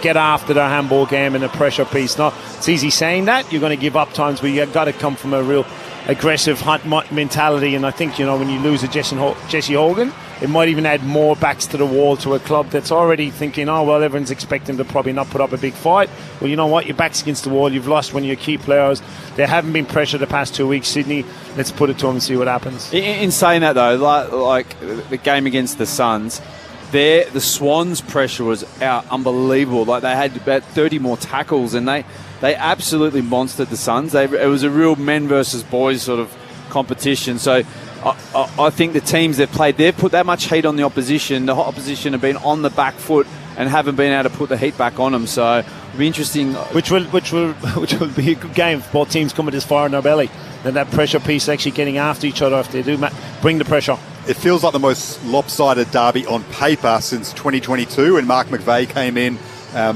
get after the handball game and the pressure piece. Not it's easy saying that. You're going to give up times, but you've got to come from a real aggressive hunt mentality. And I think, when you lose a Jesse Hogan, it might even add more backs to the wall to a club that's already thinking, oh, well, everyone's expecting to probably not put up a big fight. Well, you know what? Your back's against the wall. You've lost one of your key players. They haven't been pressured the past 2 weeks. Sydney, let's put it to them and see what happens. In saying that, though, like the game against the Suns, the Swans' pressure was unbelievable. Like, they had about 30 more tackles, and they absolutely monstered the Suns. It was a real men versus boys sort of competition. So I think the teams they've played, they've put that much heat on the opposition. The opposition have been on the back foot and haven't been able to put the heat back on them. So it'll be interesting. Which will be a good game if both teams coming this far in their belly. Then that pressure piece actually getting after each other if they do bring the pressure. It feels like the most lopsided derby on paper since 2022 when Mark McVeigh came in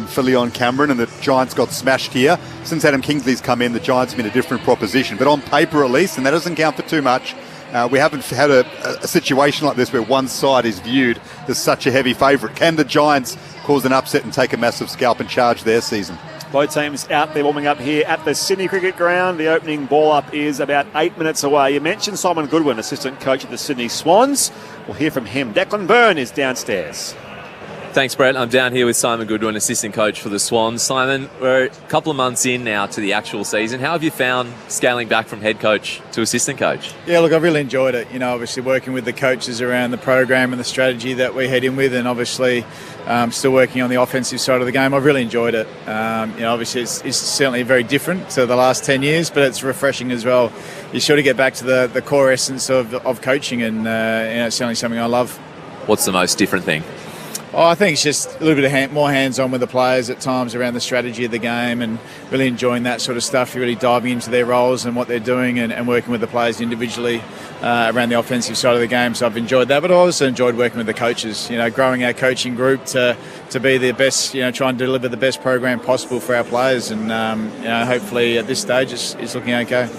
for Leon Cameron and the Giants got smashed here. Since Adam Kingsley's come in, the Giants have been a different proposition. But on paper at least, and that doesn't count for too much, we haven't had a situation like this where one side is viewed as such a heavy favourite. Can the Giants cause an upset and take a massive scalp and charge their season? Both teams out there warming up here at the Sydney Cricket Ground. The opening ball up is about 8 minutes away. You mentioned Simon Goodwin, assistant coach at the Sydney Swans. We'll hear from him. Declan Byrne is downstairs. Thanks, Brett. I'm down here with Simon Goodwin, assistant coach for the Swans. Simon, we're a couple of months in now to the actual season. How have you found scaling back from head coach to assistant coach? Yeah, look, I've really enjoyed it. Obviously working with the coaches around the program and the strategy that we head in with, and obviously still working on the offensive side of the game. I've really enjoyed it. Obviously it's certainly very different to the last 10 years, but it's refreshing as well. You sort of get back to the core essence of coaching, and it's certainly something I love. What's the most different thing? Oh, I think it's just a little bit of more hands-on with the players at times around the strategy of the game, and really enjoying that sort of stuff. You're really diving into their roles and what they're doing, and working with the players individually around the offensive side of the game. So I've enjoyed that, but I also enjoyed working with the coaches. Growing our coaching group to be the best. Try and deliver the best program possible for our players, and hopefully at this stage it's looking okay.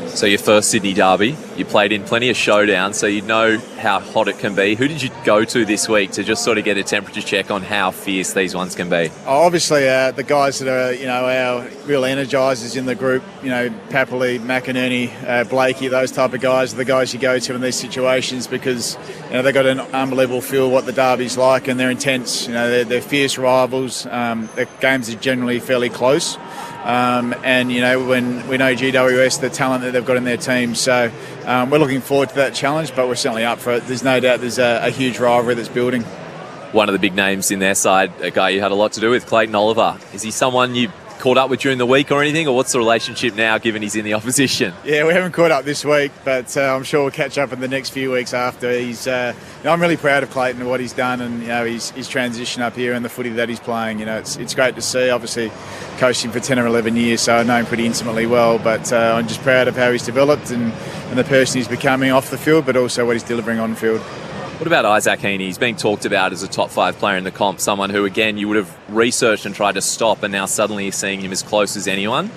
So your first Sydney derby, you played in plenty of showdowns, so you know how hot it can be. Who did you go to this week to just sort of get a temperature check on how fierce these ones can be? Obviously, the guys that are our real energisers in the group, Papali, McInerney, Blakey, those type of guys are the guys you go to in these situations because they've got an unbelievable feel what the derby's like, and they're intense. They're fierce rivals. The games are generally fairly close. When we know GWS, the talent that they've got in their team, so we're looking forward to that challenge, but we're certainly up for it. There's no doubt there's a huge rivalry that's building. One of the big names in their side, a guy you had a lot to do with, Clayton Oliver. Is he someone you caught up with during the week or anything, or what's the relationship now given he's in the opposition? Yeah, we haven't caught up this week, but I'm sure we'll catch up in the next few weeks after. I'm really proud of Clayton and what he's done, and his transition up here and the footy that he's playing. It's great to see. Obviously coached him for 10 or 11 years, so I know him pretty intimately well, but I'm just proud of how he's developed and the person he's becoming off the field, but also what he's delivering on the field. What about Isaac Heaney? He's being talked about as a top 5 player in the comp, someone who, again, you would have researched and tried to stop, and now suddenly you're seeing him as close as anyone.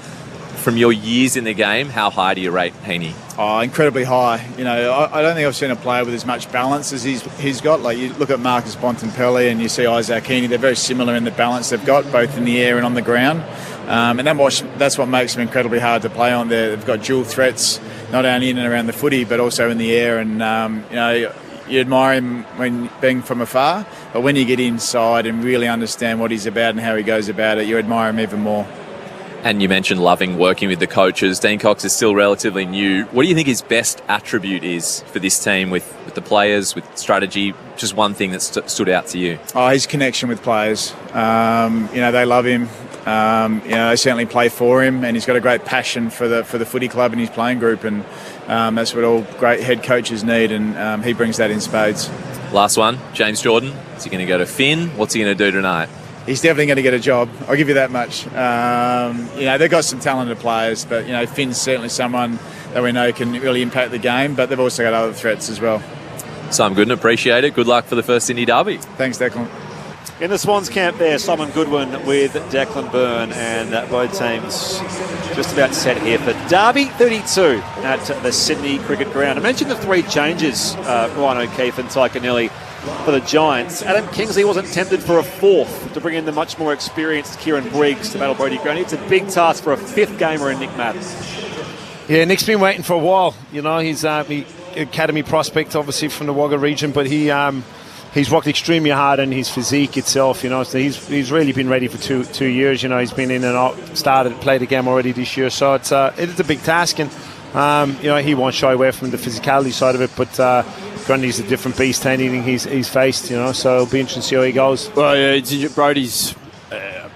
From your years in the game, how high do you rate Heaney? Oh, incredibly high. I don't think I've seen a player with as much balance as he's got. Like, you look at Marcus Bontempelli and you see Isaac Heaney, they're very similar in the balance they've got, both in the air and on the ground. And that's what makes them incredibly hard to play on there. They've got dual threats, not only in and around the footy, but also in the air. And, you admire him when being from afar, but when you get inside and really understand what he's about and how he goes about it, you admire him even more. And you mentioned loving working with the coaches. Dean Cox is still relatively new. What do you think his best attribute is for this team with the players, with strategy? Just one thing that stood out to you. Oh, his connection with players. They love him. They certainly play for him, and he's got a great passion for the footy club and his playing group, and that's what all great head coaches need, and he brings that in spades. Last one, James Jordan. Is he going to go to Finn? What's he going to do tonight? He's definitely going to get a job. I'll give you that much. They've got some talented players, but Finn's certainly someone that we know can really impact the game, but they've also got other threats as well. Simon Goodwin, appreciate it. Good luck for the first Sydney derby. Thanks, Declan. In the Swans camp there, Simon Goodwin with Declan Byrne, and both teams just about set here for Derby 32 at the Sydney Cricket Ground. I mentioned the 3 changes, Ryan O'Keefe and Ty Connelly for the Giants. Adam Kingsley wasn't tempted for a fourth to bring in the much more experienced Kieran Briggs to battle Brodie Grundy. It's a big task for a fifth gamer in Nick Madden. Yeah, Nick's been waiting for a while. You know, he's academy prospect, obviously, from the Wagga region, but he's worked extremely hard on his physique itself, you know, so he's really been ready for two years, you know. He's been in and out, played a game already this year, so it is a big task, and you know, he won't shy away from the physicality side of it, but Grundy's a different beast to anything he's faced, you know, so it'll be interesting to see how he goes. Well, yeah, Brodie's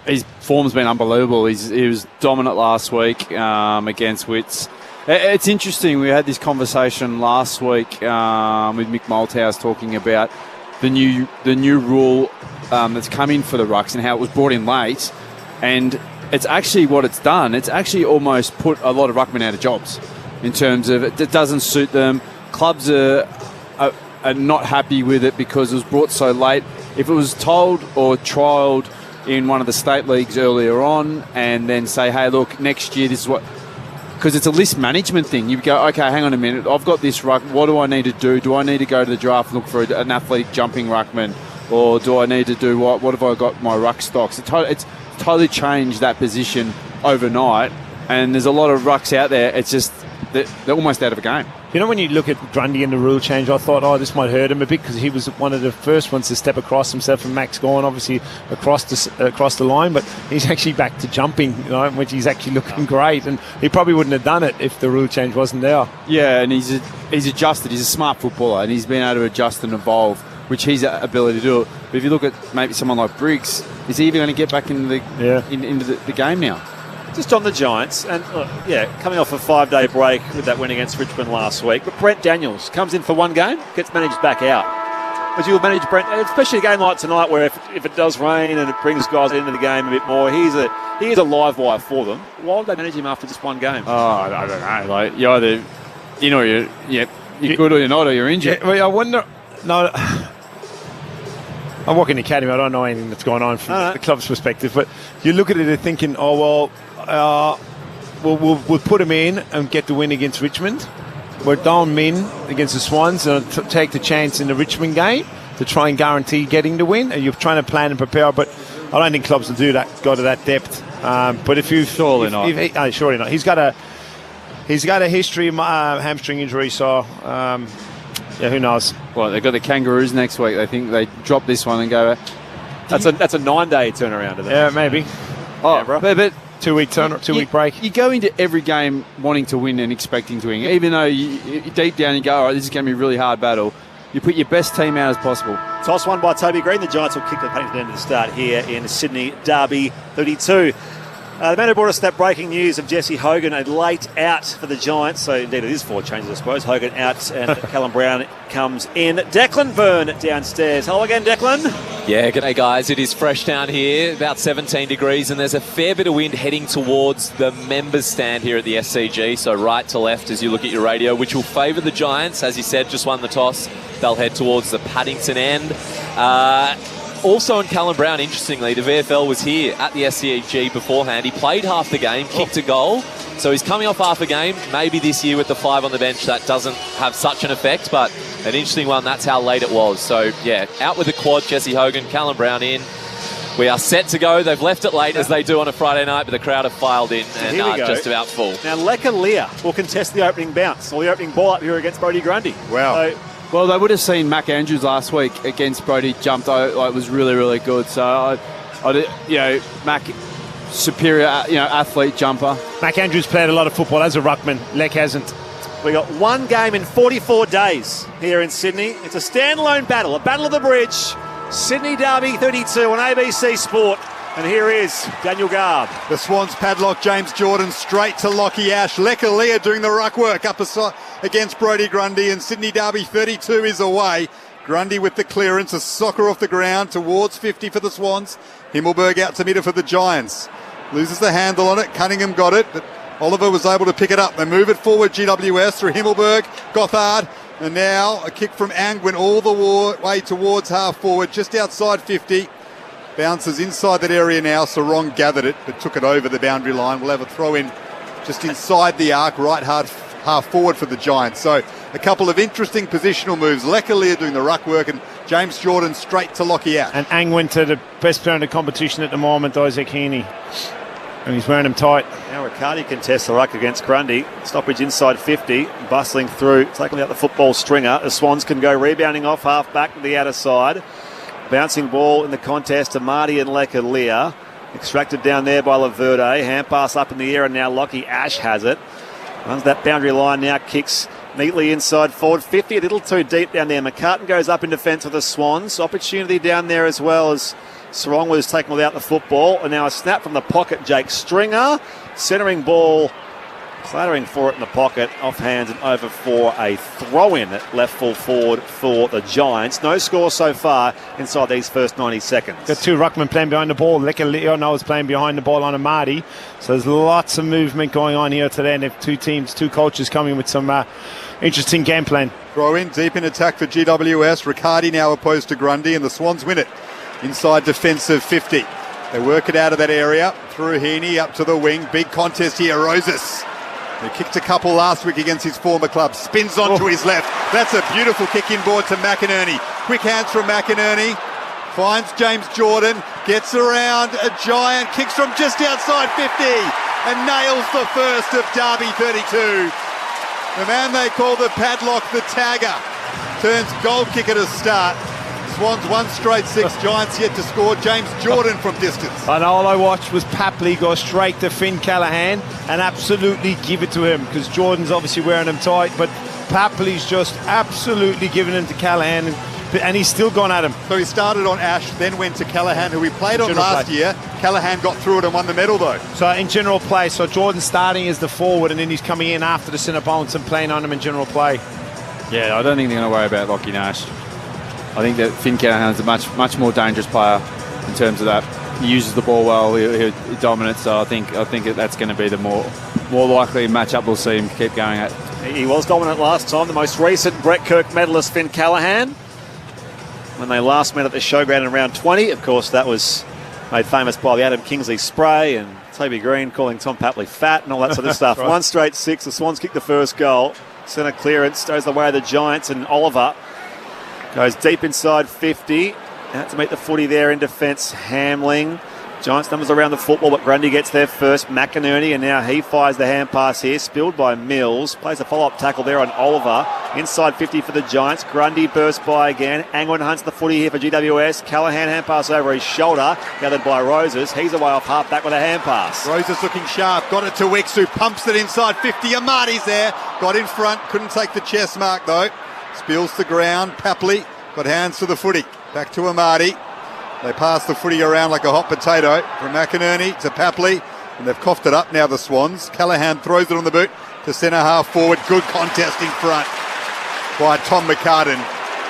his form's been unbelievable. He was dominant last week against Wits. It's interesting, we had this conversation last week with Mick Malthouse talking about the new rule that's come in for the rucks and how it was brought in late, and it's actually what it's done. It's actually almost put a lot of ruckmen out of jobs in terms of it doesn't suit them. Clubs are not happy with it because it was brought so late. If it was told or trialled in one of the state leagues earlier on and then say, hey, look, next year this is what... Because it's a list management thing. You go, okay, hang on a minute. I've got this ruck. What do I need to do? Do I need to go to the draft and look for an athlete jumping ruckman? Or do I need to do what? What have I got my ruck stocks? It's totally changed that position overnight. And there's a lot of rucks out there. It's just they're almost out of a game. You know, when you look at Grundy and the rule change, I thought, this might hurt him a bit because he was one of the first ones to step across himself and Max Gawn, obviously, across the line. But he's actually back to jumping, you know, which he's actually looking great. And he probably wouldn't have done it if the rule change wasn't there. Yeah, and he's adjusted. He's a smart footballer, and he's been able to adjust and evolve, which he's ability to do. But if you look at maybe someone like Briggs, is he even going to get back into the game now? Just on the Giants, and coming off a 5-day break with that win against Richmond last week. But Brent Daniels comes in for one game, gets managed back out. But you'll manage Brent, especially a game like tonight where if it does rain and it brings guys into the game a bit more, he is a live wire for them. Why would they manage him after just one game? Oh, I don't know. Like, you're either, you know, you're good or you're not, or you're injured. Yeah, well, I wonder... No... I work in the academy. I don't know anything that's going on from the club's perspective. But you look at it and thinking, we'll put him in and get the win against Richmond. We're down min against the Swans and take the chance in the Richmond game to try and guarantee getting the win. And you're trying to plan and prepare, but I don't think clubs will do that. Go to that depth. But if you surely not. Surely not. He's got a history of hamstring injury, so. Yeah, who knows? Well, they've got the Kangaroos next week. They think they drop this one and go. That's a 9-day turnaround. Isn't it? Yeah, maybe. But 2 week break. You go into every game wanting to win and expecting to win, even though you deep down you go, all right, this is going to be a really hard battle. You put your best team out as possible. Toss won by Toby Green. The Giants will kick the Paddington end of the start here in Sydney Derby 32. The man who brought us that breaking news of Jesse Hogan, a late out for the Giants. So, indeed, it is 4 changes, I suppose. Hogan out and Callum Brown comes in. Declan Byrne downstairs. Hello again, Declan. Yeah, g'day, guys. It is fresh down here, about 17 degrees, and there's a fair bit of wind heading towards the members' stand here at the SCG. So, right to left as you look at your radio, which will favour the Giants. As you said, just won the toss. They'll head towards the Paddington end. Also in Callum Brown, interestingly, the VFL was here at the SCG beforehand. He played half the game, kicked a goal. So he's coming off half a game. Maybe this year with the 5 on the bench that doesn't have such an effect, but an interesting one. That's how late it was. So, yeah, out with the quad, Jesse Hogan, Callum Brown in. We are set to go. They've left it late as they do on a Friday night, but the crowd have filed in and are just about full. Now, Leka Lear will contest the opening bounce or the opening ball up here against Brodie Grundy. Wow. Well, they would have seen Mac Andrews last week against Brodie jumped. It was really, really good. So, Mac, superior, athlete jumper. Mac Andrews played a lot of football as a ruckman. Lek hasn't. We got one game in 44 days here in Sydney. It's a standalone battle, a battle of the bridge. Sydney Derby 32 on ABC Sport. And here is Daniel Garb. The Swans padlock James Jordan straight to Lockie Ash. Leka Lear doing the ruck work up against Brodie Grundy, and Sydney Derby 32 is away. Grundy with the clearance, a soccer off the ground towards 50 for the Swans. Himmelberg out to middle for the Giants. Loses the handle on it. Cunningham got it, but Oliver was able to pick it up. They move it forward, GWS, through Himmelberg, Gothard, and now a kick from Angwin all the way towards half forward, just outside 50. Bounces inside that area now. Sarong gathered it, but took it over the boundary line. We'll have a throw in just inside the arc, right half forward for the Giants. So a couple of interesting positional moves. Lekalia doing the ruck work and James Jordan straight to Lockie Ash. And Angwin to the best player in the competition at the moment, Isaac Heaney. And he's wearing him tight. Now Riccardi contests the ruck against Grundy. Stoppage inside 50, bustling through, taking out the football stringer. The Swans can go rebounding off half back to the outer side. Bouncing ball in the contest to Marty and Lekalia. Extracted down there by Laverde. Hand pass up in the air and now Lockie Ash has it. Runs that boundary line now, kicks neatly inside forward 50. A little too deep down there. McCartan goes up in defence of the Swans. Opportunity down there as well as Sarong was taken without the football. And now a snap from the pocket, Jake Stringer. Centering ball, clattering for it in the pocket, off hands and over for a throw-in at left full forward for the Giants. No score so far inside these first 90 seconds. Got two ruckmen playing behind the ball. Lekalia now is playing behind the ball on Amadi. So there's lots of movement going on here today. And if two teams, two coaches coming with some interesting game plan. Throw in deep in attack for GWS. Riccardi now opposed to Grundy and the Swans win it. Inside defensive 50. They work it out of that area. Through Heaney up to the wing. Big contest here. Roses. He kicked a couple last week against his former club. Spins onto his left. That's a beautiful kick inboard to McInerney. Quick hands from McInerney. Finds James Jordan. Gets around a giant. Kicks from just outside 50. And nails the first of Derby 32. The man they call the padlock, the tagger, turns goal kicker to start. Swans 1 straight 6. Giants yet to score. James Jordan from distance. And all I watched was Papley go straight to Finn Callahan and absolutely give it to him, because Jordan's obviously wearing him tight, but Papley's just absolutely giving him to Callahan, and he's still gone at him. So he started on Ash, then went to Callahan, who he played on last year. Callahan got through it and won the medal though. So in general play, so Jordan's starting as the forward and then he's coming in after the centre bounce and playing on him in general play. Yeah, I don't think they're going to worry about Lockie Nash. I think that Finn Callahan's a much more dangerous player in terms of that. He uses the ball well, he dominates. So I think that's going to be the more likely matchup we'll see him keep going at. He was dominant last time. The most recent Brett Kirk medalist, Finn Callahan, when they last met at the showground in round 20. Of course, that was made famous by the Adam Kingsley spray and Toby Green calling Tom Papley fat and all that sort of stuff. Right. 1 straight 6. The Swans kick the first goal. Centre clearance goes the way of the Giants, and Oliver goes deep inside 50. Out to meet the footy there in defence. Hamling. Giants numbers around the football, but Grundy gets there first. McInerney, and now he fires the hand pass here. Spilled by Mills. Plays a follow-up tackle there on Oliver. Inside 50 for the Giants. Grundy bursts by again. Angwin hunts the footy here for GWS. Callahan hand pass over his shoulder. Gathered by Roses. He's away off half back with a hand pass. Roses looking sharp. Got it to Wicks, who pumps it inside 50. Amadi's there. Got in front. Couldn't take the chest mark though. Spills the ground. Papley got hands to the footy. Back to Amadi. They pass the footy around like a hot potato from McInerney to Papley, and they've coughed it up now, the Swans. Callahan throws it on the boot to centre half forward. Good contest in front by Tom McCartan,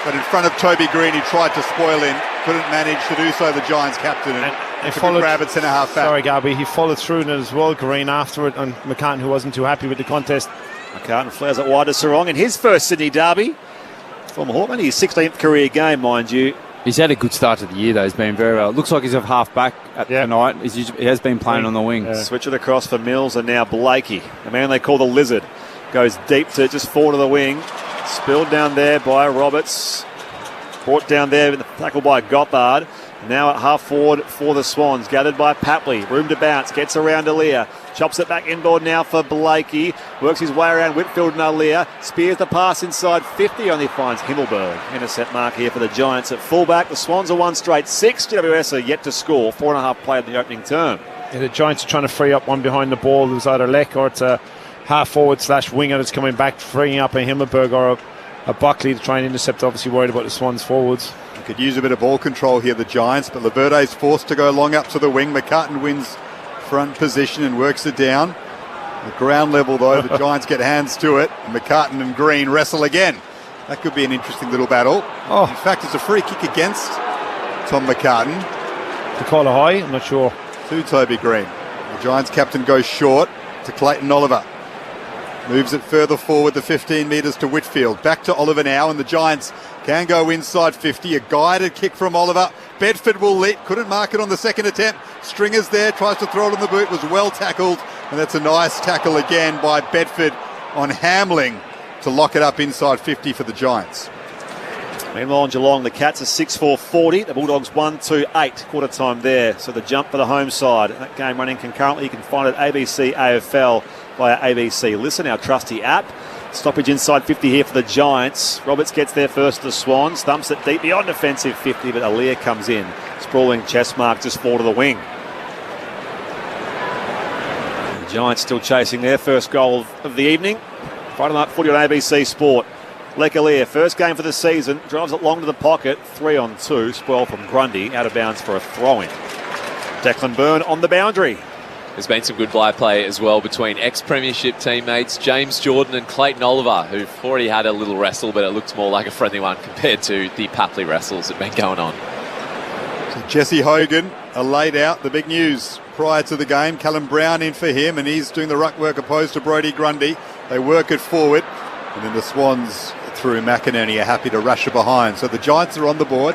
but in front of Toby Green, he tried to spoil him. Couldn't manage to do so, the Giants captain, and followed, grab at centre half back. Sorry, Garby, he followed through in it as well, Green, after it, and McCartan, who wasn't too happy with the contest. McCartan flares it wide to Sarong in his first Sydney derby. Former Hawkman, his 16th career game, mind you. He's had a good start to the year, though. He's been very well. It looks like he's off half back tonight. He has been playing on the wing. Switch it across for Mills, and now Blakey, the man they call the Lizard, goes deep to just forward of the wing. Spilled down there by Roberts. Brought down there with the tackle by Gothard. Now at half forward for the Swans. Gathered by Papley. Room to bounce. Gets around Alia. Chops it back inboard now for Blakey. Works his way around Whitfield and Alia. Spears the pass inside 50. Only finds Himmelberg. Intercept mark here for the Giants at fullback. The Swans are 1 straight 6. GWS are yet to score. 4.5 played in the opening term. Yeah, the Giants are trying to free up one behind the ball. There's either Leck or it's a half forward / winger that's coming back, freeing up a Himmelberg or a Buckley to try and intercept. Obviously worried about the Swans forwards. Could use a bit of ball control here, the Giants, but Laverde's forced to go long up to the wing. McCartan wins front position and works it down. At ground level, though, the Giants get hands to it. McCartan and Green wrestle again. That could be an interesting little battle. In fact, it's a free kick against Tom McCartan. To call a high, I'm not sure. To Toby Green. The Giants captain goes short to Clayton Oliver. Moves it further forward, the 15 metres to Whitfield. Back to Oliver now, and the Giants can go inside 50. A guided kick from Oliver. Bedford will leap. Couldn't mark it on the second attempt. Stringer's there, tries to throw it on the boot. Was well tackled, and that's a nice tackle again by Bedford on Hamling. to lock it up inside 50 for the Giants. Meanwhile, in Geelong, the Cats are 6-4-40. The Bulldogs 1-2-8. Quarter time there. So the jump for the home side. That game running concurrently. You can find it at ABC AFL via ABC Listen, our trusty app. Stoppage inside 50 here for the Giants. Roberts gets there first to the Swans. Thumps it deep beyond defensive 50, but Aaliyah comes in. Sprawling chest mark just forward to the wing. The Giants still chasing their first goal of the evening. Friday night footy on ABC Sport. Lecalier, first game for the season, drives it long to the pocket, 3-on-2, spoil from Grundy, out of bounds for a throw-in. Declan Byrne on the boundary. There's been some good by play as well between ex-premiership teammates James Jordan and Clayton Oliver, who've already had a little wrestle, but it looked more like a friendly one compared to the Papley wrestles that have been going on. So Jesse Hogan laid out the big news prior to the game. Callum Brown in for him, and he's doing the ruck work opposed to Brodie Grundy. They work it forward, and then the Swans through McInerney are happy to rush it behind. So the Giants are on the board,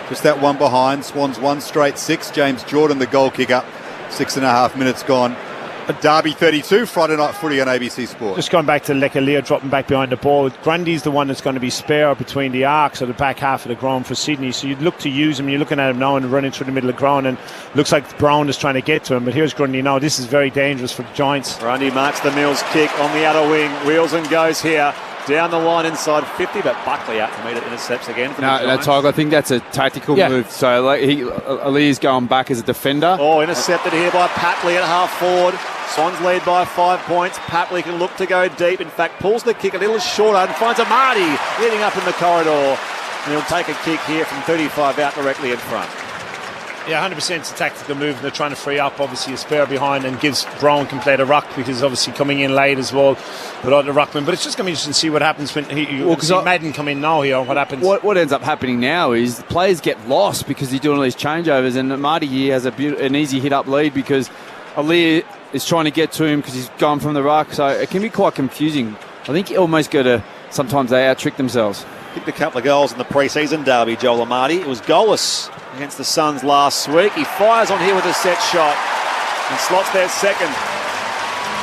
just that one behind. Swans 1 straight 6. James Jordan, the goal kicker, 6.5 minutes gone. Derby 32, Friday night footy on ABC Sport. Just going back to Lecalier dropping back behind the ball. Grundy's the one that's going to be spare between the arcs or the back half of the ground for Sydney. So you'd look to use him. You're looking at him now and running through the middle of the ground, and looks like Brown is trying to get to him. But here's Grundy now. This is very dangerous for the Giants. Grundy marks the Mills kick on the outer wing. Wheels and goes here. Down the line inside 50, but Buckley out to meet it, intercepts again. No, Tiger, I think that's a tactical move. So Ali's going back as a defender. Oh, intercepted here by Papley at half forward. Swans lead by 5 points. Papley can look to go deep. In fact, pulls the kick a little shorter and finds a Marty leading up in the corridor. And he'll take a kick here from 35 out directly in front. Yeah, 100% it's a tactical move, and they're trying to free up, obviously, a spare behind, and gives Brown can play the ruck, because obviously coming in late as well without the ruckman. But it's just going to be interesting to see what happens when Madden come in now here, what happens. What ends up happening now is the players get lost because he's doing all these changeovers, and Marty here has an easy hit-up lead because Ali is trying to get to him because he's gone from the ruck, so it can be quite confusing. I think you almost got to, sometimes they out-trick themselves. Kicked a couple of goals in the pre-season derby, Joel Amati. It was goalless against the Suns last week. He fires on here with a set shot and slots their second.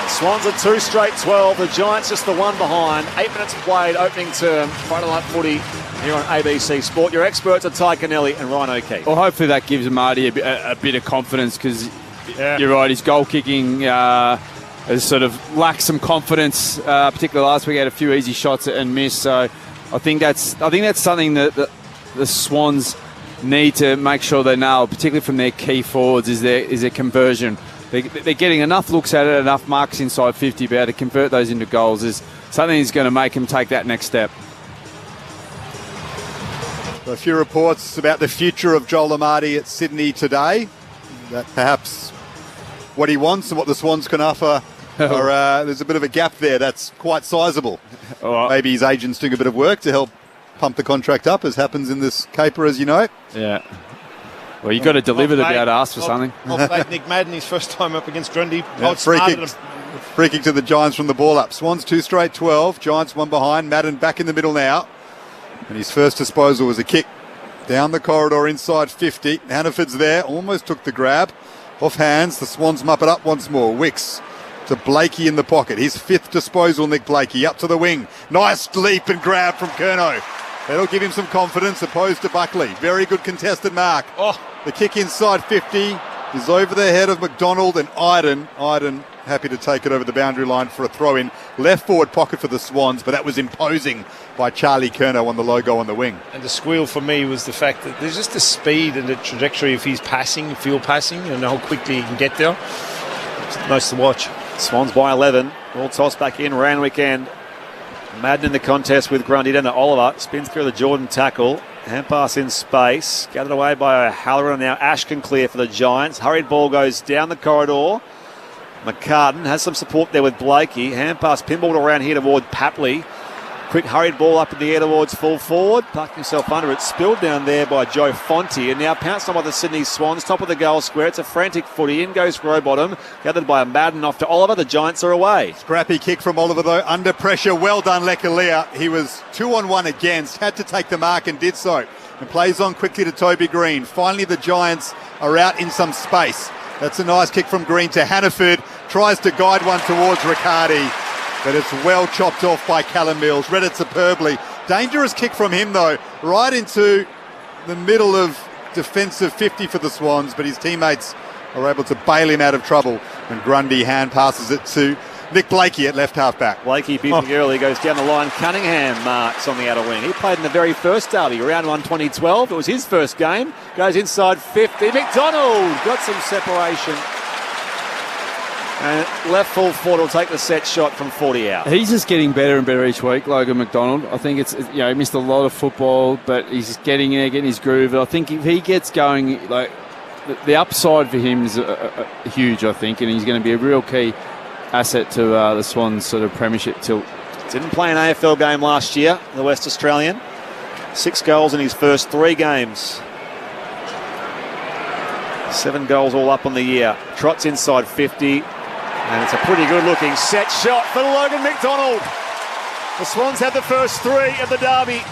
Swans are 2 straight 12. The Giants just the one behind. 8 minutes played, opening term. Friday night footy here on ABC Sport. Your experts are Ty Cannelli and Ryan O'Keefe. Well, hopefully that gives Marty a bit of confidence, because you're right, his goal kicking has sort of lacked some confidence. Particularly last week, he had a few easy shots and missed. So I think that's something that the Swans need to make sure they nail, particularly from their key forwards, is their conversion. They're getting enough looks at it, enough marks inside 50, be able to convert those into goals is something that's going to make them take that next step. A few reports about the future of Joel Amati at Sydney today. That perhaps what he wants and what the Swans can offer, there's a bit of a gap there that's quite sizable. Maybe his agent's doing a bit of work to help pump the contract up, as happens in this caper, as you know. Yeah. Well, you've got to deliver to be able to ask for something. Nick Madden, his first time up against Grundy. Free kick to the Giants from the ball up. Swans 2 straight 12. Giants 1 behind. Madden back in the middle now. And his first disposal was a kick down the corridor inside 50. Hannaford's there. Almost took the grab. Off hands. The Swans mup it up once more. Wicks to Blakey in the pocket. His 5th disposal, Nick Blakey. Up to the wing. Nice leap and grab from Curnow. That'll give him some confidence opposed to Buckley. Very good contested mark. The kick inside 50 is over the head of McDonald and Iden. Iden happy to take it over the boundary line for a throw-in. Left forward pocket for the Swans, but that was imposing by Charlie Curnow on the logo on the wing. And the squeal for me was the fact that there's just the speed and the trajectory of his passing, field passing, and how quickly he can get there. It's nice to watch. Swans by 11. All tossed back in, Randwick end. Madden in the contest with Grundy down to Oliver. Spins through the Jordan tackle. Hand pass in space. Gathered away by O'Halloran. Now Ashton clear for the Giants. Hurried ball goes down the corridor. McCartan has some support there with Blakey. Hand pass pinballed around here toward Papley. Quick hurried ball up in the air towards full forward. Parked himself under it. Spilled down there by Joe Fonte. And now pounced on by the Sydney Swans. Top of the goal square. It's a frantic footy. In goes Rowbottom. Gathered by Madden off to Oliver. The Giants are away. Scrappy kick from Oliver though. Under pressure. Well done, Lecalier. He was 2-on-1 against. Had to take the mark and did so. And plays on quickly to Toby Green. Finally the Giants are out in some space. That's a nice kick from Green to Hannaford. Tries to guide one towards Riccardi. but it's well chopped off by Callum Mills. Read it superbly. Dangerous kick from him, though, right into the middle of defensive 50 for the Swans, but his teammates are able to bail him out of trouble, and Grundy hand passes it to Nick Blakey at left half-back. Blakey beating early, goes down the line. Cunningham marks on the outer wing. He played in the very first derby, round 1 2012. It was his first game. Goes inside 50. McDonald got some separation. And left full forward will take the set shot from 40 out. He's just getting better and better each week, Logan McDonald. I think he missed a lot of football, but he's getting there, getting his groove. I think if he gets going, like the upside for him is huge, I think, and he's going to be a real key asset to the Swans' sort of premiership tilt. Didn't play an AFL game last year, the West Australian. 6 goals in his first 3 games. 7 goals all up on the year. Trots inside 50. And it's a pretty good-looking set shot for Logan McDonald. The Swans have the first 3 of the derby.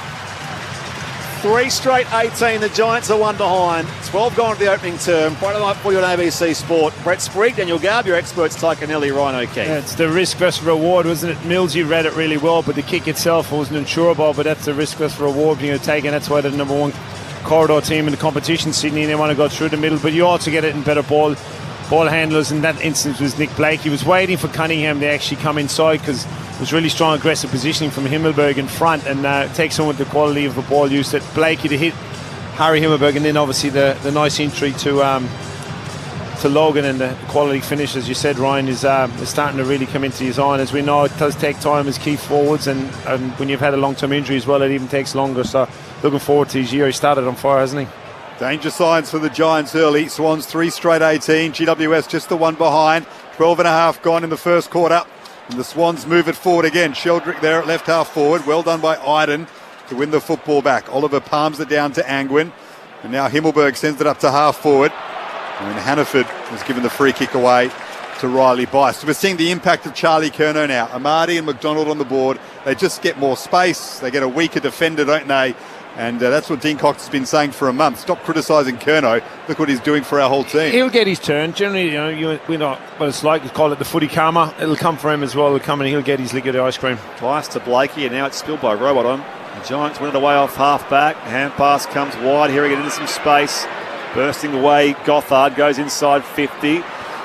3 straight 18. The Giants are 1 behind. 12 gone at the opening term. Friday night for you on ABC Sport. Brett Sprigg, Daniel Garb, your experts, Ty Connelly, Ryan O'Keefe. Yeah, it's the risk versus reward, wasn't it? Mills, you read it really well, but the kick itself wasn't insurable, but that's the risk versus reward being taken. That's why they're the number 1 corridor team in the competition, Sydney, and they want to go through the middle, but you also get it in better ball handlers. In that instance was Nick Blake. He was waiting for Cunningham to actually come inside because it was really strong aggressive positioning from Himmelberg in front, and takes on with the quality of the ball used at Blakey to hit Harry Himmelberg, and then obviously the nice entry to Logan, and the quality finish, as you said, Ryan, is starting to really come into his eye. As we know, it does take time as key forwards, and when you've had a long-term injury as well, it even takes longer. So looking forward to his year. He started on fire, hasn't he? Danger signs for the Giants early. Swans 3 straight 18. GWS just the 1 behind. 12 and a half gone in the first quarter. And the Swans move it forward again. Sheldrick there at left half forward. Well done by Iden to win the football back. Oliver palms it down to Angwin. And now Himmelberg sends it up to half forward. And Hannaford has given the free kick away to Riley Bice. So we're seeing the impact of Charlie Curnow now. Amadi and McDonald on the board. They just get more space. They get a weaker defender, don't they? And that's what Dean Cox has been saying for a month. Stop criticising Curnow. Look what he's doing for our whole team. He'll get his turn. Generally, we know what it's like. We call it the footy karma. It'll come for him as well. It'll come and he'll get his lick of the ice cream. Twice to Blakey, and now it's spilled by Robot. The Giants win it away off half-back. Hand pass comes wide. Here he gets into some space. Bursting away, Gothard goes inside 50.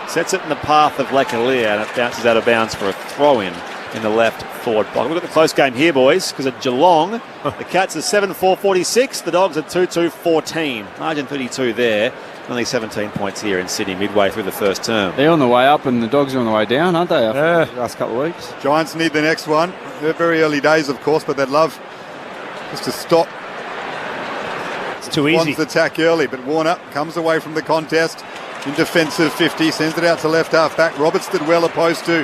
Sets it in the path of Lecalier, and it bounces out of bounds for a throw-in the left forward block. We've got the close game here, boys, because at Geelong, the Cats are 7-4-46, the Dogs are 2-2-14. Margin 32 there. Only 17 points here in Sydney midway through the first term. They're on the way up and the Dogs are on the way down, aren't they, after the last couple of weeks? Giants need the next one. They're very early days, of course, but they'd love just to stop. It's too easy. Swans attack early, but Warner comes away from the contest in defensive 50, sends it out to left half back. Roberts did well opposed to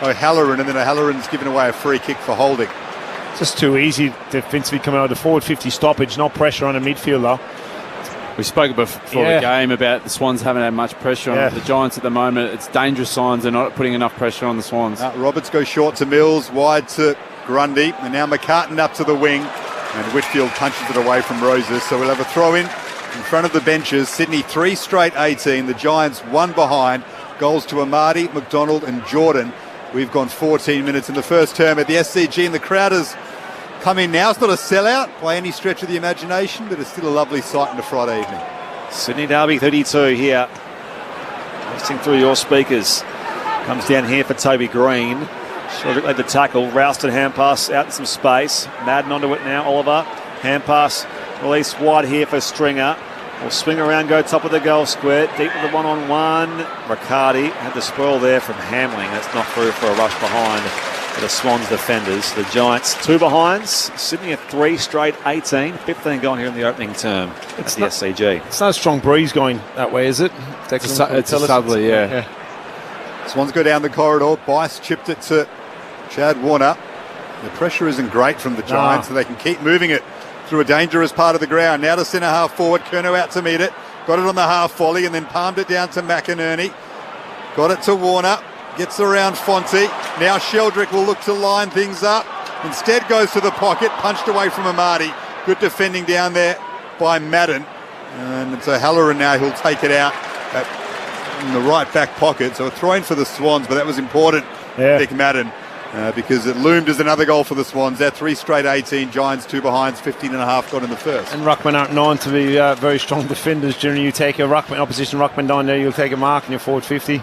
O'Halloran, and then O'Halloran's given away a free kick for holding. Just too easy defensively coming out of the forward 50 stoppage. No pressure on a midfielder. We spoke before the game about the Swans haven't had much pressure on the Giants at the moment. It's dangerous signs. They're not putting enough pressure on the Swans. Roberts goes short to Mills, wide to Grundy, and now McCartan up to the wing, and Whitfield punches it away from Roses. So we'll have a throw-in front of the benches. Sydney 3 straight 18. The Giants 1 behind. Goals to Amadi, McDonald and Jordan. We've gone 14 minutes in the first term at the SCG, and the crowd has come in now. It's not a sellout by any stretch of the imagination, but it's still a lovely sight on a Friday evening. Sydney Derby 32 here. Listening through your speakers. Comes down here for Toby Green. Sheldrick led the tackle. Rousted hand pass out in some space. Madden onto it now, Oliver. Hand pass released wide here for Stringer. Will swing around, go top of the goal square. Deep with the one-on-one. Riccardi had the spoil there from Hamling. That's not through for a rush behind for the Swans defenders. The Giants 2 behinds. Sydney are 3 straight 18. 15 gone here in the opening term at the SCG. It's not a strong breeze going that way, is it? It's a southerly, yeah. Swans go down the corridor. Bice chipped it to Chad Warner. The pressure isn't great from the Giants, so they can keep moving it through a dangerous part of the ground. Now to centre half forward. Curnow out to meet it. Got it on the half volley and then palmed it down to McInerney. Got it to Warner. Gets around Fonte. Now Sheldrick will look to line things up. Instead goes to the pocket. Punched away from Amadi. Good defending down there by Madden. And it's O'Halloran now who'll take it out in the right back pocket. So a throw in for the Swans, but that was important. Nick Madden because it loomed as another goal for the Swans. They're 3 straight 18, Giants 2 behinds, 15.5 got in the first. And Ruckman aren't known to be very strong defenders. Generally, you take a Ruckman, opposition Ruckman down there, you'll take a mark and you're forward 50.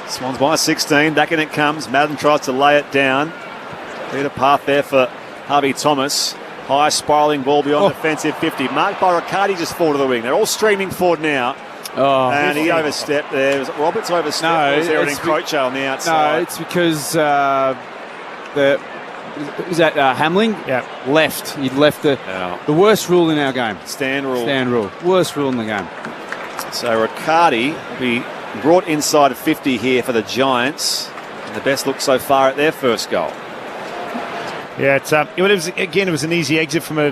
Swans by 16. Back in it comes. Madden tries to lay it down. Cleared a path there for Harvey Thomas. High spiralling ball beyond defensive 50. Marked by Riccardi just forward of the wing. They're all streaming forward now. And he overstepped there. Was it Roberts overstepped? No, or was there an encroacher on the outside? No, it's because was that Hamling? Yeah. Left. He'd left the worst rule in our game. Stand rule. Stand rule. Worst rule in the game. So Riccardi will be brought inside of 50 here for the Giants. And the best look so far at their first goal. Yeah, it was an easy exit from a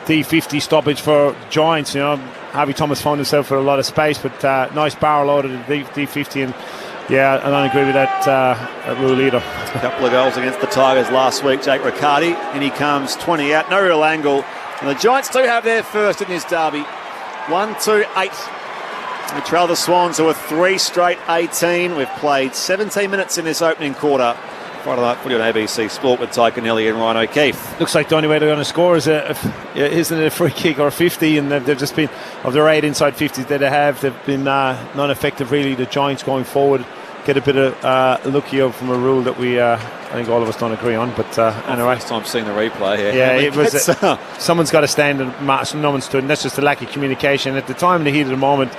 D50 stoppage for Giants. You know, Harvey Thomas found himself with a lot of space, but nice barrel out of the D50, and yeah, I don't agree with that rule either. A couple of goals against the Tigers last week, Jake Riccardi, and he comes 20 out, no real angle. And the Giants do have their first in this derby. 1-2-8. We trail the Swans, who are 3 straight 18. We've played 17 minutes in this opening quarter. Friday Night Footy on ABC Sport with Ty Connelly and Ryan O'Keefe. Looks like the only way they're going to score is isn't it a free kick or a 50, and they've just been, of their 8 inside 50s that they have, they've been non-effective really. The Giants going forward get a bit of look here from a rule that we I think all of us don't agree on, but anyway. First time seeing the replay. Yeah, it was someone's got to stand and mark, no one stood, and that's just a lack of communication at the time, in the heat of the moment.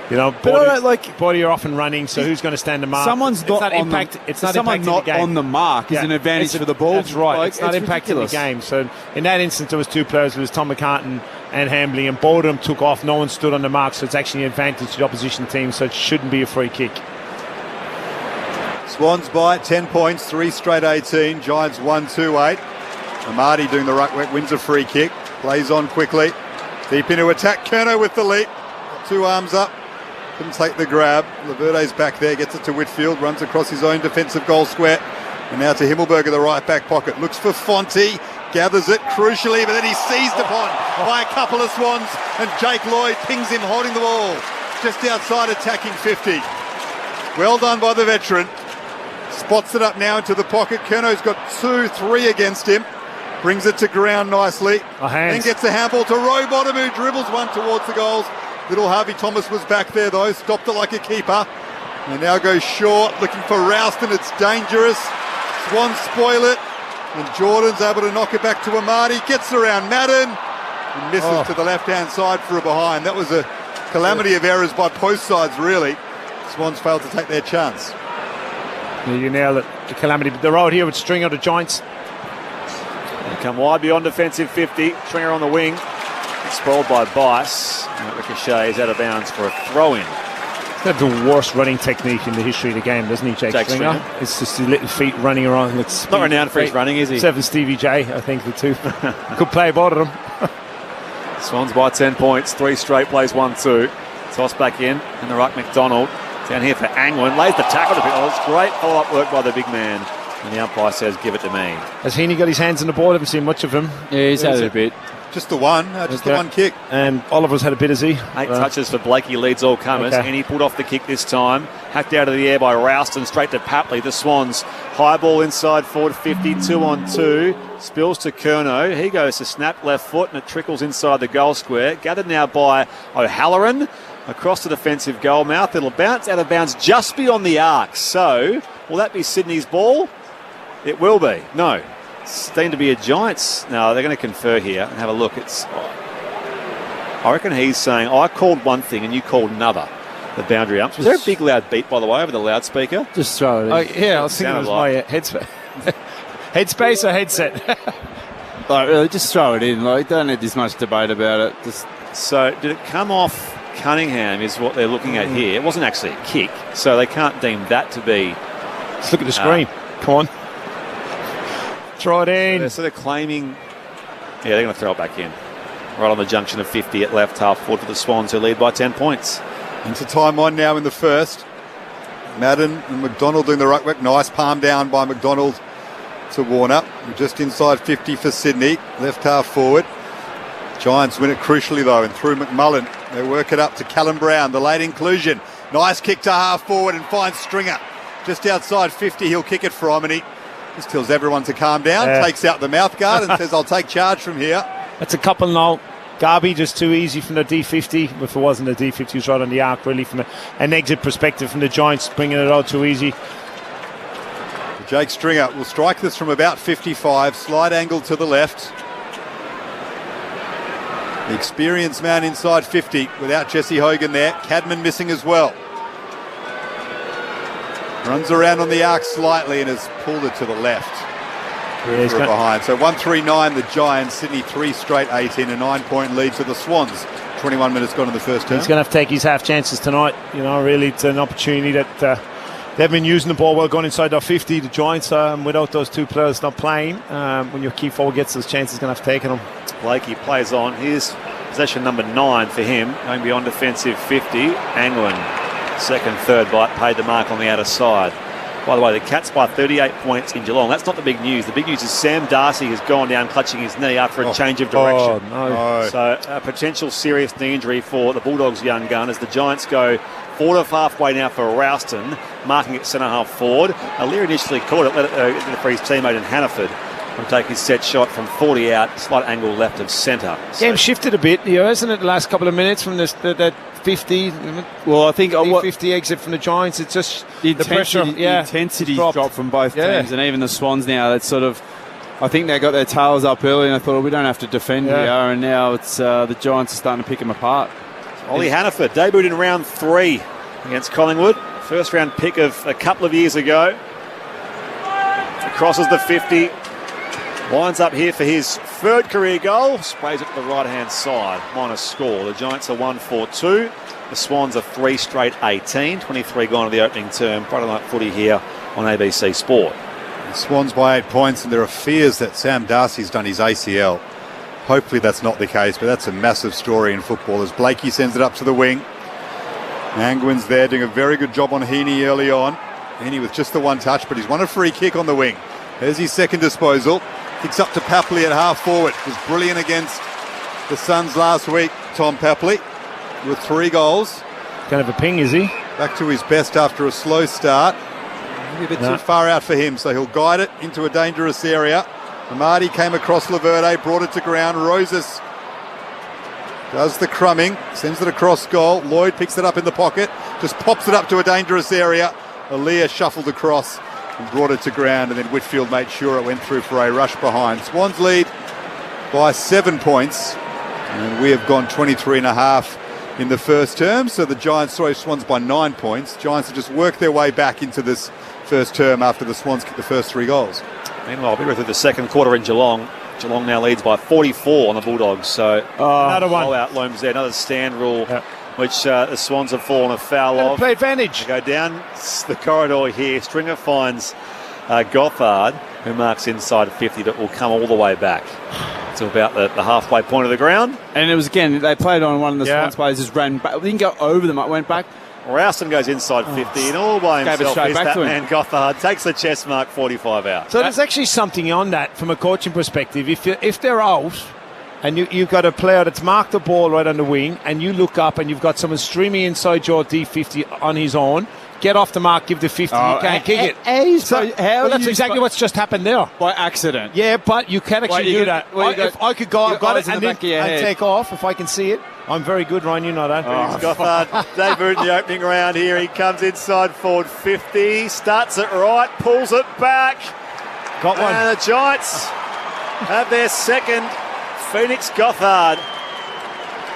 You know, body are off and running, so who's going to stand the mark? Someone's it's not on the mark is an advantage for the ball. That's right. Like, it's not impacting the game. So in that instance, there was 2 players. It was Tom McCartan and Hambley, and both of them took off. No one stood on the mark, so it's actually an advantage to the opposition team. So it shouldn't be a free kick. Swans by 10 points, 3 straight 18. Giants 1-2-8. Amadi doing the ruck wins a free kick. Plays on quickly. Deep into attack. Kerno with the leap. 2 arms up. Couldn't take the grab. Laverde's back there, gets it to Whitfield, runs across his own defensive goal square. And now to Himmelberg in the right back pocket. Looks for Fonte, gathers it crucially, but then he's seized upon by a couple of Swans. And Jake Lloyd pings him holding the ball just outside attacking 50. Well done by the veteran. Spots it up now into the pocket. Kerno's got 2-3 against him. Brings it to ground nicely. Then gets a handball to Rowbottom, who dribbles one towards the goals. Little Harvey Thomas was back there though, stopped it like a keeper. And now goes short, looking for Rouston. It's dangerous. Swans spoil it. And Jordan's able to knock it back to Amadi. Gets around Madden. And misses to the left-hand side for a behind. That was a calamity of errors by both sides, really. Swans failed to take their chance. Yeah, you nailed it. The calamity. They're out here with Stringer, the Giants. They come wide beyond defensive 50. Stringer on the wing. Spoiled by Bice. And it ricochets out of bounds for a throw-in. He's got the worst running technique in the history of the game, doesn't he, Jake Stringer? It's just his little feet running around. It's not renowned for his running, is he? 7 Stevie J, I think, the 2. Could play both of them. Swans by 10 points. 3 straight plays 1-2. Toss back in. And the ruck McDonald. Down here for Angwin. Lays the tackle to Pickle. It's great follow-up work by the big man. And the umpire says, give it to me. Has Heaney got his hands on the ball? I haven't seen much of him. Yeah, he's had it a bit. Just the one, the one kick. And Oliver's had a bit, has he? 8 touches for Blakey, leads all comers. And he pulled off the kick this time. Hacked out of the air by Rouston, straight to Papley. The Swans, high ball inside forward 50, 2-on-2. Spills to Kerno. He goes to snap left foot, and it trickles inside the goal square. Gathered now by O'Halloran. Across the defensive goal mouth. It'll bounce out of bounds just beyond the arc. So, will that be Sydney's ball? It will be. No. It's deemed to be a Giants. No, they're going to confer here and have a look. I reckon he's saying, I called one thing and you called another. The boundary umps. Was there a big loud beep, by the way, over the loudspeaker? Just throw it in. Yeah, I was thinking it was my headspace or headset. Really, just throw it in. Don't need this much debate about it. So, did it come off Cunningham is what they're looking at here. It wasn't actually a kick, so they can't deem that to be... Just look at the screen. Come on. Throw it in. So they're claiming... Yeah, they're going to throw it back in. Right on the junction of 50 at left half forward for the Swans, who lead by 10 points. Into time on now in the first. Madden and McDonald doing the ruck work. Nice palm down by McDonald to Warner. Just inside 50 for Sydney. Left half forward. Giants win it crucially though, and through McMullen. They work it up to Callum Brown, the late inclusion. Nice kick to half forward and finds Stringer. Just outside 50, he'll kick it from, and he Just tells everyone to calm down, takes out the mouth guard and says, I'll take charge from here. That's a couple now. Garby just too easy from the D50. If it wasn't a D50, he was right on the arc, really, from an exit perspective from the Giants, bringing it out too easy. Jake Stringer will strike this from about 55, slight angle to the left. The experienced man inside 50 without Jesse Hogan there. Cadman missing as well. Runs around on the arc slightly and has pulled it to the left. Behind. So 139 the Giants, Sydney 3 straight 18, a 9-point lead to the Swans. 21 minutes gone in the first term. He's going to have to take his half chances tonight. You know, really, it's an opportunity that they've been using the ball well, gone inside their 50. The Giants, without those two players not playing, when your key forward gets those chances, going to have to take them. Blakey plays on. Here's possession number 9 for him, going beyond defensive 50. Angwin, second, third bite, paid the mark on the outer side. By the way, the Cats by 38 points in Geelong. That's not the big news. The big news is Sam Darcy has gone down clutching his knee after a change of direction. No. So a potential serious knee injury for the Bulldogs' young gun as the Giants go forward of halfway now for Rouston, marking it centre half forward. Lear initially caught it, let it for his teammate in Hannaford. And take his set shot from 40 out, slight angle left of centre. Game shifted a bit here, hasn't it, the last couple of minutes from that 50. Well, I think 50 exit from the Giants. It's just the pressure. The intensity's dropped from both teams, and even the Swans now. That's sort of, I think they got their tails up early, and I thought, we don't have to defend here. And now it's the Giants are starting to pick them apart. Ollie Hannaford debuted in round 3 against Collingwood. First round pick of a couple of years ago. Crosses the 50. Lines up here for his third career goal. Sprays it to the right-hand side. Minus score. The Giants are 1-4-2. The Swans are 3 straight 18. 23 gone to the opening term. Friday night footy here on ABC Sport. The Swans by 8 points, and there are fears that Sam Darcy's done his ACL. Hopefully that's not the case, but that's a massive story in football as Blakey sends it up to the wing. Angwin's there doing a very good job on Heaney early on. Heaney with just the one touch, but he's won a free kick on the wing. There's his second disposal. Kicks up to Papley at half forward. Was brilliant against the Suns last week, Tom Papley, with 3 goals. Kind of a ping, is he? Back to his best after a slow start. Maybe a bit too far out for him, so he'll guide it into a dangerous area. Amadi came across Laverde, brought it to ground. Rosas does the crumbing, sends it across goal. Lloyd picks it up in the pocket, just pops it up to a dangerous area. Aaliyah shuffled across and brought it to ground, and then Whitfield made sure it went through for a rush behind. Swans lead by 7 points, and we have gone 23.5 in the first term, so the Giants throw Swans by 9 points. Giants have just worked their way back into this first term after the Swans kicked the first 3 goals. Meanwhile, we're through the second quarter in Geelong. Geelong now leads by 44 on the Bulldogs, so another one. All out looms there, another stand rule. Which the Swans have fallen afoul of. Play advantage. They go down the corridor here. Stringer finds Gothard, who marks inside 50, that will come all the way back to about the halfway point of the ground. And it was, again, they played on one of the Swans players, just ran back. They didn't go over them, it went back. Rouston goes inside 50 and all by himself. Gave it straight back that to him. man Gothard takes the chest mark, 45 out. So there's actually something on that from a coaching perspective. If they're out, and you've got a player that's marked the ball right on the wing, and you look up and you've got someone streaming inside your D50 on his own, get off the mark, give the 50, you can't kick it. That's exactly what's just happened there. By accident. Yeah, but you can actually do that. If I could go, I've got it, and then take off if I can see it. I'm very good, Ryan, you know that. Gothard debuted in the opening round here. He comes inside forward 50, starts it right, pulls it back. Got one. And the Giants have their second. Phoenix Gothard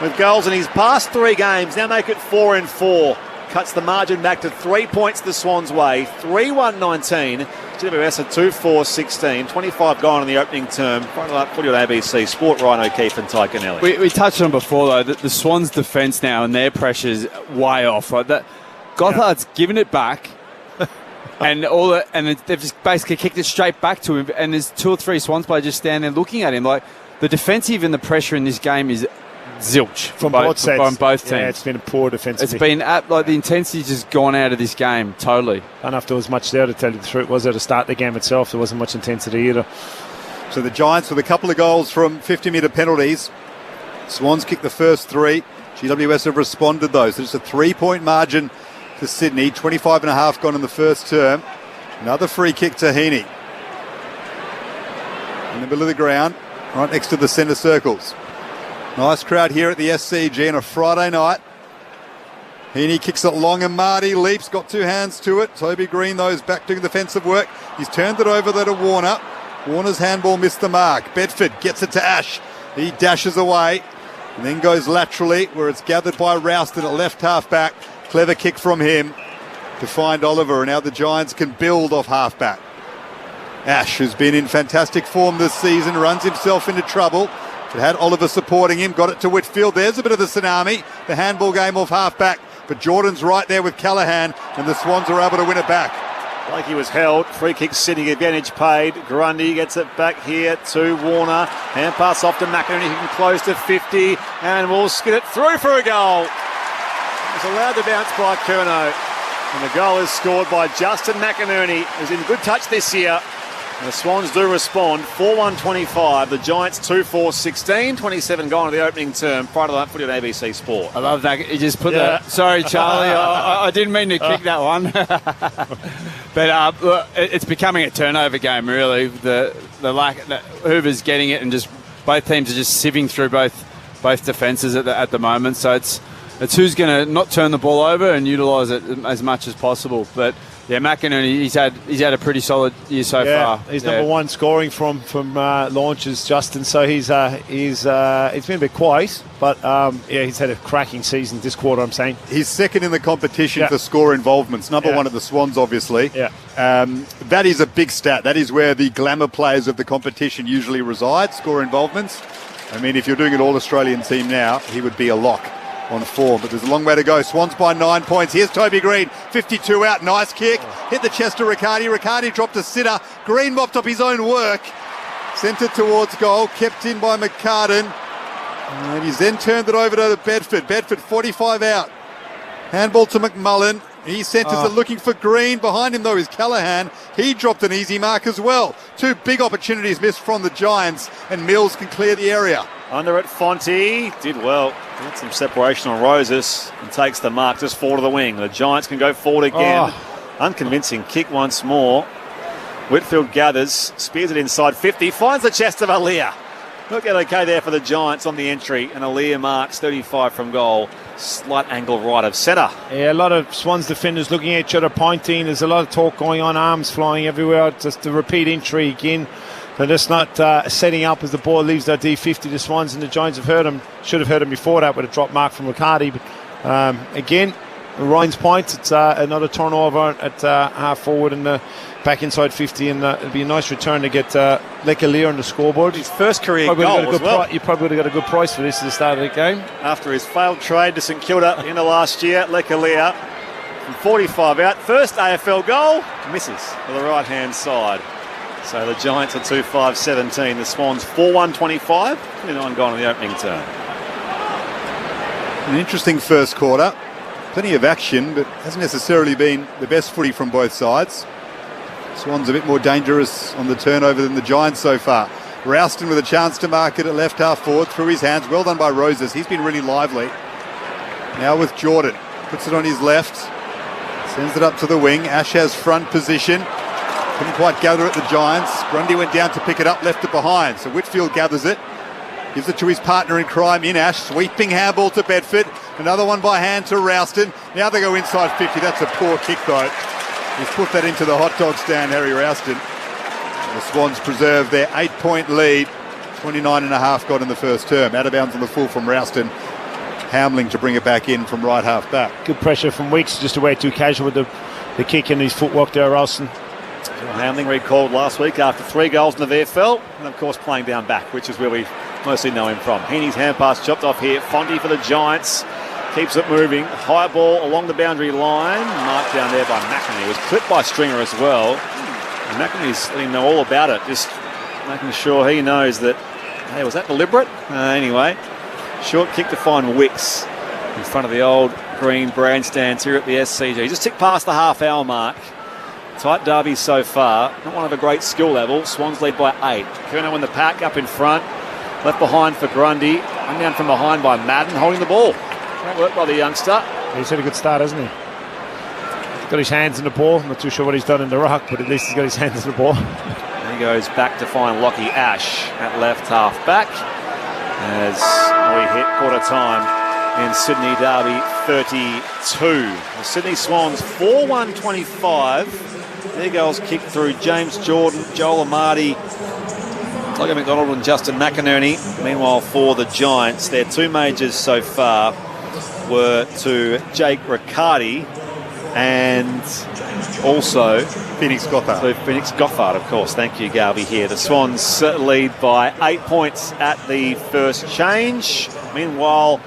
with goals in his past 3 games, now make it 4-4. Cuts the margin back to 3 points the Swans' way. 3-1-19. GWS at 2-4-16. 25 gone in the opening term. Friday night footy on ABC Sport. Ryan O'Keefe and Ty Connelly. We touched on before, though, that the Swans' defence now and their pressure's way off. Like that, Gothard's given it back. And they've just basically kicked it straight back to him. And there's 2 or 3 Swans players just standing there looking at him. Like, the defensive and the pressure in this game is zilch from both sides. From both teams. Yeah, it's been a poor defensive. It's been the intensity's just gone out of this game totally. I don't know if there was much there, to tell you the truth. Was there to start the game itself? There wasn't much intensity either. So the Giants with a couple of goals from 50-metre penalties. Swans kicked the first 3. GWS have responded though. So just a 3-point margin to Sydney. 25.5 gone in the first term. Another free kick to Heaney. in the middle of the ground, right next to the centre circles. Nice crowd here at the SCG on a Friday night. Heaney kicks it long and Marty leaps, got two hands to it. Toby Green, though, is back doing defensive work. He's turned it over there to Warner. Warner's handball missed the mark. Bedford gets it to Ash. He dashes away and then goes laterally where it's gathered by Rouston at left half back. Clever kick from him to find Oliver, and now the Giants can build off half back. Ash, who's been in fantastic form this season, runs himself into trouble. But had Oliver supporting him, got it to Whitfield. There's a bit of the tsunami, the handball game off half back. But Jordan's right there with Callaghan, and the Swans are able to win it back. Blakey was held. Free kick Sydney, advantage paid. Grundy gets it back here to Warner. Hand pass off to McInerney, who can close to 50 and will skid it through for a goal. It's allowed to bounce by Curnow. And the goal is scored by Justin McInerney, who's in good touch this year. And the Swans do respond. 4-1-25. The Giants 2-4-16. 27 gone to the opening term. Prior to that, footy on ABC Sport. I love that. You just put that. Sorry, Charlie. I didn't mean to kick that one. But look, it's becoming a turnover game, really. The lack, Hoover's getting it, and just both teams are just sieving through both defences at the moment. So it's who's going to not turn the ball over and utilise it as much as possible. But yeah, McInerney, he's had a pretty solid year so far. He's number one scoring from launches, Justin. So he's been a bit quiet, but he's had a cracking season this quarter. I'm saying he's second in the competition for score involvements. Number one at the Swans, obviously. Yeah, that is a big stat. That is where the glamour players of the competition usually reside. Score involvements. I mean, if you're doing an All-Australian team now, he would be a lock on form, but there's a long way to go. Swans by 9 points. Here's Toby Green, 52 out, nice kick. Hit the chest to Riccardi. Riccardi dropped a sitter. Green mopped up his own work. Sent it towards goal, kept in by McCartan. And he's then turned it over to Bedford. Bedford 45 out. Handball to McMullen. He centres it looking for Green. Behind him, though, is Callaghan. He dropped an easy mark as well. Two big opportunities missed from the Giants, and Mills can clear the area. Under it, Fonte did well. Got some separation on Roses and takes the mark just forward of the wing. The Giants can go forward again. Unconvincing kick once more. Whitfield gathers, spears it inside 50, finds the chest of Aaliyah. Look at okay there for the Giants on the entry, and Aaliyah marks 35 from goal. Slight angle right of centre. Yeah, a lot of Swans defenders looking at each other, pointing. There's a lot of talk going on, arms flying everywhere. Just the repeat entry again. They're just not setting up as the ball leaves their D50. The Swans and the Giants should have heard him before that with a drop mark from Riccardi. But again, Ryan's point, it's another turnover at half forward and back inside 50, and it'll be a nice return to get Lecalier on the scoreboard. His first career goal as well. You probably would have got a good price for this at the start of the game. After his failed trade to St Kilda in the last year, Lecalier from 45 out. First AFL goal, misses for the right-hand side. So the Giants are 2-5-17. The Swans 4-1-25. 29 gone in the opening term. An interesting first quarter. Plenty of action, but hasn't necessarily been the best footy from both sides. Swans a bit more dangerous on the turnover than the Giants so far. Rouston with a chance to mark it at left half forward through his hands. Well done by Roses. He's been really lively. Now with Jordan. Puts it on his left. Sends it up to the wing. Ash has front position. Couldn't quite gather at the Giants. Grundy went down to pick it up, left it behind. So Whitfield gathers it. Gives it to his partner in crime in Ash. Sweeping handball to Bedford. Another one by hand to Rouston. Now they go inside 50. That's a poor kick though. He's put that into the hot dog stand, Harry Rouston. The Swans preserve their 8-point lead. 29.5 got in the first term. Out of bounds on the full from Rouston. Hamling to bring it back in from right half back. Good pressure from Weeks, just away too casual with the kick and his footwork there, Rouston. Hamling recalled last week after 3 goals in the VFL, and of course playing down back, which is where we mostly know him from. Heaney's hand pass chopped off here. Fonte for the Giants. Keeps it moving. High ball along the boundary line. Marked down there by McInerney. It was clipped by Stringer as well. And McInerney's letting him know all about it. Just making sure he knows that, hey, was that deliberate? Anyway, short kick to find Wicks in front of the old green grandstands here at the SCG. Just ticked past the half-hour mark. Tight derby so far. Not one of a great skill level. Swans lead by 8. Curnow in the pack, up in front. Left behind for Grundy. Run down from behind by Madden, holding the ball. Great work by the youngster. He's had a good start, hasn't he? He's got his hands in the ball. I'm not too sure what he's done in the ruck, but at least he's got his hands in the ball. He goes back to find Lockie Ash at left half back as we hit quarter time in Sydney Derby 32. The Sydney Swans 4-1-25. Their goals kicked through James Jordan, Joel Amati, Logan McDonald and Justin McInerney. Meanwhile, for the Giants, their two majors so far were to Jake Riccardi and also Phoenix Gothard. to Phoenix Gothard, of course. Thank you, Garvey, here. The Swans lead by 8 points at the first change. Meanwhile,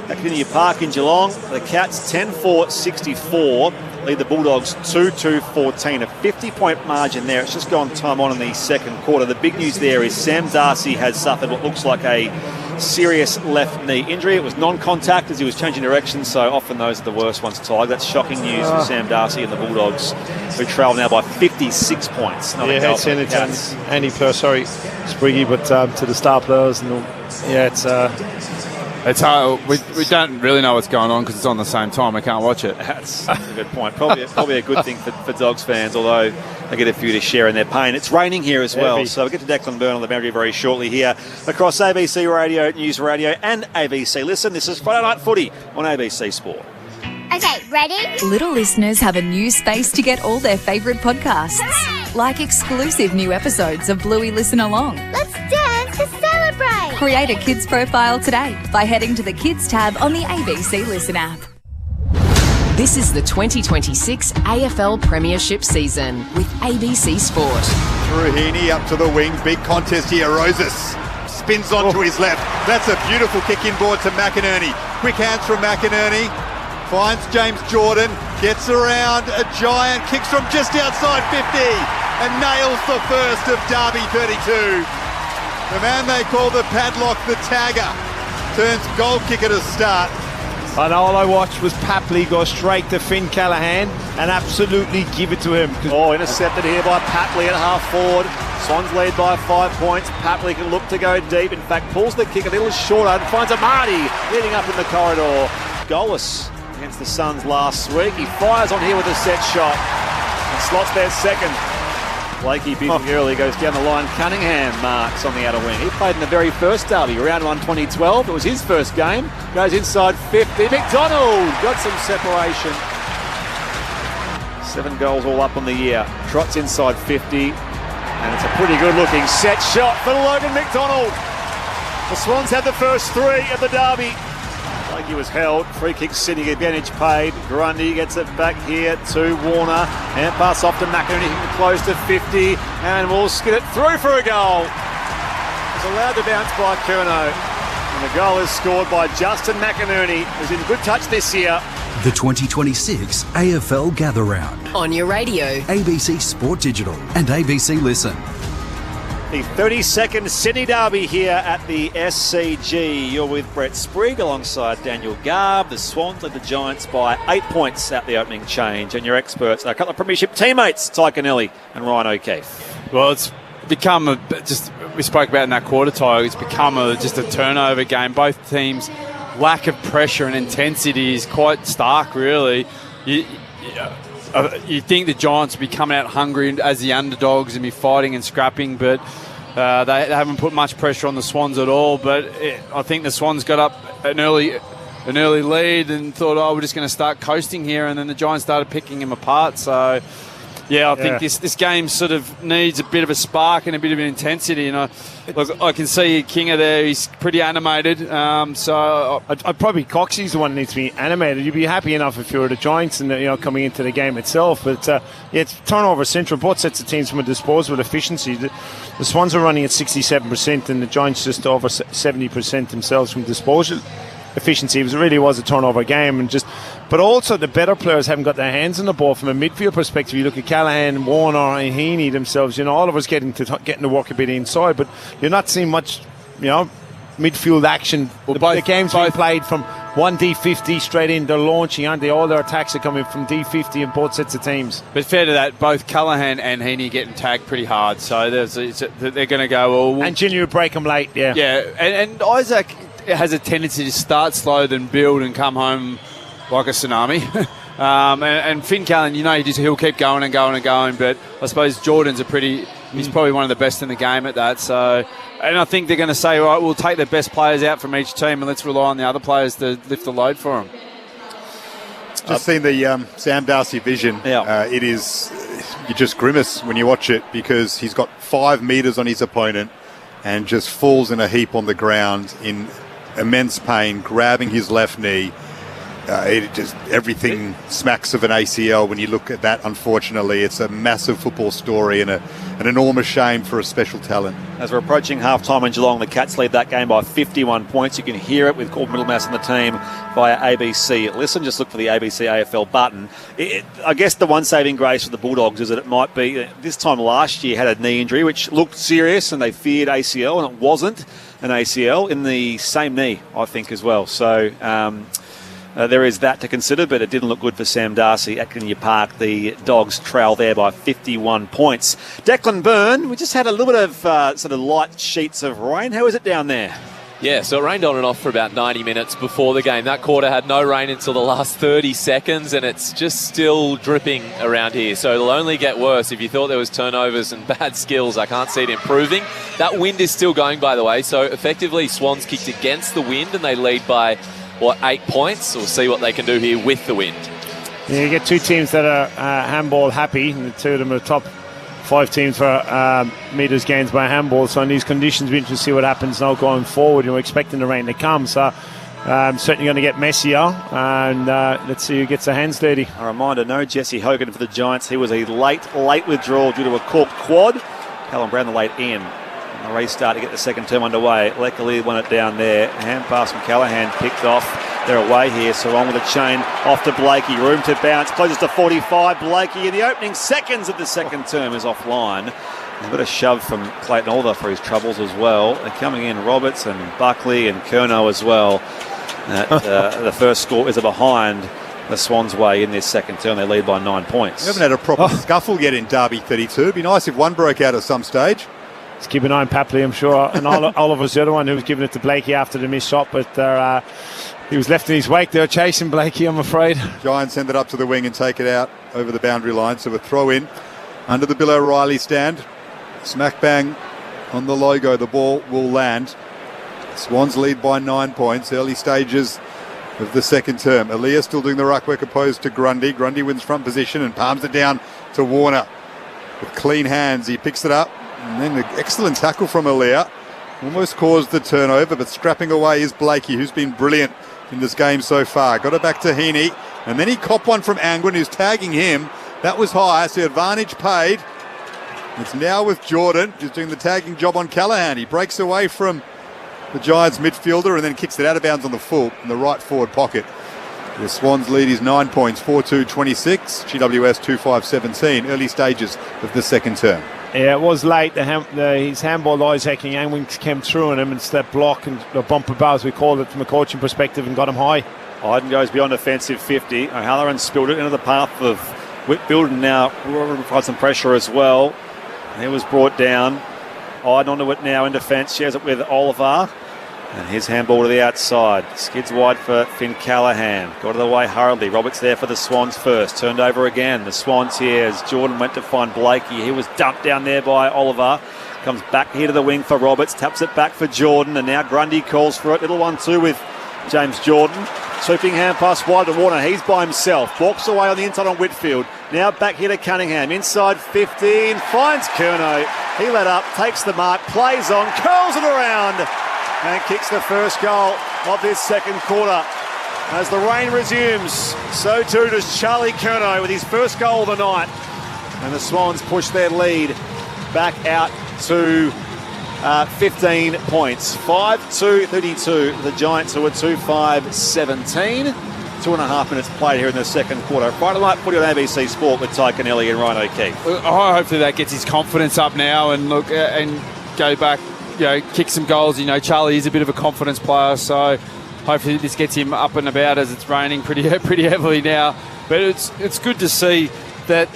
at Community Park in Geelong, the Cats 10-4-64 lead the Bulldogs 2-2-14. A 50-point margin there. It's just gone time on in the second quarter. The big news there is Sam Darcy has suffered what looks like a serious left knee injury. It was non-contact as he was changing direction, so often those are the worst ones to tie. That's shocking news for Sam Darcy and the Bulldogs, who trail now by 56 points. It's Andy Purr, Spriggy, but to the star players. It's hard. We don't really know what's going on because it's on the same time. We can't watch it. That's a good point. Probably a good thing for Dogs fans, although they get a few to share in their pain. It's raining here as well, so we'll get to Declan Byrne on the boundary very shortly here across ABC Radio, News Radio and ABC Listen. This is Friday Night Footy on ABC Sport. Okay, ready? Little listeners have a new space to get all their favourite podcasts. Hooray! Like exclusive new episodes of Bluey Listen Along. Let's dance to celebrate! Create a kids profile today by heading to the Kids tab on the ABC Listen app. This is the 2026 AFL Premiership season with ABC Sport. Drew Heaney up to the wing. Big contest here. Roses spins onto his left. That's a beautiful kick inboard to McInerney. Quick hands from McInerney. Finds James Jordan. Gets around a giant. Kicks from just outside 50 and nails the first of Derby 32. The man they call the padlock, the tagger, turns goal kicker to start. And all I watched was Papley go straight to Finn Callahan and absolutely give it to him. Intercepted here by Papley at half forward. Swans lead by 5 points. Papley can look to go deep. In fact, pulls the kick a little shorter and finds Amati leading up in the corridor. Goalless against the Suns last week. He fires on here with a set shot and slots their second. Blakey busy early, goes down the line. Cunningham marks on the outer wing. He played in the very first derby, round 1 2012. It was his first game. Goes inside 50. McDonald got some separation. 7 goals all up on the year. Trots inside 50. And it's a pretty good looking set shot for Logan McDonald. The Swans had the first 3 at the derby. Blakey was held. Free kick Sydney, advantage paid. Grundy gets it back here to Warner. And pass off to McInerney, close to 50. And will skid it through for a goal. It's allowed to bounce by Curnow. And the goal is scored by Justin McInerney, who's in good touch this year. The 2026 AFL Gather Round. On your radio, ABC Sport Digital and ABC Listen. The 32nd Sydney Derby here at the SCG. You're with Brett Sprigg alongside Daniel Garb. The Swans led the Giants by 8 points at the opening change. And your experts are a couple of premiership teammates, Ty Connelly and Ryan O'Keefe. Well, it's become we spoke about in that quarter tie, it's become just a turnover game. Both teams' lack of pressure and intensity is quite stark, really. You think the Giants will be coming out hungry as the underdogs and be fighting and scrapping, but they haven't put much pressure on the Swans at all. But I think the Swans got up an early lead and thought, we're just going to start coasting here, and then the Giants started picking them apart. So, I think this game sort of needs a bit of a spark and a bit of an intensity. And I can see Kinga there; he's pretty animated. So I'd probably Coxie's the one that needs to be animated. You'd be happy enough if you were the Giants and coming into the game itself. But it's turnover central. Both sets of teams from a disposal efficiency. The Swans are running at 67%, and the Giants just over 70% themselves from disposal efficiency. It really was a turnover game, but also the better players haven't got their hands on the ball from a midfield perspective. You look at Callahan, Warner, and Heaney themselves. All of us getting to work a bit inside, but you're not seeing much, midfield action. Well, the game's been played from one D50 straight in. They're launching, aren't they? All their attacks are coming from D50 in both sets of teams. But fair to that, both Callahan and Heaney getting tagged pretty hard, so they're going to go. And Junior break them late, yeah. Yeah, and Isaac has a tendency to start slow, then build and come home like a tsunami. And Finn Callan, he'll keep going and going and going. But I suppose Jordan's he's probably one of the best in the game at that. So, and I think they're going to say, all right, we'll take the best players out from each team and let's rely on the other players to lift the load for them. Just seen the Sam Darcy vision. It is, you just grimace when you watch it because he's got 5 metres on his opponent and just falls in a heap on the ground in immense pain, grabbing his left knee. Everything smacks of an ACL when you look at that. Unfortunately, it's a massive football story and an enormous shame for a special talent. As we're approaching half-time in Geelong, the Cats lead that game by 51 points. You can hear it with Gordon Middlemass and the team via ABC Listen. Just look for the ABC AFL button. I guess the one saving grace for the Bulldogs is that it might be this time last year had a knee injury which looked serious and they feared ACL, and it wasn't an ACL in the same knee, I think, as well. So there is that to consider, but it didn't look good for Sam Darcy at Kinnia Park. The Dogs trail there by 51 points. Declan Byrne, we just had a little bit of sort of light sheets of rain. How is it down there? Yeah, so it rained on and off for about 90 minutes before the game. That quarter had no rain until the last 30 seconds, and it's just still dripping around here. So it'll only get worse. If you thought there was turnovers and bad skills, I can't see it improving. That wind is still going, by the way. So effectively, Swans kicked against the wind, and they lead by 8 points. We'll see what they can do here with the wind. Yeah, you get two teams that are handball happy, and the two of them are the top 5 teams for metres gains by handball. So in these conditions, we need to see what happens now going forward. And we're expecting the rain to come, so certainly going to get messier. And let's see who gets their hands dirty. A reminder: no Jesse Hogan for the Giants. He was a late withdrawal due to a cork quad. Callum Brown the late in. A restart to get the second term underway. Leclerc won it down there. Hand pass from Callahan picked off. They're away here. So on with a chain off to Blakey. Room to bounce. Closes to 45. Blakey in the opening seconds of the second term is offline. A bit of shove from Clayton Oliver for his troubles as well. They're coming in Roberts and Buckley and Curnow as well. The first score is behind the Swans' way in this second term. They lead by 9 points. We haven't had a proper scuffle yet in Derby 32. It'd be nice if one broke out at some stage. Let's keep an eye on Papley, I'm sure. And Oliver's the other one who was giving it to Blakey after the missed shot, but he was left in his wake. They were chasing Blakey, I'm afraid. Giants send it up to the wing and take it out over the boundary line. So a throw in under the Bill O'Reilly stand. Smack bang on the logo. The ball will land. Swans lead by 9 points. Early stages of the second term. Elias still doing the ruck work opposed to Grundy. Grundy wins front position and palms it down to Warner. With clean hands, he picks it up. And then the excellent tackle from Elia. Almost caused the turnover, but scrapping away is Blakey, who's been brilliant in this game so far. Got it back to Heaney. And then he copped one from Angwin, who's tagging him. That was high, so advantage paid. It's now with Jordan, who's doing the tagging job on Callahan. He breaks away from the Giants midfielder and then kicks it out of bounds on the full in the right forward pocket. The Swans lead is 9 points, 4-2-26, GWS 2-5-17, early stages of the second term. Yeah, it was late. His handball Isaac and Angwin came through on him and stepped block and the bumper bar, as we called it from a coaching perspective, and got him high. Iden goes beyond offensive 50. O'Halloran spilled it into the path of Whitfield, and now provides some pressure as well. He was brought down. Iden onto it now in defence. Shares it with Oliver. And his handball to the outside. Skids wide for Finn Callahan. Got it away hurriedly. Roberts there for the Swans first. Turned over again. The Swans here as Jordan went to find Blakey. He was dumped down there by Oliver. Comes back here to the wing for Roberts. Taps it back for Jordan. And now Grundy calls for it. Little 1-2 with James Jordan. Swooping hand pass wide to Warner. He's by himself. Walks away on the inside on Whitfield. Now back here to Cunningham. Inside 15. Finds Curnow. He let up. Takes the mark. Plays on. Curls it around. And kicks the first goal of this second quarter. As the rain resumes, so too does Charlie Curnow with his first goal of the night. And the Swans push their lead back out to 15 points. 5-2-32. The Giants who are 2-5-17. 2.5 minutes played here in the second quarter. Friday night footy on ABC Sport with Ty Connelly and Ryan O'Keefe. Hopefully that gets his confidence up now and look and go back. Kick some goals. Charlie is a bit of a confidence player, so hopefully this gets him up and about as it's raining pretty heavily now. But it's good to see that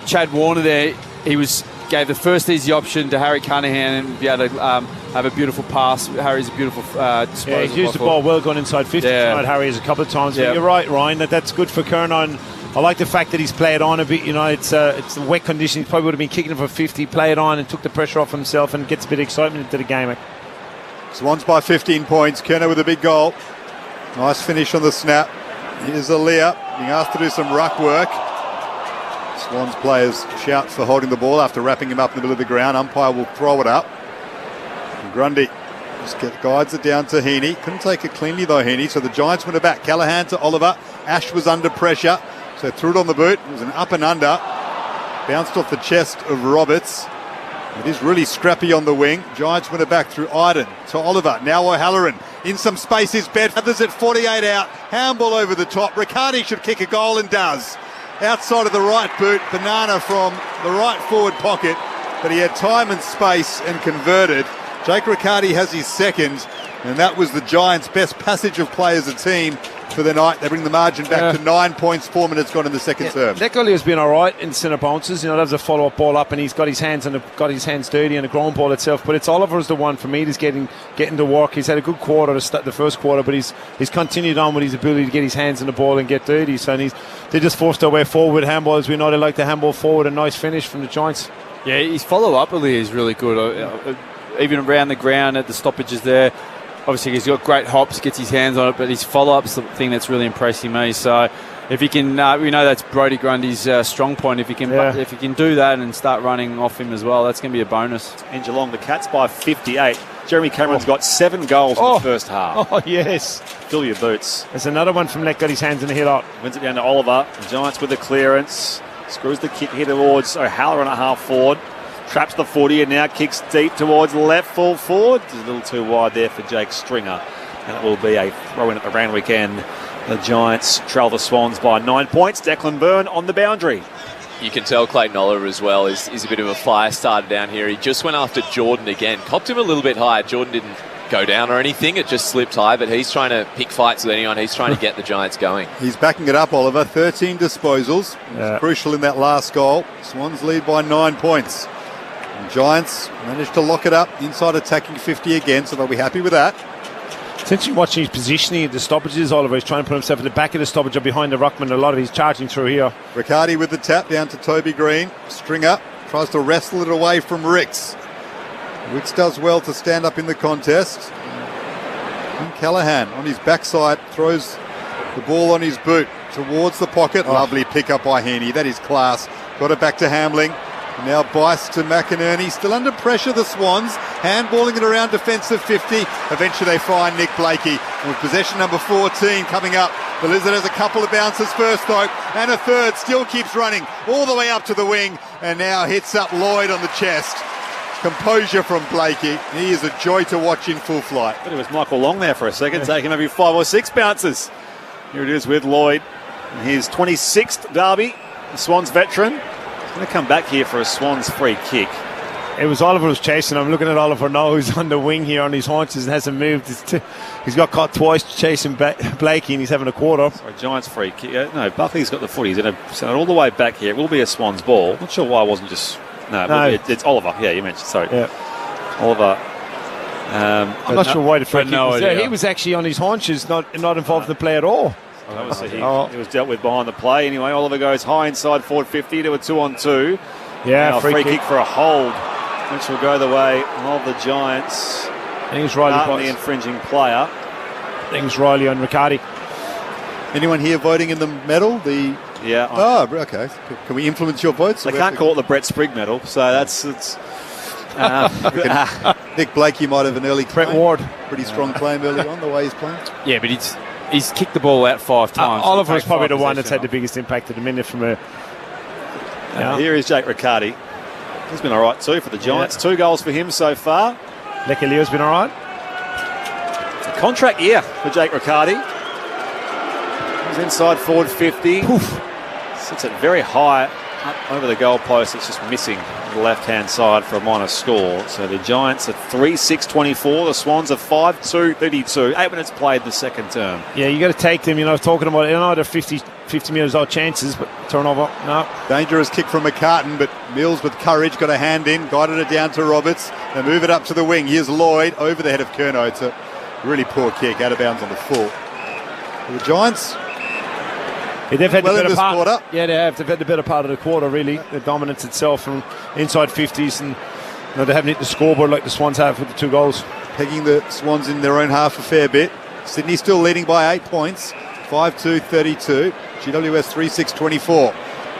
Chad Warner there, he was gave the first easy option to Harry Cunningham and be able to have a beautiful pass. Harry's a beautiful disposal. Yeah, he's used the ball well, gone inside 50 tonight, Harry, has a couple of times. Yeah. But you're right, Ryan, that's good for Kernon. I like the fact that he's played on a bit. You know, it's the wet conditions. He probably would have been kicking for 50, played on and took the pressure off himself and gets a bit of excitement into the game. Swans by 15 points. Kerner with a big goal. Nice finish on the snap. Here's Aaliyah being asked to do some ruck work. Swans players shout for holding the ball after wrapping him up in the middle of the ground. Umpire will throw it up. And Grundy just guides it down to Heaney. Couldn't take it cleanly though, Heaney. So the Giants went back. Callaghan to Oliver. Ash was under pressure. So threw it on the boot. It was an up and under. Bounced off the chest of Roberts. It is really scrappy on the wing. Giants win it back through Iden to Oliver. Now O'Halloran in some space is bed. Others at 48 out. Handball over the top. Riccardi should kick a goal and does. Outside of the right boot. Banana from the right forward pocket. But he had time and space and converted. Jake Riccardi has his second. And that was the Giants' best passage of play as a team for the night. They bring the margin back to 9 points, 4 minutes gone in the second term. Nekoli has been all right in centre bounces. You know, that was a follow-up ball up, and he's got his hands dirty and the ground ball itself. But it's Oliver's the one for me that's getting to work. He's had a good quarter to start the first quarter, but he's continued on with his ability to get his hands on the ball and get dirty. So they just forced their way forward with handball. As we know, they like to handball forward. A nice finish from the Giants. Yeah, his follow-up earlier is really good. Even around the ground at the stoppages there. Obviously, he's got great hops, gets his hands on it, but his follow-up's the thing that's really impressing me. So, if he can, we know that's Brodie Grundy's strong point. If he can do that and start running off him as well, that's going to be a bonus. In Geelong, the Cats by 58. Jeremy Cameron's got 7 goals in the first half. Oh, yes. Fill your boots. There's another one from Leck, got his hands in the hit out. Wins it down to Oliver. The Giants with the clearance. Screws the kick here towards O'Halloran at half forward. Traps the 40 and now kicks deep towards left full forward. It's a little too wide there for Jake Stringer. And it will be a throw-in at the round weekend. The Giants trail the Swans by 9 points. Declan Byrne on the boundary. You can tell Clayton Oliver as well is a bit of a fire starter down here. He just went after Jordan again. Copped him a little bit high. Jordan didn't go down or anything. It just slipped high, but he's trying to pick fights with anyone. He's trying to get the Giants going. He's backing it up, Oliver. 13 disposals. Crucial in that last goal. Swans lead by 9 points. And Giants managed to lock it up inside attacking 50 again, so they'll be happy with that. Essentially watching his positioning at the stoppages, Oliver is trying to put himself at the back of the stoppage or behind the ruckman. A lot of he's charging through here. Riccardi with the tap down to Toby Green. Stringer tries to wrestle it away from Ricks. Ricks does well to stand up in the contest. And Callaghan on his backside throws the ball on his boot towards the pocket. Lovely pick up by Heaney. That is class. Got it back to Hamling. Now Bice to McInerney. Still under pressure, the Swans. Handballing it around defensive 50. Eventually they find Nick Blakey. With possession number 14 coming up. The Lizard has a couple of bounces first though. And a third. Still keeps running all the way up to the wing. And now hits up Lloyd on the chest. Composure from Blakey. He is a joy to watch in full flight. But it was Michael Long there for a second, taking maybe 5 or 6 bounces. Here it is with Lloyd. His 26th derby. The Swans veteran. Going to come back here for a Swans free kick. It was Oliver who's chasing. I'm looking at Oliver now, who's on the wing here on his haunches and hasn't moved. He's got caught twice chasing Blakey and he's having a quarter. Sorry, Giants free kick. No, Buckley's got the footy. He's going to send it all the way back here. It will be a Swans ball. Not sure why it wasn't just... No. It's Oliver. Yeah, you mentioned. Sorry. Yeah. Oliver. I'm not sure why the free kick was there. idea. He was actually on his haunches, not involved in the play at all. He was dealt with behind the play. Anyway, Oliver goes high inside forward 50 to a 2-on-2. Yeah, now free kick for a hold, which will go the way of the Giants. I think it's Riley. The infringing player. I think it's Riley on Riccardi. Anyone here voting in the medal? Yeah. Oh, okay. Can we influence your votes? They can't call it the Brett Sprigg medal, so it's Nick Blakey might have an early claim. Brett Ward. Pretty strong claim early on, the way he's playing. Yeah, but he's kicked the ball out 5 times. Oliver is probably the one that's had the biggest impact at the minute from a... Here is Jake Riccardi. He's been all right too for the Giants. 2 goals for him so far. Lekalio's been all right. A contract year for Jake Riccardi. He's inside forward 50. Sits it very high up over the goal post. It's just missing the left-hand side for a minor score. So the Giants are 3-6-24. The Swans are 5-2-32. 8 minutes played the second term. Yeah, you got to take them. You know, talking about they're 50 50 metres out chances, but turnover, no. Dangerous kick from McCartan, but Mills with courage got a hand in, guided it down to Roberts. They move it up to the wing. Here's Lloyd over the head of Curnow. It's a really poor kick, out of bounds on the full. The Giants, Yeah, they've had well the in better this part. quarter. Yeah, they have. They've had the better part of the quarter, really. The dominance itself from inside 50s, and they haven't hit the scoreboard like the Swans have with the 2 goals. Pegging the Swans in their own half a fair bit. Sydney still leading by 8 points, 5-2-32. GWS 3-6-24.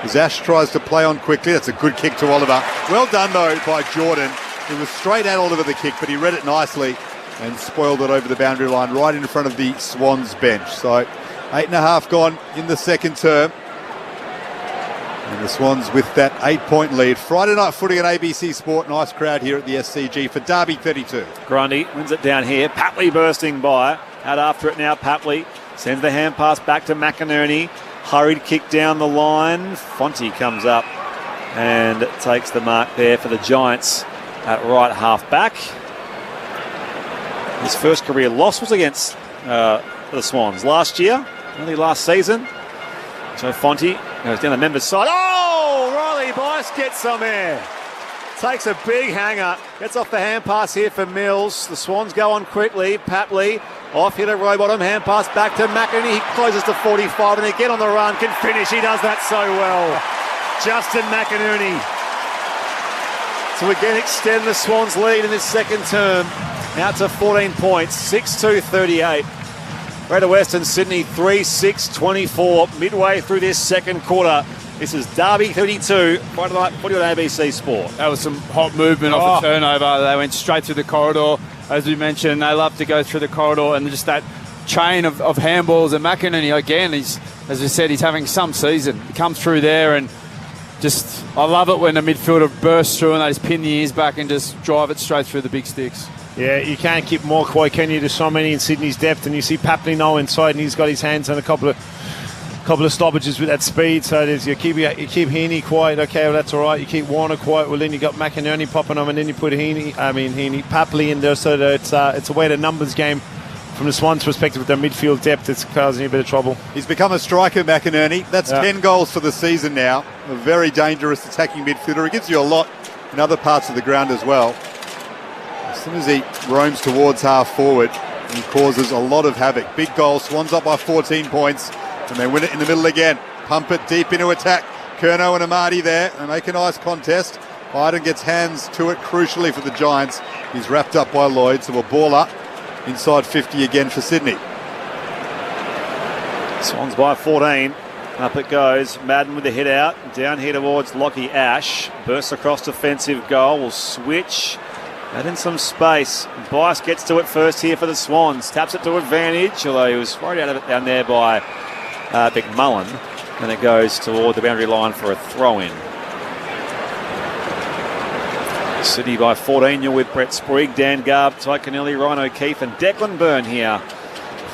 As Ash tries to play on quickly, that's a good kick to Oliver. Well done though by Jordan. It was straight at Oliver the kick, but he read it nicely and spoiled it over the boundary line right in front of the Swans bench. So 8.5 gone in the second term. And the Swans with that 8-point lead. Friday night footy on ABC Sport. Nice crowd here at the SCG for Derby 32. Grundy wins it down here. Papley bursting by. Out after it now, Papley sends the hand pass back to McInerney. Hurried kick down the line. Fonte comes up and takes the mark there for the Giants at right half back. His first career loss was against the Swans last year, only last season. So Fonte goes down the member's side. Oh, Riley Bice gets some air. Takes a big hanger. Gets off the hand pass here for Mills. The Swans go on quickly. Papley off hit a Rowbottom. Hand pass back to McInerney. He closes to 45 and again on the run. Can finish. He does that so well. Justin McInerney to again extend the Swans lead in this second term. Out to 14 points. 6-2-38. Greater Western Sydney 3-6-24. Midway through this second quarter. This is Derby 32, Friday night footy on ABC Sport. That was some hot movement off the turnover. They went straight through the corridor. As we mentioned, they love to go through the corridor, and just that chain of handballs. And McInerney, again, he's, as we said, he's having some season. He comes through there and just, I love it when the midfielder bursts through and they just pin the ears back and just drive it straight through the big sticks. Yeah, you can't keep more quiet, can you? There's so many in Sydney's depth, and you see Papley now inside, and he's got his hands on a couple of stoppages with that speed. So there's you keep Heaney quiet. Okay, well that's all right. You keep Warner quiet. Well then you got McInerney popping on, and then you put Papley in there. So that it's a way to numbers game from the Swans' perspective with their midfield depth. It's causing you a bit of trouble. He's become a striker, McInerney. That's 10 goals for the season now. A very dangerous attacking midfielder. He gives you a lot in other parts of the ground as well. As soon as he roams towards half forward, he causes a lot of havoc. Big goal. Swans up by 14 points. And they win it in the middle again. Pump it deep into attack. Curnow and Amati there. They make a nice contest. Biden gets hands to it crucially for the Giants. He's wrapped up by Lloyd, so a ball up inside 50 again for Sydney. Swans by 14. Up it goes. Madden with the hit out. Down here towards Lockie Ash. Bursts across defensive goal. Will switch. Add in some space. Bice gets to it first here for the Swans. Taps it to advantage, although he was worried out of it down there by McMullen. And it goes toward the boundary line for a throw-in. City by 14. You're with Brett Sprague, Dan Garb, Ty Connelly, Ryan O'Keefe and Declan Byrne here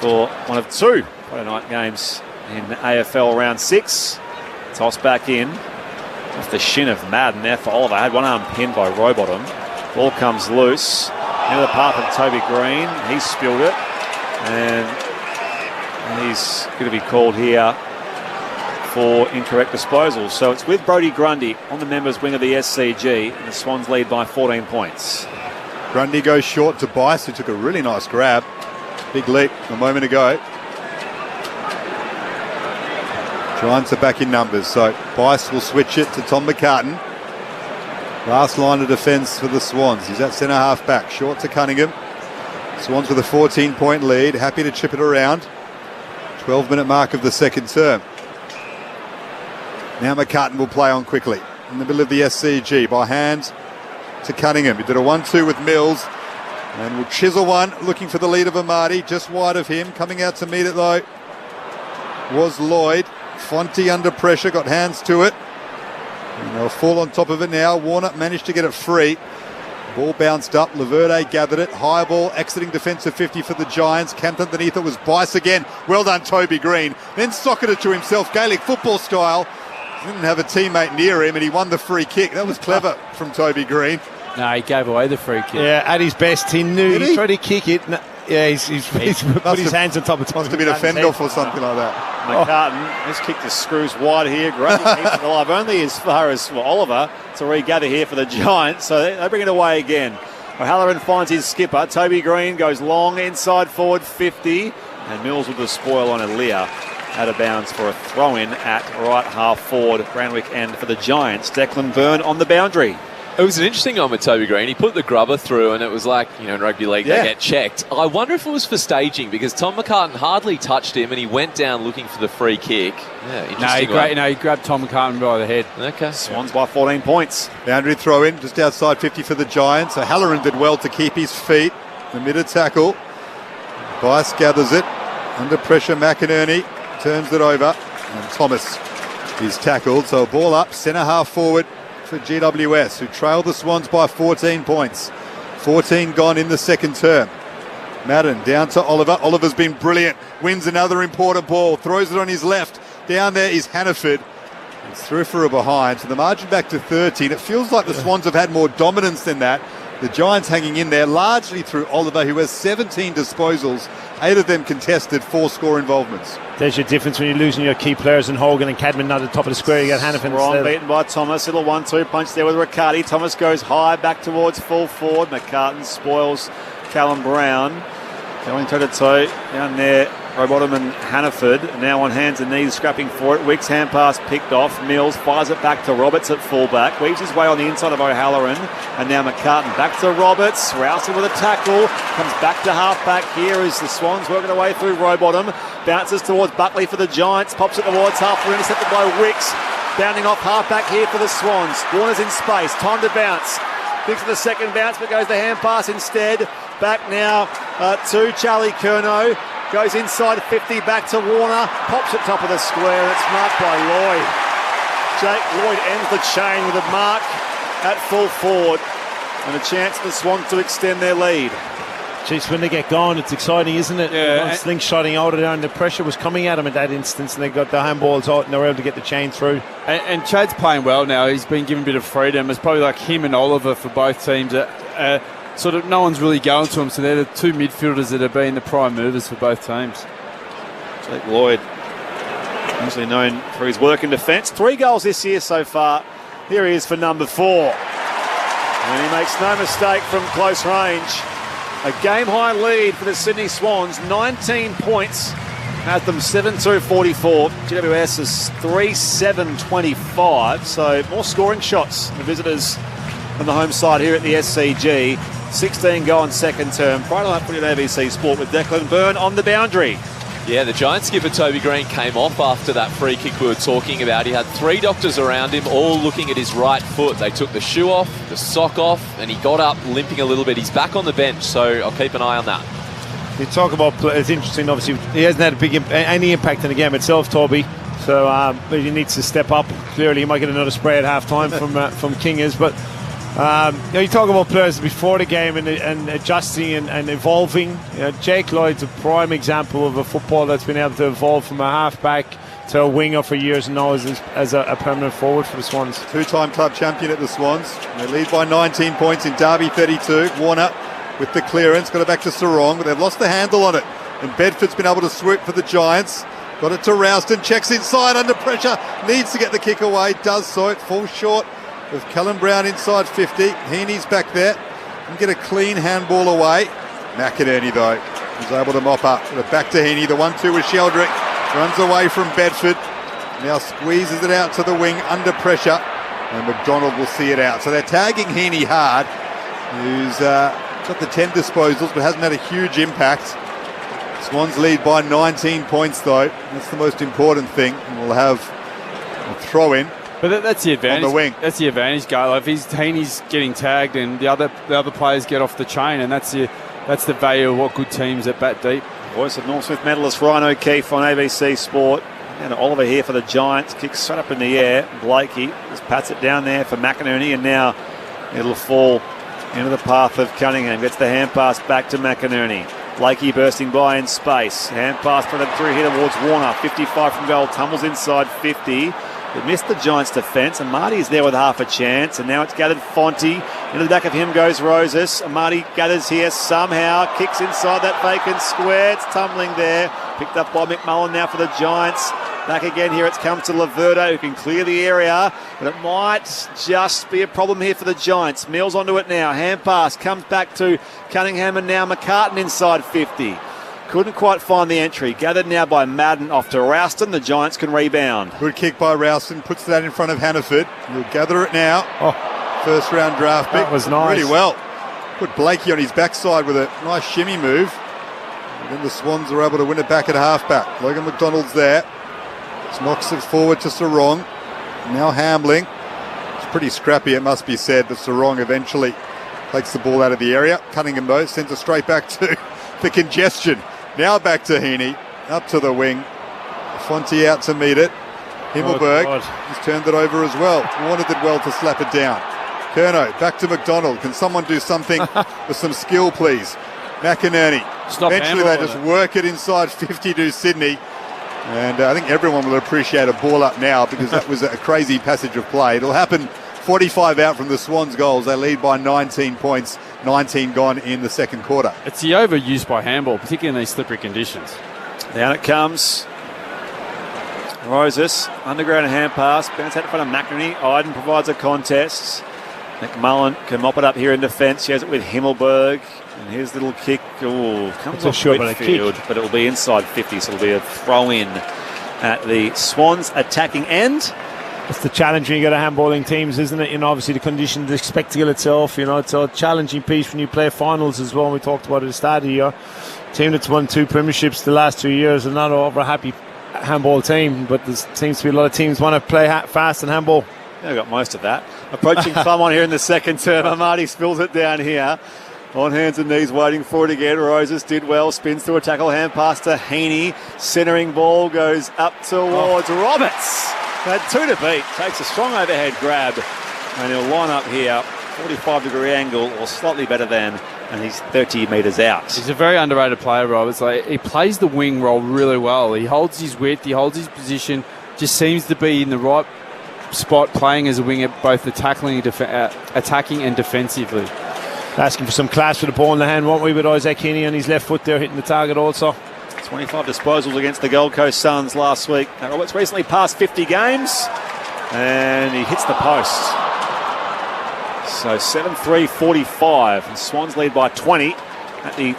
for one of 2 Friday night games in AFL round 6. Toss back in. Off the shin of Madden there for Oliver. Had one arm pinned by Rowbottom. Ball comes loose. Into the path of Toby Green. He spilled it. And he's going to be called here for incorrect disposal. So it's with Brodie Grundy on the members' wing of the SCG. And the Swans lead by 14 points. Grundy goes short to Bice, who took a really nice grab. Big leap a moment ago. Giants are back in numbers, so Bice will switch it to Tom McCartan. Last line of defence for the Swans. He's at centre half back. Short to Cunningham. Swans with a 14-point lead. Happy to chip it around. 12-minute mark of the second term. Now McCartan will play on quickly. In the middle of the SCG. By hand to Cunningham. He did a 1-2 with Mills. And will chisel one. Looking for the lead of Amati. Just wide of him. Coming out to meet it though was Lloyd. Fonte under pressure. Got hands to it. And they'll fall on top of it now. Warner managed to get it free. Ball bounced up. Laverde gathered it. High ball exiting defensive 50 for the Giants. Camped underneath it was Bice again. Well done, Toby Green. Then socketed to himself, Gaelic football style. Didn't have a teammate near him and he won the free kick. That was clever from Toby Green. No, he gave away the free kick. Yeah, at his best. He knew. He tried to kick it. No, yeah, he's put his hands on top of Tom. Must have been a fend-off or something like that. McCartan has kicked the screws wide here. Great, keeps it alive. Only as far as Oliver to regather here for the Giants. So they bring it away again. O'Halloran finds his skipper. Toby Green goes long inside forward 50. And Mills with the spoil on Aaliyah. Out of bounds for a throw-in at right half forward, Randwick end for the Giants. Declan Byrne on the boundary. It was an interesting one with Toby Green. He put the grubber through, and it was like, in rugby league, they get checked. I wonder if it was for staging, because Tom McCartan hardly touched him, and he went down looking for the free kick. Yeah, interesting. He grabbed Tom McCartan by the head. Okay. Swans by 14 points. Boundary throw in, just outside 50 for the Giants. So Halloran did well to keep his feet. The mid-tackle. Bice gathers it. Under pressure, McInerney turns it over. And Thomas is tackled. So ball up, centre half forward for GWS, who trailed the Swans by 14 points. 14 gone in the second term. Madden down to Oliver. Oliver's been brilliant. Wins another important ball. Throws it on his left. Down there is Hannaford. It's through for a behind. So the margin back to 13. It feels like the Swans have had more dominance than that. The Giants hanging in there largely through Oliver, who has 17 disposals, 8 of them contested, 4 score involvements. There's your difference when you're losing your key players in Hogan and Cadman at the top of the square. You got Hannaford Wrong beaten by Thomas. Little 1-2 punch there with Riccardi. Thomas goes high back towards full forward. McCartan spoils Callum Brown. Going toe-to-toe down there. Rowbottom and Hannaford now on hands and knees scrapping for it. Wicks hand pass picked off. Mills fires it back to Roberts at fullback. Weaves his way on the inside of O'Halloran. And now McCartan back to Roberts. Rousing with a tackle. Comes back to half-back here as the Swans working their way through Rowbottom. Bounces towards Buckley for the Giants. Pops it towards half for intercepted by Wicks. Bounding off half-back here for the Swans. Warner's in space. Time to bounce. Thinks of the second bounce but goes the hand pass instead. Back now to Charlie Curnow. Goes inside 50, back to Warner. Pops at top of the square, and it's marked by Lloyd. Jake Lloyd ends the chain with a mark at full forward. And a chance for the Swans to extend their lead. Jeez, when they get going, it's exciting, isn't it? Yeah. Slingshotting out of there, and the pressure was coming at them in that instance, and they got the handballs out, and they were able to get the chain through. And Chad's playing well now. He's been given a bit of freedom. It's probably like him and Oliver for both teams. Sort of no one's really going to him, so they're the two midfielders that have been the prime movers for both teams. Jake Lloyd, usually known for his work in defence. 3 goals this year so far. Here he is for number 4. And he makes no mistake from close range. A game-high lead for the Sydney Swans. 19 points. Has them 7-2-44. GWS is 3-7-25. So more scoring shots. The visitors on the home side here at the SCG. 16 go on second term. Friday night footy at ABC Sport with Declan Byrne on the boundary. Yeah, the Giants skipper Toby Green came off after that free kick we were talking about. He had 3 doctors around him, all looking at his right foot. They took the shoe off, the sock off, and he got up limping a little bit. He's back on the bench, so I'll keep an eye on that. You talk about, it's interesting, obviously, he hasn't had a big any impact in the game itself, Toby. So he needs to step up. Clearly, he might get another spray at half-time from Kingers, but you talk about players before the game and adjusting and evolving. Jake Lloyd's a prime example of a football that's been able to evolve from a half-back to a winger for years and now as a permanent forward for the Swans. 2-time club champion at the Swans. They lead by 19 points in Derby 32. Warner with the clearance, got it back to Sarong, but they've lost the handle on it. And Bedford's been able to swoop for the Giants. Got it to Rouston, checks inside under pressure, needs to get the kick away, does so, it falls short. With Callum Brown inside 50. Heaney's back there. Can get a clean handball away. McInerney, though, was able to mop up. Back to Heaney. The 1-2 with Sheldrick. Runs away from Bedford. Now squeezes it out to the wing under pressure. And McDonald will see it out. So they're tagging Heaney hard, who's got the 10 disposals but hasn't had a huge impact. Swans lead by 19 points, though. That's the most important thing. And we'll have a throw-in. But that's the advantage. On the wing. That's the advantage, Gale. If Heaney's getting tagged and the other players get off the chain, and that's the value of what good teams that bat deep. Voice of North Smith medalist Ryan O'Keefe on ABC Sport. And Oliver here for the Giants. Kicks straight up in the air. Blakey just pats it down there for McInerney, and now it'll fall into the path of Cunningham. Gets the hand pass back to McInerney. Blakey bursting by in space. Hand pass for them through here towards Warner. 55 from goal. Tumbles inside 50. They missed the Giants' defence, and Marty is there with half a chance, and now it's gathered Fonte. Into the back of him goes Roses. And Marty gathers here somehow, kicks inside that vacant square. It's tumbling there. Picked up by McMullen now for the Giants. Back again here, it comes to Laverto, who can clear the area, but it might just be a problem here for the Giants. Mills onto it now. Hand pass comes back to Cunningham, and now McCartan inside 50. Couldn't quite find the entry. Gathered now by Madden off to Rouston. The Giants can rebound. Good kick by Rouston. Puts that in front of Hannaford. He'll gather it now. First round draft pick. That was nice. Really well. Put Blakey on his backside with a nice shimmy move. And then the Swans are able to win it back at halfback. Logan McDonald's there. Knocks it forward to Sarong. Now Hambling. It's pretty scrappy, it must be said, but Sarong eventually takes the ball out of the area. Cunningham, though, sends it straight back to the congestion. Now back to Heaney. Up to the wing. Fonte out to meet it. Himmelberg has turned it over as well. Warner did well to slap it down. Curnow back to McDonald. Can someone do something with some skill, please? McInerney. Eventually they just work it inside 50 to Sydney. And I think everyone will appreciate a ball up now, because that was a crazy passage of play. It'll happen 45 out from the Swans goals. They lead by 19 points, 19 gone in the second quarter. It's the overuse by handball, particularly in these slippery conditions. Down it comes. Roses, underground hand pass, bounce out in front of McInerney. Iden provides a contest. McMullen can mop it up here in defence. She has it with Himmelberg. And here's the little kick. Oh, comes off midfield, but it'll be inside 50, so it'll be a throw-in at the Swans attacking end. It's the challenge when you go to handballing teams, isn't it? You know, obviously the conditions, the spectacle itself, you know, it's a challenging piece when you play finals as well. We talked about it at the start of the year. Team that's won 2 premierships the last 2 years are not over a happy handball team, but there seems to be a lot of teams want to play fast and handball. Yeah, got most of that. Approaching Claremont here in the second term. Marty spills it down here. On hands and knees, waiting for it again. Roses did well, spins through a tackle, hand pass to Heaney. Centering ball goes up towards Roberts. Had 2 to beat, takes a strong overhead grab, and he'll line up here, 45-degree angle, or slightly better than, and he's 30 metres out. He's a very underrated player, Roberts. Like, he plays the wing role really well. He holds his width, he holds his position, just seems to be in the right spot, playing as a winger, both the tackling, attacking and defensively. Asking for some class with the ball in the hand, won't we, with Isaac Heaney on his left foot there, hitting the target also. 25 disposals against the Gold Coast Suns last week. Now, Roberts recently passed 50 games, and he hits the post. So 7-3-45, and Swans lead by 20 at the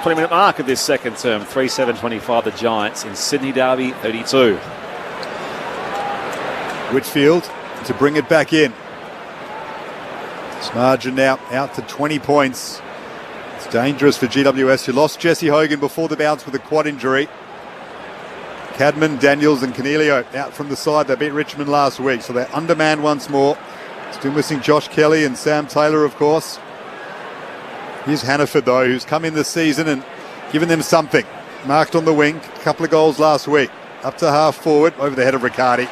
20-minute mark of this second term. 3-7-25, the Giants in Sydney Derby 32. Whitfield to bring it back in. It's margin now out to 20 points. It's dangerous for GWS, who lost Jesse Hogan before the bounce with a quad injury. Cadman, Daniels and Cornelio out from the side. They beat Richmond last week, so they're undermanned once more. Still missing Josh Kelly and Sam Taylor, of course. Here's Hannaford, though, who's come in this season and given them something. Marked on the wing, a couple of goals last week. Up to half forward, over the head of Riccardi.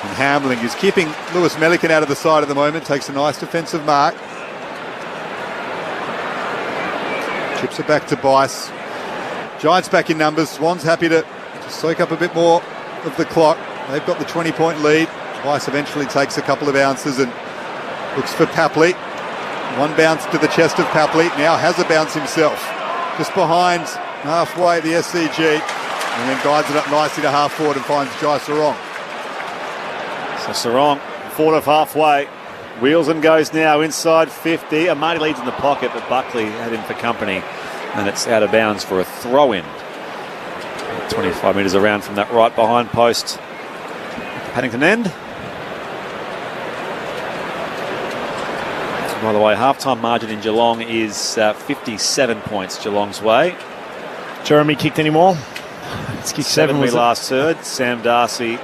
And Hambling is keeping Lewis Melican out of the side at the moment. Takes a nice defensive mark. Chips it back to Bice. Giants back in numbers. Swans happy to soak up a bit more of the clock. They've got the 20-point lead. Bice eventually takes a couple of bounces and looks for Papley. One bounce to the chest of Papley. Now has a bounce himself. Just behind, halfway the SCG. And then guides it up nicely to half forward and finds Jai Sarong. So Sarong, forward of halfway. Wheels and goes now inside 50. Amati leads in the pocket, but Buckley had him for company. And it's out of bounds for a throw-in. 25 metres around from that right behind post. Paddington end. By the way, half-time margin in Geelong is 57 points Geelong's way. Jeremy kicked any more? It's kicked 7 we last heard. Sam Darcy,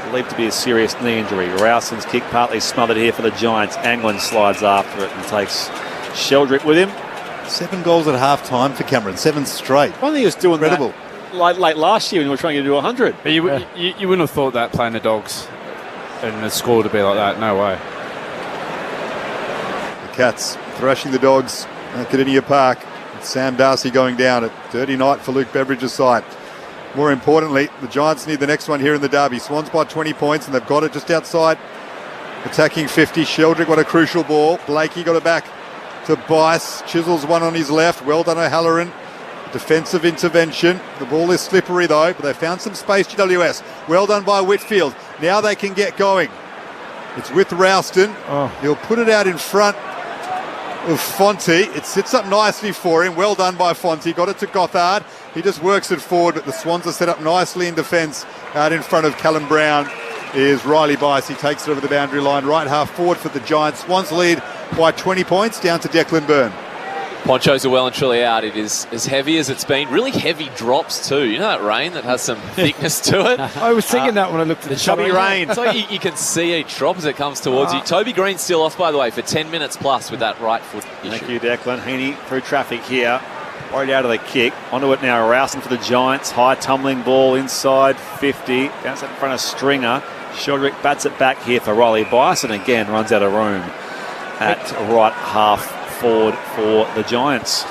believed to be a serious knee injury. Rowson's kick partly smothered here for the Giants. Anglin slides after it and takes Sheldrick with him. 7 goals at half-time for Cameron. 7 straight. I think he was doing incredible. That late last year when we were trying to do 100. But you wouldn't have thought that playing the Dogs and the score to be like that. No way. The Cats thrashing the Dogs at Kardinia Park. Sam Darcy going down. A dirty night for Luke Beveridge's side. More importantly, the Giants need the next one here in the derby. Swans by 20 points, and they've got it just outside. Attacking 50. Sheldrick, what a crucial ball. Blakey got it back to Bice. Chisels one on his left. Well done, O'Halloran. Defensive intervention. The ball is slippery though, but they found some space, GWS. Well done by Whitfield. Now they can get going. It's with Rouston. He'll put it out in front of Fonte. It sits up nicely for him. Well done by Fonte. Got it to Gothard. He just works it forward, but the Swans are set up nicely in defence. Out in front of Callum Brown is Riley Bice. He takes it over the boundary line. Right half forward for the Giants. Swans lead by 20 points down to Declan Byrne. Ponchos are well and truly out. It is as heavy as it's been. Really heavy drops too. You know that rain that has some thickness to it? I was thinking that when I looked at the chubby rain. It's like you can see each drop as it comes towards you. Toby Green's still off, by the way, for 10 minutes plus with that right foot issue. Thank you, Declan. Heaney through traffic here. Worried out of the kick. Onto it now, Rouston for the Giants. High tumbling ball inside 50. Bounce it in front of Stringer. Sheldrick bats it back here for Riley Bice, and again runs out of room at right half forward for the Giants.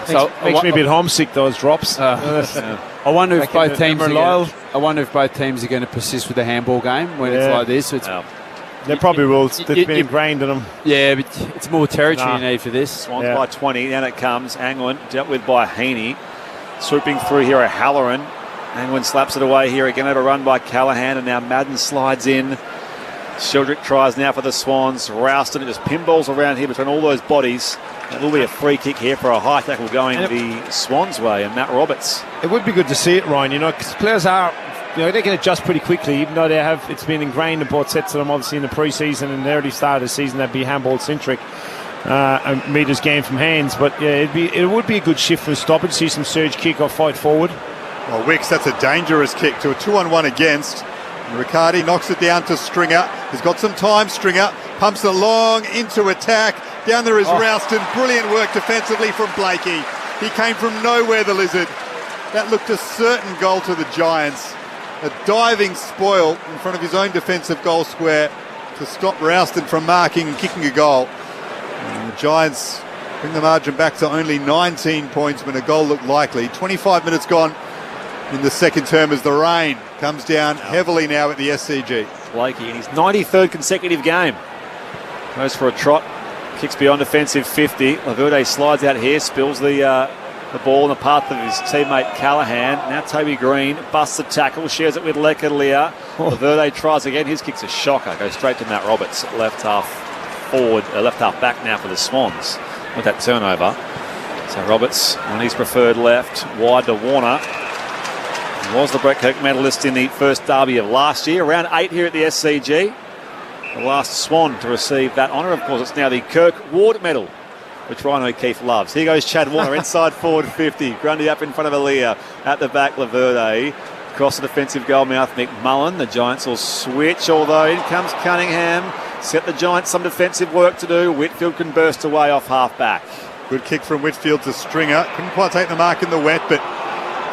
Makes me a bit homesick, those drops. I wonder if both teams are going to persist with the handball game when it's like this. They probably will. It's been ingrained in them. Yeah, but it's more territory you need for this. Swans by 20. Down it comes. Angwin dealt with by Heaney. Swooping through here, O'Halloran. Angwin slaps it away here again, overrun by Callahan, and now Madden slides in. Sheldrick tries now for the Swans. Rouston just pinballs around here between all those bodies. It will be a free kick here for a high tackle going the Swans' way, and Matt Roberts. It would be good to see it, Ryan, because players are, they can adjust pretty quickly, even though it's been ingrained in both sets of them, obviously in the pre-season and the early start of the season, that'd be handball-centric. Meters game from hands, but it would be a good shift for the stoppage, see some surge kick or fight forward. Well, Wicks, that's a dangerous kick to a 2-on-1 against. And Riccardi knocks it down to Stringer. He's got some time, Stringer. Pumps it long into attack. Down there is Rouston. Brilliant work defensively from Blakey. He came from nowhere, the Lizard. That looked a certain goal to the Giants. A diving spoil in front of his own defensive goal square to stop Rouston from marking and kicking a goal. And the Giants bring the margin back to only 19 points when a goal looked likely. 25 minutes gone in the second term as the rain comes down heavily now at the SCG. Blakey in his 93rd consecutive game. Goes for a trot. Kicks beyond defensive 50. Laverde slides out here, spills the ball in the path of his teammate Callahan. Now Toby Green busts a tackle, shares it with Lekalier. Laverde tries again. His kick's a shocker. Goes straight to Matt Roberts, left half forward, left half back now for the Swans with that turnover. So Roberts on his preferred left, wide to Warner. He was the Brett Kirk medalist in the first derby of last year. Round 8 here at the SCG. The last Swan to receive that honour. Of course, it's now the Kirk Ward medal, which Ryan O'Keefe loves. Here goes Chad Warner inside forward 50. Grundy up in front of Aaliyah. At the back, Laverde. Across the defensive goalmouth, McMullen. The Giants will switch, although in comes Cunningham. Set the Giants some defensive work to do. Whitfield can burst away off half-back. Good kick from Whitfield to Stringer. Couldn't quite take the mark in the wet, but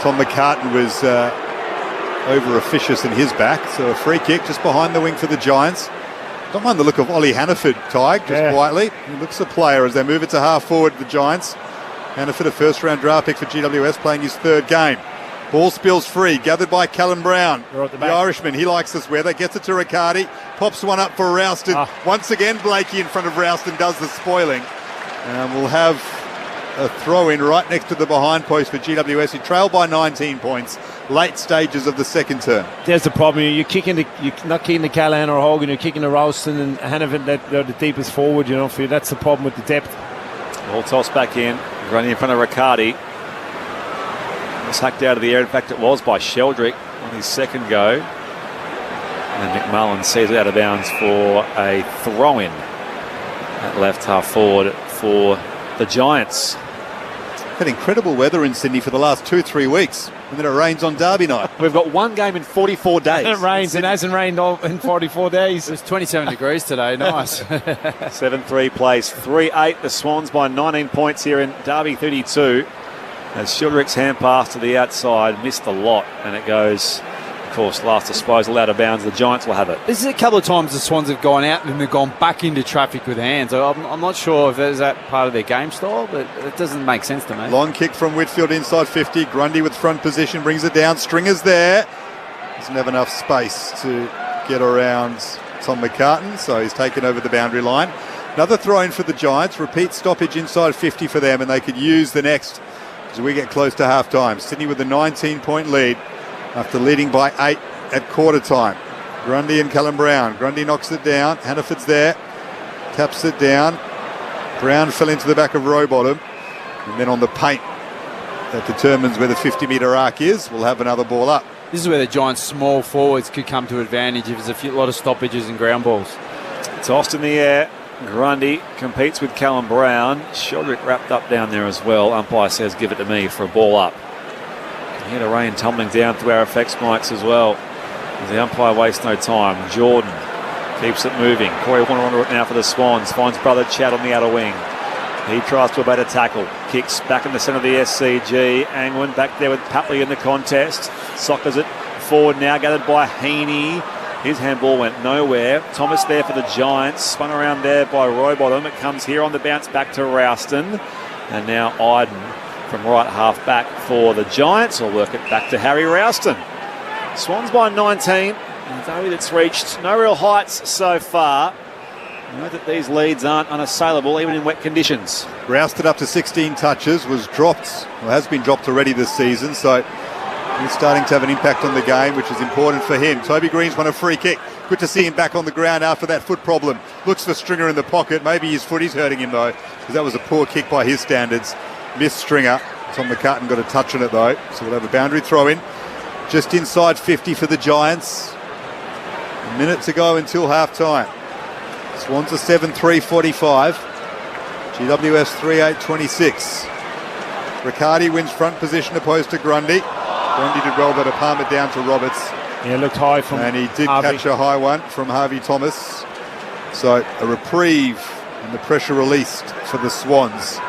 Tom McCartan was over-officious in his back. So a free kick just behind the wing for the Giants. Don't mind the look of Ollie Hannaford, Tig, just quietly. He looks a player as they move it to half forward, the Giants. Hannaford, a first-round draft pick for GWS, playing his third game. Ball spills free, gathered by Callum Brown. The Irishman, he likes this weather, gets it to Riccardi, pops one up for Rouston. Once again, Blakey in front of Rouston does the spoiling. And we'll have a throw-in right next to the behind post for GWS. He trailed by 19 points, late stages of the second term. There's the problem. You're not kicking to Callahan or Hogan, you're kicking to Rouston and Hannaford, they're the deepest forward, for you. That's the problem with the depth. Ball tossed back in, running in front of Riccardi. It's hacked out of the air. In fact, it was by Sheldrick on his second go. And McMullen sees it out of bounds for a throw-in at left half forward for the Giants. Had incredible weather in Sydney for the last 2-3 weeks, and then it rains on Derby night. We've got one game in 44 days. It rains. It hasn't rained in 44 days. It was 27 degrees today. Nice. 7-3 plays 3-8. The Swans by 19 points here in Derby 32. As Sheldrick's hand pass to the outside, missed the lot, and it goes course, last disposal out of bounds. The Giants will have it. This is a couple of times the Swans have gone out and then they've gone back into traffic with hands. I'm not sure if there's that part of their game style, but it doesn't make sense to me. Long kick from Whitfield inside 50. Grundy with front position brings it down. Stringer's there. Doesn't have enough space to get around Tom McCartan, so he's taken over the boundary line. Another throw in for the Giants. Repeat stoppage inside 50 for them, and they could use the next as we get close to half time. Sydney with a 19-point lead after leading by 8 at quarter time. Grundy and Callum Brown. Grundy knocks it down. Hannaford's there. Taps it down. Brown fell into the back of Rowbottom. And then on the paint, that determines where the 50-metre arc is. We'll have another ball up. This is where the Giants' small forwards could come to advantage if there's a lot of stoppages and ground balls. Tossed in the air. Grundy competes with Callum Brown. Sheldrick wrapped up down there as well. Umpire says give it to me for a ball up. You hear the rain tumbling down through our effects mics as well. As the umpire wastes no time. Jordan keeps it moving. Corey Warner onto it now for the Swans. Finds brother Chad on the outer wing. He tries to obey a tackle. Kicks back in the centre of the SCG. Angwin back there with Papley in the contest. Sockers it forward now, gathered by Heaney. His handball went nowhere. Thomas there for the Giants. Spun around there by Rowbottom. It comes here on the bounce back to Rouston. And now Iden from right half back for the Giants. Will work it back to Harry Rouston. Swans by 19. And though it's reached no real heights so far, know that these leads aren't unassailable even in wet conditions. Rousted up to 16 touches, was dropped, or has been dropped already this season, so he's starting to have an impact on the game, which is important for him. Toby Green's won a free kick. Good to see him back on the ground after that foot problem. Looks for Stringer in the pocket. Maybe his foot is hurting him though, because that was a poor kick by his standards. Missed Stringer. Tom McCartan got a touch on it though, so we'll have a boundary throw in. Just inside 50 for the Giants. A minute to go until half time. Swans are 7-3-45. GWS 3-8-26. Riccardi wins front position opposed to Grundy. Grundy did well, but a palm it down to Roberts. Yeah, looked high from And he did Harvey. catch a high one from Harvey Thomas. So a reprieve and the pressure released for the Swans.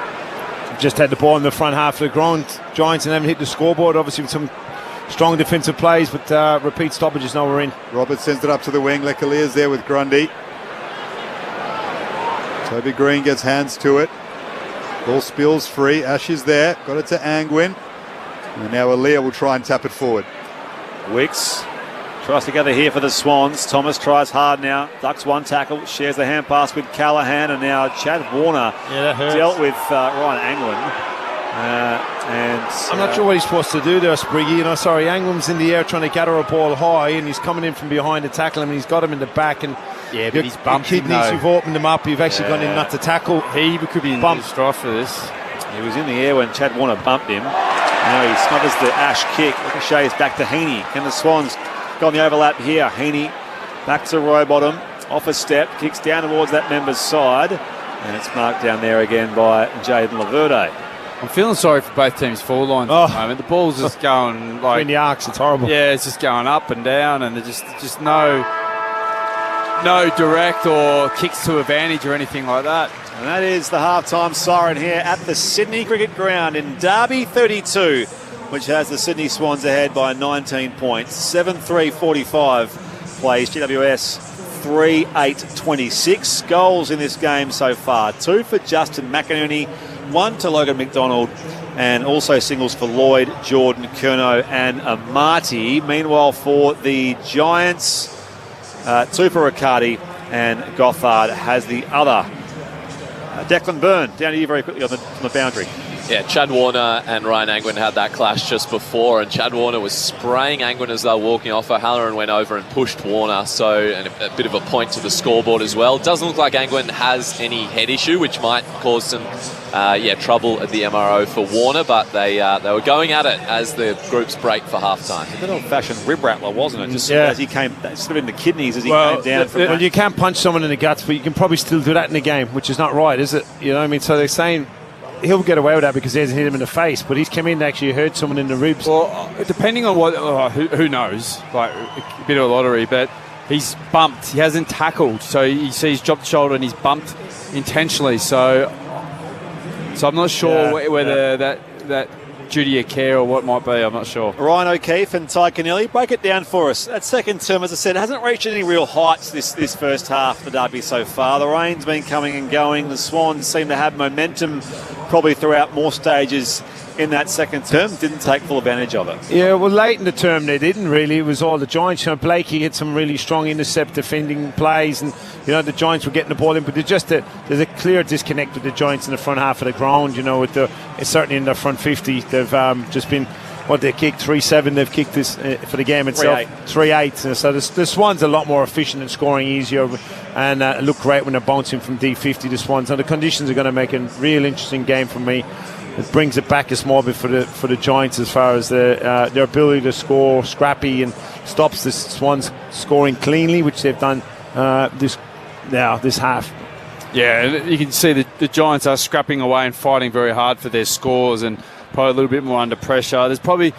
Just had the ball in the front half of the ground. Giants and haven't hit the scoreboard, obviously with some strong defensive plays, but repeat stoppages now we're in. Roberts sends it up to the wing. Lecaliers there with Grundy. Toby Green gets hands to it. Ball spills free. Ash is there. Got it to Angwin. And now Aaliyah will try and tap it forward. Wicks tries to gather here for the Swans. Thomas tries hard now. Ducks one tackle. Shares the hand pass with Callahan. And now Chad Warner dealt with Ryan Angwin. I'm not sure what he's supposed to do there, Spriggy. Angwin's in the air trying to gather a ball high, and he's coming in from behind to tackle him, and he's got him in the back. And yeah, but he's bumped him, kidneys, you've opened them up. You've actually gone in not to tackle. He could be in strife for this. He was in the air when Chad Warner bumped him. Now he smothers the Ash kick. Ricochets back to Heaney. Can the Swans go on the overlap here? Heaney back to Rowbottom. Off a step. Kicks down towards that member's side. And it's marked down there again by Jaden Laverde. I'm feeling sorry for both teams' forward lines at the moment. The ball's just going like in the arcs. It's horrible. Yeah, it's just going up and down, and there's just no direct or kicks to advantage or anything like that. And that is the halftime siren here at the Sydney Cricket Ground in Derby 32, which has the Sydney Swans ahead by 19 points. 7-3-45 plays GWS 3-8-26. Goals in this game so far. 2 for Justin McInerney, 1 to Logan McDonald, and also singles for Lloyd, Jordan, Curnow and Amati. Meanwhile for the Giants, 2 for Riccardi, and Gothard has the other. Declan Byrne, down to you very quickly on the boundary. Yeah, Chad Warner and Ryan Angwin had that clash just before, and Chad Warner was spraying Angwin as they were walking off. O'Halloran went over and pushed Warner, so and a bit of a point to the scoreboard as well. Doesn't look like Angwin has any head issue, which might cause some trouble at the MRO for Warner, but they were going at it as the groups break for halftime. A bit old-fashioned rib rattler, wasn't it? Just as he came, sort of in the kidneys as he came down. Well, you can't punch someone in the guts, but you can probably still do that in the game, which is not right, is it? You know what I mean? So they're saying he'll get away with that because he hasn't hit him in the face, but he's come in to actually hurt someone in the ribs. Well, depending on what, who knows, like a bit of a lottery, but he's bumped. He hasn't tackled, so you see he's dropped the shoulder and he's bumped intentionally. So I'm not sure whether that duty of care or what might be. I'm not sure. Ryan O'Keefe and Ty Kennelly, break it down for us. That second term, as I said, hasn't reached any real heights this first half of the derby so far. The rain's been coming and going. The Swans seem to have momentum probably throughout more stages in that second term. Didn't take full advantage of it. Yeah, well, late in the term they didn't really. It was all the Giants. Blakey had some really strong intercept defending plays, and the Giants were getting the ball in, but there's a clear disconnect with the Giants in the front half of the ground. Certainly in their front 50, they've just been. They kicked 3-7. They've kicked this for the game itself 3-8. So the Swans are a lot more efficient and scoring easier, and look great when they're bouncing from D50. The Swans. Now the conditions are going to make a real interesting game for me. It brings it back a small bit for the Giants as far as their ability to score scrappy and stops the Swans scoring cleanly, which they've done this half. Yeah, you can see the Giants are scrapping away and fighting very hard for their scores, and probably a little bit more under pressure. There's probably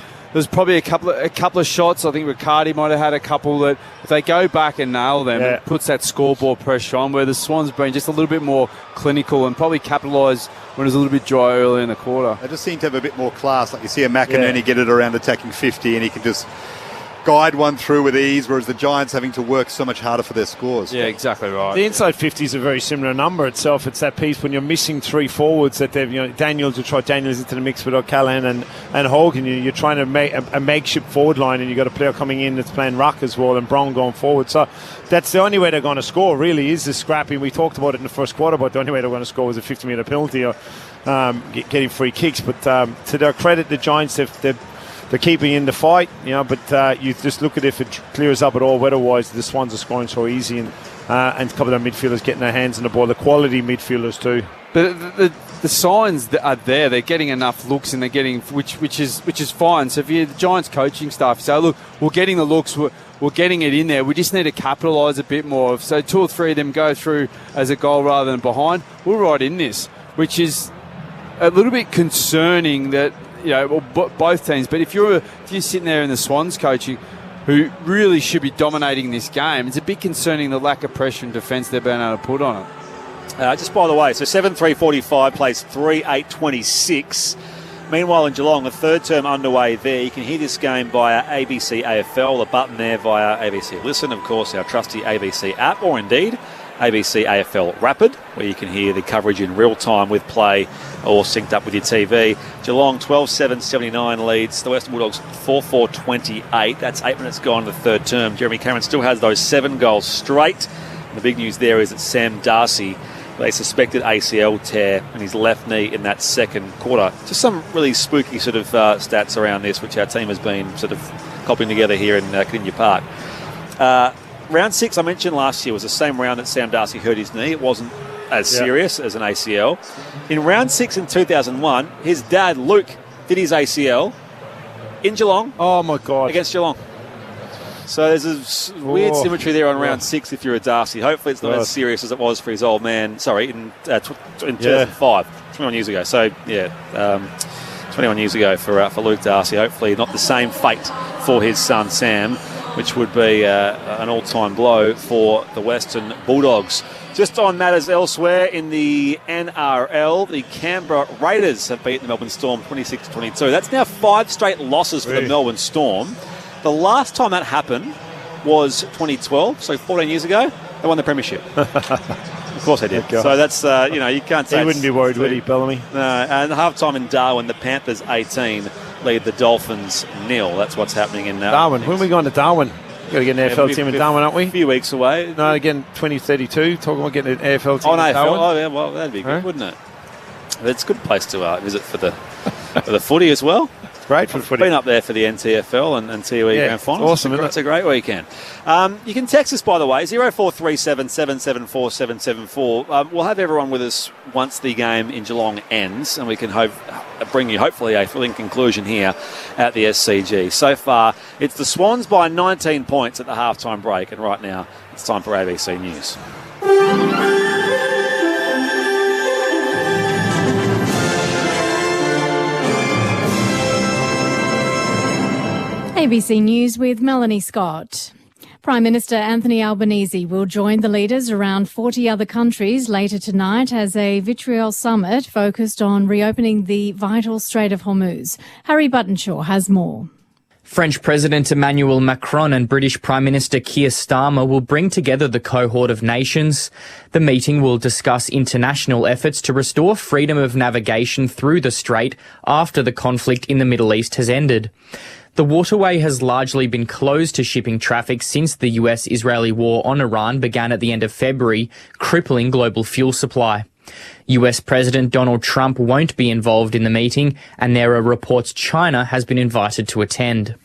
a couple of shots. I think Riccardi might have had a couple that if they go back and nail them, it puts that scoreboard pressure on, where the Swans been just a little bit more clinical and probably capitalise when it was a little bit dry early in the quarter. They just seem to have a bit more class. Like you see a McInerney get it around attacking 50 and he can just guide one through with ease, whereas the Giants having to work so much harder for their scores. Yeah, exactly right. The inside 50 is a very similar number itself. It's that piece when you're missing three forwards that they've, Daniels, you try Daniels into the mix with O'Callaghan and Hogan. You're trying to make a makeshift forward line, and you've got a player coming in that's playing ruck as well, and Brown going forward. So that's the only way they're going to score, really, is the scrapping. We talked about it in the first quarter, but the only way they're going to score was a 50-metre penalty or getting free kicks. But to their credit, the Giants, they're keeping in the fight, but you just look at if it clears up at all weather-wise, the Swans are scoring so easy, and a couple of their midfielders getting their hands on the ball, the quality midfielders too. But the signs that are there, they're getting enough looks, and they're getting which is fine. So if you're the Giants coaching staff, you say, look, we're getting the looks, we're getting it in there. We just need to capitalise a bit more. So 2 or 3 of them go through as a goal rather than behind. We're right in this, which is a little bit concerning that. Both teams. But if you're sitting there in the Swans coaching, who really should be dominating this game, it's a bit concerning the lack of pressure and defence they've been able to put on it. Just by the way, so 7-3-45 plays 3-8-26. Meanwhile, in Geelong, the third term underway there. You can hear this game via ABC AFL, the button there via ABC Listen, of course, our trusty ABC app, or indeed ABC AFL Rapid, where you can hear the coverage in real time with play or synced up with your TV. Geelong 12-7-79 leads the Western Bulldogs 4-4-28. That's 8 minutes gone in the third term. Jeremy Cameron still has those 7 goals straight. And the big news there is that Sam Darcy, they suspected ACL tear in his left knee in that second quarter. Just some really spooky sort of stats around this, which our team has been sort of copying together here in Kardinia Park. Round 6, I mentioned last year, was the same round that Sam Darcy hurt his knee. It wasn't as serious as an ACL. In round 6 in 2001, his dad, Luke, did his ACL in Geelong. Oh, my God. Against Geelong. So there's a weird symmetry there on round 6 if you're a Darcy. Hopefully it's not as serious as it was for his old man, in 2005, 21 years ago. So, 21 years ago for Luke Darcy. Hopefully not the same fate for his son, Sam, which would be an all-time blow for the Western Bulldogs. Just on matters elsewhere in the NRL, the Canberra Raiders have beaten the Melbourne Storm 26-22. That's now 5 straight losses for the Melbourne Storm. The last time that happened was 2012, so 14 years ago. They won the premiership. Of course they did. So that's, you can't say... He wouldn't be worried, would he, Bellamy? No, and half-time in Darwin, the Panthers 18 lead the Dolphins 0. That's what's happening in Darwin. When are we going to Darwin? We've got to get an AFL team in Darwin, aren't we? A few weeks away. No, again, 2032. Talking about getting an AFL team in AFL. Darwin. Oh, yeah, well, that'd be good, wouldn't it? It's a good place to visit for the footy as well. It's great for the footy. Been up there for the NTFL and TOE Grand Finals. Awesome, isn't it? It's a great weekend. You can text us, by the way, 0437 774 774. We'll have everyone with us once the game in Geelong ends, and we can bring you, hopefully, a thrilling conclusion here at the SCG. So far, it's the Swans by 19 points at the halftime break, and right now, it's time for ABC News. ABC News with Melanie Scott. Prime Minister Anthony Albanese will join the leaders around 40 other countries later tonight as a vitriol summit focused on reopening the vital Strait of Hormuz. Harry Buttonshaw has more. French President Emmanuel Macron and British Prime Minister Keir Starmer will bring together the cohort of nations. The meeting will discuss international efforts to restore freedom of navigation through the strait after the conflict in the Middle East has ended. The waterway has largely been closed to shipping traffic since the US-Israeli war on Iran began at the end of February, crippling global fuel supply. US President Donald Trump won't be involved in the meeting, and there are reports China has been invited to attend.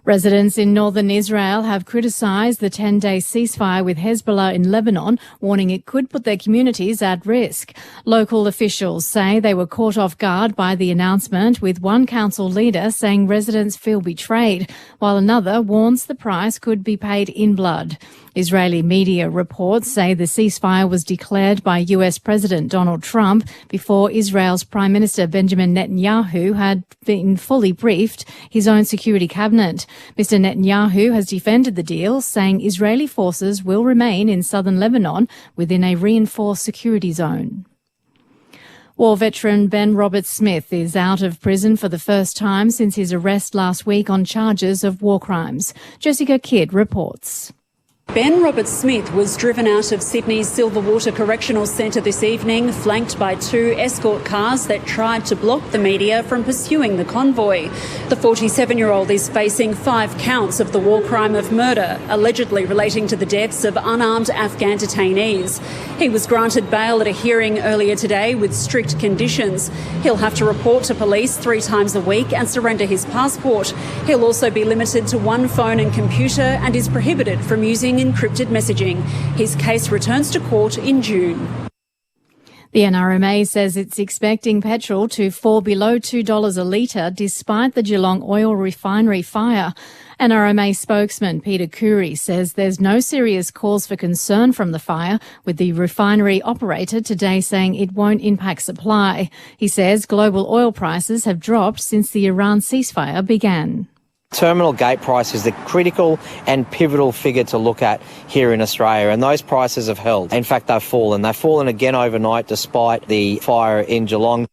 Residents in northern Israel have criticised the 10-day ceasefire with Hezbollah in Lebanon, warning it could put their communities at risk. Local officials say they were caught off guard by the announcement, with one council leader saying residents feel betrayed, while another warns the price could be paid in blood. Israeli media reports say the ceasefire was declared by US President Donald Trump before Israel's Prime Minister Benjamin Netanyahu had been fully briefed his own security cabinet. Mr. Netanyahu has defended the deal, saying Israeli forces will remain in southern Lebanon within a reinforced security zone. War veteran Ben Roberts-Smith is out of prison for the first time since his arrest last week on charges of war crimes. Jessica Kidd reports. Ben Roberts-Smith was driven out of Sydney's Silverwater Correctional Centre this evening, flanked by 2 escort cars that tried to block the media from pursuing the convoy. The 47-year-old is facing 5 counts of the war crime of murder, allegedly relating to the deaths of unarmed Afghan detainees. He was granted bail at a hearing earlier today with strict conditions. He'll have to report to police 3 times a week and surrender his passport. He'll also be limited to 1 phone and computer and is prohibited from using encrypted messaging. His case returns to court in June. The NRMA says it's expecting petrol to fall below $2 a litre despite the Geelong oil refinery fire. NRMA spokesman Peter Curry says there's no serious cause for concern from the fire, with the refinery operator today saying it won't impact supply. He says global oil prices have dropped since the Iran ceasefire began. Terminal gate price is the critical and pivotal figure to look at here in Australia, and those prices have held. In fact, they've fallen. They've fallen again overnight despite the fire in Geelong.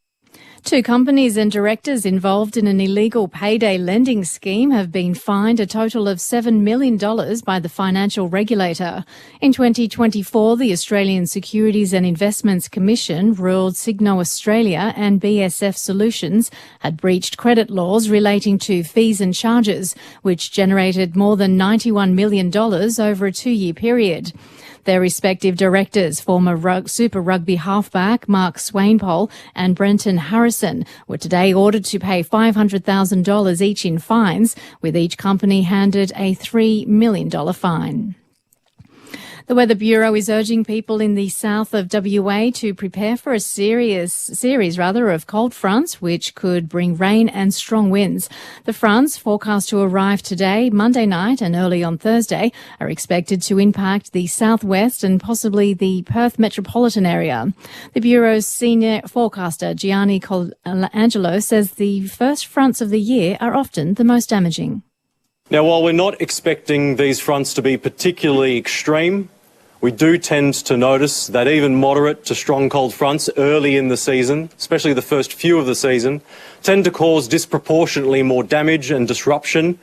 2 companies and directors involved in an illegal payday lending scheme have been fined a total of $7 million by the financial regulator. In 2024, the Australian Securities and Investments Commission ruled Signo Australia and BSF Solutions had breached credit laws relating to fees and charges, which generated more than $91 million over a 2-year period. Their respective directors, former Super Rugby halfback Mark Swainpole and Brenton Harrison, were today ordered to pay $500,000 each in fines, with each company handed a $3 million fine. The Weather Bureau is urging people in the south of WA to prepare for a series of cold fronts, which could bring rain and strong winds. The fronts, forecast to arrive today, Monday night and early on Thursday, are expected to impact the southwest and possibly the Perth metropolitan area. The Bureau's senior forecaster, Gianni Colangelo, says the first fronts of the year are often the most damaging. Now, while we're not expecting these fronts to be particularly extreme, we do tend to notice that even moderate to strong cold fronts early in the season, especially the first few of the season, tend to cause disproportionately more damage and disruption.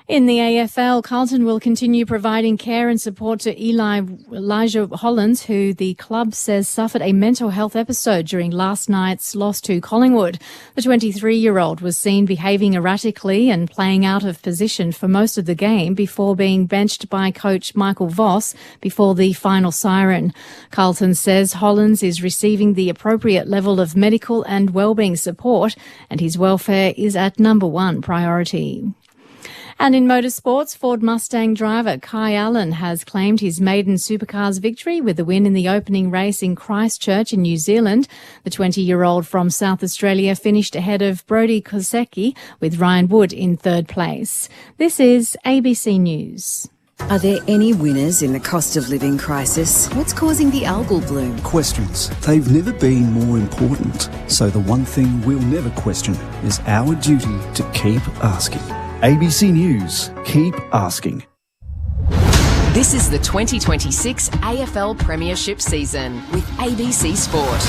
In the AFL, Carlton will continue providing care and support to Elijah Hollands, who the club says suffered a mental health episode during last night's loss to Collingwood. The 23-year-old was seen behaving erratically and playing out of position for most of the game before being benched by coach Michael Voss before the final siren. Carlton says Hollands is receiving the appropriate level of medical and wellbeing support, and his welfare is at number 1 priority. And in motorsports, Ford Mustang driver Kai Allen has claimed his maiden supercars victory with a win in the opening race in Christchurch in New Zealand. The 20-year-old from South Australia finished ahead of Brody Kosecki, with Ryan Wood in 3rd place. This is ABC News. Are there any winners in the cost of living crisis? What's causing the algal bloom? Questions. They've never been more important. So the one thing we'll never question is our duty to keep asking. ABC News. Keep asking. This is the 2026 AFL Premiership season with ABC Sport.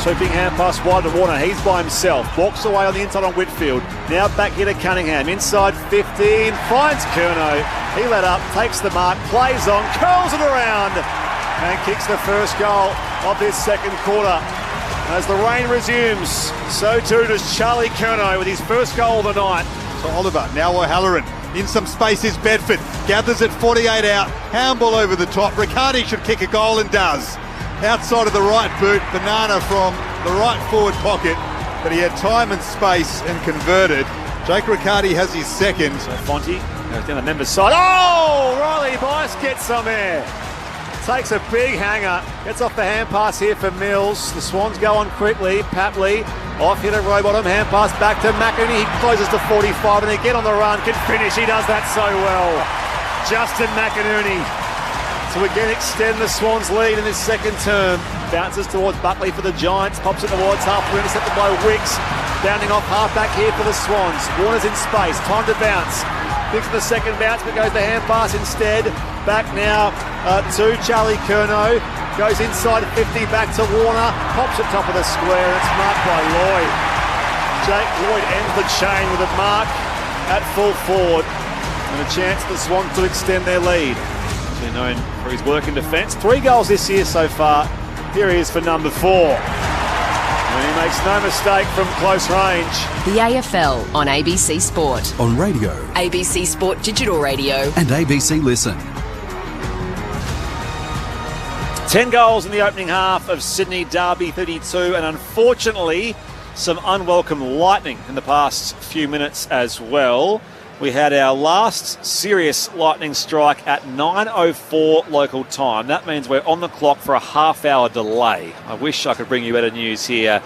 Sweeping hand pass wide to Warner. He's by himself. Walks away on the inside on Whitfield. Now back here to Cunningham. Inside 15. Finds Curnow. He let up. Takes the mark. Plays on. Curls it around. And kicks the first goal of this second quarter. As the rain resumes, so too does Charlie Curnow with his first goal of the night. So Oliver, now O'Halloran. In some space is Bedford. Gathers at 48 out. Handball over the top. Riccardi should kick a goal and does. Outside of the right boot, Banana from the right forward pocket, but he had time and space and converted. Jake Riccardi has his second. So Fonte goes down the member's side. Oh, Riley Bice gets some air. Takes a big hanger. Gets off the hand pass here for Mills. The Swans go on quickly. Papley off hit at Rowbottom. Hand pass back to McInerney. He closes to 45 and again on the run. Can finish. He does that so well. Justin McInerney to again extend the Swans' lead in this second term. Bounces towards Buckley for the Giants. Pops it towards half. Intercepted by Wicks. Bounding off half-back here for the Swans. Warner's in space. Time to bounce. Thinks of the second bounce, but goes the hand pass instead. Back now to Charlie Curnow. Goes inside 50, back to Warner. Pops it top of the square. It's marked by Lloyd. Jake Lloyd ends the chain with a mark at full forward. And a chance for the Swans to extend their lead. Known for his work in defence. 3 goals this year so far. Here he is for number 4. And he makes no mistake from close range. The AFL on ABC Sport. On radio. ABC Sport Digital Radio. And ABC Listen. 10 goals in the opening half of Sydney Derby 32, and unfortunately some unwelcome lightning in the past few minutes as well. We had our last serious lightning strike at 9:04 local time. That means we're on the clock for a half-hour delay. I wish I could bring you better news here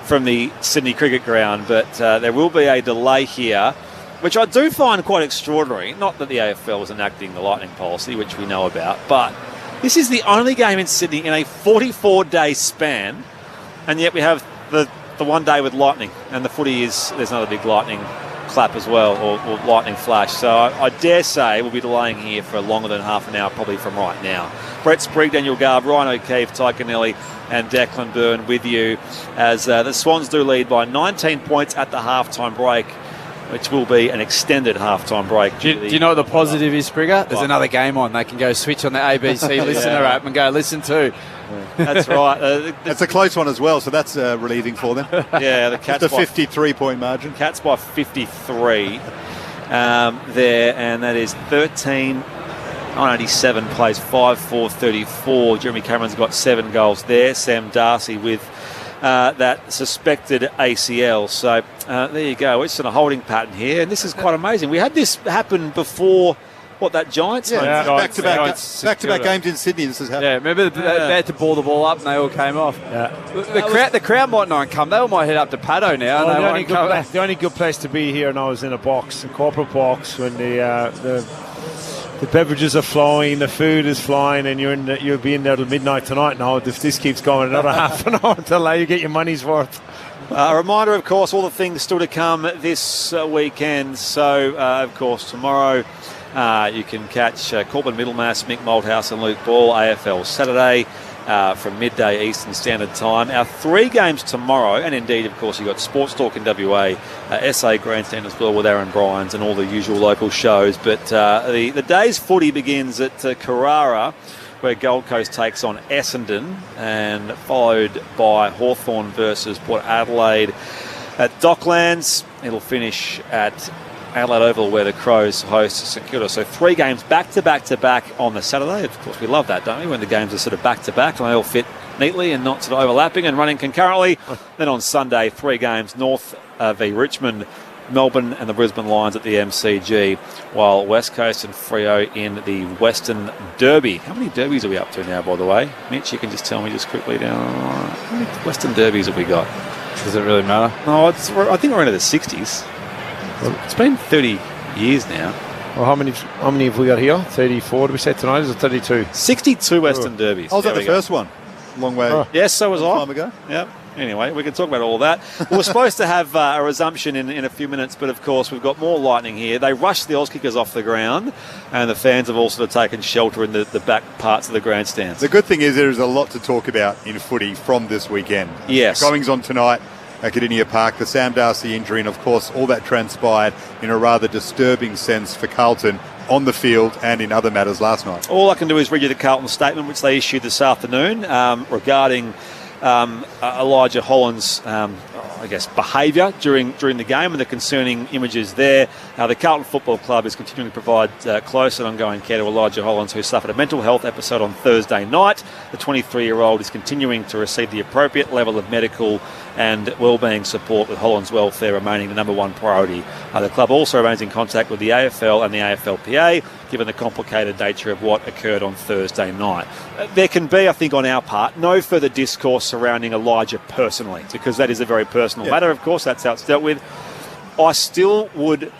from the Sydney Cricket Ground, but there will be a delay here, which I do find quite extraordinary. Not that the AFL was enacting the lightning policy, which we know about, but this is the only game in Sydney in a 44-day span, and yet we have the one day with lightning, and the footy is, there's another big lightning clap as well, or lightning flash. So I dare say we'll be delaying here for longer than half an hour, probably from right now. Brett Sprigg, Daniel Garb, Ryan O'Keefe, Ty Cannelli and Declan Byrne with you as the Swans do lead by 19 points at the halftime break, which will be an extended halftime break. Do you know what the positive is, Sprigger? There's another game on. They can go switch on the ABC listener app and go listen to. That's right. It's a close one as well, so that's relieving for them. Yeah, the Cats. The 53-point margin. Cats by 53 there, and that is 13-987 plays 5-4-34. Jeremy Cameron's got 7 goals there. Sam Darcy with that suspected ACL. So there you go. It's in a holding pattern here, and this is quite amazing. We had this happen before. What, that Giants? Yeah, back-to-back games in Sydney. This has happened. Yeah, remember they had to ball the ball up and they all came off. Yeah. The crowd might not come. They all might head up to Paddo now. The only good place to be here now is in a box, a corporate box, when the beverages are flowing, the food is flying, and you'll be in there till midnight tonight now. If this keeps going another half an hour to allow you get your money's worth. A reminder, of course, all the things still to come this weekend. So, of course, tomorrow you can catch Corbin Middlemass, Mick Malthouse and Luke Ball, AFL Saturday from midday Eastern Standard Time. Our 3 games tomorrow, and indeed, of course, you've got Sports Talk in WA, SA Grandstand as well with Aaron Bryans and all the usual local shows. But the day's footy begins at Carrara, where Gold Coast takes on Essendon, and followed by Hawthorn versus Port Adelaide at Docklands. It'll finish at Adelaide Oval, where the Crows host St Kilda. So 3 games back-to-back-to-back on the Saturday. Of course, we love that, don't we, when the games are sort of back-to-back and they all fit neatly and not sort of overlapping and running concurrently. Then on Sunday, 3 games, North v Richmond, Melbourne and the Brisbane Lions at the MCG, while West Coast and Freo in the Western Derby. How many derbies are we up to now, by the way? Mitch, you can just tell me just quickly down. How many Western Derbies have we got? Does it really matter? No, I think we're into the 60s. It's been 30 years now. Well, how many have we got here? 34, did we say tonight? Is it 32? 62 Western Derbies. I was at the first one. Long way. Yes, so was I. Time ago. Yep. Anyway, we can talk about all that. We're supposed to have a resumption in a few minutes, but of course we've got more lightning here. They rushed the Auskickers off the ground, and the fans have also taken shelter in the back parts of the grandstands. The good thing is there is a lot to talk about in footy from this weekend. Yes. Goings on tonight at Cardinia Park, the Sam Darcy injury, and of course all that transpired in a rather disturbing sense for Carlton on the field and in other matters last night. All I can do is read you the Carlton statement, which they issued this afternoon regarding Elijah Holland's, behaviour during the game and the concerning images there. The Carlton Football Club is continuing to provide close and ongoing care to Elijah Hollands, who suffered a mental health episode on Thursday night. The 23-year-old is continuing to receive the appropriate level of medical and wellbeing support, with Holland's welfare remaining the number one priority. The club also remains in contact with the AFL and the AFLPA, given the complicated nature of what occurred on Thursday night. There can be, I think, on our part, no further discourse surrounding Elijah personally, because that is a very personal matter, of course. That's how it's dealt with. I still would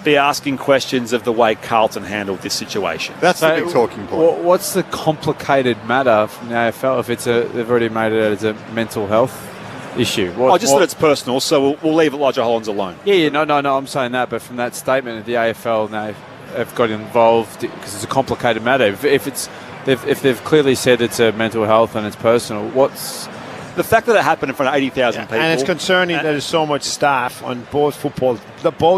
be asking questions of the way Carlton handled this situation. That's the big talking point. What's the complicated matter from the AFL if they've already made it as a mental health issue? I just thought it's personal, so we'll leave Elijah Hollands alone. No, I'm saying that, but from that statement of the AFL, now have got involved because it's a complicated matter. If they've clearly said it's a mental health and it's personal, what's the fact that it happened in front of 80,000 people? And it's concerning that there's so much staff on both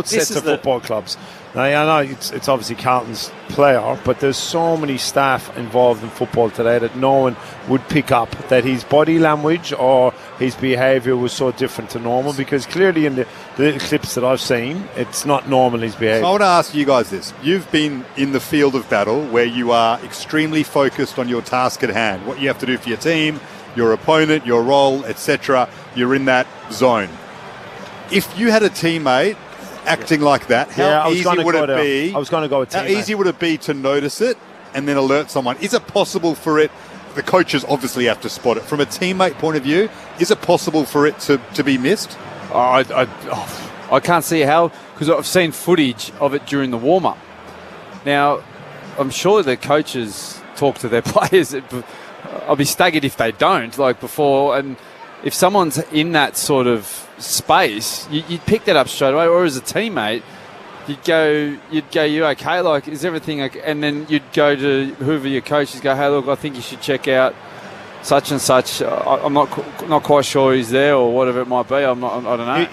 sets of football clubs. Now, I know it's obviously Carlton's player, but there's so many staff involved in football today that no one would pick up that his body language or his behaviour was so different to normal, because clearly in the clips that I've seen, it's not normal, his behaviour. So I want to ask you guys this. You've been in the field of battle where you are extremely focused on your task at hand, what you have to do for your team, your opponent, your role, etc. You're in that zone. If you had a teammate acting like that, how easy would it be? I was going to go with teammate. How easy would it be to notice it and then alert someone? Is it possible for it? The coaches obviously have to spot it. From a teammate point of view, is it possible for it to be missed? I can't see how, because I've seen footage of it during the warm-up. Now, I'm sure the coaches talk to their players. I'll be staggered if they don't, like before. And if someone's in that sort of space, you'd pick that up straight away. Or as a teammate, you'd go, you okay? Like, is everything okay? And then you'd go to whoever your coach is, go, hey, look, I think you should check out such and such. I'm not quite sure he's there, or whatever it might be. I don't know.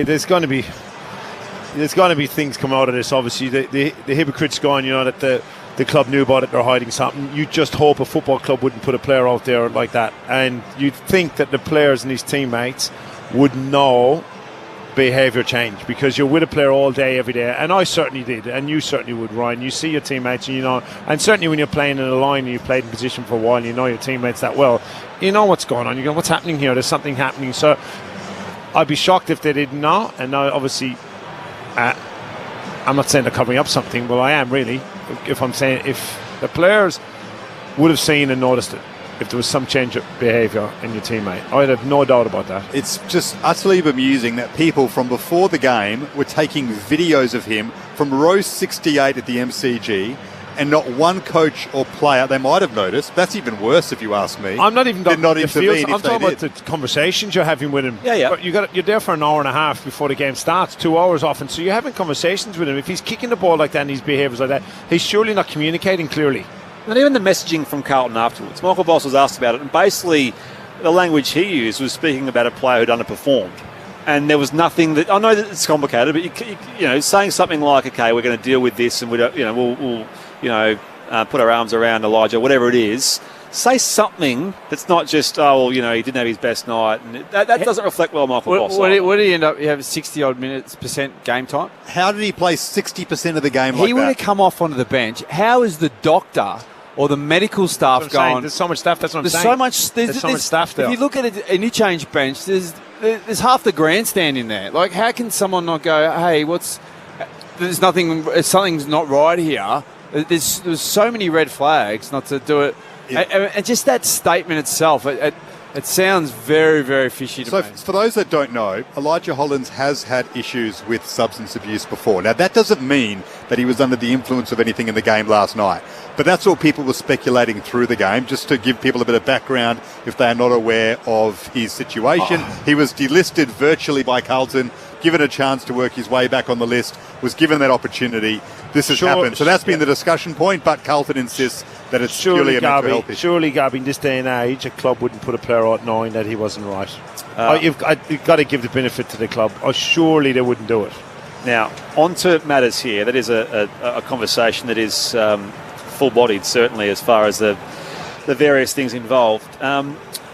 There's going to be things come out of this. Obviously, the hypocrite's gone. You know that the club knew about it. They're hiding something. You just hope a football club wouldn't put a player out there like that, and you'd think that the players and his teammates would know behaviour change, because you're with a player all day, every day, and I certainly did, and you certainly would, Ryan. You see your teammates, and you know, and certainly when you're playing in a line and you've played in position for a while and you know your teammates that well, you know what's going on. You go, what's happening here? There's something happening. So I'd be shocked if they didn't know. And now, obviously, I'm not saying they're covering up something, but I am really. If I'm saying if the players would have seen and noticed it, if there was some change of behaviour in your teammate, I'd have no doubt about that. It's just utterly bemusing that people from before the game were taking videos of him from row 68 at the MCG, and not one coach or player they might have noticed. That's even worse, if you ask me. I'm not even did not intervene. I'm talking about the conversations you're having with him. Yeah. You're there for an hour and a half before the game starts, 2 hours often. So you're having conversations with him. If he's kicking the ball like that and his behaviours like that, he's surely not communicating clearly. Not even the messaging from Carlton afterwards. Michael Boss was asked about it, and basically the language he used was speaking about a player who'd underperformed. And there was nothing that, I know that it's complicated, but saying something like, okay, we're going to deal with this, and we'll put our arms around Elijah, whatever it is. Say something that's not just, he didn't have his best night. And that doesn't reflect well Michael Boss. What did he end up? You have 60-odd minutes % game time? How did he play 60% of the game like that? He would have come off onto the bench. How is the doctor or the medical staff going? There's so much staff, that's what I'm saying. There's so much staff there. If you look at an interchange bench, there's half the grandstand in there. Like, how can someone not go, hey, something's not right here? There's so many red flags not to do it. Yeah. And just that statement itself, It sounds very, very fishy to So, me. for those that don't know, Elijah Hollins has had issues with substance abuse before. Now, that doesn't mean that he was under the influence of anything in the game last night. But that's what people were speculating through the game, just to give people a bit of background if they are not aware of his situation. He was delisted virtually by Carlton, given a chance to work his way back on the list, was given that opportunity. This has happened. So that's been the discussion point, but Carlton insists that it's purely a mental health issue. Surely, Garby, in this day and age, a club wouldn't put a player out knowing that he wasn't right. You've got to give the benefit to the club. Surely they wouldn't do it. Now, on to matters here. That is a conversation that is full-bodied, certainly, as far as the various things involved.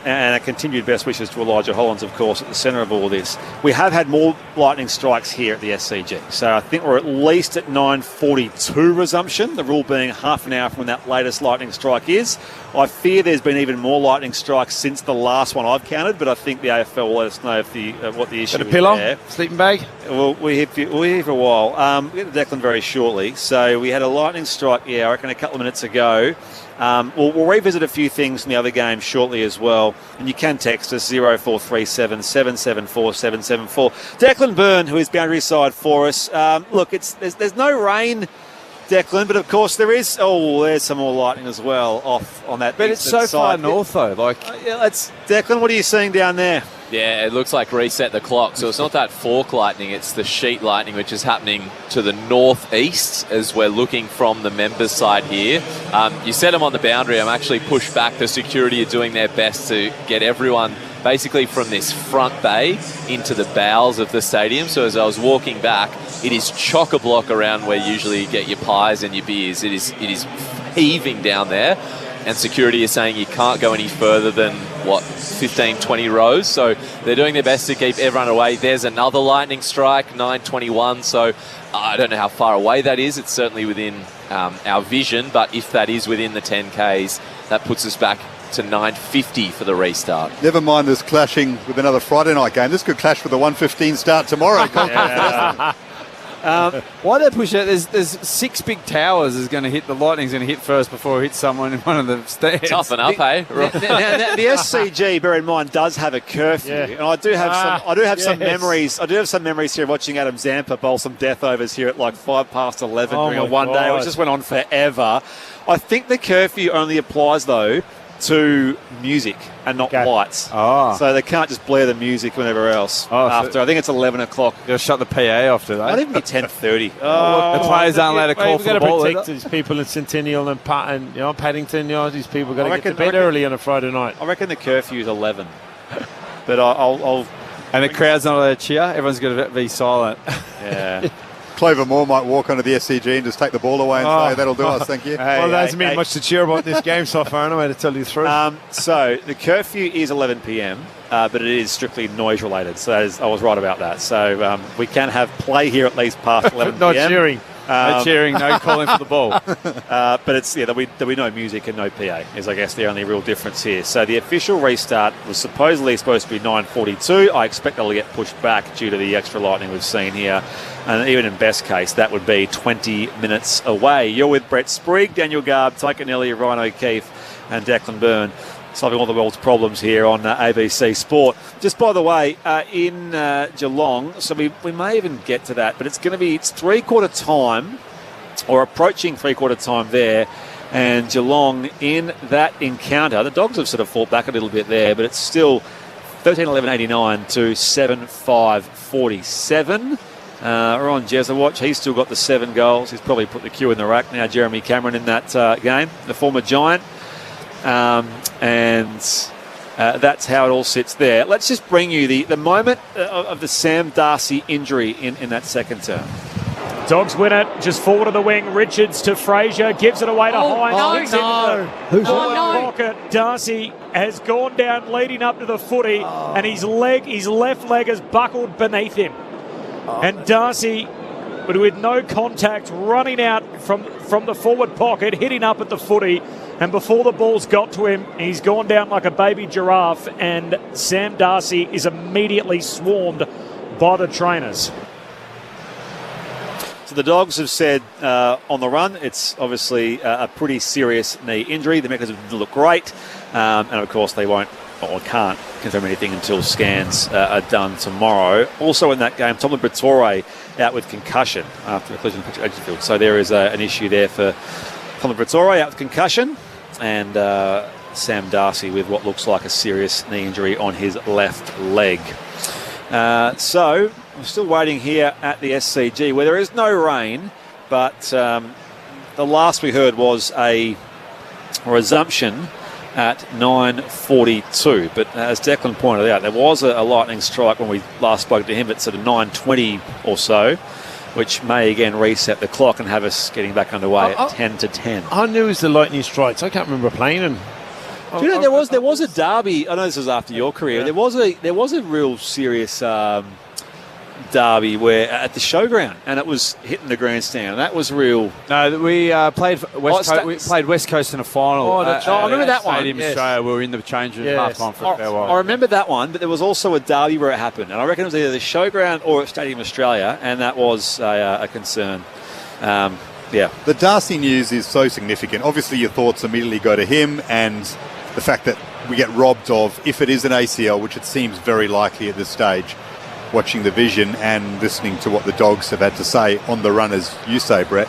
And a continued best wishes to Elijah Hollins, of course, at the centre of all this. We have had more lightning strikes here at the SCG. So I think we're at least at 9:42 resumption, the rule being half an hour from when that latest lightning strike is. I fear there's been even more lightning strikes since the last one I've counted, but I think the AFL will let us know if what the issue Got a pillow? is there. Sleeping bag? Well, we're here for a while. We'll get to Declan very shortly. So we had a lightning strike, I reckon a couple of minutes ago. We'll revisit a few things from the other game shortly as well. And you can text us 0437 774 774. Declan Byrne, who is boundary side for us. Look, there's no rain, Declan, but of course there is. Oh, there's some more lightning as well off on that. But it's so far north, though. Declan, what are you seeing down there? Yeah, it looks like reset the clock. So it's not that fork lightning, it's the sheet lightning, which is happening to the northeast as we're looking from the members' side here. You said I'm on the boundary. I'm actually pushed back. The security are doing their best to get everyone basically from this front bay into the bowels of the stadium. So as I was walking back, it is chock-a-block around where usually you get your pies and your beers. It is heaving down there. And security is saying you can't go any further than, 15, 20 rows. So they're doing their best to keep everyone away. There's another lightning strike, 9:21. So I don't know how far away that is. It's certainly within our vision. But if that is within the 10Ks, that puts us back to 9:50 for the restart. Never mind this clashing with another Friday night game. This could clash with the 1:15 start tomorrow. Why they push it? There's 6 big towers is going to hit. The lightning's going to hit first before it hits someone in one of the stands. Toughen up, hey? Now, the SCG, bear in mind, does have a curfew, and I do have some memories. I do have some memories here of watching Adam Zampa bowl some death overs here at like 11:05 during a one day, which just went on forever. I think the curfew only applies though to music and not lights. So they can't just blare the music whenever else after. I think it's 11 o'clock. You'll shut the PA off today. Might even be 10:30. The players aren't allowed to call for the ball. We've got to protect these people in Centennial and Paddington. These people got to get to bed early on a Friday night. I reckon the curfew is 11. But I'll and the crowd's not allowed to cheer. Everyone's got to be silent. Yeah. Clover Moore might walk onto the SCG and just take the ball away and say, that'll do us, thank you. Well, there hasn't been much to cheer about this game so far, anyway, to tell you the truth. So the curfew is 11 p.m, but it is strictly noise related. So I was right about that. So we can have play here at least past 11 p.m. Not cheering. No cheering, no calling for the ball. But it's there'll be no music and no PA is, I guess, the only real difference here. So the official restart was supposedly supposed to be 9:42. I expect that'll get pushed back due to the extra lightning we've seen here. And even in best case, that would be 20 minutes away. You're with Brett Sprigg, Daniel Garb, Tyke Nelly, Ryan O'Keefe and Declan Byrne, solving all the world's problems here on ABC Sport. Just by the way, in Geelong, so we may even get to that, but it's 3/4 time, or approaching 3/4 time there, and Geelong in that encounter, the Dogs have sort of fought back a little bit there, but it's still 13-11-89 to 7-5-47. Ron Jezza watch, he's still got the 7 goals. He's probably put the cue in the rack now. Jeremy Cameron in that game, the former Giant. And that's how it all sits there. Let's just bring you the moment of the Sam Darcy injury in that second term. Dogs win it, just forward of the wing. Richards to Fraser, gives it away to Hines. Who's pocket. Darcy has gone down leading up to the footy, and his left leg has buckled beneath him. And Darcy, but with no contact, running out from the forward pocket, hitting up at the footy. And before the ball's got to him, he's gone down like a baby giraffe, and Sam Darcy is immediately swarmed by the trainers. So the Dogs have said on the run, it's obviously a pretty serious knee injury. The mechanism didn't look great, and of course they won't or can't confirm anything until scans are done tomorrow. Also in that game, Tomlin Brittore out with concussion after a collision pitch at Edgefield. So there is an issue there for Tomlin Brittore out with concussion, and Sam Darcy with what looks like a serious knee injury on his left leg. So we're still waiting here at the SCG where there is no rain, but the last we heard was a resumption at 9:42. But as Declan pointed out, there was a lightning strike when we last spoke to him at sort of 9:20 or so, which may again reset the clock and have us getting back underway at 10 to 10. I knew it was the lightning strikes. I can't remember playing them. Do you know there was a derby? I know this was after your career. Yeah. There was a real serious derby where at the showground, and it was hitting the grandstand. And that was real. No, we played West Coast. We played West Coast in a final. I remember that one. Stadium Australia. We were in the change room half time for a fair while. I remember that one, but there was also a derby where it happened, and I reckon it was either the showground or at Stadium Australia, and that was a concern. The Darcy news is so significant. Obviously, your thoughts immediately go to him and the fact that we get robbed of, if it is an ACL, which it seems very likely at this stage, watching the vision and listening to what the Dogs have had to say on the run, as you say, Brett,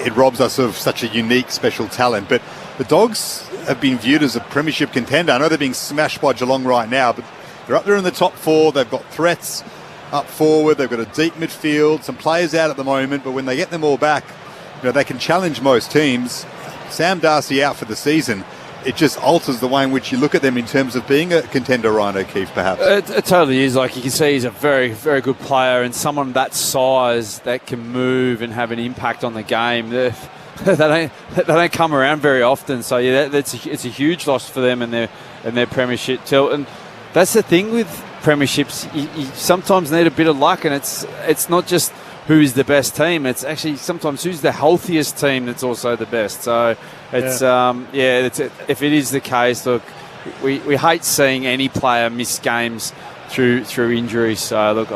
it robs us of such a unique, special talent. But the Dogs have been viewed as a premiership contender. I know they're being smashed by Geelong right now, but they're up there in the top four. They've got threats up forward. They've got a deep midfield, some players out at the moment, but when they get them all back, they can challenge most teams. Sam Darcy out for the season. It just alters the way in which you look at them in terms of being a contender, Ryan O'Keefe, perhaps. It totally is. Like, you can see he's a very, very good player, and someone that size that can move and have an impact on the game. They don't come around very often. So yeah, it's a huge loss for them and their premiership tilt. And that's the thing with premierships. You sometimes need a bit of luck, and it's not just who's the best team. It's actually sometimes who's the healthiest team that's also the best. So it's if it is the case, look, we hate seeing any player miss games through injury. So look,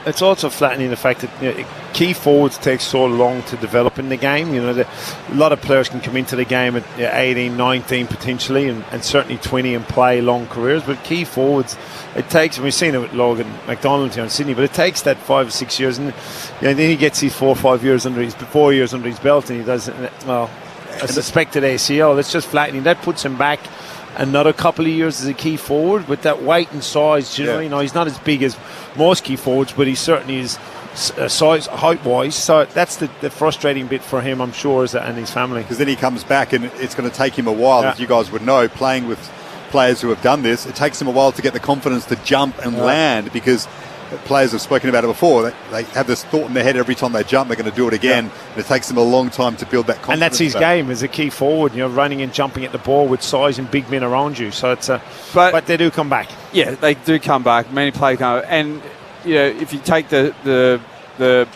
it's also flattening the fact that key forwards take so long to develop in the game. A lot of players can come into the game at 18, 19 potentially, and certainly 20 and play long careers. But key forwards, it takes, and we've seen it with Logan McDonald here in Sydney, but it takes that 5 or 6 years, and then he gets his 4 or 5 years under his 4 years under his belt, and he does a suspected ACL. It's just flattening. That puts him back another couple of years as a key forward with that weight and size. He's not as big as most key forwards, but he certainly is size, height-wise. So that's the frustrating bit for him, I'm sure, and his family. Because then he comes back, and it's going to take him a while, as you guys would know, playing with players who have done this. It takes them a while to get the confidence to jump and land, because players have spoken about it before. They have this thought in their head every time they jump, they're going to do it again. And it takes them a long time to build that confidence. And that's his game as a key forward, running and jumping at the ball with size and big men around you. So it's but they do come back. Yeah, they do come back. Many players come back. And if you take the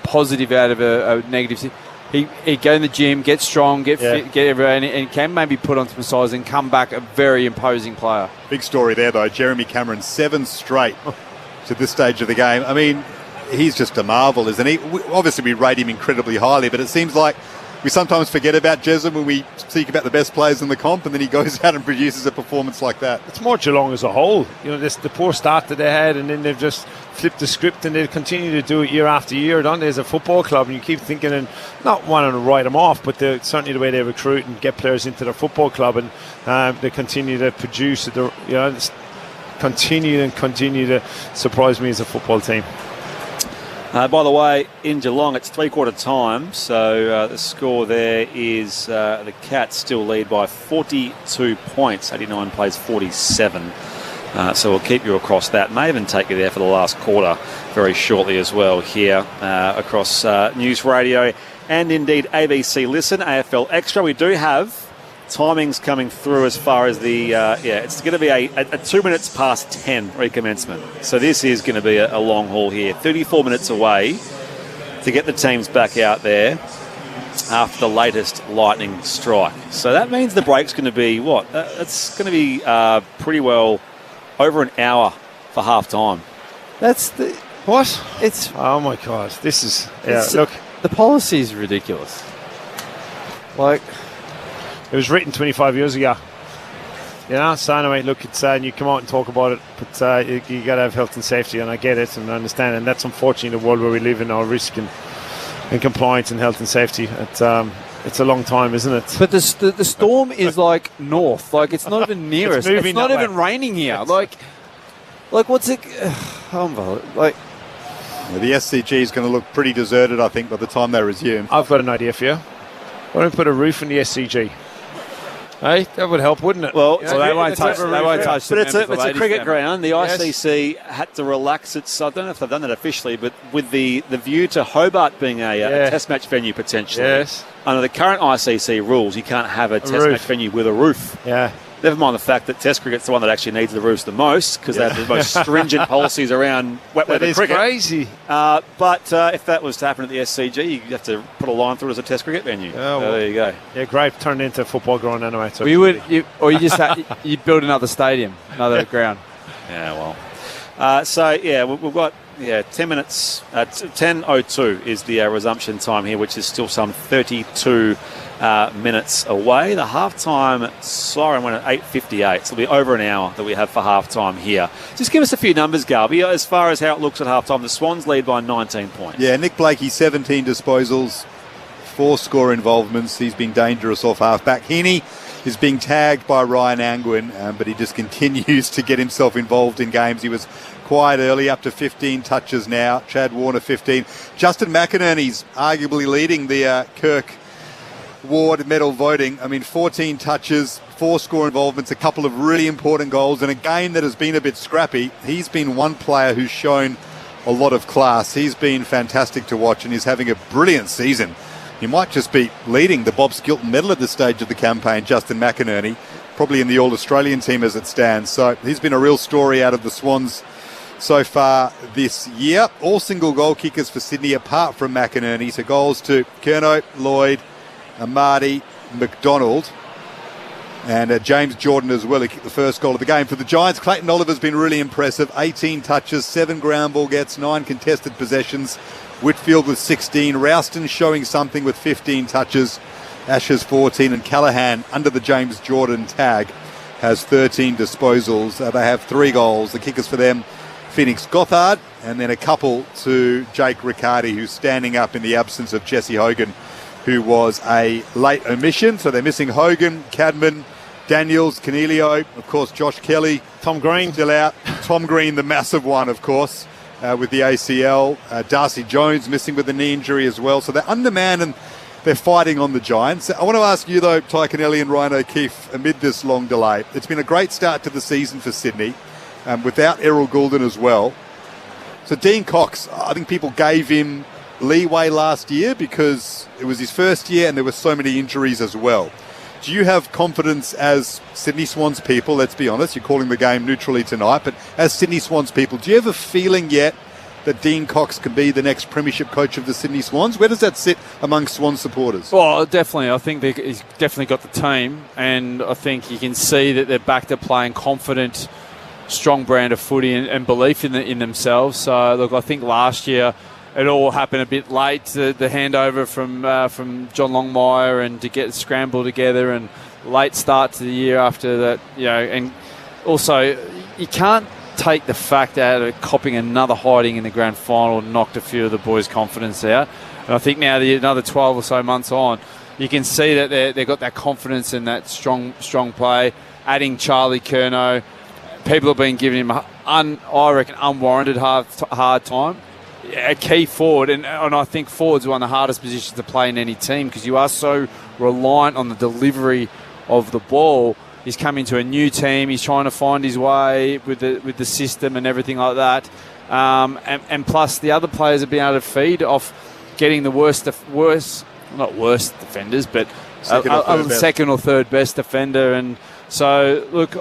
positive out of a negative, he go in the gym, get strong, get fit, get everywhere, and can maybe put on some size and come back a very imposing player. Big story there, though. Jeremy Cameron, 7 straight to this stage of the game. I mean, he's just a marvel, isn't he? Obviously, we rate him incredibly highly, but it seems like we sometimes forget about Jesem when we speak about the best players in the comp, and then he goes out and produces a performance like that. It's more Geelong as a whole. The poor start that they had, and then they've just flipped the script, and they continue to do it year after year. Don't they, as a football club? And you keep thinking, and not wanting to write them off, but certainly the way they recruit and get players into their football club, and they continue to produce. Continue to surprise me as a football team. By the way, in Geelong, it's three-quarter time, so the score there is the Cats still lead by 42 points. 89 plays 47. So we'll keep you across that. May even take you there for the last quarter very shortly as well here across News Radio and indeed ABC Listen, AFL Extra. We do have timings coming through as far as the it's going to be a 2 minutes past 10 recommencement. So this is going to be a long haul here. 34 minutes away to get the teams back out there after the latest lightning strike. So that means the break's going to be it's going to be pretty well over an hour for half time. That's the what? It's oh my gosh, this is look, the policy is ridiculous. Like, it was written 25 years ago. You know, so anyway, look, it's you come out and talk about it, but you got to have health and safety, and I get it and I understand, and that's unfortunately the world where we live in, our risk and compliance and health and safety. It's a long time, isn't it? But the storm is like north, like it's not even near us. It's not even raining here. Like what's it? Like the SCG is going to look pretty deserted, I think, by the time they resume. I've got an idea for you. Why don't we put a roof in the SCG? Hey, that would help, wouldn't it? Well, they won't touch. They won't touch. But it's a cricket ground. ground. The ICC had to relax its. I don't know if they've done that officially, but with the view to Hobart being a Test match venue potentially. Yes. Under the current ICC rules, you can't have a Test match venue with a roof. Yeah. Never mind the fact that Test cricket's the one that actually needs the roofs the most because they have the most stringent policies around wet weather cricket. That is crazy. But if that was to happen at the SCG, you have to put a line through it as a Test cricket venue. Oh, well, there you go. Yeah, great. Turned into a football ground anyway. So you build another stadium, another ground. Yeah, well. We've got 10 minutes. 10:02 is the resumption time here, which is still some 32 minutes away. The halftime siren went at 8:58, so it'll be over an hour that we have for halftime here. Just give us a few numbers, Garby, as far as how it looks at halftime. The Swans lead by 19 points. Yeah, Nick Blakey, 17 disposals, 4 score involvements. He's been dangerous off half-back. Heaney is being tagged by Ryan Angwin, but he just continues to get himself involved in games. He was quiet early, up to 15 touches now. Chad Warner, 15. Justin McInerney's arguably leading the Kirk Ward medal voting. 14 touches, 4 score involvements, a couple of really important goals, and a game that has been a bit scrappy. He's been one player who's shown a lot of class. He's been fantastic to watch, and he's having a brilliant season. He might just be leading the Bob Skilton medal at this stage of the campaign, Justin McInerney, probably in the All-Australian team as it stands. So he's been a real story out of the Swans so far this year. All single goal kickers for Sydney apart from McInerney. So goals to Curnow, Lloyd, Marty, McDonald, and James Jordan as well. He kicked the first goal of the game. For the Giants, Clayton Oliver's been really impressive. 18 touches, 7 ground ball gets, 9 contested possessions. Whitfield with 16. Rouston showing something with 15 touches. Ashes 14. And Callaghan, under the James Jordan tag, has 13 disposals. They have 3 goals. The kickers for them, Phoenix Gothard, and then a couple to Jake Riccardi, who's standing up in the absence of Jesse Hogan, who was a late omission. So they're missing Hogan, Cadman, Daniels, Canelio, of course, Josh Kelly. Tom Green still out. Tom Green, the massive one, of course, with the ACL. Darcy Jones missing with a knee injury as well. So they're undermanned and they're fighting on the Giants. I want to ask you, though, Ty Kennelly and Ryan O'Keefe, amid this long delay, it's been a great start to the season for Sydney, without Errol Goulden as well. So Dean Cox, I think people gave him leeway last year because it was his first year and there were so many injuries as well. Do you have confidence as Sydney Swans people? Let's be honest, you're calling the game neutrally tonight, but as Sydney Swans people, do you have a feeling yet that Dean Cox can be the next premiership coach of the Sydney Swans? Where does that sit among Swan supporters? Well, definitely. I think he's definitely got the team, and I think you can see that they're back to playing confident, strong brand of footy and belief in themselves. So, look, I think last year it all happened a bit late, the handover from John Longmire, and to get scrambled together, and late start to the year after that, and also you can't take the fact out of copping another hiding in the grand final knocked a few of the boys' confidence out. And I think now another 12 or so months on, you can see that they've got that confidence and that strong play. Adding Charlie Curnow, people have been giving him, I reckon, unwarranted hard time. A key forward, and I think forward's one of the hardest positions to play in any team because you are so reliant on the delivery of the ball. He's come into a new team. He's trying to find his way with the system and everything like that. And plus, the other players have been able to feed off getting the not worst defenders, but second or third best defender. And so, look,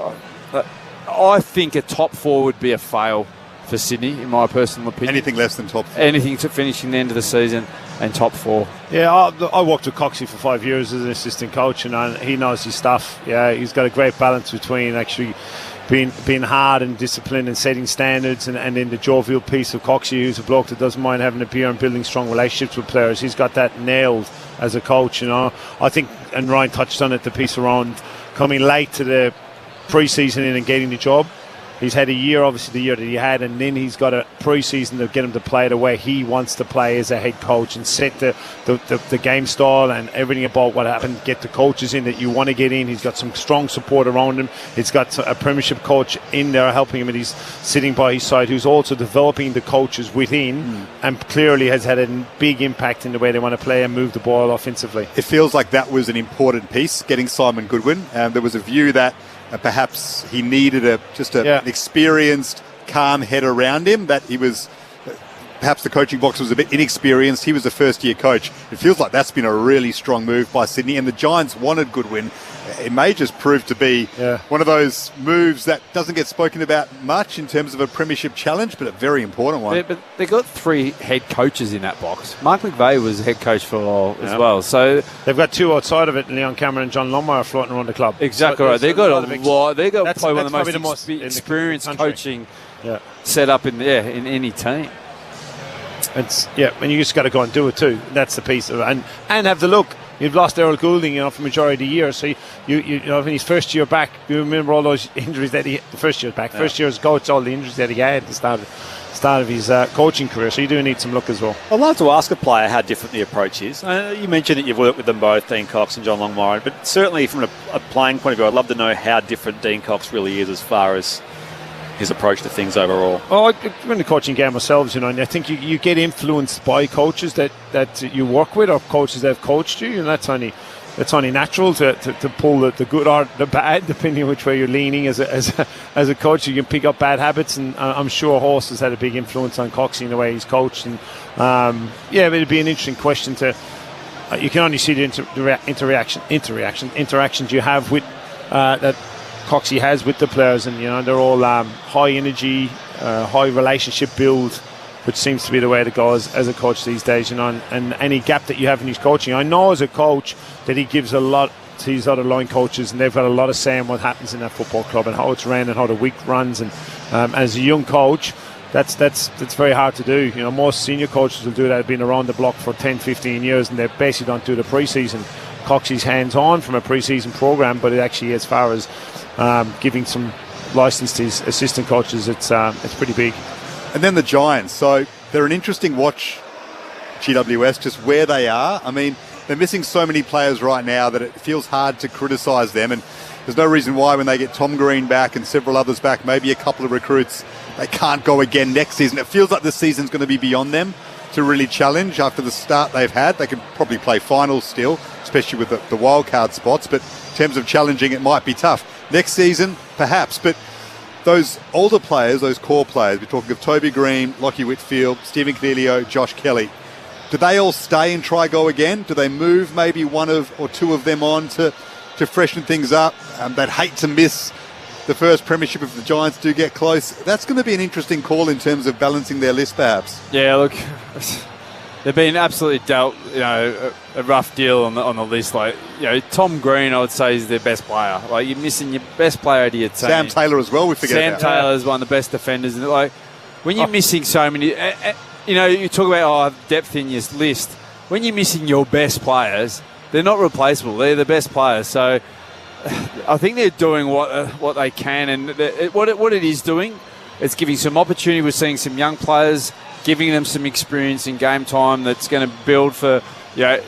I think a top four would be a fail for Sydney, in my personal opinion. Anything less than top four. Anything to finishing the end of the season and top four. Yeah, I worked with Coxie for 5 years as an assistant coach, and he knows his stuff. Yeah, he's got a great balance between actually being hard and disciplined and setting standards, and in the jovial piece of Coxie, who's a bloke that doesn't mind having a beer and building strong relationships with players. He's got that nailed as a coach, I think, and Ryan touched on it, the piece around coming late to the pre-season in and getting the job. He's had a year, obviously, the year that he had, and then he's got a pre-season to get him to play the way he wants to play as a head coach and set the game style and everything about what happened. Get the coaches in that you want to get in. He's got some strong support around him. He's got a premiership coach in there helping him, and he's sitting by his side who's also developing the coaches within and clearly has had a big impact in the way they want to play and move the ball offensively. It feels like that was an important piece, getting Simon Goodwin. There was a view that perhaps he needed an experienced, calm head around him, that he was, perhaps the coaching box was a bit inexperienced. He was a first-year coach. It feels like that's been a really strong move by Sydney, and the Giants wanted Goodwin. It may just prove to be one of those moves that doesn't get spoken about much in terms of a premiership challenge, but a very important one. But they got 3 head coaches in that box. Mark McVeigh was head coach for a while as well. So they've got 2 outside of it, Leon Cameron and John Longmire floating around the club. Exactly right. They've got a lot. They've got probably one of the most experienced coaching set up in any team. And you just got to go and do it too. That's the piece of it. And have the look. You've lost Errol Goulding, for the majority of the year. So you know, in his first year back, you remember all those injuries that first year as coach, all the injuries that he had at the start of his coaching career. So you do need some look as well. I'd love to ask a player how different the approach is. You mentioned that you've worked with them both, Dean Cox and John Longmire, but certainly from a playing point of view, I'd love to know how different Dean Cox really is as far as his approach to things overall. Oh, we're in the coaching game ourselves, and I think you get influenced by coaches that you work with or coaches that have coached you, and that's only natural to pull the good or the bad, depending on which way you're leaning as a coach. You can pick up bad habits, and I'm sure Horst has had a big influence on Coxie in the way he's coached. And but it'd be an interesting question to. You can only see the interactions you have with that Coxie has with the players, and they're all high energy, high relationship build, which seems to be the way to go as a coach these days. And any gap that you have in his coaching, I know as a coach that he gives a lot to his other line coaches, and they've got a lot of say in what happens in that football club and how it's ran and how the week runs. And as a young coach, that's very hard to do. Most senior coaches will do that, have been around the block for 10, 15 years, and they basically don't do the pre-season. Coxie's hands-on from a pre-season program, but it actually, as far as giving some license to his assistant coaches, it's pretty big. And then the Giants. So they're an interesting watch, GWS, just where they are. I mean, they're missing so many players right now that it feels hard to criticise them. And there's no reason why, when they get Tom Green back and several others back, maybe a couple of recruits, they can't go again next season. It feels like the season's going to be beyond them to really challenge after the start they've had. They can probably play finals still, especially with the wildcard spots. But in terms of challenging, it might be tough. Next season, perhaps. But those older players, those core players, we're talking of Toby Green, Lockie Whitfield, Stephen Cledio, Josh Kelly, do they all stay and try go again? Do they move maybe one or two of them on to freshen things up? They'd hate to miss the first premiership if the Giants do get close. That's going to be an interesting call in terms of balancing their list, perhaps. Yeah, look, they've been absolutely dealt, a rough deal on the list. Like, Tom Green, I would say, is their best player. Like, you're missing your best player to your team. Sam Taylor as well, we forget about. Sam Taylor is one of the best defenders. And like, when you're missing so many, you talk about depth in your list. When you're missing your best players, they're not replaceable. They're the best players. So I think they're doing what they can, and what it is doing, it's giving some opportunity. We're seeing some young players, giving them some experience in game time that's going to build for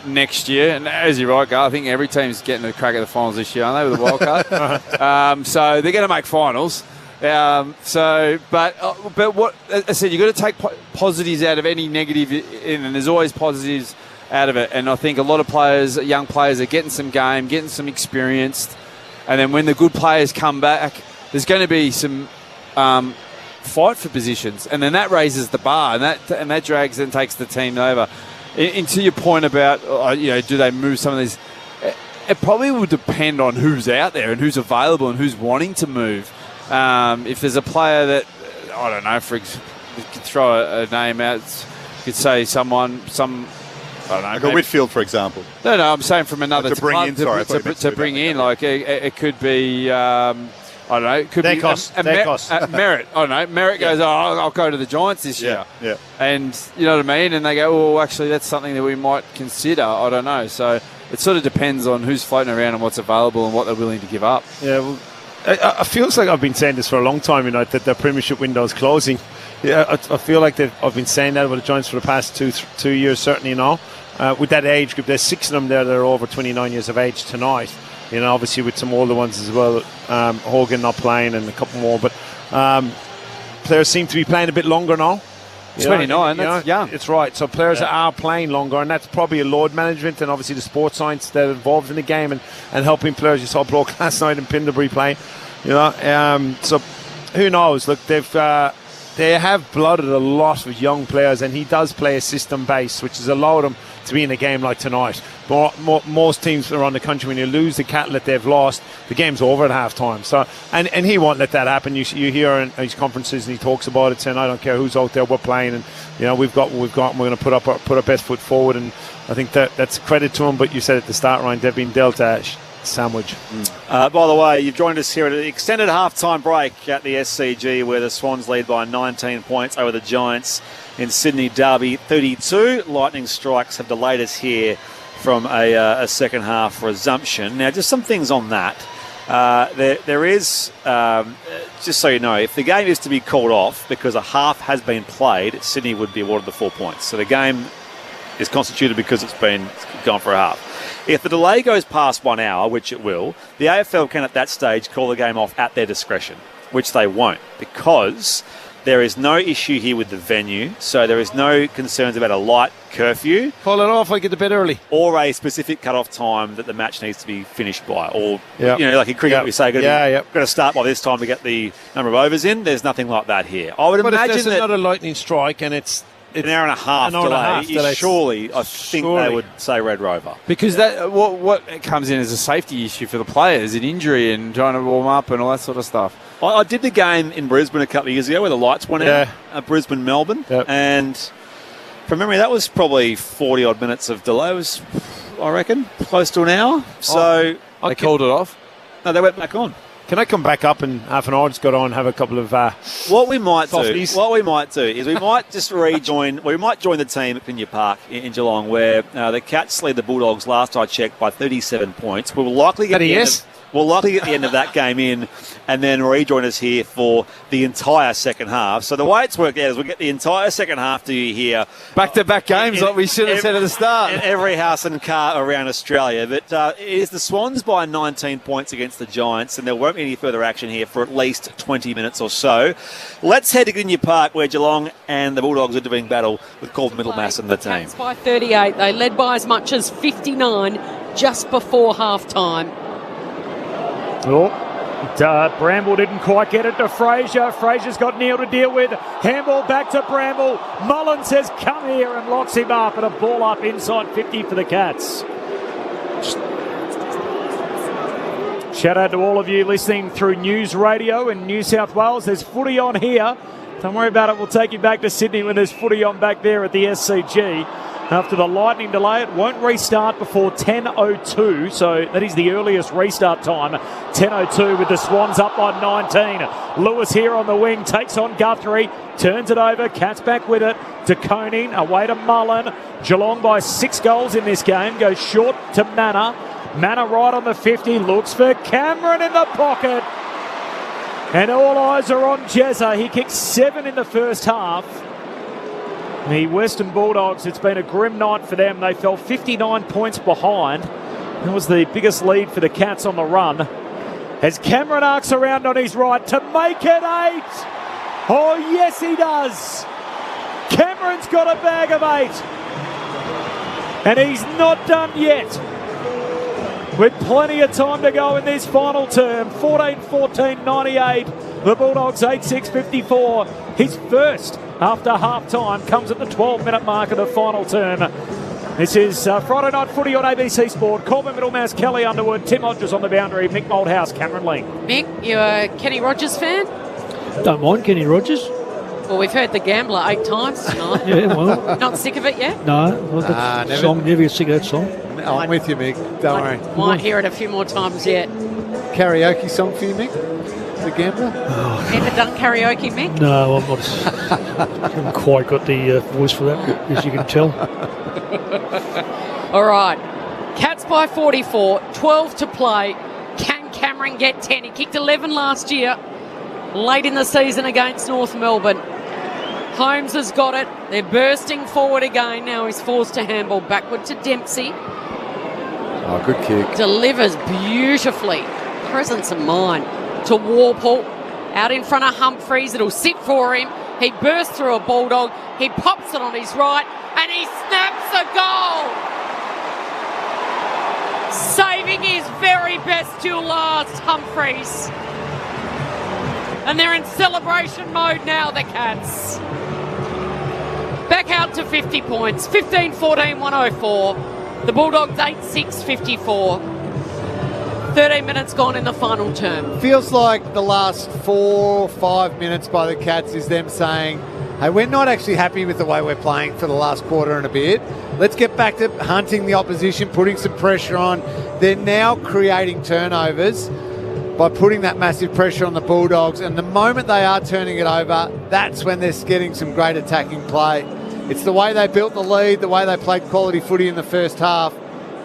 next year. And as you're right, Gar, I think every team's getting a crack at the finals this year, aren't they, with the wild card? So they're going to make finals. But what I said, you've got to take positives out of any negative, and there's always positives out of it. And I think a lot of players, young players, are getting some game, getting some experience. And then when the good players come back, there's going to be some fight for positions, and then that raises the bar, and that drags and takes the team over. And to your point about do they move some of these? It probably will depend on who's out there and who's available and who's wanting to move. If there's a player that, I don't know, you could throw a name out, you could say some. I don't know, like a Whitfield, for example. No, I'm saying from another to bring club, in. Sorry, to bring in. Like it could be. I don't know. It could be Merritt. I don't know. Merritt goes, I'll go to the Giants this year. Yeah. And you know what I mean? And they go, actually, that's something that we might consider. I don't know. So it sort of depends on who's floating around and what's available and what they're willing to give up. Yeah, well, it feels like I've been saying this for a long time, that the premiership window is closing. Yeah, I feel like I've been saying that about the Giants for the past two years, certainly now. With that age group, there's 6 of them there that are over 29 years of age tonight. Obviously with some older ones as well. Hogan not playing and a couple more, but players seem to be playing a bit longer now. 29, that's young. It's right. So players are playing longer, and that's probably a load management and obviously the sports science that are involved in the game and helping players. You saw Brock last night in Pinderbury playing. So who knows? Look, they have blooded a lot of young players, and he does play a system base, which has allowed him to be in a game like tonight. But most teams around the country, when you lose the cattle that they've lost, the game's over at half time. So and he won't let that happen. You hear in his conferences, and he talks about it, saying, I don't care who's out there, we're playing, and we've got what we've got, and we're going to put our best foot forward. And I think that's credit to him. But you said at the start, Ryan, they've been dealt a sandwich. By the way, you've joined us here at an extended half-time break at the SCG, where the Swans lead by 19 points over the Giants in Sydney Derby 32. Lightning strikes have delayed us here from a second half resumption. Now, just some things on that. There is, just so you know, if the game is to be called off because a half has been played, Sydney would be awarded the 4 points. So the game is constituted because it's been gone for a half. If the delay goes past 1 hour, which it will, the AFL can at that stage call the game off at their discretion, which they won't, because there is no issue here with the venue, so there is no concerns about a light curfew. Call it off, like get to bed early. Or a specific cut-off time that the match needs to be finished by. Or, like in cricket, we say, got to start by this time to get the number of overs in. There's nothing like that here. I would imagine if there's another lightning strike and it's an hour and a half delay, surely I think they would say Red Rover. Because that what comes in as a safety issue for the players, an injury and trying to warm up and all that sort of stuff. I did the game in Brisbane a couple of years ago where the lights went out, Brisbane-Melbourne, and from memory that was probably 40-odd minutes of delay. It was, I reckon, close to an hour. So they called it off? No, they went back on. Can I come back up in half an hour? Just got on and have a couple of What we might do is we might just rejoin. We might join the team at Pinya Park in Geelong, where the Cats lead the Bulldogs. Last I checked, by 37 points. We'll likely get the end of that game in, and then rejoin us here for the entire second half. So the way it's worked out is we'll get the entire second half to you here. Back-to-back games like we should have said at the start. In every house and car around Australia. But it is the Swans by 19 points against the Giants, and there won't be any further action here for at least 20 minutes or so. Let's head to Pinya Park, where Geelong and the Bulldogs are doing battle with Colton Middlemass and the team. By 38. They led by as much as 59 just before half-time. Bramble didn't quite get it to Fraser. Fraser's got Neil to deal with. Handball back to Bramble. Mullen says, come here, and locks him up, and a ball up inside 50 for the Cats. Shout out to all of you listening through News Radio in New South Wales. There's footy on here. Don't worry about it. We'll take you back to Sydney when there's footy on back there at the SCG. After the lightning delay, it won't restart before 10:02, so that is the earliest restart time. 10:02 with the Swans up by 19. Lewis here on the wing, takes on Guthrie, turns it over, Cats back with it to Koning, away to Mullen. Geelong by 6 goals in this game, goes short to Manor. Manor right on the 50, looks for Cameron in the pocket. And all eyes are on Jezza. He kicked 7 in the first half. The Western Bulldogs, it's been a grim night for them. They fell 59 points behind. That was the biggest lead for the Cats on the run. As Cameron arcs around on his right to make it 8. Oh, yes, he does. Cameron's got a bag of 8. And he's not done yet. With plenty of time to go in this final term. 14-14, 98. The Bulldogs 8-6-54. His first after half-time comes at the 12-minute mark of the final term. This is Friday Night Footy on ABC Sport. Corbin Middlemass, Kelly Underwood, Tim Hodges on the boundary, Mick Malthouse, Cameron Ling. Mick, you a Kenny Rogers fan? Don't mind Kenny Rogers. Well, we've heard The Gambler 8 times tonight. Yeah, well. Not sick of it yet? No, well, never get sick of that song. I'm with you, Mick. Don't worry. Might hear it a few more times yet. Karaoke song for you, Mick? The Gambler? Never done karaoke, Mick? No, I'm not. I haven't quite got the voice for that, as you can tell. All right. Cats by 44, 12 to play. Can Cameron get 10? He kicked 11 last year, late in the season against North Melbourne. Holmes has got it. They're bursting forward again. Now he's forced to handball backward to Dempsey. Oh, good kick. Delivers beautifully. Presence of mind to Warple. Out in front of Humphreys. It'll sit for him. He bursts through a Bulldog. He pops it on his right and he snaps a goal. Saving his very best till last, Humphreys. And they're in celebration mode now, the Cats. Back out to 50 points. 15-14, 104. The Bulldogs 8-6, 54. 13 minutes gone in the final term. Feels like the last 4 or 5 minutes by the Cats is them saying, hey, we're not actually happy with the way we're playing for the last quarter and a bit. Let's get back to hunting the opposition, putting some pressure on. They're now creating turnovers by putting that massive pressure on the Bulldogs. And the moment they are turning it over, that's when they're getting some great attacking play. It's the way they built the lead, the way they played quality footy in the first half.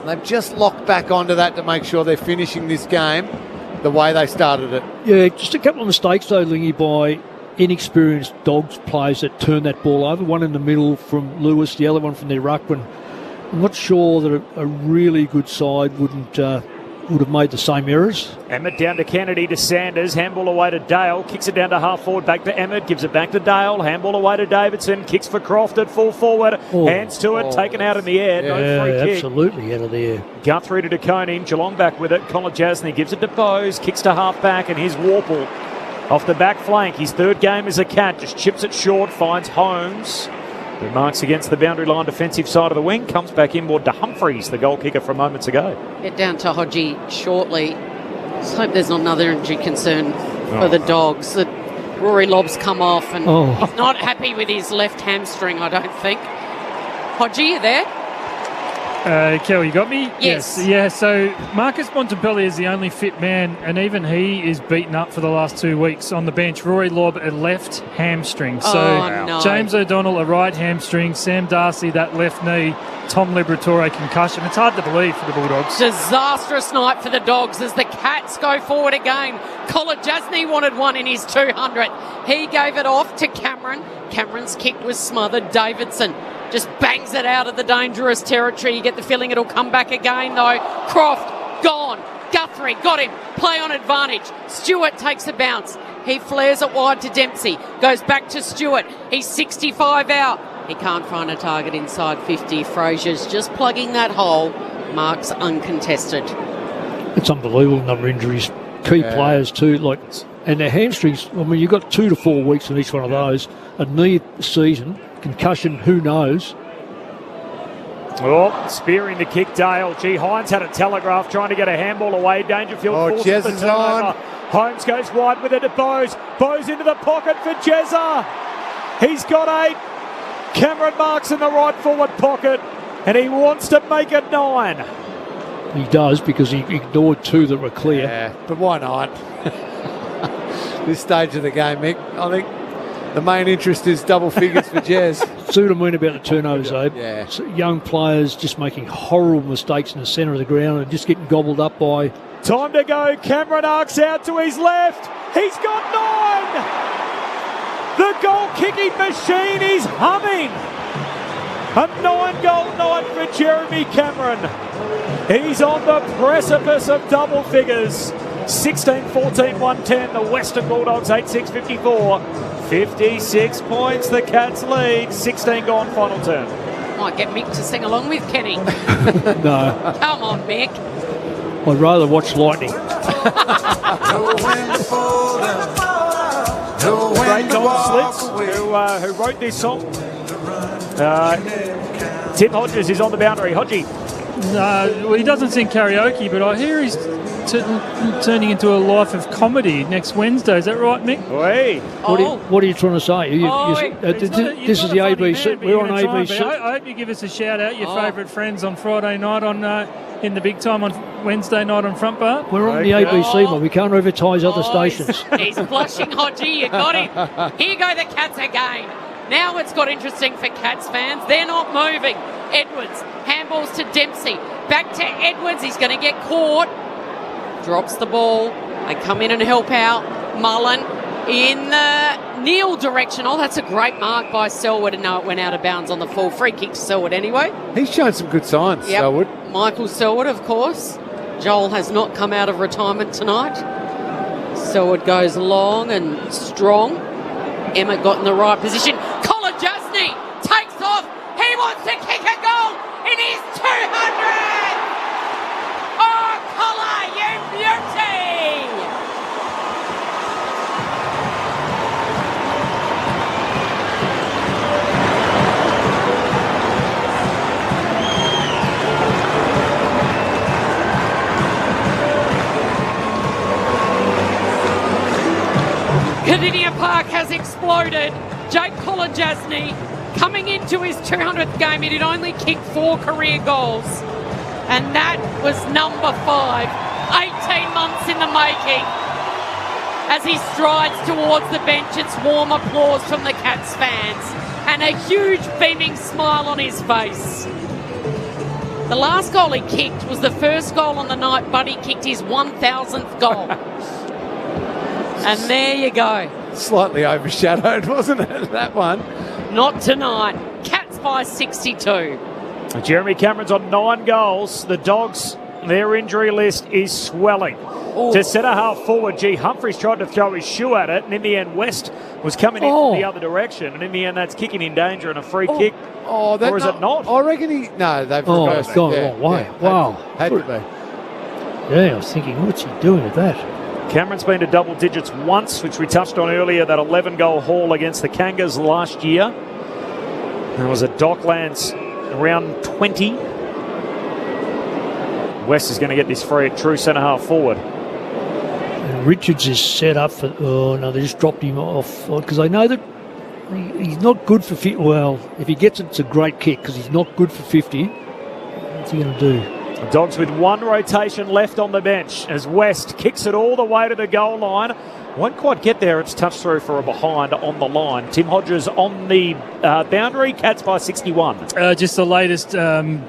They've just locked back onto that to make sure they're finishing this game the way they started it. Yeah, just a couple of mistakes though, Lingy, by inexperienced Dogs players that turned that ball over. One in the middle from Lewis, the other one from their ruckman. I'm not sure that a really good side would have made the same errors. Emmett down to Kennedy to Sanders. Handball away to Dale. Kicks it down to half forward. Back to Emmett. Gives it back to Dale. Handball away to Davidson. Kicks for Croft at full forward. Hands to it. Taken out in the air. No free kick. Absolutely out of the air. Guthrie to DeConing. Geelong back with it. Colin Jasny gives it to Bose. Kicks to half back. And here's Warple off the back flank. His third game as a Cat. Just chips it short. Finds Holmes. Remarks against the boundary line defensive side of the wing. Comes back inward to Humphreys, the goal kicker from moments ago. Get down to Hodgie shortly. Just hope there's not another injury concern for the Dogs. That Rory Lobb's come off and he's not happy with his left hamstring, I don't think. Hodgie, you there? Kel, you got me? Yes. Yeah, so Marcus Bontempelli is the only fit man, and even he is beaten up for the last 2 weeks on the bench. Rory Lobb, a left hamstring. So no. James O'Donnell, a right hamstring. Sam Darcy, that left knee. Tom Liberatore, concussion. It's hard to believe for the Bulldogs. Disastrous night for the Dogs as the Cats go forward again. Colin Jasny wanted one in his 200th. He gave it off to Cameron. Cameron's kick was smothered. Davidson just bangs it out of the dangerous territory. You get the feeling it'll come back again, though. Croft, gone. Guthrie, got him. Play on advantage. Stewart takes a bounce. He flares it wide to Dempsey. Goes back to Stewart. He's 65 out. He can't find a target inside 50. Frazier's just plugging that hole. Mark's uncontested. It's unbelievable number of injuries. Key players too, and their hamstrings. I mean, you've got 2 to 4 weeks on each one of those. A knee season, concussion, who knows? Oh, spearing the kick, Dale. Hines had a telegraph trying to get a handball away. Dangerfield forces the turnover. Holmes goes wide with it to Bose. Bose into the pocket for Jezza. He's got 8. Cameron Marks in the right forward pocket, and he wants to make it 9. He does, because he ignored 2 that were clear. Yeah, but why not? This stage of the game, Mick, I think the main interest is double figures for Jez. See what I mean about the turnovers, Abe? Yeah. So young players just making horrible mistakes in the centre of the ground and just getting gobbled up by... Time to go. Cameron arcs out to his left. He's got 9. The goal-kicking machine is humming. A 9-goal night for Jeremy Cameron. He's on the precipice of double figures. 16-14, 110. The Western Bulldogs 8-6-54. 56 points. The Cats lead. 16 gone final term. Might get Mick to sing along with Kenny. No. Come on, Mick. I'd rather watch Lightning. Great Don Slits, who wrote this song. Tim Hodges is on the boundary. Hodgie. No, he doesn't sing karaoke, but I hear he's turning into a life of comedy next Wednesday. Is that right, Mick? Hey. What are you trying to say? This is the ABC. We're on ABC. I hope you give us a shout out, your favourite friends on Friday night in the big time on Wednesday night on Front Bar. We're on the ABC, but we can't advertise other stations. He's blushing, Hodgie. You got him. Here go the Cats again. Now it's got interesting for Cats fans. They're not moving. Edwards handballs to Dempsey. Back to Edwards. He's going to get caught. drops the ball. They come in and help out. Mullen in the Neil direction. Oh, that's a great mark by Selwood. And no, it went out of bounds on the full. Free kick to Selwood anyway. He's shown some good signs, Yep. Selwood. Michael Selwood, of course. Joel has not come out of retirement tonight. Selwood goes long and strong. Emmett got in the right position. Colin Jasny takes off. He wants to kick a goal in his 200th. Oh, Colin, you beauty! Kardinia Park has exploded. Jake Kolodjasny coming into his 200th game. He did only kick 4 career goals. And that was number 5. 18 months in the making. As he strides towards the bench, it's warm applause from the Cats fans. And a huge beaming smile on his face. The last goal he kicked was the first goal on the night Buddy kicked his 1,000th goal. And there you go. Slightly overshadowed, wasn't it, that one? Not tonight. Cats by 62. Jeremy Cameron's on 9 goals. The Dogs, their injury list is swelling. To centre half forward, G. Humphries tried to throw his shoe at it, and in the end, West was coming in from the other direction. And in the end, that's kicking in danger and a free kick. Or is it not? I reckon he... No, they've it's gone the wrong way. Wow. Had to be. Yeah, I was thinking, what's he doing with that? Cameron's been to double digits once, which we touched on earlier, that 11-goal haul against the Kangas last year. There was a Docklands around 20. West is going to get this free at true centre-half forward. And Richards is set up for... Oh, no, they just dropped him off. Because I know that he's not good for 50. Well, if he gets it, it's a great kick because he's not good for 50. What's he going to do? The Dogs with 1 rotation left on the bench as West kicks it all the way to the goal line. Won't quite get there. It's touched through for a behind on the line. Tim Hodges on the boundary. Cats by 61. Just the latest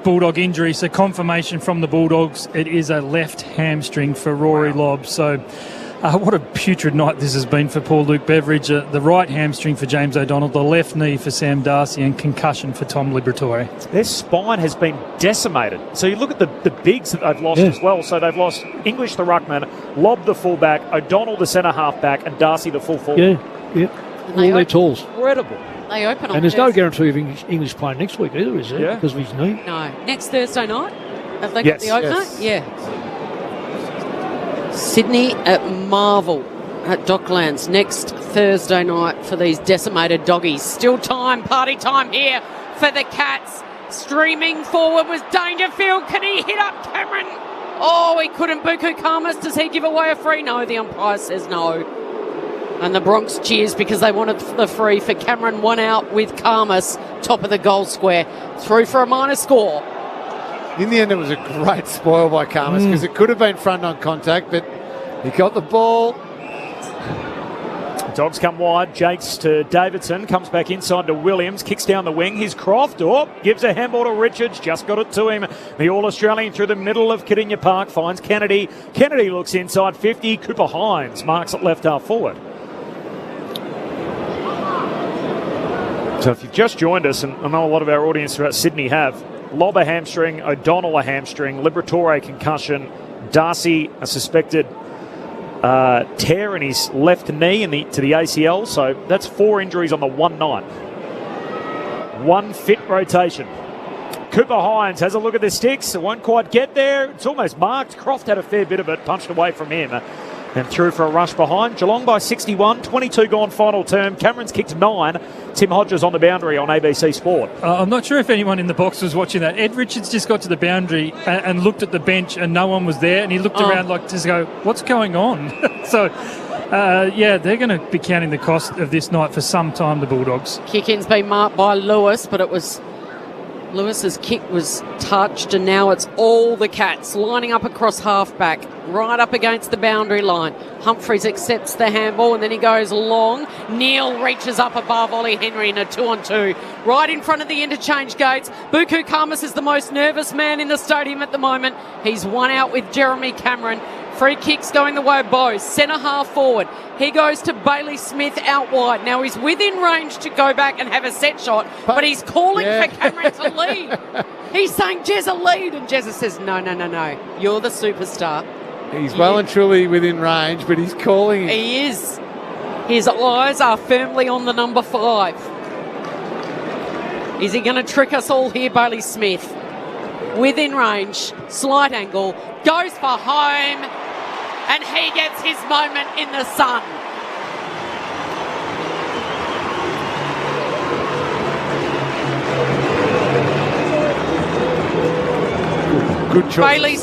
Bulldog injury. So confirmation from the Bulldogs. It is a left hamstring for Rory Lobb. So what a putrid night this has been for poor Luke Beveridge. The right hamstring for James O'Donnell, the left knee for Sam Darcy, and concussion for Tom Liberatore. Their spine has been decimated. So you look at the bigs that they've lost as well. So they've lost English the ruckman, Lobb the fullback, O'Donnell the centre halfback, and Darcy the full forward. Yeah. All their tools. Incredible. They open on And there's no Thursday. guarantee of English playing next week either, is there? Because of his knee. No. Next Thursday night? Have they Yes. got the opener? Yes. Yeah. Sydney at Marvel at Docklands next Thursday night for these decimated doggies. Still time, party time here for the Cats. Streaming forward was Dangerfield. Can he hit up Cameron? Oh, he couldn't. Buku Khamis, does he give away a free? No, the umpire says no. And the Bronx cheers because they wanted the free for Cameron. 1 out with Khamis, top of the goal square. Through for a minor score. In the end, it was a great spoil by Khamis because it could have been front on contact, but he got the ball. Dogs come wide. Jakes to Davidson. Comes back inside to Williams. Kicks down the wing. Here's Croft. Gives a handball to Richards. Just got it to him. The All-Australian through the middle of Kardinia Park finds Kennedy. Kennedy looks inside 50. Cooper Hines marks at left half forward. So if you've just joined us, and I know a lot of our audience throughout Sydney have, Lobb a hamstring, O'Donnell a hamstring, Liberatore a concussion, Darcy a suspected tear in his left knee to the ACL. So that's 4 injuries on the one night. 1 fit rotation. Cooper Hines has a look at the sticks. It won't quite get there. It's almost marked. Croft had a fair bit of it, punched away from him. And through for a rush behind. Geelong by 61, 22 gone final term. Cameron's kicked 9. Tim Hodges on the boundary on ABC Sport. I'm not sure if anyone in the box was watching that. Ed Richards just got to the boundary and looked at the bench and no one was there. And he looked around like to go, what's going on? So, they're going to be counting the cost of this night for some time, the Bulldogs. Kick-in's been marked by Lewis, but it was... Lewis's kick was touched, and now it's all the Cats lining up across halfback, right up against the boundary line. Humphries accepts the handball, and then he goes long. Neil reaches up above Ollie Henry in a 2-on-2, right in front of the interchange gates. Buku Khamis is the most nervous man in the stadium at the moment. He's 1 out with Jeremy Cameron. Free kicks going the way of Bose. Centre half forward. He goes to Bailey Smith out wide. Now he's within range to go back and have a set shot, but he's calling for Cameron to lead. He's saying, Jezza, lead. And Jezza says, no. You're the superstar. He's well and truly within range, but he's calling it. He is. His eyes are firmly on the number 5. Is he going to trick us all here, Bailey Smith? Within range, slight angle, goes for home, and he gets his moment in the sun. Good choice.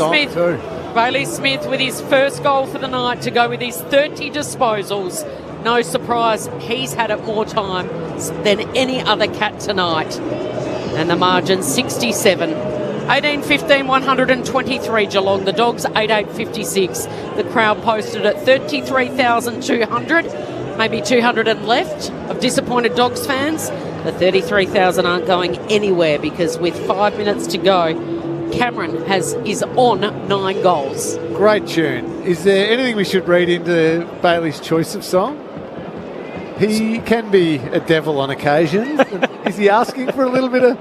Bailey Smith with his first goal for the night to go with his 30 disposals. No surprise, he's had it more times than any other cat tonight. And the margin 67. 18-15, 123 Geelong. The Dogs 88-56. The crowd posted at 33,200. Maybe 200 and left of disappointed Dogs fans. The 33,000 aren't going anywhere because with 5 minutes to go, Cameron is on 9 goals. Great tune. Is there anything we should read into Bailey's choice of song? He can be a devil on occasion. Is he asking for a little bit of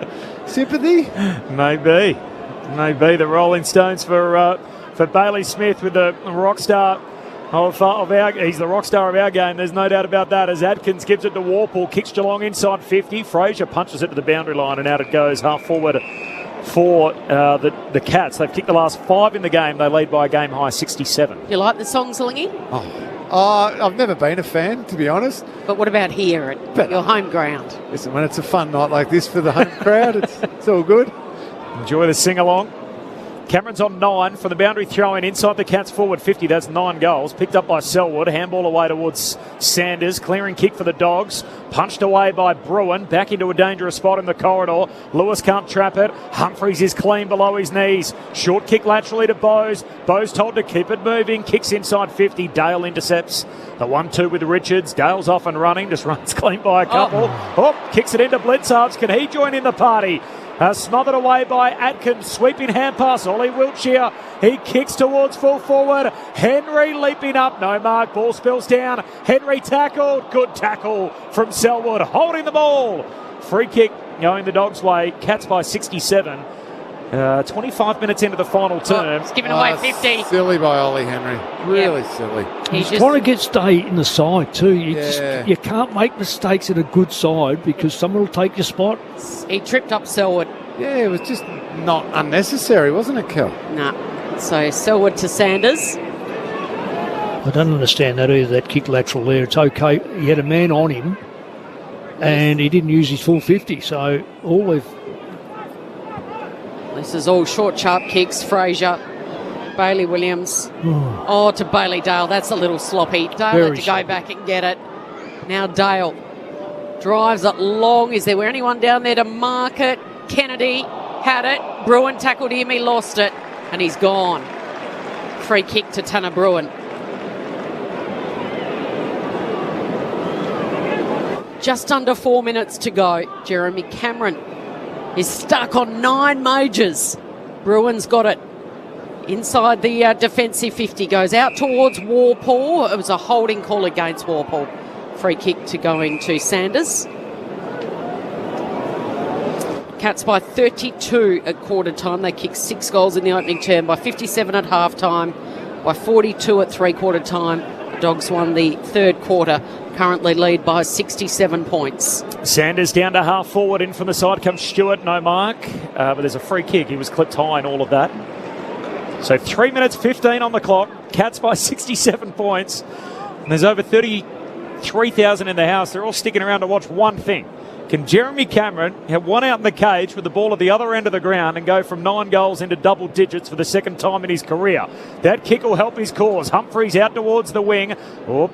sympathy? Maybe. The Rolling Stones for Bailey Smith with the rock star of our. He's the rock star of our game. There's no doubt about that. As Atkins gives it to Warple, kicks Geelong inside 50. Fraser punches it to the boundary line and out it goes half forward for the Cats. They've kicked the last 5 in the game. They lead by a game high 67. You like the song, Slingy? I've never been a fan, to be honest. But what about here at your home ground? Listen, when it's a fun night like this for the home crowd, it's all good. Enjoy the sing-along. Cameron's on 9 for the boundary throw-in inside the Cats forward 50. That's 9 goals. Picked up by Selwood. Handball away towards Sanders. Clearing kick for the Dogs. Punched away by Bruin. Back into a dangerous spot in the corridor. Lewis can't trap it. Humphreys is clean below his knees. Short kick laterally to Bose. Bose told to keep it moving. Kicks inside 50. Dale intercepts the 1-2 with Richards. Dale's off and running. Just runs clean by a couple. Kicks it into Bledsoe. Can he join in the party? Smothered away by Atkins, sweeping hand pass, Ollie Wiltshire. He kicks towards full forward. Henry leaping up, no mark, ball spills down. Henry tackled, good tackle from Selwood, holding the ball. Free kick going the Dogs' way, Cats by 67. 25 minutes into the final term. He's giving away 50. Silly by Ollie Henry. Really silly. He's trying to stay in the side too. You can't make mistakes at a good side because someone will take your spot. He tripped up Selwood. Yeah, it was just not unnecessary, wasn't it, Kel? No. So Selwood to Sanders. I don't understand that either, that kick lateral there. It's okay. He had a man on him and he didn't use his full 50. So all they've... This is all short, sharp kicks. Fraser, Bailey Williams. To Bailey Dale. That's a little sloppy. Dale had to go back and get it. Now Dale drives it long. Is there anyone down there to mark it? Kennedy had it. Bruin tackled him. He lost it. And he's gone. Free kick to Tanner Bruin. Just under 4 minutes to go. Jeremy Cameron is stuck on 9 majors. Bruin's got it inside the defensive 50. Goes out towards Warple. It was a holding call against Warple. Free kick to going to Sanders. Cats by 32 at quarter time. They kicked 6 goals in the opening term, by 57 at half time, by 42 at 3-quarter time. The Dogs won the third quarter. Currently lead by 67 points. Sanders down to half forward. In from the side comes Stewart. No mark. But there's a free kick. He was clipped high and all of that. So 3 minutes 15 on the clock. Cats by 67 points. And there's over 33,000 in the house. They're all sticking around to watch one thing. Can Jeremy Cameron have one out in the cage with the ball at the other end of the ground and go from 9 goals into double digits for the second time in his career? That kick will help his cause. Humphreys out towards the wing.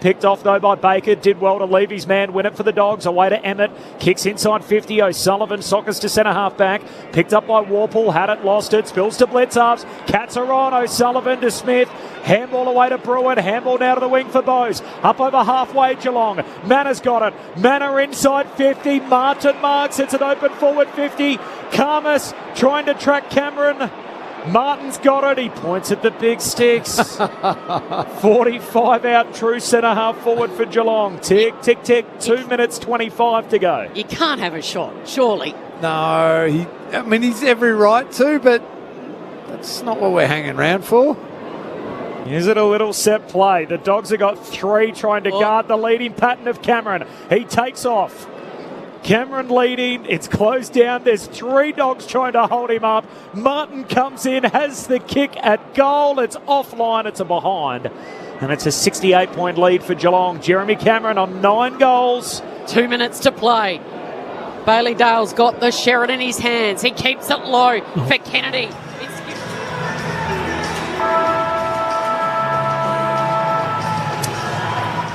Picked off though by Baker. Did well to leave his man. Win it for the Dogs. Away to Emmett. Kicks inside 50. O'Sullivan sockers to centre half back. Picked up by Warple. Had it, lost it. Spills to Bledsoe. Cats are on. O'Sullivan to Smith. Handball away to Bruin. Handball now to the wing for Bose. Up over halfway Geelong. Manna's got it. Manna inside 50. Martin marks. It's an open forward 50. Karmas trying to track Cameron. Martin's got it. He points at the big sticks. 45 out, true centre half forward for Geelong. Tick, tick, tick. 2 minutes 25 to go. You can't have a shot, surely. No, he's every right to, but that's not what we're hanging around for. Is it a little set play? The Dogs have got 3 trying to guard the leading pattern of Cameron. He takes off. Cameron leading. It's closed down. There's 3 Dogs trying to hold him up. Martin comes in, has the kick at goal. It's offline. It's a behind. And it's a 68-point lead for Geelong. Jeremy Cameron on 9 goals. 2 minutes to play. Bailey Dale's got the Sherrod in his hands. He keeps it low for Kennedy.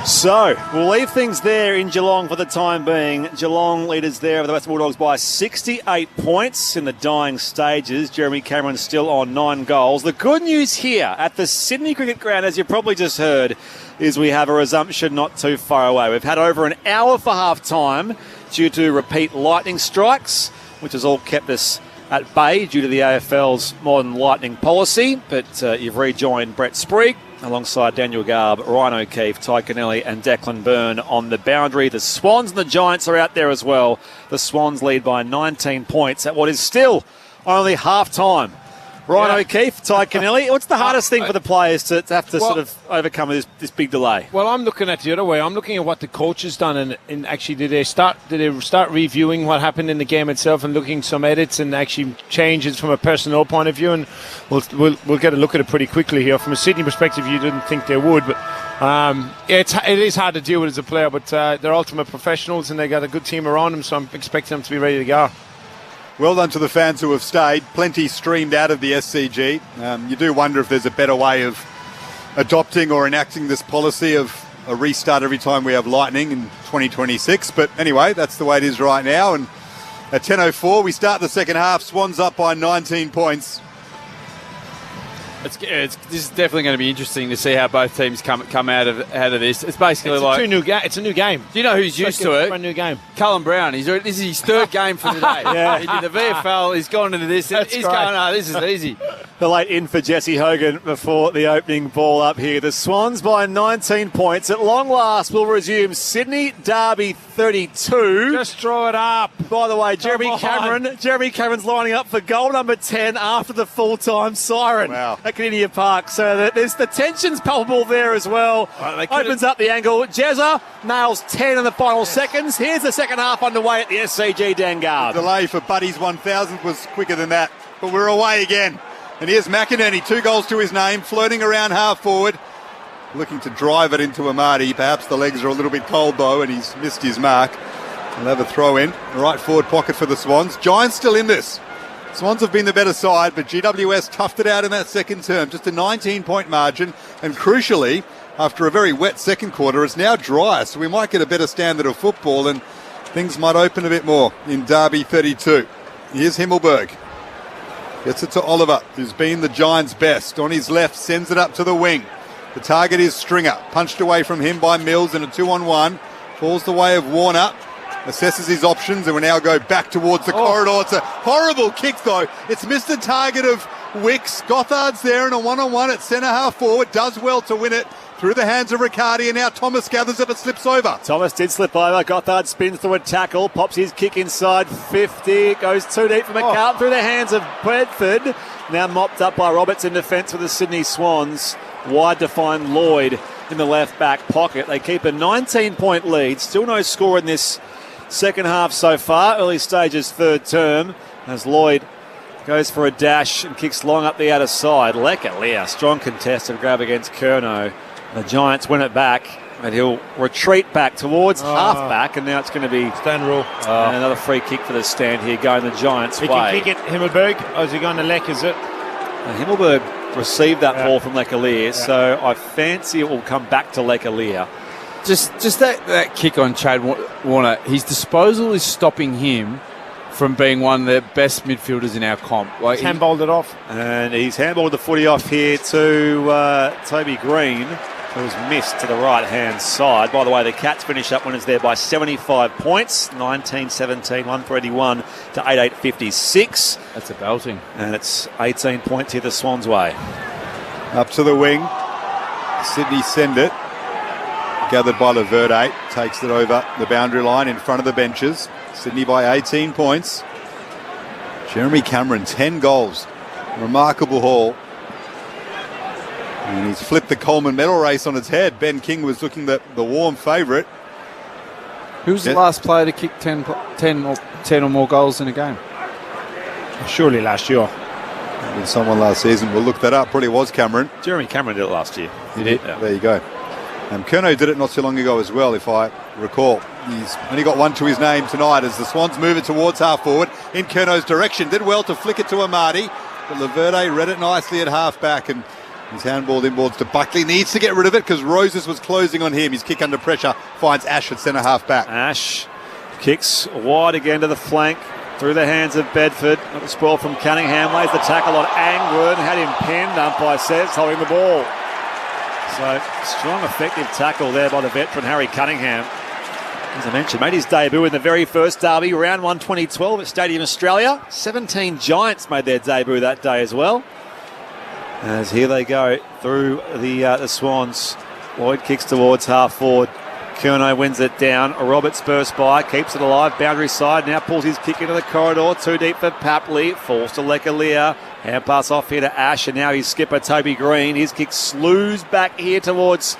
So, we'll leave things there in Geelong for the time being. Geelong leaders there over the Western Bulldogs by 68 points in the dying stages. Jeremy Cameron still on 9 goals. The good news here at the Sydney Cricket Ground, as you probably just heard, is we have a resumption not too far away. We've had over an hour for half-time due to repeat lightning strikes, which has all kept us at bay due to the AFL's modern lightning policy. But you've rejoined Brett Sprigg alongside Daniel Garb, Ryan O'Keefe, Ty Kennelly and Declan Byrne on the boundary. The Swans and the Giants are out there as well. The Swans lead by 19 points at what is still only half-time. Ryan O'Keefe, Ty Kennelly, what's the hardest thing for the players to have to sort of overcome this big delay? Well, I'm looking at it the other way. I'm looking at what the coach has done, and actually did they start reviewing what happened in the game itself and looking some edits and actually changes from a personnel point of view, and we'll get a look at it pretty quickly here. From a Sydney perspective, you didn't think they would, but it is hard to deal with as a player, but they're ultimate professionals and they got a good team around them, so I'm expecting them to be ready to go. Well done to the fans who have stayed. Plenty streamed out of the SCG. You do wonder if there's a better way of adopting or enacting this policy of a restart every time we have lightning in 2026. But anyway, that's the way it is right now. And at 10:04, we start the second half. Swans up by 19 points. This is definitely going to be interesting to see how both teams come out of this. It's basically it's a new game. Do you know who's used to it? A new game. Cullen Brown. This is his 3rd game for the day. Yeah. He did the VFL. He's gone into this. He's going, this is easy. The late in for Jesse Hogan before the opening ball up here. The Swans by 19 points. At long last, will resume Sydney Derby 32. Just throw it up. By the way, Jeremy Cameron's lining up for goal number 10 after the full-time siren at Canadian Park. So there's the tension's palpable there as well. Opens up the angle. Jezza nails 10 in the final seconds. Here's the second half underway at the SCG, Dan Garb. The delay for Buddy's 1,000th was quicker than that, but we're away again. And here's McInerney, 2 goals to his name, flirting around half forward, looking to drive it into Amadi. Perhaps the legs are a little bit cold though, and he's missed his mark. He'll have a throw in. The right forward pocket for the Swans. Giants still in this. Swans have been the better side, but GWS toughed it out in that second term. Just a 19-point margin, and crucially, after a very wet second quarter, it's now dry, so we might get a better standard of football and things might open a bit more in Derby 32. Here's Himmelberg. Gets it to Oliver, who's been the Giants' best. On his left, sends it up to the wing. The target is Stringer. Punched away from him by Mills in a 2-on-1. Falls the way of Warner. Assesses his options and will now go back towards the corridor. It's a horrible kick, though. It's missed the target of Wicks. Gothard's there in a 1-on-1 at centre half forward. Does well to win it through the hands of Riccardi, and now Thomas gathers it but slips over. Thomas did slip over. Gothard spins through a tackle, pops his kick inside 50, goes too deep for McCartan through the hands of Bradford. Now mopped up by Roberts in defence for the Sydney Swans. Wide to find Lloyd in the left back pocket. They keep a 19-point lead. Still no score in this second half so far. Early stages, 3rd term, as Lloyd goes for a dash and kicks long up the outer side. Lecalia, strong contested grab against Curnow. The Giants win it back, and he'll retreat back towards half-back, and now it's going to be stand rule. And another free kick for the stand here, going the Giants' way. He can kick it, Himmelberg, or is he going to Leck, is it? Himmelberg received that ball from Lecalia, so I fancy it will come back to Lecalia. Just that kick on Chad Warner, his disposal is stopping him from being one of the best midfielders in our comp. He's handballed it off. And he's handballed the footy off here to Toby Green. It was missed to the right-hand side. By the way, the Cats finish up winners there by 75 points, 19-17, 131 to 88-56. That's a belting. And it's 18 points here the Swans' way. Up to the wing. Sydney send it. Gathered by Laverde. Takes it over the boundary line in front of the benches. Sydney by 18 points. Jeremy Cameron, 10 goals. Remarkable haul. And he's flipped the Coleman medal race on its head. Ben King was looking the warm favourite. Who's the last player to kick 10 or more goals in a game? Surely last year. With someone last season. We'll look that up. Probably was Cameron. Jeremy Cameron did it last year. He did? Yeah. There you go. Curnow did it not too long ago as well, if I recall. He's only got one to his name tonight as the Swans move it towards half forward in Curnow's direction. Did well to flick it to Amati, but Laverde read it nicely at half back, and he's handballed inboards to Buckley. Needs to get rid of it because Roses was closing on him. His kick under pressure finds Ash at centre half back. Ash kicks wide again to the flank through the hands of Bedford. Got the spoil from Cunningham. Lays the tackle on Angwin. Had him pinned. Umpire says holding the ball. So strong, effective tackle there by the veteran Harry Cunningham. As I mentioned, made his debut in the very first derby, round 1 2012 at Stadium Australia. 17 Giants made their debut that day as well. As here they go through the Swans. Lloyd kicks towards half forward. Curnow wins it down. Roberts bursts by, keeps it alive. Boundary side, now pulls his kick into the corridor. Too deep for Papley. Falls to Lekalia. Hand pass off here to Ash, and now his skipper Toby Green. His kick slews back here towards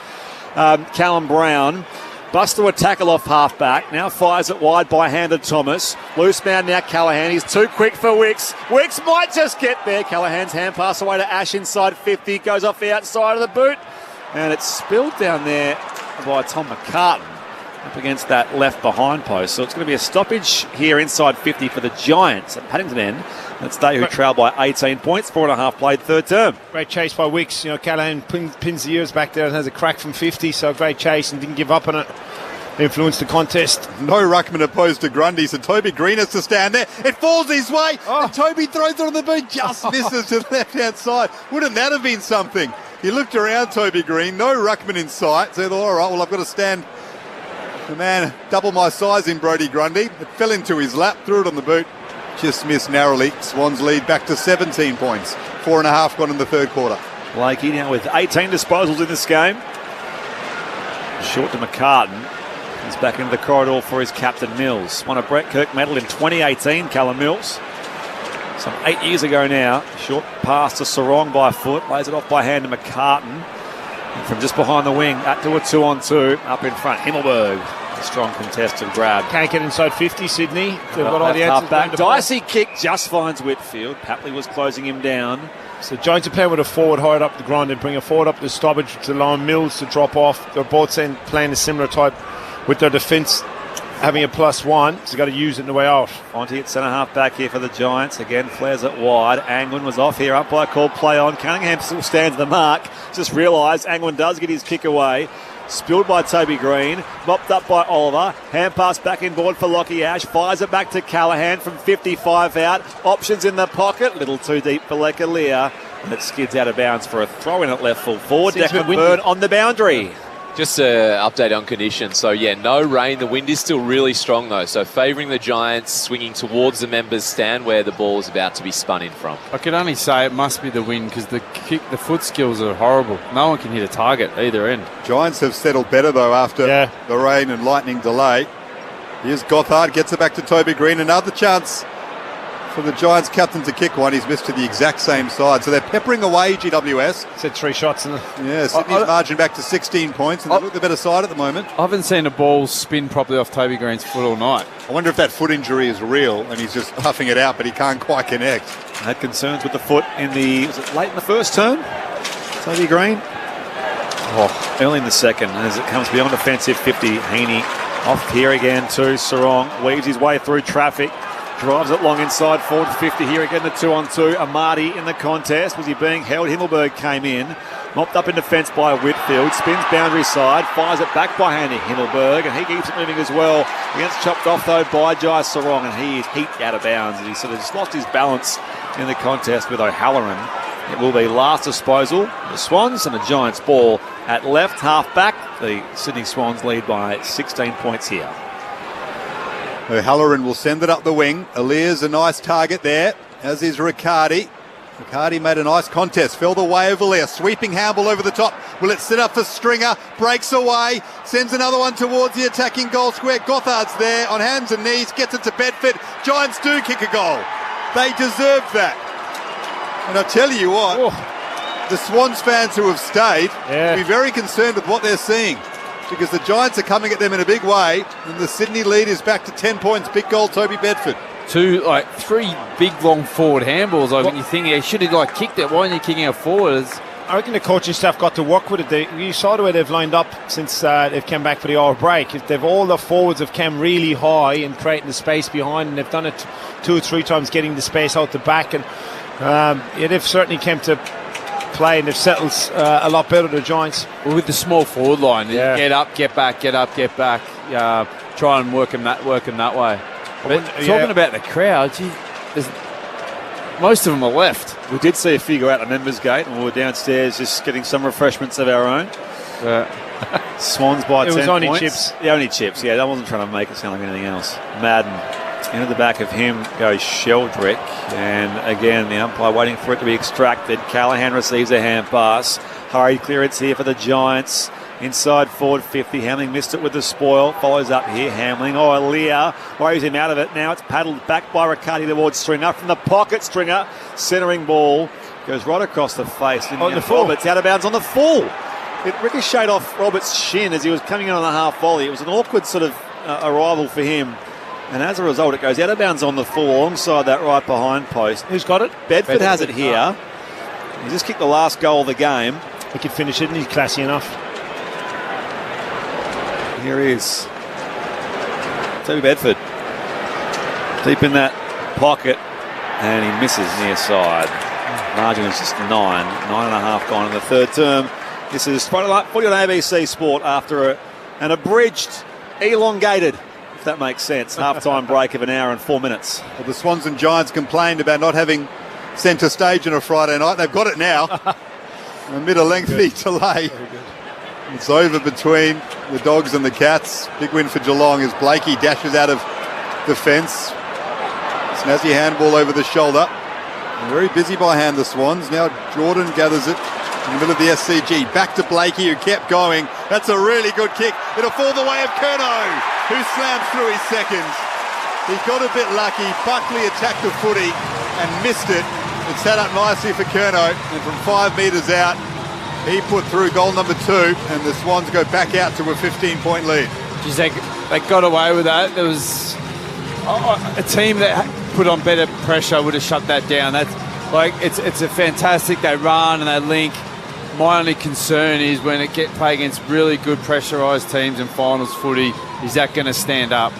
Callum Brown. Busts to a tackle off half-back. Now fires it wide by hand to Thomas. Loose man now Callaghan. He's too quick for Wicks. Wicks might just get there. Callaghan's hand pass away to Ash inside 50. Goes off the outside of the boot. And it's spilled down there by Tom McCartan up against that left behind post. So it's going to be a stoppage here inside 50 for the Giants at Paddington End. That's they who trail by 18 points, 4.5 played third term. Great chase by Wicks. Callaghan pins the ears back there and has a crack from 50, so great chase and didn't give up on it. Influenced the contest. No ruckman opposed to Grundy, so Toby Green has to stand there. It falls his way, and Toby throws it on the boot, just misses to the left-hand side. Wouldn't that have been something? He looked around, Toby Green, no ruckman in sight, so he thought, all right, well, I've got to stand the man double my size in Brodie Grundy. It fell into his lap, threw it on the boot. Just missed narrowly. Swans lead back to 17 points. 4.5 gone in the third quarter. Blakey now with 18 disposals in this game. Short to McCartan. He's back into the corridor for his captain Mills. Won a Brett Kirk medal in 2018, Callum Mills. Some 8 years ago now. Short pass to Sarong by foot. Lays it off by hand to McCartan. And from just behind the wing, up to a 2-on-2. Up in front, Himmelberg. A strong contested grab. Can't get inside 50, Sydney. They've got all the answers back. Dicey kick just finds Whitfield. Papley was closing him down. So Giants are playing with a forward higher up the ground and bring a forward up the stoppage to allow Mills to drop off. They're both playing a similar type with their defence having a +1. So they've got to use it in the way out. Fonte at centre half back here for the Giants. Again, flares it wide. Angwin was off here. Umpire called play on. Cunningham still stands the mark. Just realised Angwin does get his kick away. Spilled by Toby Green, mopped up by Oliver. Hand pass back inboard for Lockie Ash. Fires it back to Callaghan from 55 out. Options in the pocket. Little too deep for Lekalia. And it skids out of bounds for a throw in at left full forward. Declan Byrne on the boundary. Just an update on conditions. So, yeah, no rain. The wind is still really strong, though. So, favouring the Giants, swinging towards the members' stand where the ball is about to be spun in from. I can only say it must be the wind because the foot skills are horrible. No one can hit a target either end. Giants have settled better, though, after the rain and lightning delay. Here's Gothard, gets it back to Toby Green. Another chance for the Giants captain to kick one. He's missed to the exact same side. So they're peppering away, GWS. Said 3 shots in the... Yeah, Sydney's margin back to 16 points, and they look the better side at the moment. I haven't seen a ball spin properly off Toby Green's foot all night. I wonder if that foot injury is real and he's just huffing it out, but he can't quite connect. Had concerns with the foot was it late in the first term? Toby Green? Early in the second, as it comes beyond offensive 50. Heaney off here again too. Sarong weaves his way through traffic. Drives it long inside, forward 50 here again, the 2-on-2. Amati in the contest. Was he being held? Himmelberg came in. Mopped up in defence by Whitfield. Spins boundary side. Fires it back by hand to Himmelberg. And he keeps it moving as well. He gets chopped off though by Jai Sarong. And he is heaped out of bounds. And he sort of just lost his balance in the contest with O'Halloran. It will be last disposal. The Swans and the Giants ball at left half back. The Sydney Swans lead by 16 points here. O'Halloran will send it up the wing. Alia's a nice target there, as is Riccardi. Riccardi made a nice contest, fell the way of Alia, sweeping handball over the top. Will it sit up for Stringer? Breaks away, sends another one towards the attacking goal square. Gothard's there on hands and knees, gets it to Bedford. Giants do kick a goal. They deserved that. And I tell you what, the Swans fans who have stayed will be very concerned with what they're seeing, because the Giants are coming at them in a big way, and the Sydney lead is back to 10 points. Big goal, Toby Bedford. Three big long forward handballs. When you think he should have kicked it, why aren't you kicking out forwards? I reckon the coaching staff got to work with it. You saw the way they've lined up since they've come back for the hour break. All the forwards have come really high and creating the space behind, and they've done it 2 or 3 times, getting the space out the back. And they've certainly come to play, and they've settled a lot better, the Giants. Well, with the small forward line, get up, get back, get up, get back. Try and work them that way. But talking about the crowd, most of them are left. We did see a few go out the members' gate, and we were downstairs just getting some refreshments of our own. Swans by 10 points. It was only chips. Yeah, only chips. Yeah, that wasn't trying to make it sound like anything else. Madden. Into the back of him goes Sheldrick, and again the umpire waiting for it to be extracted. Callahan receives a hand pass. Hurried clearance here for the Giants. Inside forward 50. Hamling missed it with the spoil. Follows up here. Hamling. Alia worries him out of it. Now it's paddled back by Riccardi towards Stringer. From the pocket, Stringer. Centering ball. Goes right across the face. On the full. Roberts out of bounds on the full. It ricocheted off Roberts' shin as he was coming in on the half volley. It was an awkward sort of arrival for him. And as a result, it goes out of bounds on the full alongside that right behind post. Who's got it? Bedford has it here. He just kicked the last goal of the game. He could finish it, and he's classy enough. Here he is. Toby Bedford. Deep in that pocket, and he misses near side. Margin is just 9.5 gone in the third term. This is footy on ABC Sport after an abridged, elongated, if that makes sense, half-time break of an hour and 4 minutes. Well, the Swans and Giants complained about not having centre stage on a Friday night. They've got it now. Amid a lengthy delay. It's over between the Dogs and the Cats. Big win for Geelong as Blakey dashes out of the fence. Snazzy handball over the shoulder. And very busy by hand, the Swans. Now Jordan gathers it in the middle of the SCG. Back to Blakey, who kept going. That's a really good kick. It'll fall the way of Curnow, who slams through his second. He got a bit lucky. Buckley attacked the footy and missed it. It set up nicely for Curnow, and from 5 metres out, he put through goal number 2, and the Swans go back out to a 15-point lead. Geez, they got away with that. There was a team that put on better pressure would have shut that down. That's it's a fantastic. They run and they link. My only concern is when it play against really good pressurised teams in finals footy, is that going to stand up?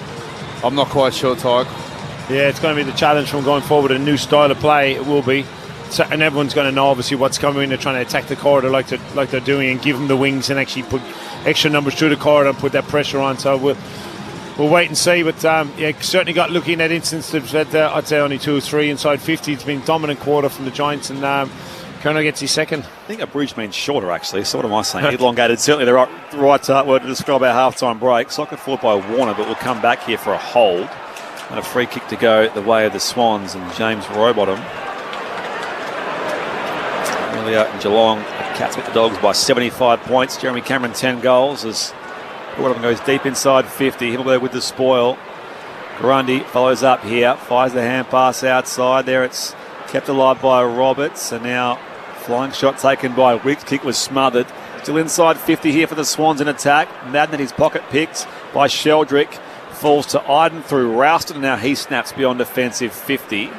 I'm not quite sure, Tyke. Yeah, it's going to be the challenge from going forward. A new style of play, it will be. So, and everyone's going to know obviously what's coming. They're trying to attack the corridor like they're doing, and give them the wings and actually put extra numbers through the corridor and put that pressure on. So we'll wait and see. But certainly got lucky in that instance. They've had I'd say only 2 or 3 inside 50. It's been dominant quarter from the Giants, and Curnow gets his second. I think a bridge means shorter, actually. So what am I saying? Elongated. Certainly the right word to describe our half-time break. Socket forward by Warner, but we'll come back here for a hold and a free kick to go the way of the Swans and James Rowbottom. And Geelong, the Cats beat the Dogs by 75 points. Jeremy Cameron 10 goals as one of them goes deep inside 50. Himmelberg with the spoil. Grundy follows up here, fires the hand pass outside. There it's kept alive by Roberts, and now flying shot taken by Wicks. Kick was smothered. Still inside 50 here for the Swans in attack. Madden in his pocket picked by Sheldrick. Falls to Iden through Rouston, and now he snaps beyond defensive 50.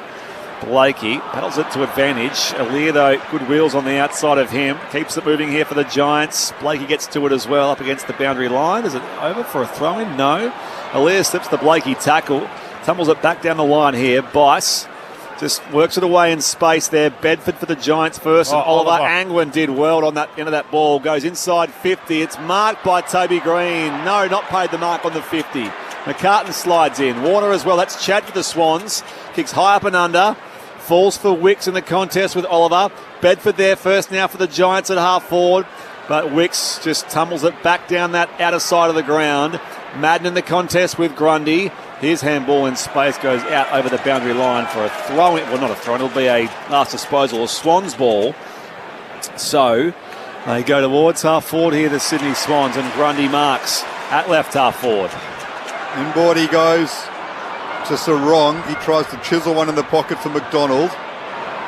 Blakey paddles it to advantage. Alia, though, good wheels on the outside of him. Keeps it moving here for the Giants. Blakey gets to it as well up against the boundary line. Is it over for a throw-in? No. Alia slips the Blakey tackle. Tumbles it back down the line here. Bice just works it away in space there. Bedford for the Giants first. And Oliver Angwin did well on that end of that ball. Goes inside 50. It's marked by Toby Green. No, not paid the mark on the 50. McCartan slides in. Warner as well. That's Chad for the Swans. Kicks high up and under. falls for Wicks in the contest with Oliver. Bedford there first now for the Giants at half forward, but Wicks just tumbles it back down that outer side of the ground. Madden in the contest with Grundy. His handball in space goes out over the boundary line for a throw-in. Well, not a throw-in, it'll be a last disposal, a Swans ball. So they go towards half forward here, the Sydney Swans, and Grundy marks at left half forward. Inboard he goes to Sarong. He tries to chisel one in the pocket for McDonald.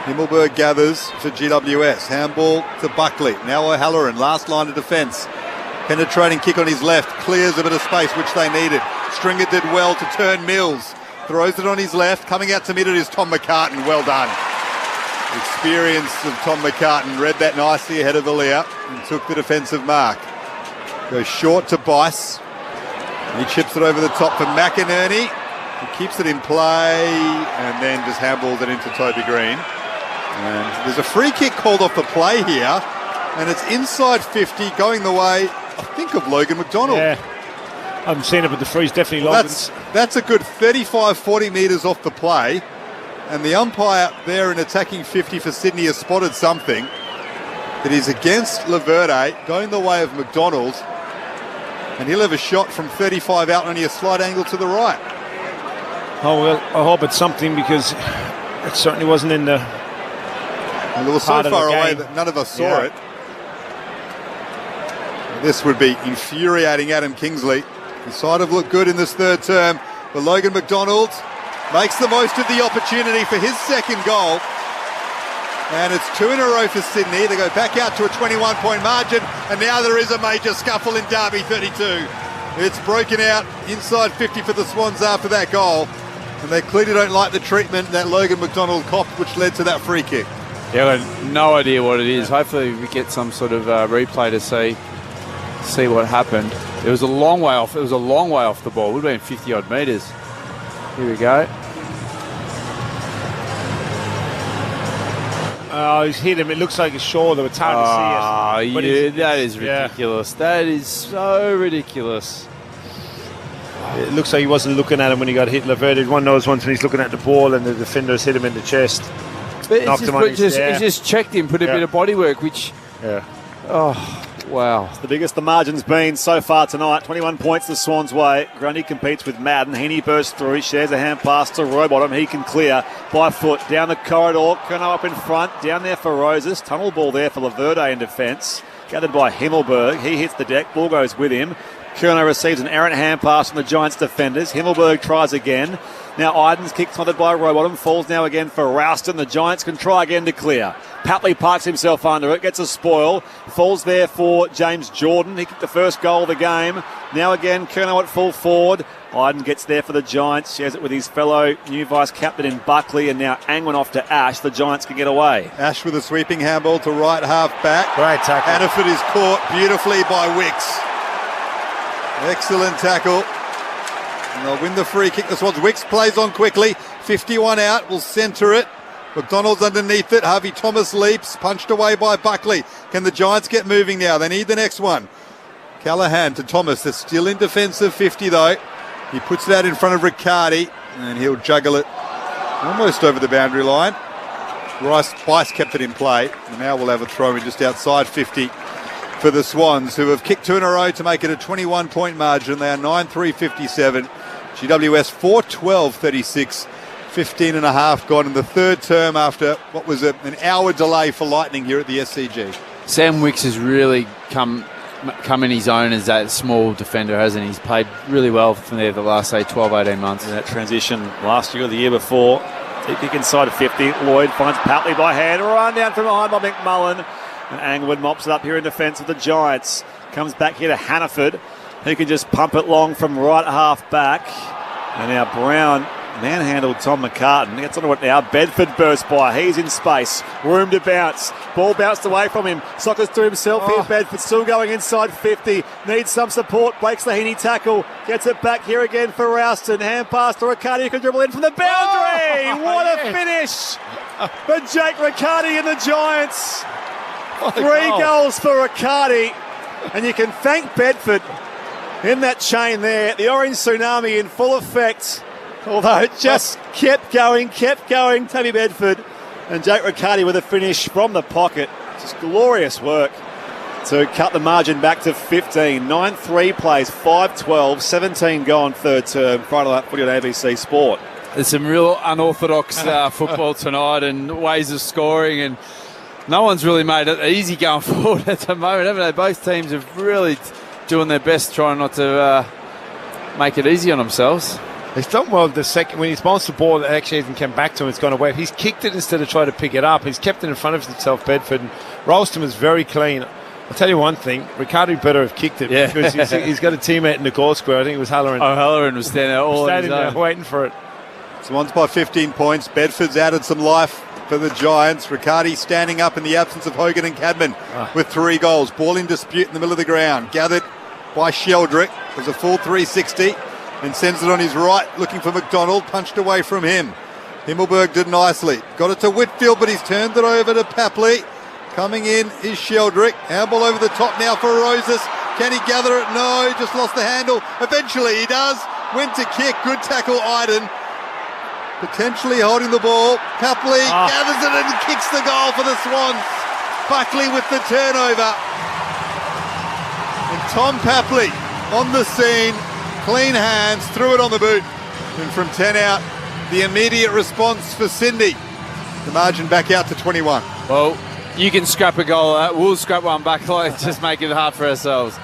Himmelberg gathers for GWS. Handball to Buckley. Now O'Halloran, last line of defence. Penetrating kick on his left. Clears a bit of space, which they needed. Stringer did well to turn Mills. Throws it on his left. Coming out to mid it is Tom McCartan. Well done. Experience of Tom McCartan. Read that nicely ahead of Alia and took the defensive mark. Goes short to Bice. He chips it over the top for McInerney. He keeps it in play and then just handballs it into Toby Green. And there's a free kick called off the play here, and it's inside 50, going the way, I think, of Logan McDonald. Yeah, I haven't seen it, but the free's definitely Logan's. That's a good 35, 40 metres off the play, and the umpire there in attacking 50 for Sydney has spotted something that is against Laverde, going the way of McDonald, and he'll have a shot from 35 out, only a slight angle to the right. Oh, well, I hope it's something, because it certainly wasn't in the... And it was so far away that none of us saw it. This would be infuriating Adam Kingsley. His side have looked good in this third term, but Logan McDonald makes the most of the opportunity for his second goal. And it's 2 in a row for Sydney. They go back out to a 21-point margin, and now there is a major scuffle in Derby 32. It's broken out inside 50 for the Swans after that goal, and they clearly don't like the treatment that Logan McDonald copped, which led to that free kick. Yeah, I have no idea what it is. Hopefully we get some sort of replay to see what happened. It was a long way off. It was a long way off the ball. It would have been 50-odd metres. Here we go. Oh, he's hit him. It looks like his shoulder. It's hard to see it. Yeah, that is ridiculous. Yeah. That is so ridiculous. It looks like he wasn't looking at him when he got hit. Laverde, one of those ones when he's looking at the ball and the defenders hit him in the chest. But he just checked him, put a bit of body work, which... Yeah. Oh, wow. It's the biggest the margin's been so far tonight. 21 points the Swans' way. Grundy competes with Madden. Heaney bursts through. He shares a hand pass to Rowbottom. He can clear by foot down the corridor. Kerno up in front. Down there for Roses. Tunnel ball there for Laverde in defence. Gathered by Himmelberg. He hits the deck. Ball goes with him. Kerno receives an errant hand pass from the Giants defenders. Himmelberg tries again. Now Idens kick taunted by Rowbottom. Falls now again for Rouston. The Giants can try again to clear. Papley parks himself under it. Gets a spoil. Falls there for James Jordan. He kicked the first goal of the game. Now again Kerno at full forward. Iden gets there for the Giants. Shares it with his fellow new vice-captain in Buckley. And now Angwin off to Ash. The Giants can get away. Ash with a sweeping handball to right half back. Great tackle. Hannaford is caught beautifully by Wicks. Excellent tackle. And they'll win the free kick. The Swans. Wicks plays on quickly. 51 out. Will centre it. McDonald's underneath it. Harvey Thomas leaps. Punched away by Buckley. Can the Giants get moving now? They need the next one. Callahan to Thomas. They're still in defensive 50 though. He puts it out in front of Riccardi. And he'll juggle it almost over the boundary line. Bice kept it in play. And now we'll have a throw in just outside 50. For the Swans, who have kicked 2 in a row to make it a 21-point margin. They are 9-3-57. GWS 4-12-36. 15 and a half gone in the third term after what was an hour delay for Lightning here at the SCG. Sam Wicks has really come in his own as that small defender, hasn't he? He's played really well from there the last, say, 12, 18 months. That transition last year or the year before. Deep kick inside of 50. Lloyd finds Papley by hand. Run down from behind by McMullen. And Angwood mops it up here in defence of the Giants. Comes back here to Hannaford, who can just pump it long from right half back. And now Brown manhandled Tom McCartan. Gets onto it now. Bedford bursts by. He's in space. Room to bounce. Ball bounced away from him. Sockers to himself here. Bedford still going inside 50. Needs some support. Breaks the Heaney tackle. Gets it back here again for Rouston. Hand pass to Riccardi, who can dribble in from the boundary. What a finish for Jake Riccardi and the Giants. 3 goals for Riccardi, and you can thank Bedford in that chain there. The orange tsunami in full effect Although it just kept going. Tammy Bedford and Jake Riccardi with a finish from the pocket. Just glorious work to cut the margin back to 15. 9-3 plays, 5-12, 17 gone third term. Friday night footy on ABC Sport. There's some real unorthodox football tonight and ways of scoring, and no one's really made it easy going forward at the moment, haven't they? Both teams are really doing their best trying not to make it easy on themselves. He's done well the second. When he's bounced the ball, that actually hasn't come back to him. It's gone away. He's kicked it instead of trying to pick it up. He's kept it in front of himself, Bedford. And Ralston was very clean. I'll tell you one thing, Riccardi better have kicked it because he's got a teammate in the goal square. I think it was Halloran. Oh, Halloran was standing there all on his own. Waiting for it. Swans by 15 points. Bedford's added some life for the Giants. Riccardi standing up in the absence of Hogan and Cadman with 3 goals. Ball in dispute in the middle of the ground. Gathered by Sheldrick. There's a full 360 and sends it on his right, looking for McDonald. Punched away from him. Himmelberg did nicely. Got it to Whitfield, but he's turned it over to Papley. Coming in is Sheldrick. Handball over the top now for Roses. Can he gather it? No, just lost the handle. Eventually he does. Went to kick. Good tackle, Iden. Potentially holding the ball. Papley gathers it and kicks the goal for the Swans. Buckley with the turnover. And Tom Papley on the scene. Clean hands. Threw it on the boot. And from 10 out, the immediate response for Cindy. The margin back out to 21. Well, you can scrap a goal. We'll scrap one back. Just make it hard for ourselves.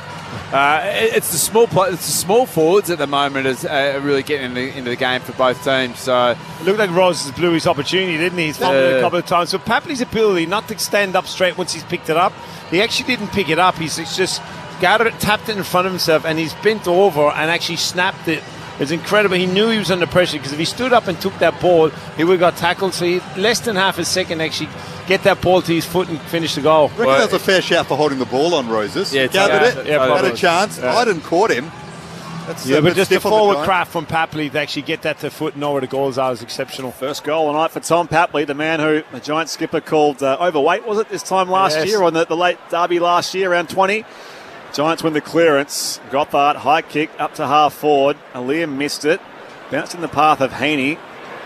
It's the small forwards at the moment is really getting into the game for both teams. So it looked like Rose blew his opportunity, didn't he? He's fumbled a couple of times. So Papley's ability not to stand up straight once he's picked it up. He actually didn't pick it up. He's just gathered it, tapped it in front of himself, and he's bent over and actually snapped it. It's incredible. He knew he was under pressure because if he stood up and took that ball, he would have got tackled. So he less than half a second actually get that ball to his foot and finish the goal. I reckon that was a fair shout for holding the ball on Roses. Yeah, gathered it, had a chance. Iden caught him. That's but just the forward craft from Papley to actually get that to foot and know where the goals are is exceptional. First goal of the night for Tom Papley, the man who the Giant skipper called overweight, was it, this time last year, on the late derby last year, around 20. Giants win the clearance. Gothard, high kick up to half forward. Liam missed it. Bounced in the path of Heaney.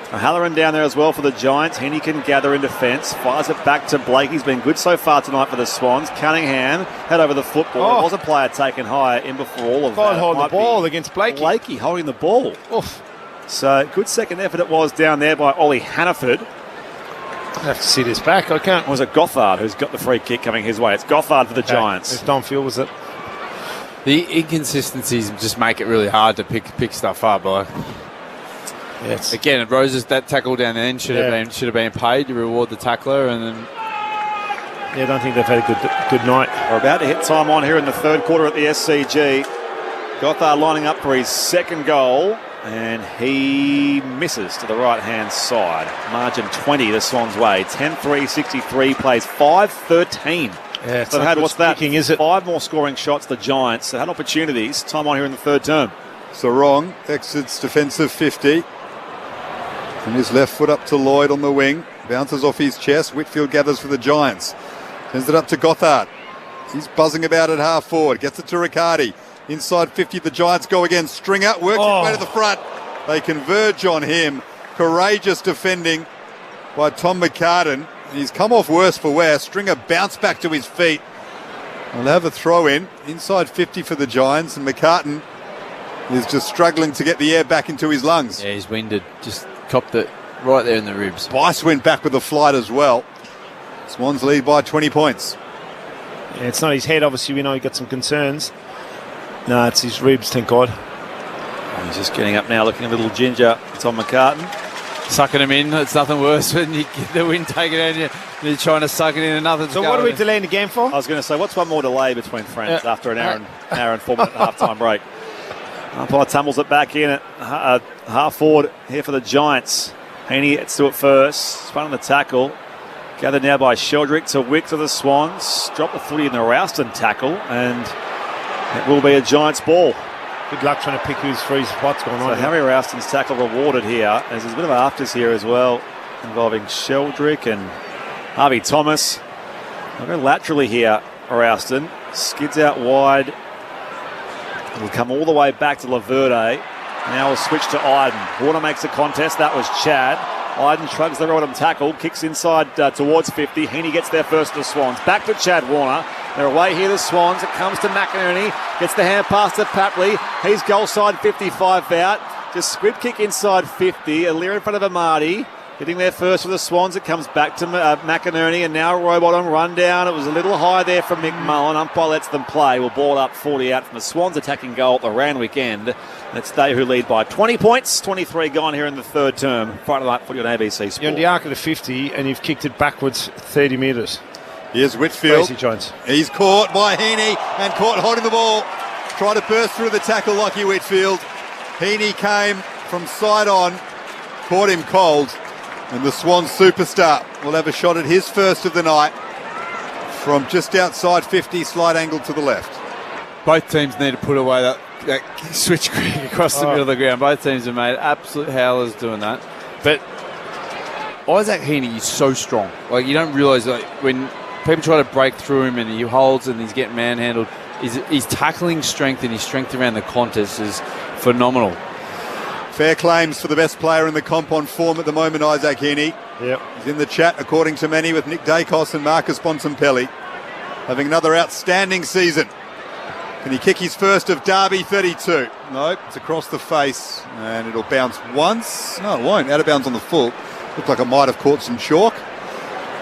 Halloran down there as well for the Giants. Heaney can gather in defence. Fires it back to Blake. He's been good so far tonight for the Swans. Cunningham had over the football. There was a player taken higher in before all of that. Holding the ball against Blakey. Blakey holding the ball. Oof. So good second effort it was down there by Ollie Hannaford. I have to see this back. I can't. Or was it Gothard who's got the free kick coming his way? It's Gothard for the Giants. If Don Field was it. The inconsistencies just make it really hard to pick stuff up. Yes. Again, Roses, that tackle down the end should have been paid to reward the tackler, and then. Yeah, I don't think they've had a good night. We're about to hit time on here in the third quarter at the SCG. Gothard lining up for his second goal, and he misses to the right-hand side. Margin 20 the Swans' way. 10-3, 63, plays 5-13. Yeah, so had what's that? Is it 5 more scoring shots? The Giants. They had opportunities. Time on here in the third term. Sarong exits defensive 50. And his left foot up to Lloyd on the wing. Bounces off his chest. Whitfield gathers for the Giants. Sends it up to Gothard. He's buzzing about at half forward. Gets it to Riccardi. Inside 50, the Giants go again. Stringer works his way to the front. They converge on him. Courageous defending by Tom McCartan. He's come off worse for wear. Stringer bounced back to his feet. We'll have a throw in. Inside 50 for the Giants. And McCartan is just struggling to get the air back into his lungs. Yeah, he's winded. Just copped it right there in the ribs. Bice went back with the flight as well. Swans lead by 20 points. Yeah, it's not his head, obviously. We know he got some concerns. No, it's his ribs, thank God. He's just getting up now, looking a little ginger. Tom McCartan. Sucking him in. It's nothing worse when you get the wind taken out and you're trying to suck it in and nothing's So going. what are we delaying the game for? I was going to say, what's one more delay between friends after an hour and 4 minute half-time break? Umpire tumbles it back in at half forward here for the Giants. Heaney gets to it first. Spun on the tackle. Gathered now by Sheldrick to Wick to the Swans. Drop the footy in the Rouston tackle, and it will be a Giants ball. Good luck trying to pick who's free spots going on. So Harry Rouston's tackle rewarded here. There's a bit of afters here as well, involving Sheldrick and Harvey Thomas. I'll go laterally here, Rouston. Skids out wide. It'll come all the way back to Laverde. Now we'll switch to Iden. Warner makes a contest. That was Chad. Iden shrugs the Rodham tackle, kicks inside towards 50. Heaney gets there first to the Swans. Back to Chad Warner. They're away here, the Swans. It comes to McInerney. Gets the hand pass to Papley. He's goal side 55 out. Just squib kick inside 50. Alir in front of Amati. Getting there first for the Swans. It comes back to McInerney, and now Rowbottom run down. It was a little high there from Mick Mullen. Umpire lets them play. We'll ball up 40 out from the Swans attacking goal at the Randwick end. It's they who lead by 20 points. 23 gone here in the third term. Friday night footy on ABC Sport. You're on the arc of the 50 and you've kicked it backwards 30 metres. Here's Whitfield. Tracy Jones. He's caught by Heaney and caught holding the ball. Tried to burst through the tackle, Lockie Whitfield. Heaney came from side on, caught him cold. And the Swans superstar will have a shot at his first of the night from just outside 50, slight angle to the left. Both teams need to put away that switch kick across the middle of the ground. Both teams have made absolute howlers doing that. But Isaac Heaney is so strong. Like, you don't realise, like, when people try to break through him and he holds and he's getting manhandled, his tackling strength and his strength around the contest is phenomenal. Fair claims for the best player in the comp on form at the moment, Isaac Heaney. Yep. He's in the chat, according to many, with Nick Dacos and Marcus Bontempelli. Having another outstanding season. Can he kick his first of Derby 32? No, it's across the face, and it'll bounce once. No, it won't. Out of bounds on the full. Looked like it might have caught some chalk.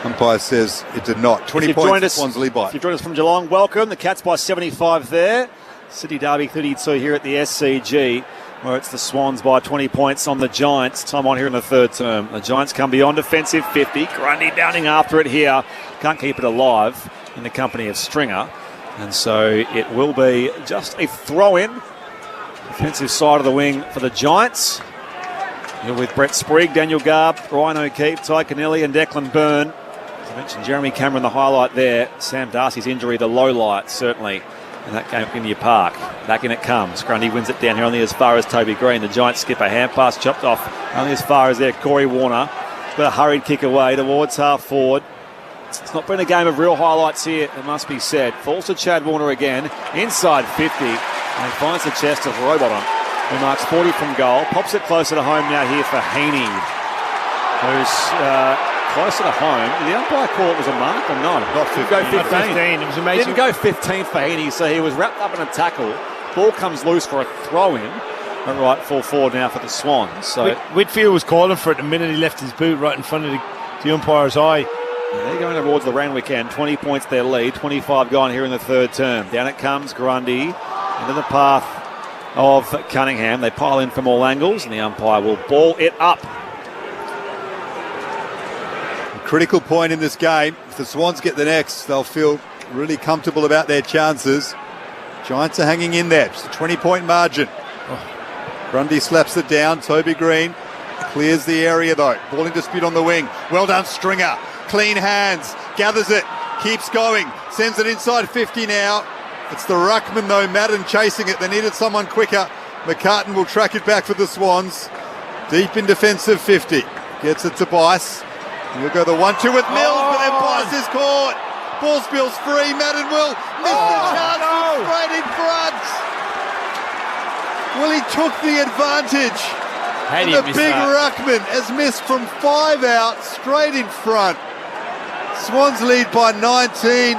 Umpire says it did not. 20 points, Swans lead by. If you've joined us from Geelong, welcome. The Cats by 75 there. City Derby 32 here at the SCG, where it's the Swans by 20 points on the Giants. Time on here in the third term. The Giants come beyond defensive 50. Grundy bounding after it here. Can't keep it alive in the company of Stringer. And so it will be just a throw-in. Defensive side of the wing for the Giants. You're with Brett Sprigg, Daniel Garb, Ryan O'Keefe, Ty Kennelly and Declan Byrne. As I mentioned, Jeremy Cameron, the highlight there. Sam Darcy's injury, the low light, certainly. And that came in your park. Back in it comes. Grundy wins it down here only as far as Toby Green. The Giants skip a hand pass, chopped off only as far as there. Corey Warner. But a hurried kick away towards half forward. It's not been a game of real highlights here, it must be said. Falls to Chad Warner again. Inside 50. And finds the chest of Rowbottom, who marks 40 from goal. Pops it closer to home now here for Heaney, who's closer to home. Did the umpire call it was a mark or not? Not 15. Go 15. It was amazing. Didn't go 15 for Heaney, so he was wrapped up in a tackle. Ball comes loose for a throw-in. All right, full forward now for the Swans. So Whitfield was calling for it the minute he left his boot right in front of the umpire's eye. they're going towards the Randwick end. 20 points their lead. 25 gone here in the third term. Down it comes Grundy into the path of Cunningham. They pile in from all angles, and the umpire will ball it up. A critical point in this game. If the Swans get the next, they'll feel really comfortable about their chances. Giants are hanging in there. Just a 20-point margin. Grundy slaps it down. Toby Green clears the area, though. Ball in dispute on the wing. Well done, Stringer. Clean hands. Gathers it. Keeps going. Sends it inside 50 now. It's the ruckman, though. Madden chasing it. They needed someone quicker. McCartan will track it back for the Swans. Deep in defensive 50. Gets it to Bice. He'll go the 1-2 with Mills, but then Bice is caught. Ball spills free. Madden will miss the chance straight in front. Well, he took the advantage. And the big ruckman has missed from 5 out, straight in front. Swans lead by 19.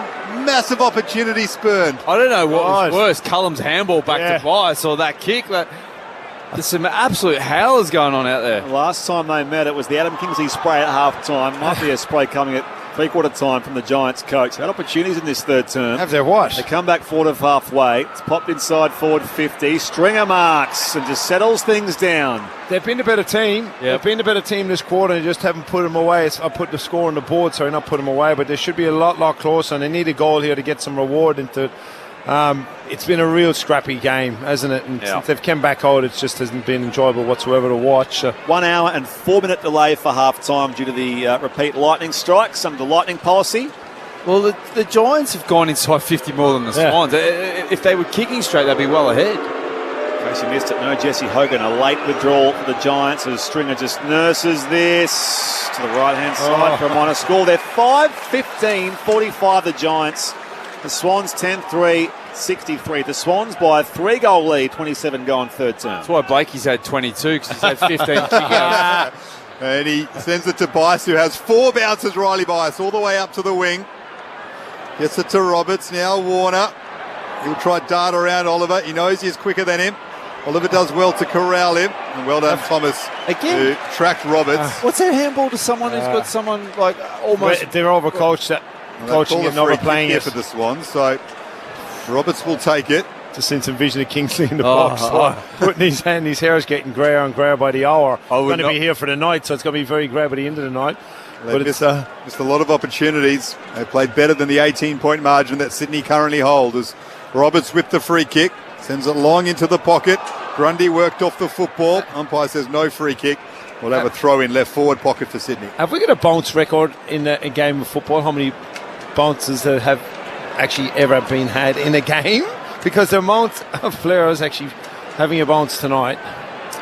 Massive opportunity spurned. I don't know what was worse, Cullum's handball back to Bice or that kick. There's some absolute howlers going on out there. Last time they met, it was the Adam Kingsley spray at half-time. Might be a spray coming at three-quarter time from the Giants coach. Had opportunities in this third term. Have they what? They come back forward of halfway. It's popped inside forward 50. Stringer marks and just settles things down. They've been the better team. Yep. They've been the better team this quarter and just haven't put them away. I put the score on the board, sorry, not put them away, but they should be a lot closer, and they need a goal here to get some reward into it. It's been a real scrappy game, hasn't it? And since they've come back out, it just hasn't been enjoyable whatsoever to watch. 1 hour and 4 minute delay for half-time due to the repeat lightning strikes under the lightning policy. Well, the Giants have gone inside 50 more than the Swans. If they were kicking straight, they'd be well ahead. Tracy missed it. No, Jesse Hogan. A late withdrawal for the Giants as Stringer just nurses this to the right-hand side for a minor score. They're 5-15, 45 the Giants. The Swans 10-3. 68-63. The Swans by a 3-goal lead, 27 go on third term. That's why Blakey's had 22, because he's had 15 kickouts. And he sends it to Bice, who has 4 bounces, Riley Bice, all the way up to the wing. Gets it to Roberts, now Warner. He'll try dart around Oliver. He knows he's quicker than him. Oliver does well to corral him. And well done, Thomas, Again, who tracked Roberts. What's that handball to someone who's got someone like almost... They're overcoached, coaching and overplaying here it. for the Swans, so Roberts will take it. Just seen some vision of Kingsley in the box. Putting his hand, his hair is getting greyer and greyer by the hour. Going to be here for the night, so it's going to be very grey by the end of the night. But it's missed a lot of opportunities. They played better than the 18-point margin that Sydney currently hold, as Roberts with the free kick, sends it long into the pocket. Grundy worked off the football. Umpire says no free kick. We'll have a throw in left forward pocket for Sydney. Have we got a bounce record in a game of football? How many bounces that have actually ever been had in a game? Because the amount of players actually having a bounce tonight.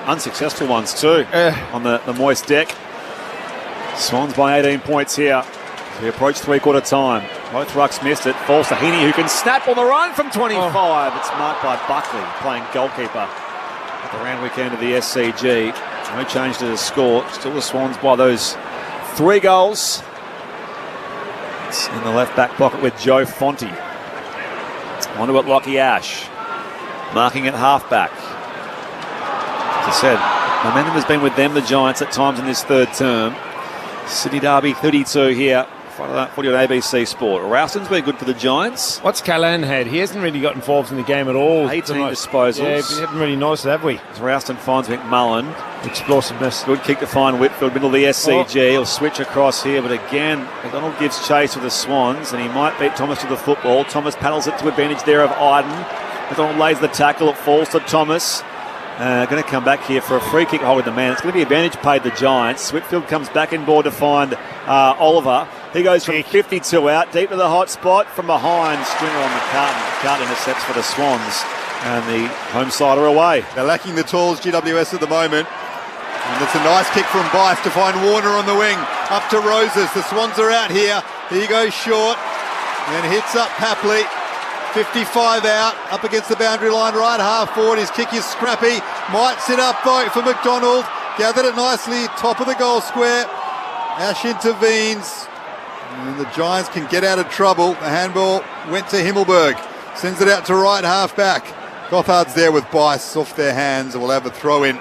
Unsuccessful ones too on the moist deck. Swans by 18 points here. We approach three-quarter time. Both rucks missed it. Falls to Heaney, who can snap on the run from 25. It's marked by Buckley, playing goalkeeper at the round weekend of the SCG. No change to the score. Still the Swans by those 3 goals. It's in the left back pocket with Joe Fonte. On to it, Lockie Ash. Marking at halfback. As I said, momentum has been with them, the Giants, at times in this third term. Sydney Derby 32 here. Front of that footy on ABC Sport. Ralston's been good for the Giants. What's Callan had? He hasn't really got involved in the game at all. 18 disposals. Yeah, we haven't really noticed it, have we? As Ralston finds McMullen. Explosiveness. Good kick to find Whitfield, middle of the SCG. He'll switch across here, but again, McDonald gives chase with the Swans, and he might beat Thomas to the football. Thomas paddles it to advantage there of Iden. McDonald lays the tackle. It falls to Thomas. Going to come back here for a free kick hold with the man. It's going to be advantage paid the Giants. Whitfield comes back in board to find Oliver. He goes from 52 out, deep to the hot spot from behind. Stringer on McCartan. McCartan intercepts for the Swans. And the home side are away. They're lacking the tools, GWS, at the moment. And it's a nice kick from Bice to find Warner on the wing. Up to Roses. The Swans are out here. He goes short. And then hits up Papley. 55 out, up against the boundary line, right half forward. His kick is scrappy. Might sit up though for McDonald. Gathered it nicely, top of the goal square. Ash intervenes. And the Giants can get out of trouble. The handball went to Himmelberg. Sends it out to right half back. Gothard's there with Bice off their hands. And we'll have a throw in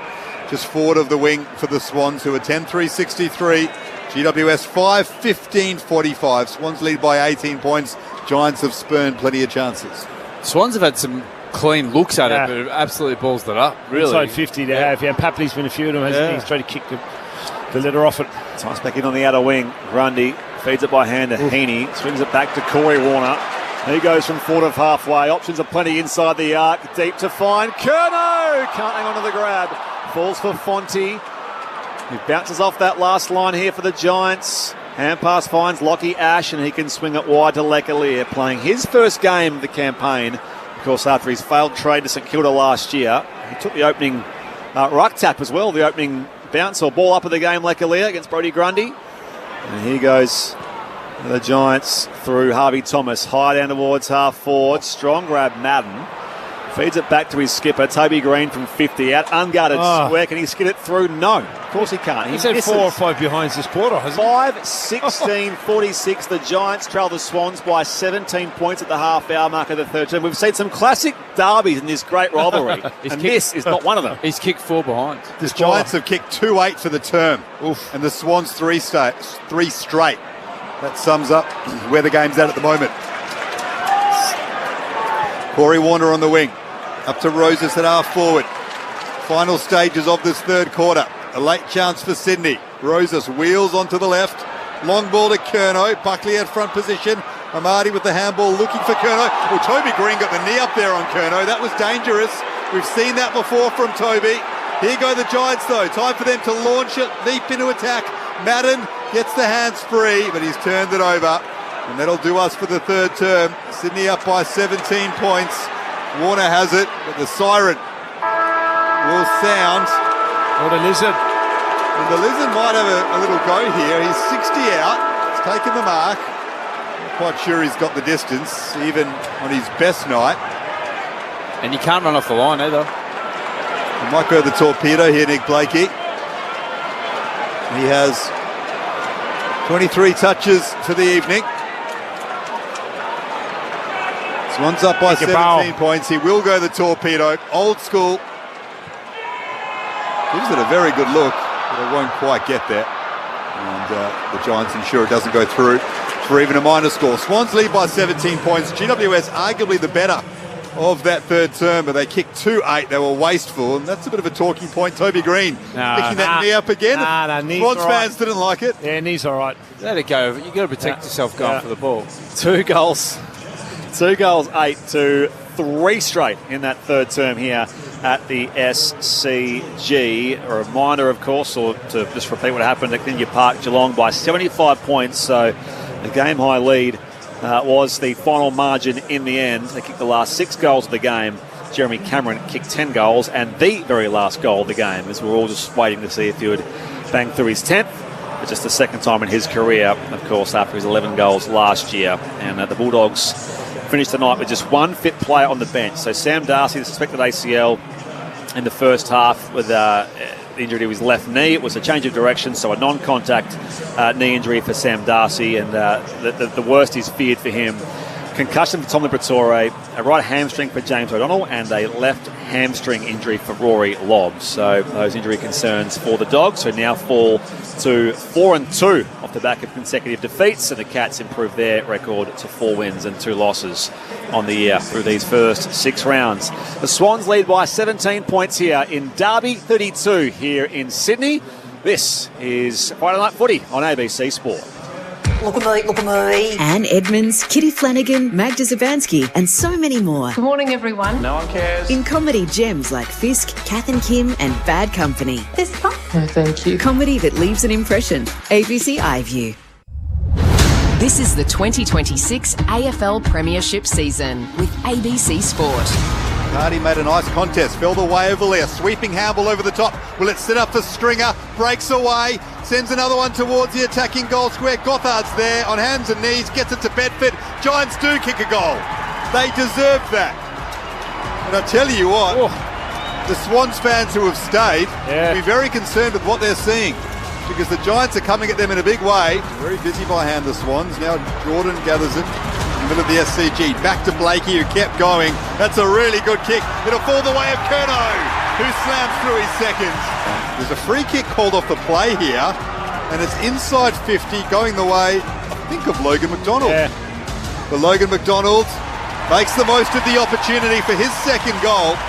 just forward of the wing for the Swans, who are 10-3-63. GWS 5-15-45. Swans lead by 18 points. Giants have spurned plenty of chances. Swans have had some clean looks at it, but it absolutely balls that up, really. Inside 50 to have. Yeah, Papley's been a few of them, hasn't he? He's tried to kick the litter off it. Times back in on the outer wing. Grundy feeds it by hand to Heaney. Swings it back to Corey Warner. He goes from forward of halfway. Options are plenty inside the arc. Deep to find Curnow. Can't hang on to the grab. Falls for Fonte. He bounces off that last line here for the Giants. Hand pass finds Lockie Ash, and he can swing it wide to Lecalier, playing his first game of the campaign. Of course, after his failed trade to St Kilda last year, he took the opening ruck tap as well, the opening bounce or ball up of the game, Lecalier against Brodie Grundy. And here goes the Giants through Harvey Thomas, high down towards half forward. Strong grab, Madden. Feeds it back to his skipper, Toby Green from 50 out. Unguarded square. Can he skid it through? No. Of course he can't. He's had 4 or 5 behinds this quarter, hasn't he? 5-16-46. The Giants trail the Swans by 17 points at the half-hour mark of the third term. We've seen some classic derbies in this great rivalry, and this is not one of them. He's kicked 4 behind. The Giants have kicked 2-8 for the term. Oof. And the Swans 3 straight. That sums up where the game's at the moment. Corey Warner on the wing. Up to Roses at half forward. Final stages of this third quarter. A late chance for Sydney. Roses wheels onto the left. Long ball to Curnow. Buckley at front position. Amadi with the handball looking for Curnow. Well, Toby Green got the knee up there on Curnow. That was dangerous. We've seen that before from Toby. Here go the Giants though. Time for them to launch it. Leap into attack. Madden gets the hands free, but he's turned it over. And that'll do us for the third term. Sydney up by 17 points. Warner has it, but the siren will sound. What a lizard. And the lizard might have a little go here. He's 60 out. He's taken the mark. Not quite sure he's got the distance, even on his best night. And you can't run off the line either. He might go the torpedo here, Nick Blakey. He has 23 touches for the evening. Swans up by 17 points. He will go the torpedo. Old school. Gives it a very good look, but it won't quite get there. And the Giants ensure it doesn't go through for even a minor score. Swans lead by 17 points. GWS arguably the better of that third term, but they kicked 2-8. They were wasteful, and that's a bit of a talking point. Toby Green picking that knee up again. Swans fans didn't like it. Yeah, knee's all right. Let it go. You've got to protect yourself going for the ball. 2 goals. 2 goals, 8 to 3 straight in that third term here at the SCG. A reminder, of course, or to just repeat what happened at Glenview Park, Geelong by 75 points. So the game high lead was the final margin in the end. They kicked the last 6 goals of the game. Jeremy Cameron kicked 10 goals, and the very last goal of the game, as we're all just waiting to see if he would bang through his 10th. But just the second time in his career, of course, after his 11 goals last year. And the Bulldogs finished the night with just one fit player on the bench. So Sam Darcy, the suspected ACL in the first half with the injury to his left knee. It was a change of direction, so a non-contact knee injury for Sam Darcy. And the worst is feared for him. Concussion for Tom Liberatore, a right hamstring for James O'Donnell, and a left hamstring injury for Rory Lobb. So those injury concerns for the Dogs, who now fall to 4-2 off the back of consecutive defeats, and the Cats improve their record to 4 wins and 2 losses on the year through these first 6 rounds. The Swans lead by 17 points here in Derby, 32 here in Sydney. This is Friday Night Footy on ABC Sport. Look at me. Anne Edmonds, Kitty Flanagan, Magda Zabansky, and so many more. Good morning, everyone. No one cares. In comedy gems like Fisk, Kath and Kim, and Bad Company. This fun? No, thank you. Comedy that leaves an impression. ABC iView. This is the 2026 AFL Premiership season with ABC Sport. Hardy made a nice contest, fell the way over there, sweeping handball over the top. Will it sit up for Stringer? Breaks away, sends another one towards the attacking goal square. Gothard's there on hands and knees, gets it to Bedford. Giants do kick a goal. They deserve that. And I tell you what, the Swans fans who have stayed will be very concerned with what they're seeing, because the Giants are coming at them in a big way. Very busy by hand, the Swans. Now Jordan gathers it. Middle of the SCG, back to Blakey, who kept going. That's a really good kick. It'll fall the way of Curnow, who slams through his seconds. There's a free kick called off the play here, and it's inside 50, going the way, I think, of Logan McDonald. But Logan McDonald makes the most of the opportunity for his second goal.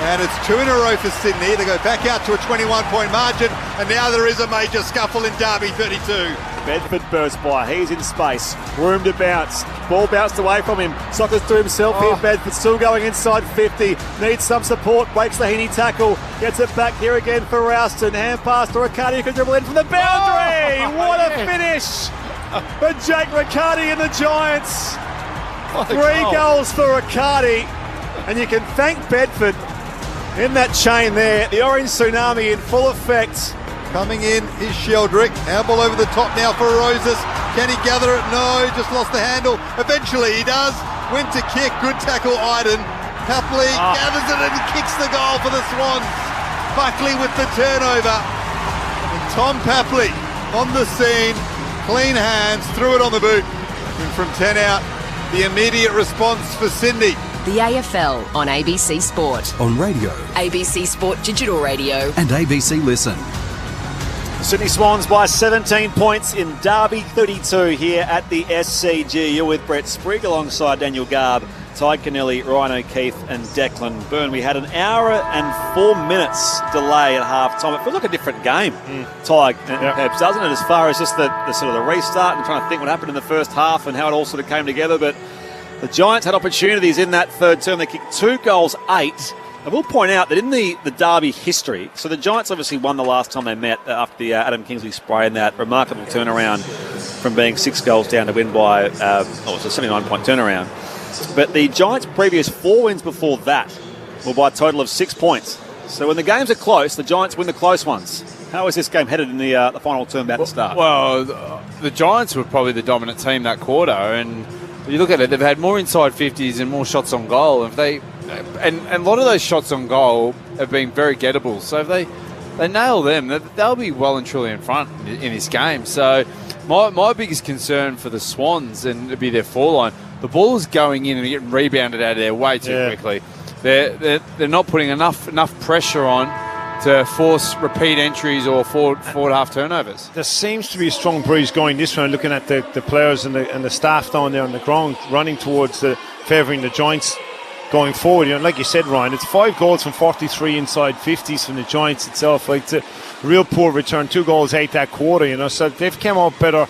And it's 2 in a row for Sydney. They go back out to a 21-point margin, and now there is a major scuffle in Derby 32. Bedford burst by. He's in space. Room to bounce. Ball bounced away from him. Sockers to himself here. Bedford still going inside 50. Needs some support. Breaks the Heaney tackle. Gets it back here again for Rouston. Hand pass to Riccardi, who can dribble in from the boundary. What a finish for Jake Riccardi and the Giants. 3 goals for Riccardi. And you can thank Bedford in that chain there. The orange tsunami in full effect. Coming in is Sheldrick. Handball over the top now for Roses. Can he gather it? No, just lost the handle. Eventually he does. Went to kick. Good tackle, Iden. Papley gathers it and kicks the goal for the Swans. Buckley with the turnover. And Tom Papley on the scene. Clean hands. Threw it on the boot. And from 10 out, the immediate response for Sydney. The AFL on ABC Sport. On radio. ABC Sport Digital Radio. And ABC Listen. Sydney Swans by 17 points in Derby 32 here at the SCG. You're with Brett Sprigg alongside Daniel Garb, Ty Kennelly, Ryan O'Keefe and Declan Byrne. We had an hour and 4 minutes delay at half time. It feels like a different game, Ty, perhaps, doesn't it, as far as just the sort of the restart and trying to think what happened in the first half and how it all sort of came together. But the Giants had opportunities in that third term. They kicked 2 goals, 8. I will point out that in the Derby history, so the Giants obviously won the last time they met after the Adam Kingsley spray and that remarkable turnaround from being 6 goals down to win by, it was a 79-point turnaround. But the Giants' previous 4 wins before that were by a total of 6 points. So when the games are close, the Giants win the close ones. How is this game headed in the final term about to start? Well, the Giants were probably the dominant team that quarter, and you look at it, they've had more inside 50s and more shots on goal. If they and a lot of those shots on goal have been very gettable. So if they nail them, they'll be well and truly in front in this game. So my biggest concern for the Swans, and it'd be their foreline, the ball is going in and getting rebounded out of there way too quickly. They're not putting enough pressure on to force repeat entries or forward half turnovers. There seems to be a strong breeze going this round, looking at the players and the staff down there on the ground, running towards favouring the Giants going forward. You know, like you said, Ryan, it's 5 goals from 43 inside 50s from the Giants itself. Like, it's a real poor return. 2 goals, 8 that quarter, you know. So they've come out better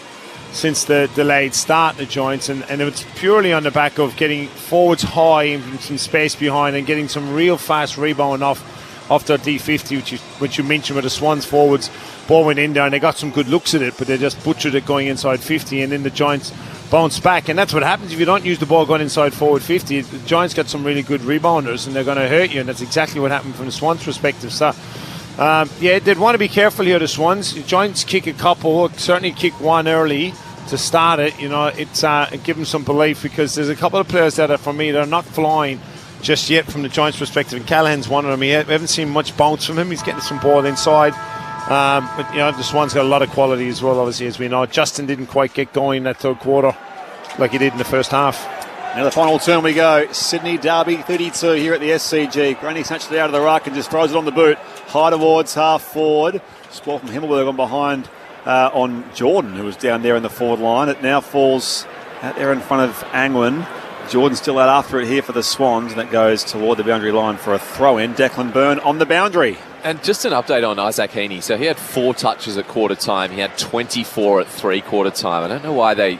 since the delayed start, the Giants, and it's purely on the back of getting forwards high and some space behind and getting some real fast rebound off their D50, which you mentioned with the Swans forwards. Ball went in there and they got some good looks at it, but they just butchered it going inside 50, and then the Giants bounced back. And that's what happens if you don't use the ball going inside forward 50. The Giants got some really good rebounders and they're going to hurt you, and that's exactly what happened from the Swans' perspective. So they'd want to be careful here, the Swans. The Giants kick a couple, certainly kick one early to start it. You know, it's give them some belief, because there's a couple of players that are, for me, they're not flying just yet from the Giants' perspective, and Callahan's one of them. We haven't seen much bounce from him. He's getting some ball inside. But, you know, the Swans got a lot of quality as well, obviously, as we know. Justin didn't quite get going that third quarter like he did in the first half. Now the final turn we go. Sydney Derby 32 here at the SCG. Grundy snatched it out of the ruck and just throws it on the boot. High towards half forward. Score from Himmelberg on behind on Jordan, who was down there in the forward line. It now falls out there in front of Angwin. Jordan's still out after it here for the Swans, and it goes toward the boundary line for a throw-in. Declan Byrne on the boundary. And just an update on Isaac Heaney. So he had 4 touches at quarter time. He had 24 at 3/4 time. I don't know why they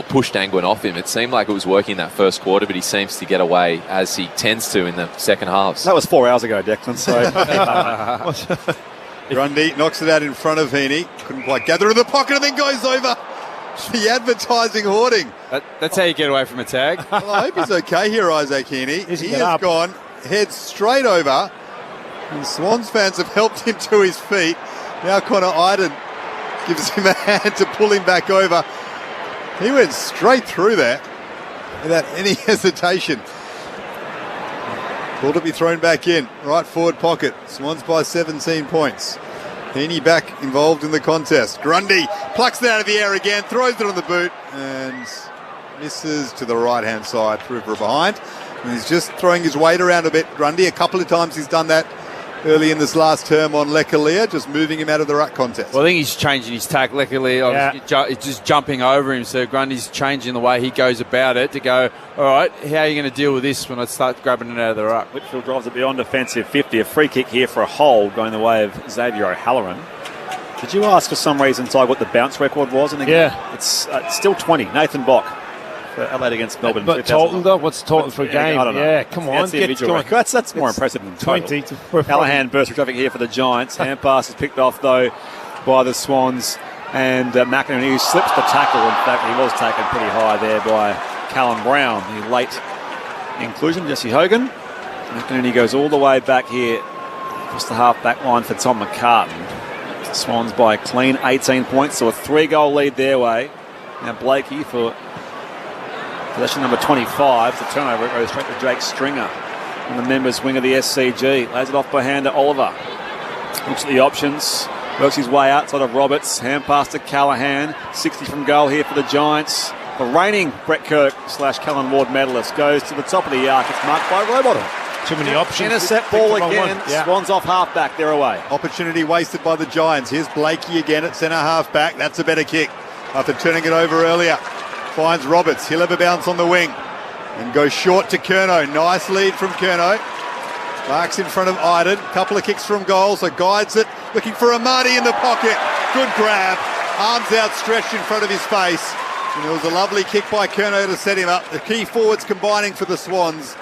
pushed Angwin off him. It seemed like it was working that first quarter, but he seems to get away, as he tends to in the second halves. That was 4 hours ago, Declan. So Grundy knocks it out in front of Heaney. Couldn't quite gather in the pocket and then goes over the advertising hoarding. That's how you get away from a tag. Well, I hope he's okay here, Isaac Heaney. He has gone head straight over. And Swans fans have helped him to his feet. Now Connor Iden gives him a hand to pull him back over. He went straight through there without any hesitation. Ball to be thrown back in. Right forward pocket. Swans by 17 points. Heaney back involved in the contest. Grundy plucks it out of the air again, throws it on the boot, and misses to the right-hand side, through for behind. And he's just throwing his weight around a bit. Grundy, a couple of times he's done that early in this last term on Lekalia, just moving him out of the ruck contest. Well, I think he's changing his tack. Lekalia is just jumping over him, so Grundy's changing the way he goes about it to go, all right, how are you going to deal with this when I start grabbing it out of the ruck? Whitfield drives it beyond defensive 50. A free kick here for a hold going the way of Xavier O'Halloran. Did you ask for some reason, Ty, what the bounce record was in the game? It's still 20. Nathan Bock for Adelaide against Melbourne. But total, though? What's the total for a game? I don't know. Yeah, come on. That's the individual record. That's more impressive than total. 20. Callahan burst for traffic here for the Giants. Hand pass is picked off, though, by the Swans. And McInerney, who slips the tackle. In fact, he was taken pretty high there by Callum Brown, the late inclusion, Jesse Hogan. McInerney goes all the way back here across the half-back line for Tom McCartan. The Swans by a clean 18 points, so a 3-goal lead their way. Now Blakey for possession number 25. The turnover goes straight to Jake Stringer on the members' wing of the SCG. Lays it off by hand to Oliver. Looks at the options. Works his way outside of Roberts. Hand pass to Callahan. 60 from goal here for the Giants. The reigning Brett Kirk / Callan Ward medalist goes to the top of the arc. It's marked by Rowbottom. Too many options. Intercept ball again. Swans off half-back. They're away. Opportunity wasted by the Giants. Here's Blakey again at centre half-back. That's a better kick after turning it over earlier. Finds Roberts. He'll have a bounce on the wing and goes short to Curnow. Nice lead from Curnow. Marks in front of Iden. Couple of kicks from goal, so guides it. Looking for Amati in the pocket. Good grab. Arms outstretched in front of his face. And it was a lovely kick by Curnow to set him up. The key forwards combining for the Swans.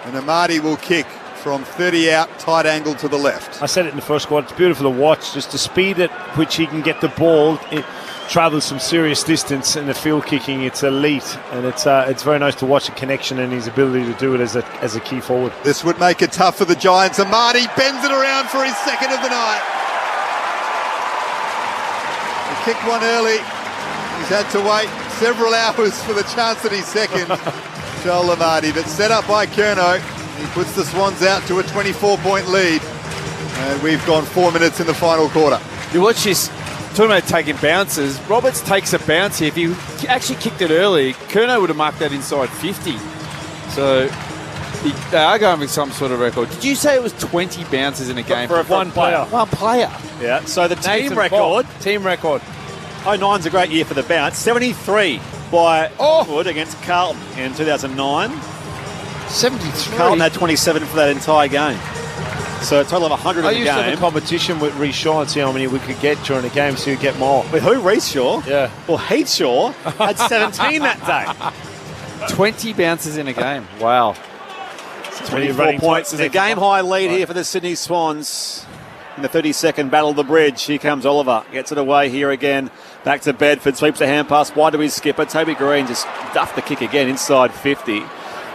And Amati will kick from 30 out, tight angle to the left. I said it in the first quarter. It's beautiful to watch. Just the speed at which he can get the ball. It travels some serious distance in the field kicking. It's elite, and it's very nice to watch the connection and his ability to do it as a key forward. This would make it tough for the Giants. Amati bends it around for his second of the night. He kicked one early. He's had to wait several hours for the chance at his second. Joel Lamardi, but set up by Curnow. He puts the Swans out to a 24-point lead. And we've gone 4 minutes in the final quarter. You watch this, talking about taking bounces, Roberts takes a bounce here. If he actually kicked it early, Curnow would have marked that inside 50. So they are going with some sort of record. Did you say it was 20 bounces in a game? For one player. One player. Yeah, so the team Nathan record. Fogg. Team record. 09's a great year for the bounce. 73 by Wood against Carlton in 2009. 73. Carlton had 27 for that entire game. So a total of 100 I in the used to have game. a competition with Reece Shaw and see how many we could get during the game, so you'd get more. With who? Reece Shaw? Yeah. Well, Heath Shaw had 17 that day. 20 bounces in a game. Wow. 24 points. There's a game-high lead here for the Sydney Swans in the 32nd Battle of the Bridge. Here comes Oliver. Gets it away here again. Back to Bedford. Sweeps the hand pass wide to his skipper. Toby Green just duffed the kick again inside 50.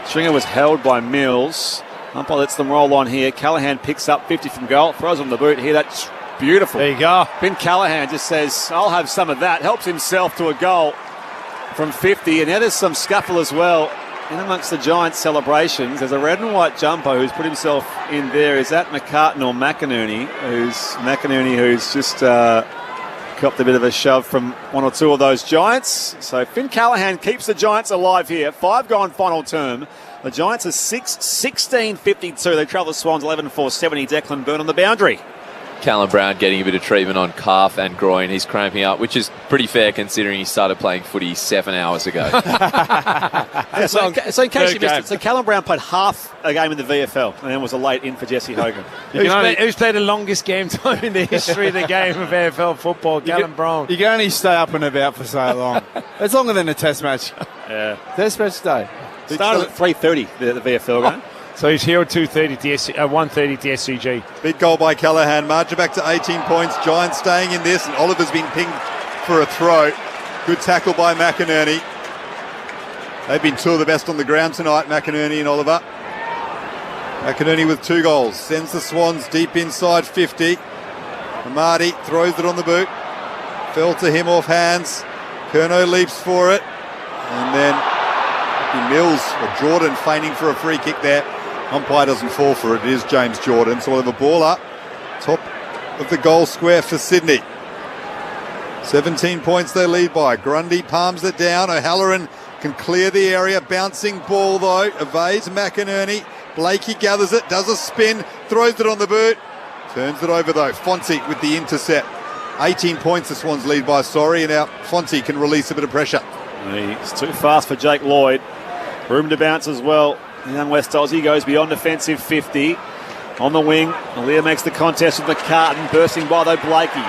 Stringer was held by Mills. Umpire lets them roll on here. Callahan picks up 50 from goal. Throws on the boot here. That's beautiful. There you go. Ben Callahan just says, I'll have some of that. Helps himself to a goal from 50. And now there's some scuffle as well in amongst the Giants celebrations. There's a red and white jumper who's put himself in there. Is that McCartan or McInerney? Who's just copped a bit of a shove from one or two of those Giants. So Finn Callahan keeps the Giants alive here. 5 gone final term. The Giants are 16-52. They travel the Swans 11-4-70. Declan Byrne on the boundary. Callum Brown getting a bit of treatment on calf and groin. He's cramping up, which is pretty fair considering he started playing footy 7 hours ago. So in case you missed it, so Callum Brown played half a game in the VFL and then was a late in for Jesse Hogan. Who's played the longest game time in the history of the game of AFL football? Callum Brown. You can only stay up and about for so long. It's longer than a test match. Yeah. Test match day. Started at 3:30 the VFL game. So he's here at 2:30 to 1:30 to SCG. Big goal by Callahan. Margin back to 18 points. Giants staying in this, and Oliver's been pinged for a throw. Good tackle by McInerney. They've been two of the best on the ground tonight, McInerney and Oliver. McInerney with 2 goals. Sends the Swans deep inside 50. Amadi throws it on the boot. Fell to him off hands. Curnow leaps for it. And then Mills or Jordan feigning for a free kick there. Umpire doesn't fall for it. It is James Jordan. So we'll have a ball up. Top of the goal square for Sydney. 17 points they lead by. Grundy palms it down. O'Halloran can clear the area. Bouncing ball though. Evades McInerney. Blakey gathers it. Does a spin. Throws it on the boot. Turns it over though. Fonzie with the intercept. 18 points the Swans lead by. And now Fonzie can release a bit of pressure. He's too fast for Jake Lloyd. Room to bounce as well. Young West Aussie goes beyond defensive 50. On the wing, Alia makes the contest with McCartan, bursting by though Blakey.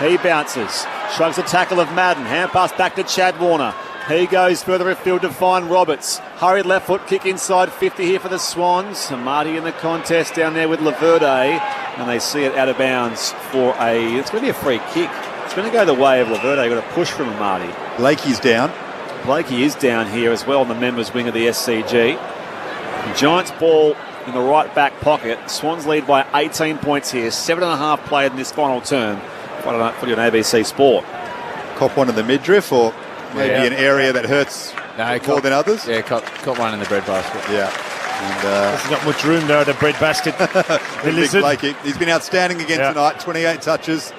He bounces, shrugs the tackle of Madden. Hand pass back to Chad Warner. He goes further afield to find Roberts. Hurried left foot kick inside 50 here for the Swans. Marty in the contest down there with Laverde. And they see it out of bounds for it's going to be a free kick. It's going to go the way of Laverde. Got a push from Marty. Blakey's down. Blakey is down here as well on the members' wing of the SCG. The Giants ball in the right back pocket. Swans lead by 18 points here. 7.5 played in this final term. Friday night footy on ABC Sport. Cop one in the midriff or maybe an area that hurts more than others? Yeah, caught one in the breadbasket. Yeah. And, there's not much room there, the breadbasket. Big Blakey. He's been outstanding again tonight. 28 touches,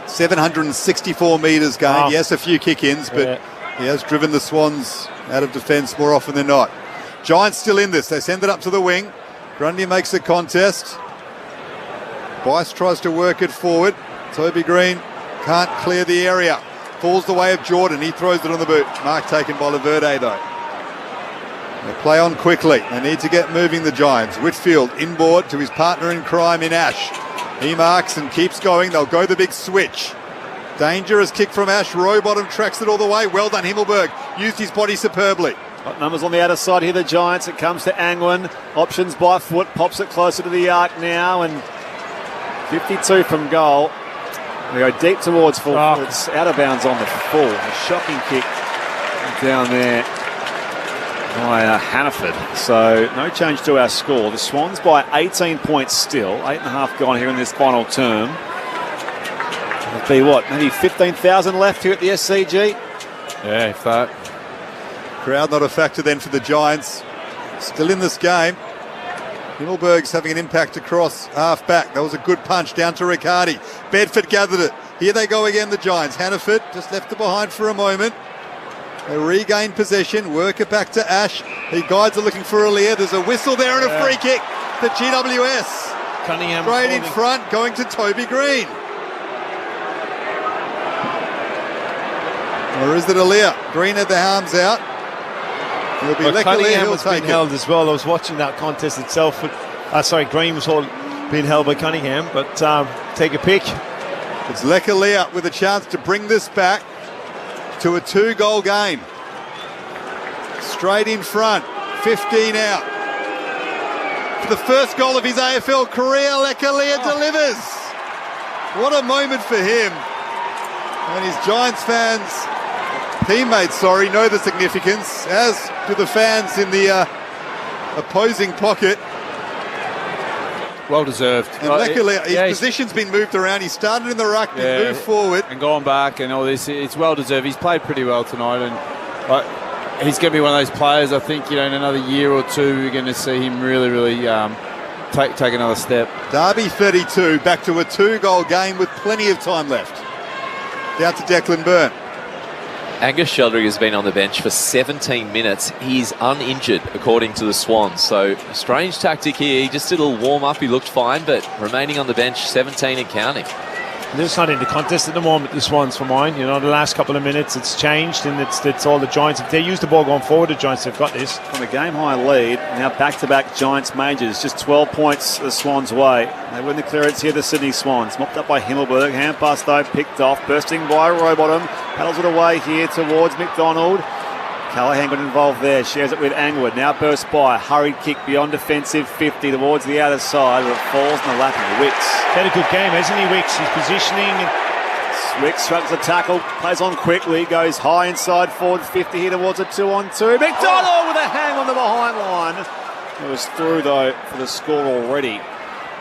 764 metres gained. Wow. Yes, a few kick-ins, but he has driven the Swans out of defence more often than not. Giants still in this. They send it up to the wing. Grundy makes the contest. Bice tries to work it forward. Toby Green can't clear the area. Falls the way of Jordan. He throws it on the boot. Mark taken by Laverde though. They play on quickly. They need to get moving, the Giants. Whitfield inboard to his partner in crime in Ash. He marks and keeps going. They'll go the big switch. Dangerous kick from Ash. Rowbottom tracks it all the way. Well done, Himmelberg. Used his body superbly. Got numbers on the outer side here, the Giants. It comes to Angwin. Options by foot. Pops it closer to the arc now. And 52 from goal. They go deep towards full. It's out of bounds on the full. A shocking kick down there by Hannaford. So no change to our score. The Swans by 18 points still. 8.5 gone here in this final term. It'll be what? Maybe 15,000 left here at the SCG? Yeah, if that. Crowd not a factor then for the Giants. still in this game. Himmelberg's having an impact across half back. That was a good punch down to Riccardi. Bedford gathered it. Here they go again, the Giants. Hannaford just left it behind for a moment. They regain possession, work it back to Ash. The guides are looking for Alia. There's a whistle there and a free kick. The GWS. Cunningham straight in front, going to Toby Green. Or is it Alia? Green had the arms out. It'll be Well, Cunningham was being take held as well. I was watching that contest itself. But, Green was being held by Cunningham. But take a pick. It's Lekalia with a chance to bring this back to a 2-goal game. Straight in front, 15 out. For the first goal of his AFL career, Lekalia delivers. What a moment for him. And his Giants teammates, know the significance, as do the fans in the opposing pocket. Well deserved. And Lekalia, his position's been moved around. He started in the ruck, then moved forward. And gone back and all this. It's well deserved. He's played pretty well tonight. And he's going to be one of those players, I think, in another year or two, we're going to see him really take another step. Derby 32, back to a 2-goal game with plenty of time left. Down to Declan Byrne. Angus Sheldrick has been on the bench for 17 minutes. He's uninjured, according to the Swans. So, a strange tactic here. He just did a little warm-up. He looked fine, but remaining on the bench, 17 and counting. They're just not in the contest at the moment, the Swans, for mine. The last couple of minutes, it's changed, and it's all the Giants. If they use the ball going forward, the Giants have got this. From a game-high lead, now back-to-back Giants majors, just 12 points the Swans' way. They win the clearance here, the Sydney Swans. Mopped up by Himmelberg, hand pass though, picked off, bursting by Rowbottom. Paddles it away here towards McDonald. Callaghan got involved there, shares it with Angwood. Now burst by, hurried kick beyond defensive 50 towards the outer side, but it falls in the lap of Wicks. Had a good game, hasn't he, Wicks? He's positioning. Wicks struggles the tackle, plays on quickly, goes high inside forward 50 here towards a 2-on-2. McDonald with a hang on the behind line. It was through though for the score already.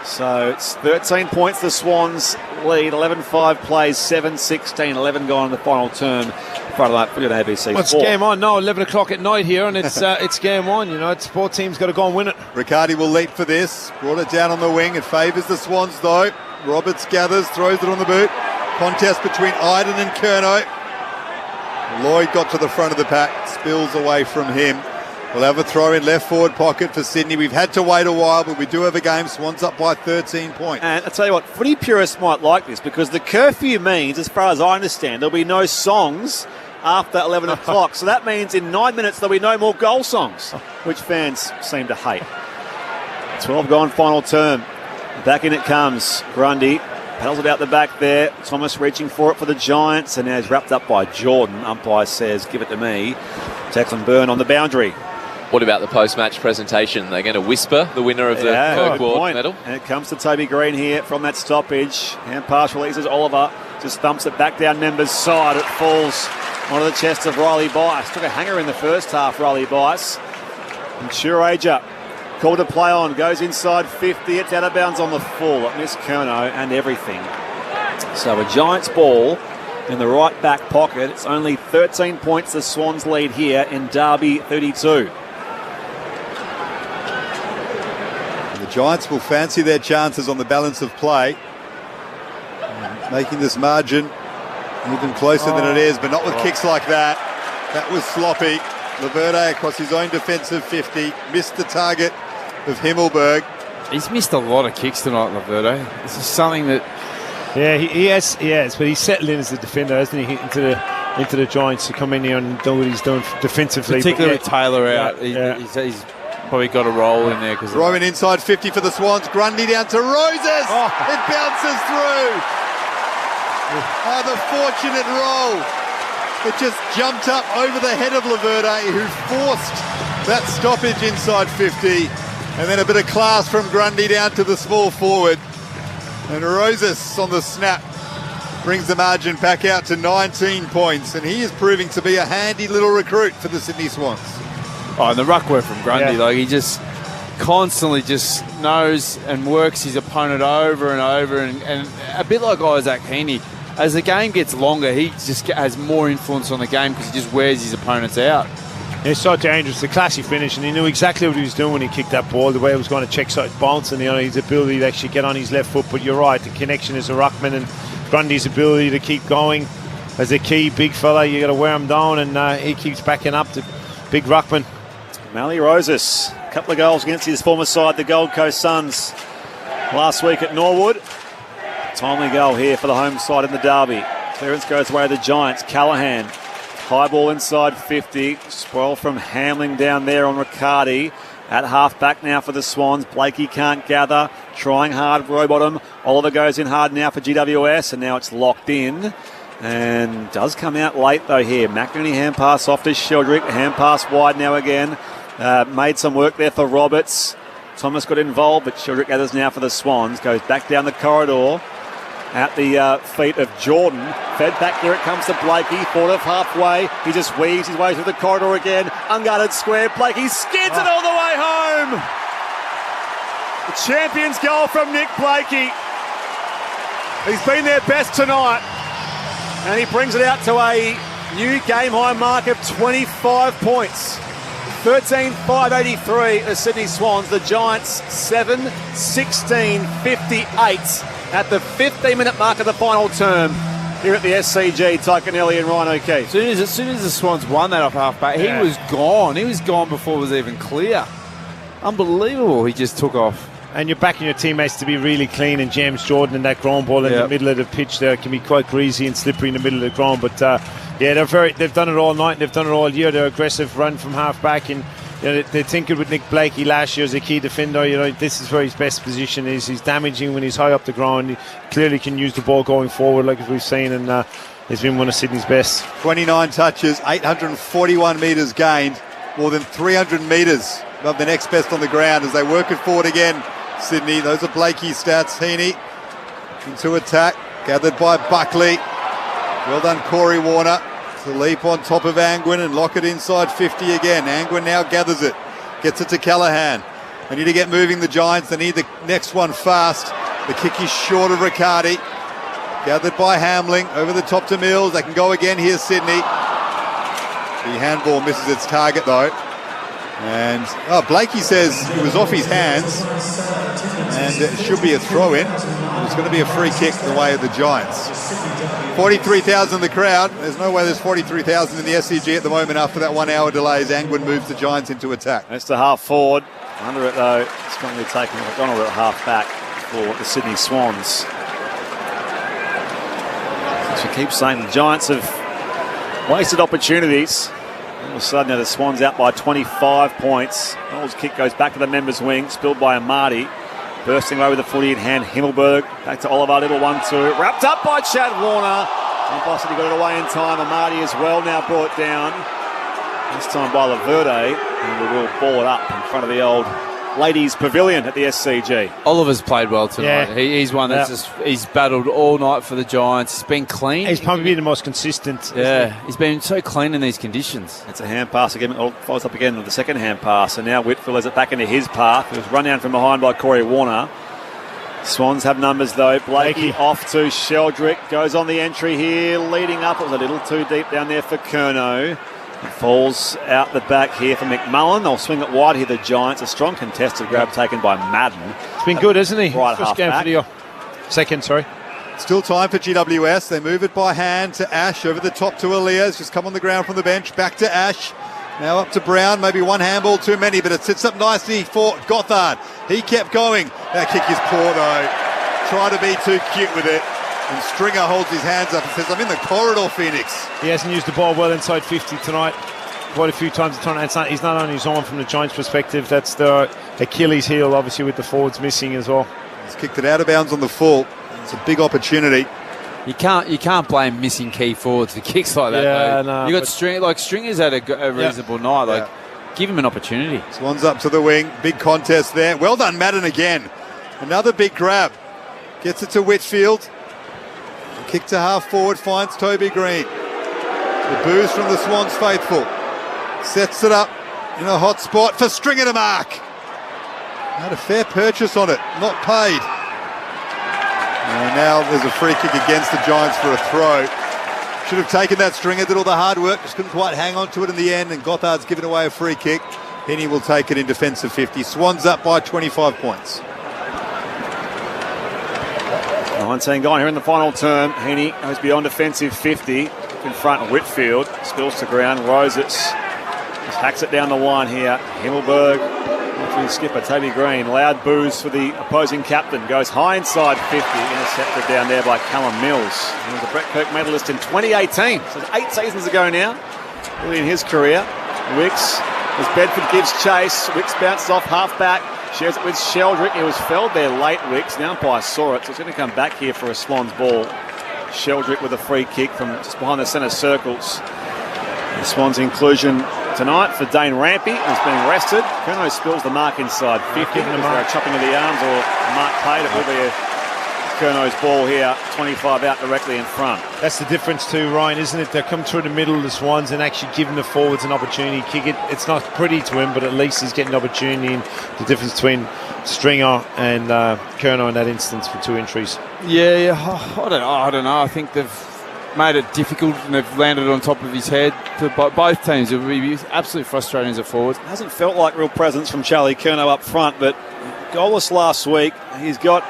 So it's 13 points the Swans lead, 11-5 plays, 7-16, 11 gone in the final term. Friday night footy on ABC. Well, it's game on now, 11 o'clock at night here, and it's game on. It's both teams got to go and win it. Riccardi will leap for this. Brought it down on the wing. It favours the Swans though. Roberts gathers, throws it on the boot. Contest between Iden and Curnow. Lloyd got to the front of the pack, spills away from him. We'll have a throw in left forward pocket for Sydney. We've had to wait a while, but we do have a game. Swans up by 13 points. And I tell you what, footy purists might like this because the curfew means, as far as I understand, there'll be no songs after 11 o'clock. So that means in 9 minutes there'll be no more goal songs, which fans seem to hate. 12 gone final term. Back in it comes. Grundy paddles it out the back there. Thomas reaching for it for the Giants, and now he's wrapped up by Jordan. Umpire says, give it to me. Declan Byrne on the boundary. What about the post-match presentation? They're going to whisper the winner of the Kirkwood medal. And it comes to Toby Green here from that stoppage. Hand pass releases Oliver. Just thumps it back down Member's side. It falls onto the chest of Riley Bice. Took a hanger in the first half, Riley Bice. And Shurager called to play on. Goes inside 50. It's out of bounds on the full. It missed Curnow and everything. So a Giants ball in the right back pocket. It's only 13 points the Swans lead here in Derby 32. The Giants will fancy their chances on the balance of play, making this margin even closer than it is, but not with kicks like that. That was sloppy. Laverde across his own defensive 50, missed the target of Himmelberg. He's missed a lot of kicks tonight, Laverde. This is something that... Yeah, he has, but he's settled in as a defender, hasn't he? Into the Giants to come in here and do what he's doing defensively. Particularly with Taylor out. He's probably got a role in there. Throwing inside 50 for the Swans. Grundy down to Roses. It bounces through. The fortunate roll. It just jumped up over the head of Laverde, who forced that stoppage inside 50. And then a bit of class from Grundy down to the small forward. And Roses on the snap brings the margin back out to 19 points. And he is proving to be a handy little recruit for the Sydney Swans. Oh, and the ruck work from Grundy, he just constantly just knows and works his opponent over and over. And a bit like Isaac Heaney, as the game gets longer, he just has more influence on the game because he just wears his opponents out. It's so dangerous. The classy finish, and he knew exactly what he was doing when he kicked that ball, the way it was going to check side bounce, and his ability to actually get on his left foot. But you're right, the connection is a ruckman, and Grundy's ability to keep going as a key big fella. You got to wear him down, and he keeps backing up the big ruckman. Mally Rosas, a couple of goals against his former side, the Gold Coast Suns, last week at Norwood. Timely goal here for the home side in the derby. Clearance goes away to the Giants. Callaghan, high ball inside 50. Spoil from Hamling down there on Riccardi. At half back now for the Swans. Blakey can't gather. Trying hard, Rowbottom. Oliver goes in hard now for GWS, and now it's locked in. And does come out late though here. McInerney hand pass off to Sheldrick. Hand pass wide now again. Made some work there for Roberts. Thomas got involved, but Sheldrick gathers now for the Swans. Goes back down the corridor at the feet of Jordan. Fed back, here it comes to Blakey. Thought of halfway. He just weaves his way through the corridor again. Unguarded square. Blakey skids it all the way home. The champion's goal from Nick Blakey. He's been their best tonight. And he brings it out to a new game-high mark of 25 points. 13,583 the Sydney Swans. The Giants 7-16-58 at the 15-minute mark of the final term here at the SCG. Tyconelli and Ryan O'Keefe. As soon as the Swans won that off half-back, he was gone. He was gone before it was even clear. Unbelievable. He just took off. And you're backing your teammates to be really clean, and James Jordan and that ground ball in the middle of the pitch there can be quite greasy and slippery in the middle of the ground. But they've done it all night and they've done it all year. They're aggressive run from half back, and they tinkered with Nick Blakey last year as a key defender. This is where his best position is. He's damaging when he's high up the ground. He clearly can use the ball going forward, like we've seen, and he's been one of Sydney's best. 29 touches, 841 metres gained, more than 300 metres above the next best on the ground as they work it forward again. Sydney, those are Blakey's stats. Heaney into attack, gathered by Buckley. Well done, Corey Warner. To leap on top of Angwin and lock it inside 50 again. Angwin now gathers it, gets it to Callaghan. They need to get moving, the Giants. They need the next one fast. The kick is short of Riccardi. Gathered by Hamling, over the top to Mills. They can go again here, Sydney. The handball misses its target though. And Blakey says he was off his hands, and it should be a throw-in. It's going to be a free kick the way of the Giants. 43,000 in the crowd. There's no way there's 43,000 in the SCG at the moment after that 1 hour delay as Angwin moves the Giants into attack. That's the half forward. Under it though, it's going to be taken McDonald at half back for the Sydney Swans. As we keep saying, the Giants have wasted opportunities. All of a sudden, now the Swans out by 25 points. Knowles' kick goes back to the members' wing, spilled by Amati. Bursting away with the footy in hand, Himmelberg. Back to Oliver, little 1-2. Wrapped up by Chad Warner. Umpire said he got it away in time. Amati as well now brought down. This time by Laverde. And we will ball it up in front of the old ladies' pavilion at the SCG. Oliver's played well tonight. Yeah. He's one that's he's battled all night for the Giants. He's been clean. He's probably been the most consistent. Yeah, he's been so clean in these conditions. It's a hand pass again. Follows up again with the second hand pass. And now Whitfield has it back into his path. It was run down from behind by Corey Warner. Swans have numbers though. Blakey off to Sheldrick. Goes on the entry here. Leading up. It was a little too deep down there for Curnow. It falls out the back here for McMullen. They'll swing it wide here, the Giants. A strong contested grab taken by Madden. It's been good, hasn't he? Right, first game back. for the second, sorry. Still time for GWS. They move it by hand to Ash, over the top to Elias. Just come on the ground from the bench. Back to Ash. Now up to Brown. Maybe one handball too many, but it sits up nicely for Gothard. He kept going. That kick is poor though. Try to be too cute with it. And Stringer holds his hands up and says, I'm in the corridor, Phoenix. He hasn't used the ball well inside 50 tonight. Quite a few times a tournament. He's not on his own from the Giants' perspective. That's the Achilles heel, obviously, with the forwards missing as well. He's kicked it out of bounds on the full. It's a big opportunity. You can't blame missing key forwards for kicks like that. Yeah, though. no, You got Stringer's had a reasonable night. Give him an opportunity. Swans up to the wing. Big contest there. Well done, Madden again. Another big grab. Gets it to Whitfield. Kick to half forward, finds Toby Green. The boos from the Swans faithful. Sets it up in a hot spot for Stringer to mark. Had a fair purchase on it, not paid. And now there's a free kick against the Giants for a throw. Should have taken that. Stringer did all the hard work, just couldn't quite hang on to it in the end, and Gothard's given away a free kick. Henny will take it in defensive 50. Swans up by 25 points. 19 gone here in the final term. Henny goes beyond defensive 50 in front of Whitfield. Spills to ground. Rositz just hacks it down the line here. Himmelberg, the skipper Toby Green. Loud boos for the opposing captain. Goes high inside 50. Intercepted down there by Callum Mills. He was a Brett Kirk medalist in 2018. So 8 seasons ago now. Early in his career. Wicks, as Bedford gives chase. Wicks bounces off half-back. Shares it with Sheldrick. He was felled there late, Wicks. The umpire saw it, so it's going to come back here for a Swans ball. Sheldrick with a free kick from just behind the centre circles. The Swans inclusion tonight for Dane Rampy, who's being rested. Curnow spills the mark inside 50. They're chopping of the arms, or mark paid. It will be a Curnow's ball here, 25 out directly in front. That's the difference too, Ryan, isn't it? They come through the middle of the Swans and actually giving the forwards an opportunity to kick it. It's not pretty to him, but at least he's getting the opportunity. And the difference between Stringer and Curnow in that instance for 2 entries. Yeah, I don't know. I think they've made it difficult and they've landed on top of his head for both teams. It would be absolutely frustrating as a forward. Hasn't felt like real presence from Charlie Curnow up front, but goalless last week. He's got,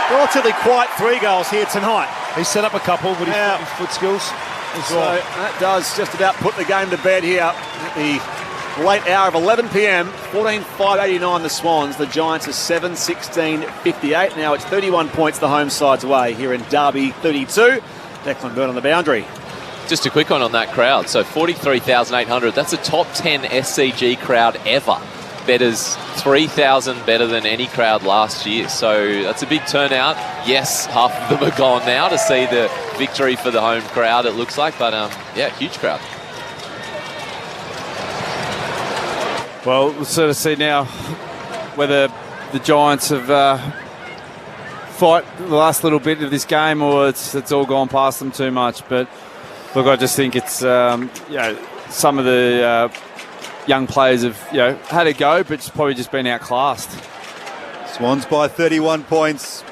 relatively quiet 3 goals here tonight. He set up a couple with his foot skills as well. That does just about put the game to bed here at the late hour of 11 p.m. 14-5-89 the Swans. The Giants are 7-16-58. Now it's 31 points the home side's way here in Derby 32. Declan Byrne on the boundary. Just a quick one on that crowd. So 43,800. That's a top 10 SCG crowd ever. Betters 3,000 better than any crowd last year. So that's a big turnout. Yes, half of them are gone now to see the victory for the home crowd, it looks like. But, yeah, huge crowd. Well, we'll sort of see now whether the Giants have fight the last little bit of this game, or it's all gone past them too much. But look, I just think it's some of the young players have had a go, but it's probably just been outclassed. Swans by 31 points.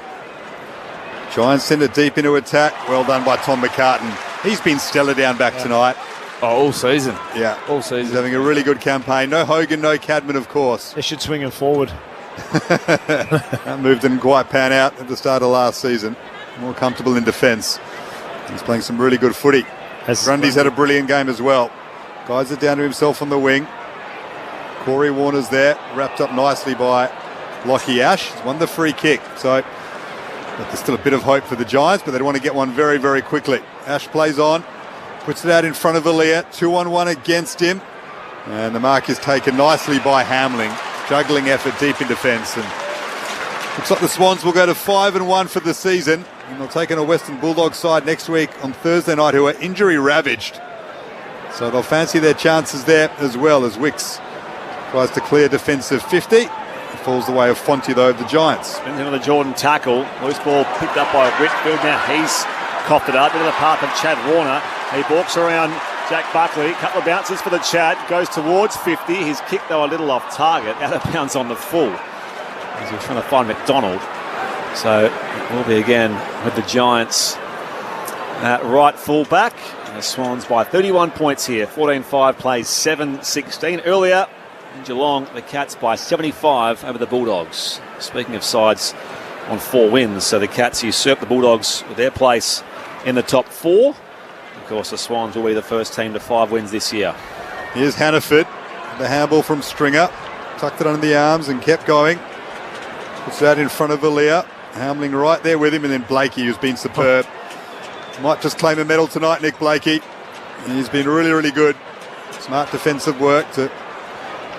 Giants send it deep into attack. Well done by Tom McCartan. He's been stellar down back tonight. All season. Yeah, all season. He's having a really good campaign. No Hogan, no Cadman, of course. They should swing him forward. That move didn't quite pan out at the start of last season. More comfortable in defence. He's playing some really good footy. Grundy's had a brilliant game as well. Guys are down to himself on the wing. Corey Warner's there, wrapped up nicely by Lockie Ash. He's won the free kick. So but there's still a bit of hope for the Giants, but they want to get one very, very quickly. Ash plays on, puts it out in front of Alia. 2-on-1 against him. And the mark is taken nicely by Hamling. Juggling effort deep in defence. And looks like the Swans will go to 5-1 for the season. And they'll take on a Western Bulldogs side next week on Thursday night who are injury ravaged. So they'll fancy their chances there as well, as Wicks tries to clear defensive 50. It falls the way of Fonte though of the Giants. Spins into the Jordan tackle. Loose ball picked up by Whitfield. Now he's coughed it up into the path of Chad Warner. He walks around Jack Buckley. Couple of bounces for the Chad. Goes towards 50. His kick though a little off target. Out of bounds on the full. As we're trying to find McDonald. So it will be again with the Giants at right full-back. The Swans by 31 points here. 14-5 plays 7-16. Earlier in Geelong, the Cats by 75 over the Bulldogs. Speaking of sides on 4 wins, so the Cats usurp the Bulldogs with their place in the top 4. Of course, the Swans will be the first team to 5 wins this year. Here's Hannaford. The handball from Stringer. Tucked it under the arms and kept going. Puts that in front of Alia. Hamling right there with him, and then Blakey, who's been superb. Might just claim a medal tonight, Nick Blakey. He's been really, really good. Smart defensive work to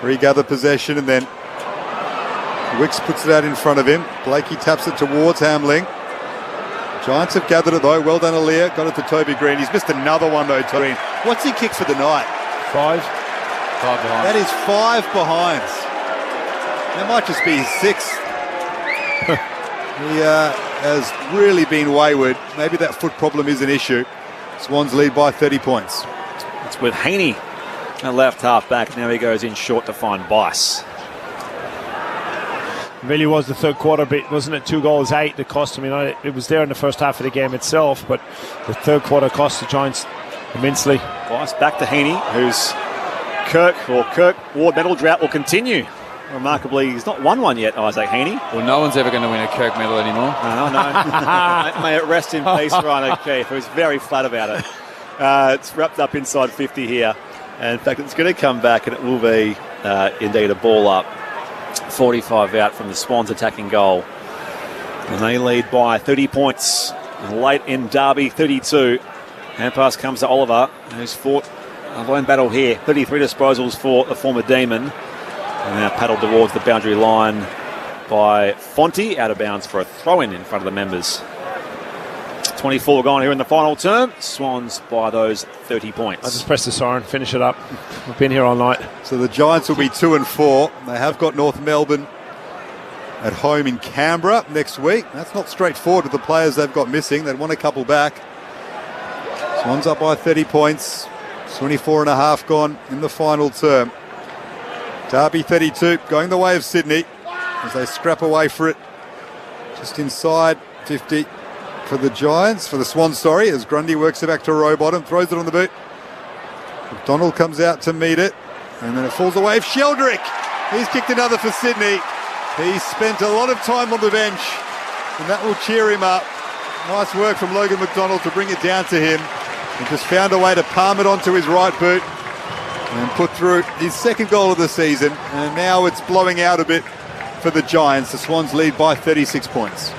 regather possession, and then Wicks puts it out in front of him. Blakey taps it towards Hamling. Giants have gathered it though. Well done, Alia. Got it to Toby Green. He's missed another one though, Toby Green. What's he kicked for the night? 5 behind. That is 5 behinds. That might just be his 6th. He has really been wayward. Maybe that foot problem is an issue. Swans lead by 30 points. It's with Haney at left half back. Now he goes in short to find Bice. Really was the third quarter bit, wasn't it? 2 goals, 8 that cost them. It was there in the first half of the game itself, but the third quarter cost the Giants immensely. Twice back to Heaney, who's Kirk Ward medal drought will continue. Remarkably, he's not won one yet, Isaac Heaney. Well, no one's ever going to win a Kirk medal anymore. No. May it rest in peace, Ryan O'Keefe, who's very flat about it. It's wrapped up inside 50 here. And in fact, it's going to come back, and it will be indeed a ball up. 45 out from the Swans attacking goal. And they lead by 30 points. And late in Derby, 32. Hand pass comes to Oliver, who's fought a lone battle here. 33 disposals for the former Demon. And now paddled towards the boundary line by Fonte, out of bounds for a throw-in in front of the members. 24 gone here in the final term. Swans by those 30 points. I just press the siren, finish it up. We've been here all night. So the Giants will be 2-4. They have got North Melbourne at home in Canberra next week. That's not straightforward with the players they've got missing. They'd want a couple back. Swans up by 30 points. 24 and a half gone in the final term. Derby 32 going the way of Sydney as they scrap away for it. Just inside 50 for the Giants, for the Swans, as Grundy works it back to Rowbottom, throws it on the boot. McDonald comes out to meet it, and then it falls away of Sheldrick. He's kicked another for Sydney. He spent a lot of time on the bench, and that will cheer him up. Nice work from Logan McDonald to bring it down to him. He just found a way to palm it onto his right boot and put through his second goal of the season, and now it's blowing out a bit for the Giants. The Swans lead by 36 points.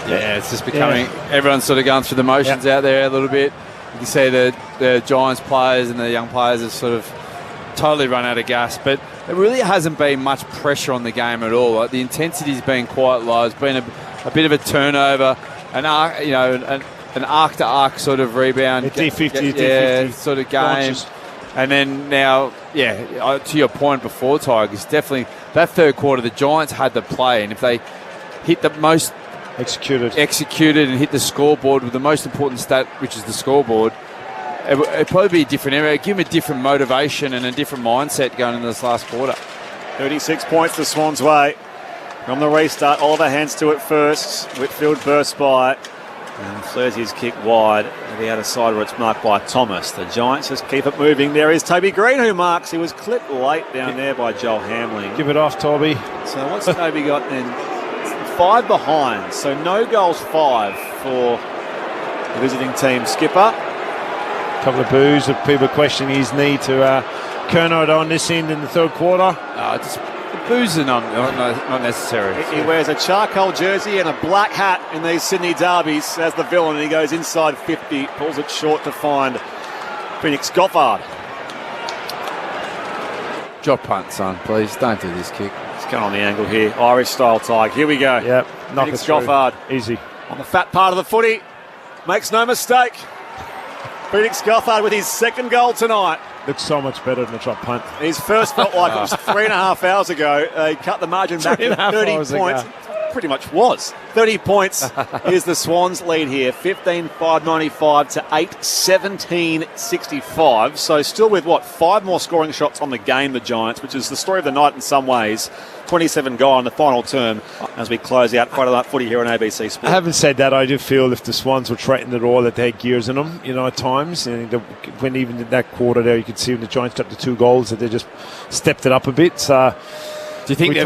Yeah, it's just becoming, everyone's sort of going through the motions out there a little bit. You can see the Giants players and the young players have sort of totally run out of gas, but there really hasn't been much pressure on the game at all. Like, the intensity's been quite low. It's been a bit of a turnover, an arc-to-arc sort of rebound. A D50 sort of game. Launches. And then now, to your point before, Tigers, definitely that third quarter, the Giants had the play, and if they hit the most executed and hit the scoreboard with the most important stat, which is the scoreboard, it'd probably be a different area. It'd give them a different motivation and a different mindset going into this last quarter. 36 points the Swans' way. From the restart, Oliver hands to it first. Whitfield bursts by it and flares his kick wide to the outer side where it's marked by Thomas. The Giants just keep it moving. There is Toby Green who marks. He was clipped late down there by Joel Hamling. Give it off, Toby. So what's Toby got then? 5 behind, so no goals 5 for the visiting team skipper. A couple of boos of people questioning his need to Kernot on this end in the third quarter. Just boos are not necessary. He wears a charcoal jersey and a black hat in these Sydney derbies as the villain, and he goes inside 50, pulls it short to find Phoenix Goffard. Drop punt, son, please. Don't do this kick. Going on the angle here. Irish style Tig. Here we go. Yep. Knock Phoenix it through. Goffard. Easy. On the fat part of the footy. Makes no mistake. Phoenix Goffard with his second goal tonight. Looks so much better than the drop punt. His first felt like it was 3.5 hours ago. They cut the margin back to 30 points. Pretty much was. 30 points is the Swans lead here. 15-5-95 to 8-17-65. So still with, 5 more scoring shots on the game, the Giants, which is the story of the night in some ways. 27 gone in the final term as we close out Friday Night Footy here on ABC Sport. Having said that, I do feel if the Swans were threatening it all, that they had gears in them, at times. And when even in that quarter there, you could see when the Giants got the 2 goals that they just stepped it up a bit. So do you think they're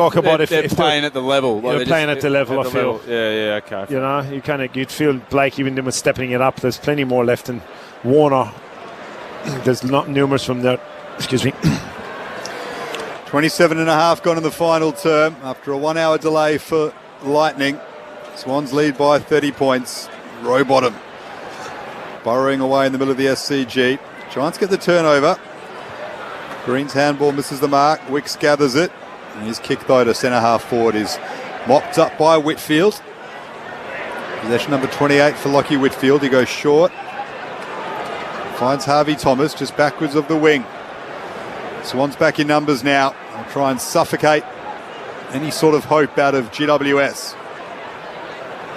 playing at the level? They're playing at the level, I feel. Yeah, okay. You'd feel Blake, even them with stepping it up, there's plenty more left. And Warner, there's not numerous from there. Excuse me. 27 and a half gone in the final term after a 1 hour delay for Lightning. Swans lead by 30 points. Rowbottom burrowing away in the middle of the SCG. Giants get the turnover. Green's handball misses the mark. Wicks gathers it. And his kick, though, to centre half forward is mopped up by Whitfield. Possession number 28 for Lockie Whitfield. He goes short. Finds Harvey Thomas just backwards of the wing. Swans back in numbers now. They'll try and suffocate any sort of hope out of GWS.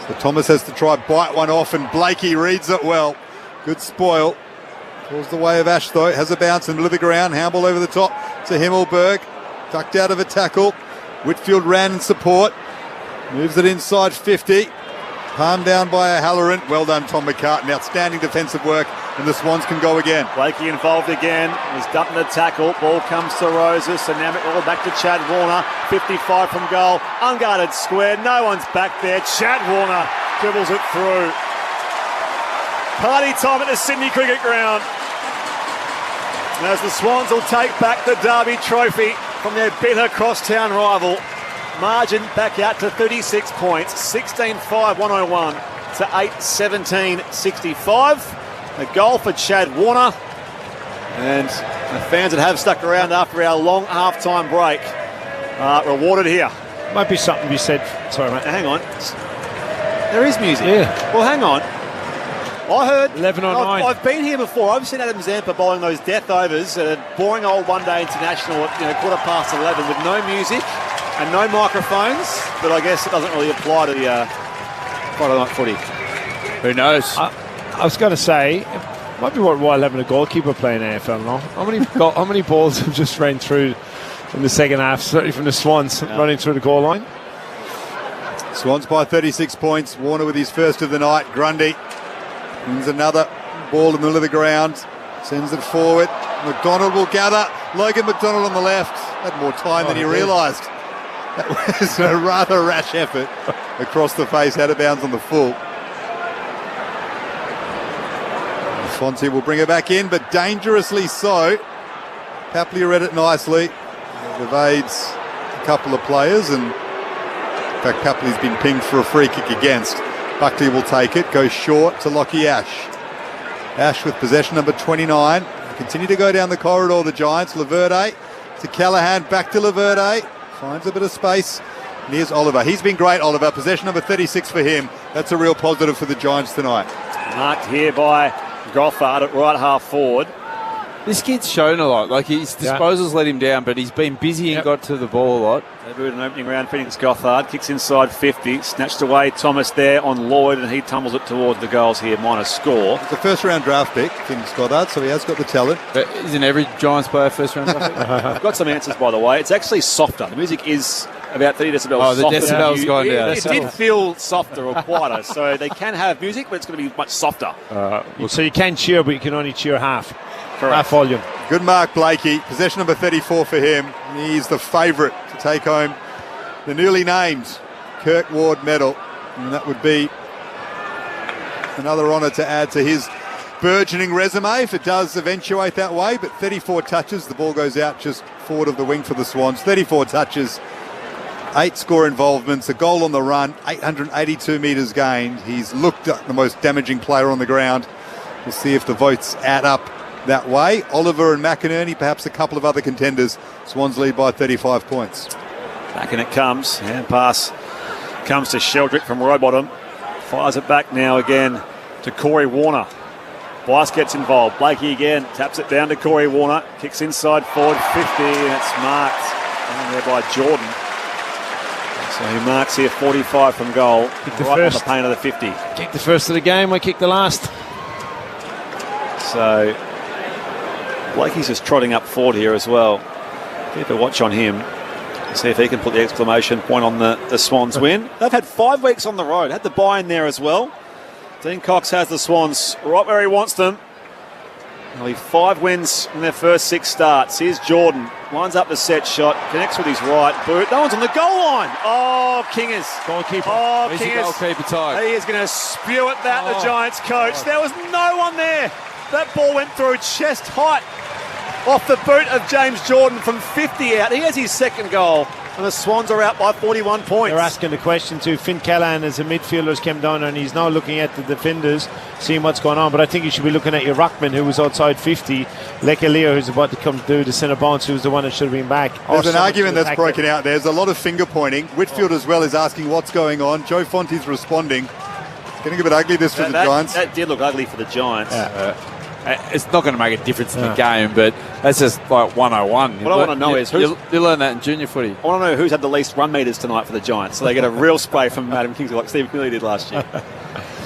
So Thomas has to try bite one off, and Blakey reads it well. Good spoil. Pulls the way of Ash, though. Has a bounce in the middle of the ground. Handball over the top to Himmelberg. Tucked out of a tackle. Whitfield ran in support. Moves it inside 50. Palmed down by O'Halloran. Well done, Tom McCartan. Outstanding defensive work, and the Swans can go again. Blakey involved again. He's dumping the tackle. Ball comes to Roses. And now all back to Chad Warner. 55 from goal. Unguarded square. No one's back there. Chad Warner dribbles it through. Party time at the Sydney Cricket Ground. And as the Swans will take back the Derby trophy from their bitter crosstown rival. Margin back out to 36 points. 16-5, 101 to 8-17-65. A goal for Chad Warner. And the fans that have stuck around after our long half-time break are rewarded here. Might be something to be said. Sorry, mate. Hang on. There is music. Yeah. Well, hang on. I heard 11 or 9. I've been here before. I've seen Adam Zampa bowling those death overs at a boring old one-day international at 11:15 with no music and no microphones. But I guess it doesn't really apply to the Friday night footy. Who knows? I was going to say, it might be worthwhile having a goalkeeper playing AFL now. How many balls have just ran through in the second half, certainly from the Swans, running through the goal line? Swans by 36 points. Warner with his first of the night. Grundy wins another ball in the middle of the ground. Sends it forward. McDonald will gather. Logan McDonald on the left. Had more time than he realised. That was a rather rash effort across the face, out of bounds on the full. Fonzie will bring it back in, but dangerously so. Papley read it nicely. Evades a couple of players, and in fact Papley's been pinged for a free kick against. Buckley will take it, goes short to Lockie Ash. Ash with possession number 29. Continue to go down the corridor, the Giants. Laverde to Callaghan, back to Laverde. Finds a bit of space. And here's Oliver. He's been great, Oliver. Possession number 36 for him. That's a real positive for the Giants tonight. Marked here by Goffard at right half forward. This kid's shown a lot. Like, his disposals let him down, but he's been busy and got to the ball a lot. Debuted an opening round, Phoenix Gothard. Kicks inside 50. Snatched away Thomas there on Lloyd, and he tumbles it towards the goals here. Minus score. It's a first-round draft pick, Phoenix Gothard, so he has got the talent. But isn't every Giants player first-round draft pick? I've got some answers, by the way. It's actually softer. The music is about 30 decibels Oh, the softer. decibels gone down. It did feel softer or quieter, so they can have music, but it's going to be much softer. So you can cheer, but you can only cheer half. Correct. Half volume. Good mark, Blakey. Possession number 34 for him. He's the favourite to take home the newly named Kirk Ward medal. And that would be another honour to add to his burgeoning resume if it does eventuate that way. But 34 touches. The ball goes out just forward of the wing for the Swans. 34 touches. 8 score involvements. A goal on the run. 882 metres gained. He's looked like the most damaging player on the ground. We'll see if the votes add up that way. Oliver and McInerney, perhaps a couple of other contenders. Swans lead by 35 points. Back in it comes. Hand pass comes to Sheldrick from Rowbottom. Fires it back now again to Corey Warner. Weiss gets involved. Blakey again taps it down to Corey Warner. Kicks inside forward 50, and it's marked down there by Jordan. So he marks here 45 from goal. Right on the paint of the 50. Kick the first of the game, I kick the last. So Blakey's just trotting up forward here as well. Keep a watch on him. See if he can put the exclamation point on the Swans win. They've had 5 weeks on the road. Had the bye in there as well. Dean Cox has the Swans right where he wants them. Only 5 wins in their first 6 starts. Here's Jordan. Lines up the set shot. Connects with his right boot. No one's on the goal line. Oh, Kingers. Goalkeeper. Oh, Where's Kingers. the goalkeeper time? He is going to spew at that, the Giants coach. There was no one there. That ball went through chest height off the boot of James Jordan from 50 out. He has his second goal, and the Swans are out by 41 points. They're asking the question to Finn Callahan as the midfielders came down, and he's now looking at the defenders, seeing what's going on. But I think you should be looking at your ruckman, who was outside 50, Lekalia, who's about to come do the centre bounce, who's the one that should have been back. There's an argument that's broken out. There's a lot of finger pointing. Whitfield as well is asking what's going on. Joe Fonte's responding. It's getting a bit ugly this for the Giants. That did look ugly for the Giants. It's not going to make a difference in the game, but that's just like 101. What I want to know is you learn that in junior footy. I want to know who's had the least run meters tonight for the Giants, so they get a real spray from Adam Kingsley like Steve Cleary did last year.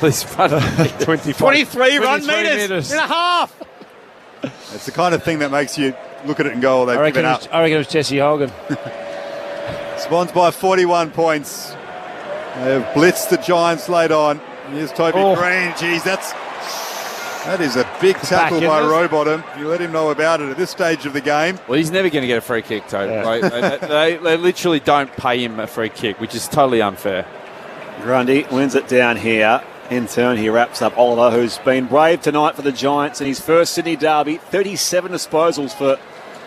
Least run 23 run meters in a half. It's the kind of thing that makes you look at it and go, oh, they've given up. I reckon it was Jesse Hogan. Swans by 41 points. They have blitzed the Giants late on. Here's Toby Green. Geez, that is a big tackle by Rowbottom. You let him know about it at this stage of the game. Well, he's never going to get a free kick, Toby. They literally don't pay him a free kick, which is totally unfair. Grundy wins it down here. In turn, he wraps up Oliver, who's been brave tonight for the Giants in his first Sydney derby. 37 disposals for...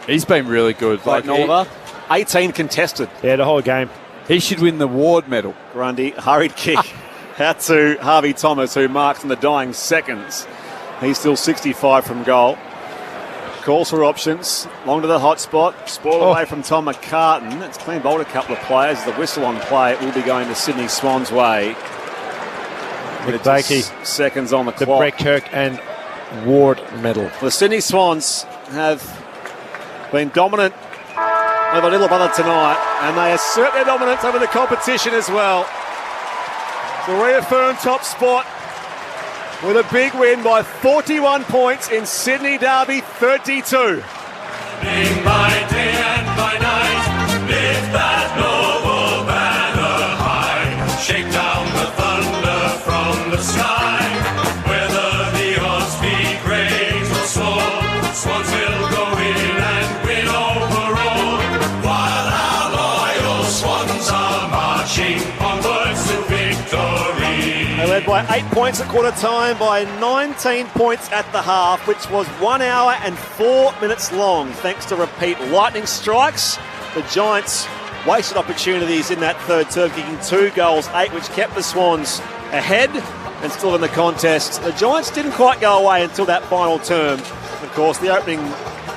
He's been really good. Clayton Oliver. 18 contested. Yeah, the whole game. He should win the Ward medal. Grundy, hurried kick out to Harvey Thomas, who marks in the dying seconds. He's still 65 from goal. Calls for options. Long to the hot spot. Spoil away from Tom McCartan. It's clean bowled a couple of players. The whistle on play. It will be going to Sydney Swans' way. Nick Bakey. Seconds on the clock. The Brett Kirk and Ward medal. The Sydney Swans have been dominant over Little Brother tonight, and they assert their dominance over the competition as well. To reaffirm top spot with a big win by 41 points in Sydney Derby 32. By day and by night, lift that noble banner high, shake down the thunder from the sky, whether the odds be great or small, Swans will go in and win overall, while our loyal Swans are marching onwards to victory. They led by 8 points at quarter time, by 19 points at the half, which was 1 hour and 4 minutes long, thanks to repeat lightning strikes. The Giants wasted opportunities in that third term, kicking 2 goals, 8, which kept the Swans ahead and still in the contest. The Giants didn't quite go away until that final term. Of course, the opening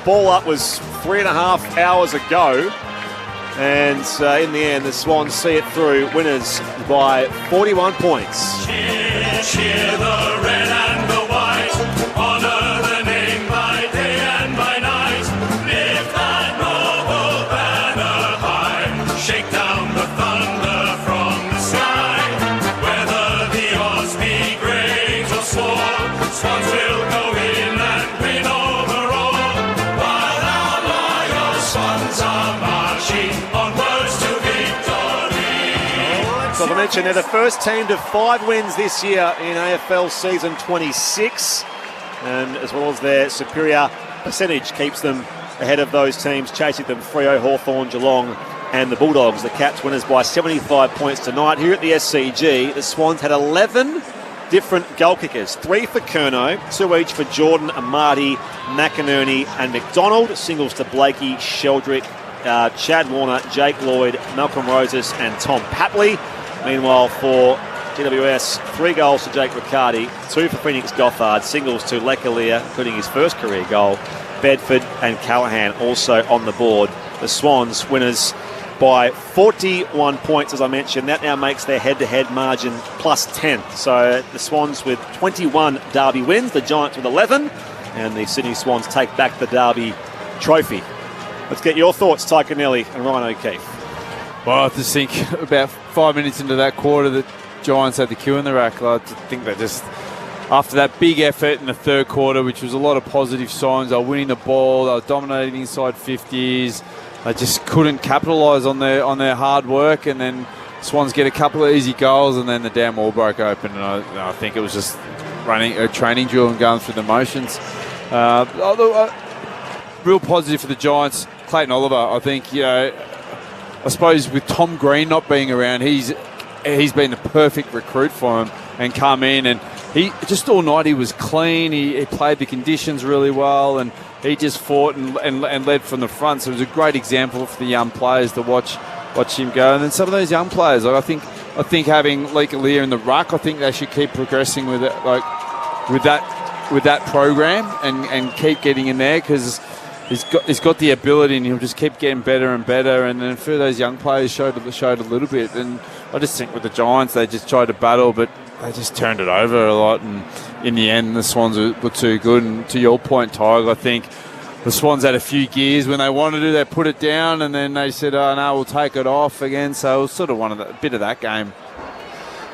ball up was 3.5 hours ago. And in the end, the Swans see it through, winners by 41 points. Cheer, cheer the red and the white, honour the name by day and by night, lift that noble banner high, shake down the thunder from the sky, whether the odds be great or small, Swans will go in and win overall, while our loyal Swans are marching onwards to victory. So I mentioned they're the first team to 5 wins this year in AFL season 26, and as well as their superior percentage keeps them ahead of those teams chasing them, Freo, Hawthorn, Geelong and the Bulldogs. The Cats winners by 75 points tonight. Here at the SCG, the Swans had 11 different goal kickers, 3 for Curnow, 2 each for Jordan, Amati, McInerney and McDonald. Singles to Blakey, Sheldrick, Chad Warner, Jake Lloyd, Malcolm Roses and Tom Papley. Meanwhile, for GWS, 3 goals to Jake Riccardi, 2 for Phoenix Gothard, singles to Lecalier, including his first career goal. Bedford and Callahan also on the board. The Swans winners by 41 points, as I mentioned. That now makes their head-to-head margin plus 10. So the Swans with 21 Derby wins, the Giants with 11, and the Sydney Swans take back the Derby trophy. Let's get your thoughts, Ty Connelly and Ryan O'Keefe. Well, I just think about 5 minutes into that quarter, the Giants had the cue in the rack. I think they just, after that big effort in the third quarter, which was a lot of positive signs, they were winning the ball, they were dominating inside 50s. They just couldn't capitalise on their hard work, and then Swans get a couple of easy goals, and then the damn wall broke open. And I think it was just running a training drill and going through the motions. Real positive for the Giants, Clayton Oliver. I think, I suppose with Tom Green not being around, he's been the perfect recruit for him and come in, and he just all night he was clean. He played the conditions really well, and he just fought and led from the front. So it was a great example for the young players to watch him go. And then some of those young players, I think having Lecalier in the ruck, I think they should keep progressing with it, with that program and keep getting in there, because he's got the ability, and he'll just keep getting better and better. And then a few of those young players showed a little bit. And I just think with the Giants, they just tried to battle, but they just turned it over a lot. And in the end, the Swans were too good. And to your point, Tig, I think the Swans had a few gears when they wanted to. They put it down, and then they said, "Oh no, we'll take it off again." So it was sort of a bit of that game.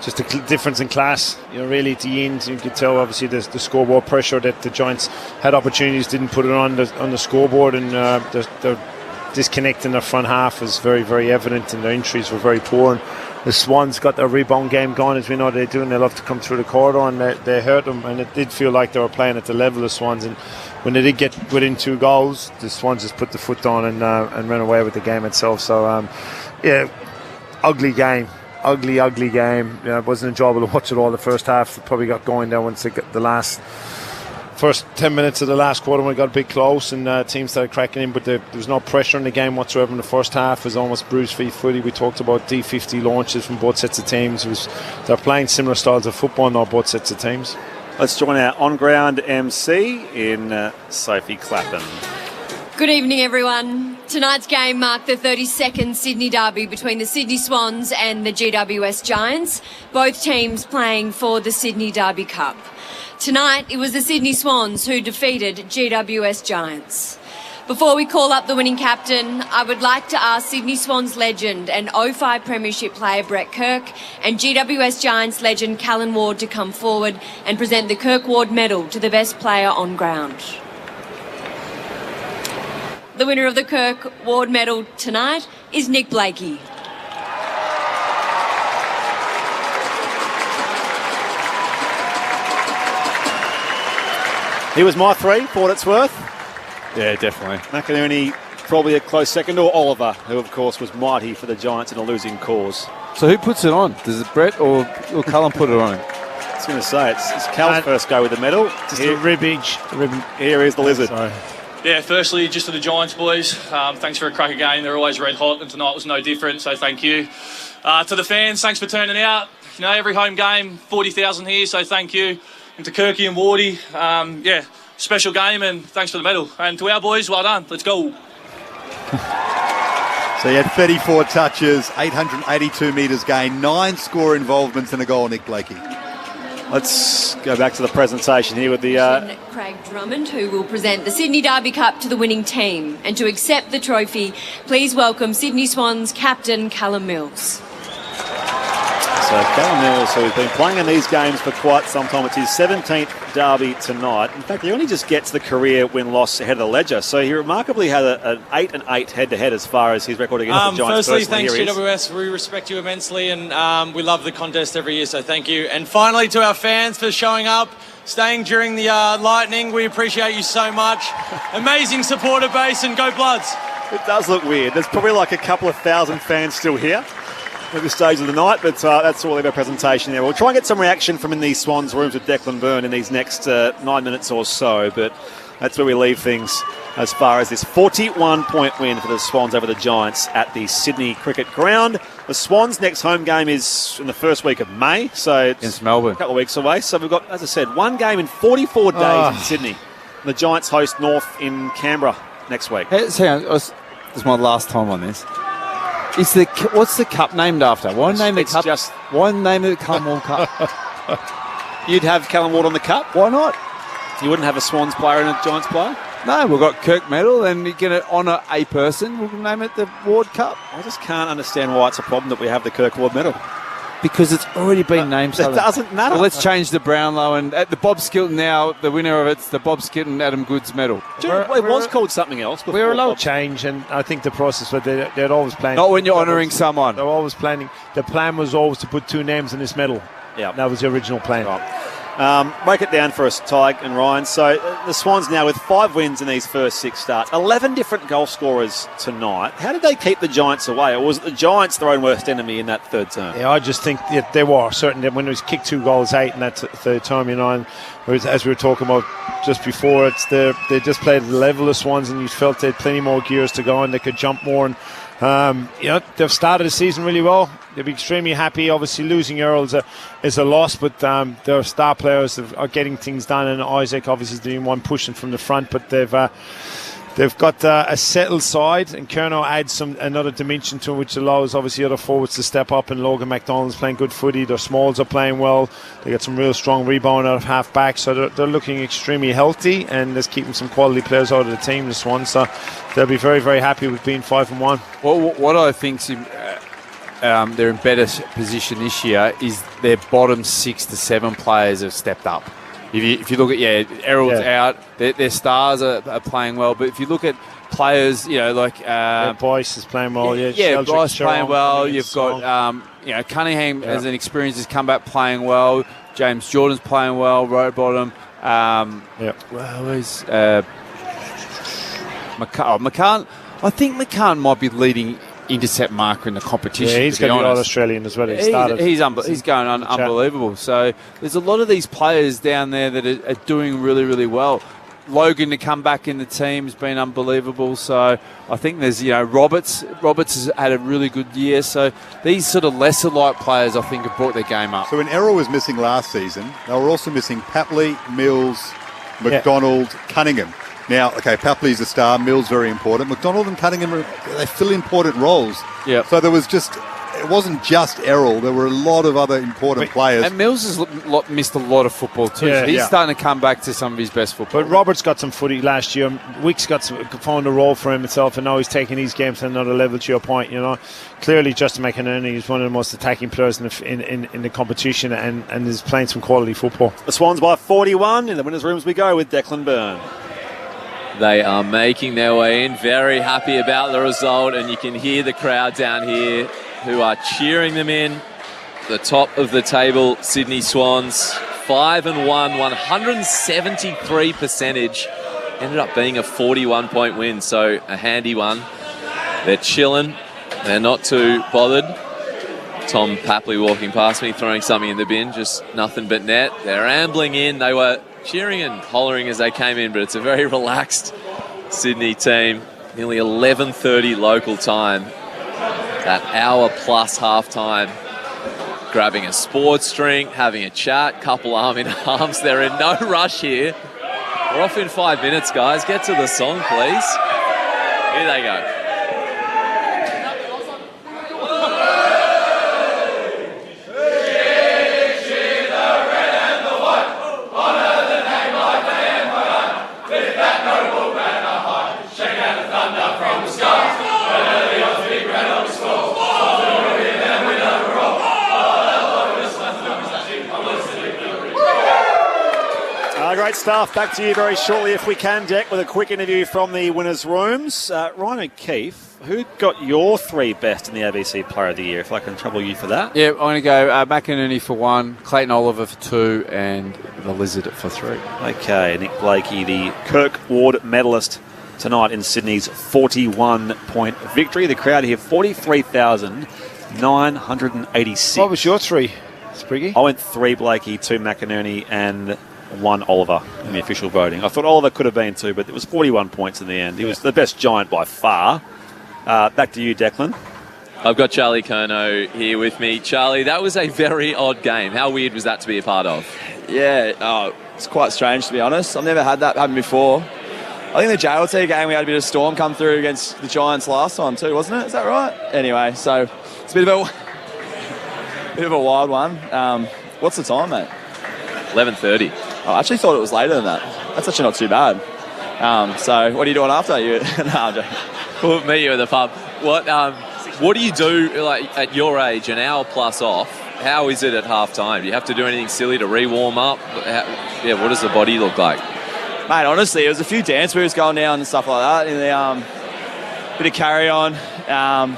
Just a difference in class, really at the end. You could tell, obviously, the scoreboard pressure that the Giants had opportunities, didn't put it on the scoreboard, and the disconnect in their front half was very, very evident, and their entries were very poor. And the Swans got their rebound game going, as we know they do, and they love to come through the corridor, and they hurt them, and it did feel like they were playing at the level of Swans. And when they did get within 2 goals, the Swans just put the foot down and ran away with the game itself. So ugly game. Ugly game. It wasn't enjoyable to watch it all. The first half it probably got going there once they got the first 10 minutes of the last quarter when it got a bit close and teams started cracking in, but there was no pressure in the game whatsoever in the first half. It was almost bruised feet footy. We talked about D50 launches from both sets of teams. They're playing similar styles of football now, both sets of teams. Let's join our on-ground MC in Sophie Clapham. Good evening, everyone. Tonight's game marked the 32nd Sydney derby between the Sydney Swans and the GWS Giants, both teams playing for the Sydney Derby Cup. Tonight, it was the Sydney Swans who defeated GWS Giants. Before we call up the winning captain, I would like to ask Sydney Swans legend and 05 Premiership player Brett Kirk and GWS Giants legend Callan Ward to come forward and present the Kirk Ward Medal to the best player on ground. The winner of the Kirk Ward Medal tonight is Nick Blakey. He was my 3, for what it's worth. Yeah, definitely. McInerney probably a close second, or Oliver, who of course was mighty for the Giants in a losing cause. So who puts it on? Does it Brett or Cullen put it on? I was going to say, it's Cal's first go with the medal. Just a ribbage. Here is the lizard. Yeah, firstly, just to the Giants boys, thanks for a cracker game. They're always red hot, and tonight was no different, so thank you. To the fans, thanks for turning out. You know, every home game, 40,000 here, so thank you. And to Kirky and Wardy, special game, and thanks for the medal. And to our boys, well done. Let's go. So he had 34 touches, 882 metres gained, 9 score involvements and a goal, Nick Blakey. Let's go back to the presentation here with the... Craig Drummond, who will present the Sydney Derby Cup to the winning team. And to accept the trophy, please welcome Sydney Swans captain Callum Mills. So Callum Mills, who's been playing in these games for quite some time, it's his 17th derby tonight. In fact, he only just gets the career win-loss ahead of the ledger. So he remarkably had an 8-8 head-to-head as far as his record against the Giants. Firstly, thanks GWS. We respect you immensely, and we love the contest every year, so thank you. And finally, to our fans for showing up, staying during the Lightning. We appreciate you so much. Amazing supporter base, and go Bloods. It does look weird. There's probably like a couple of thousand fans still here at this stage of the night, but that's all of our presentation there. We'll try and get some reaction from in these Swans rooms with Declan Byrne in these next 9 minutes or so, but that's where we leave things as far as this 41-point win for the Swans over the Giants at the Sydney Cricket Ground. The Swans' next home game is in the first week of May, so it's against Melbourne, a couple of weeks away. So we've got, as I said, one game in 44 days in Sydney. The Giants host North in Canberra next week. Hey, this is my last time on this. What's the cup named after? Why name the Callum Ward Cup? You'd have Callum Ward on the cup? Why not? You wouldn't have a Swans player and a Giants player? No, we've got Kirk Medal, and you're going to honour a person. We'll name it the Ward Cup. I just can't understand why it's a problem that we have the Kirk Ward Medal. Because it's already been named. It doesn't matter. Well, let's change the Brownlow, and at the Bob Skilton now, the winner of it's the Bob Skilton Adam Goods Medal. It was called something else before. We're allowed change, and I think the process, but they're always planning. Not when you're honouring someone. They're always planning. The plan was always to put 2 names in this medal. Yeah, that was the original plan. Right. Break it down for us, Tig and Ryan. So the Swans now with 5 wins in these first 6 starts, 11 different goal scorers tonight. How did they keep the Giants away, or was it the Giants their own worst enemy in that third term? Yeah, I just think they were certain that when it was kicked 2 goals 8 in that third term, you know, and as we were talking about just before, they just played at the level of Swans, and you felt they had plenty more gears to go and they could jump more. And they've started the season really well. They'll be extremely happy. Obviously, losing Earl is a loss, but their star players are getting things done, and Isaac obviously is doing one pushing from the front, but they've got a settled side, and Kerno adds another dimension to it, which allows obviously other forwards to step up, and Logan McDonald's playing good footy. Their smalls are playing well. They got some real strong rebound out of half back, so they're looking extremely healthy, and there's keeping some quality players out of the team, this one, so they'll be very, very happy with being 5-1. Well, what I think's they're in better position this year is their bottom 6 to 7 players have stepped up. if you look at Errol's out, their stars are playing well. But if you look at players, like Boyce is playing well. Boyce playing well. You've got Cunningham as an experience has come back playing well. James Jordan's playing well. Rowbottom. Where's McCann? I think McCann might be leading intercept marker in the competition. Yeah, he's going to be All-Australian as well. He's going on unbelievable. So there's a lot of these players down there that are doing really, really well. Logan to come back in the team has been unbelievable. So I think there's, Roberts has had a really good year. So these sort of lesser light players, I think, have brought their game up. So when Errol was missing last season, they were also missing Papley, Mills, McDonald, Cunningham. Now, Papley's a star, Mills very important. McDonald and Cunningham, they fill important roles. Yeah. So it wasn't just Errol. There were a lot of other important players. And Mills has missed a lot of football too. So he's starting to come back to some of his best football. But Roberts got some footy last year. Wicks found a role for himself, and now he's taking these games to another level. To your point, clearly Justin McInerney is one of the most attacking players in the competition, and is playing some quality football. The Swans by 41. In the winners' rooms we go with Declan Byrne. They are making their way in, very happy about the result, and you can hear the crowd down here who are cheering them in. The top of the table, Sydney Swans, 5-1, 173 percentage. Ended up being a 41-point win, so a handy one. They're chilling. They're not too bothered. Tom Papley walking past me, throwing something in the bin, just nothing but net. They're ambling in. They were cheering and hollering as they came in, but it's a very relaxed Sydney team. Nearly 11:30 local time. That hour plus half time. Grabbing a sports drink, having a chat, couple arm in arms. They're in no rush here. We're off in 5 minutes, guys. Get to the song, please. Here they go. Great stuff. Back to you very shortly if we can, Deck, with a quick interview from the winners' rooms. Ryan O'Keefe, who got your three best in the ABC Player of the Year, if I can trouble you for that? Yeah, I'm going to go McInerney for 1, Clayton Oliver for 2, and the Lizard for 3. Okay, Nick Blakey, the Kirk Ward medalist tonight in Sydney's 41-point victory. The crowd here, 43,986. What was your 3, Spriggy? I went 3 Blakey, 2 McInerney, and 1 Oliver in the official voting. I thought Oliver could have been 2, but it was 41 points in the end. He was the best Giant by far. Back to you, Declan. I've got Charlie Curnow here with me. Charlie, that was a very odd game. How weird was that to be a part of? Yeah, it's quite strange, to be honest. I've never had that happen before. I think the JLT game, we had a bit of storm come through against the Giants last time too, wasn't it? Is that right? Anyway, so it's a bit of a wild one. What's the time, mate? 11:30. I actually thought it was later than that. That's actually not too bad. So what are you doing after? No, I'm joking. We'll meet you at the pub. What do you do at your age, an hour plus off? How is it at half time? Do you have to do anything silly to re-warm up? What does the body look like? Mate, honestly, it was a few dance moves going down and stuff like that. And the bit of carry on. And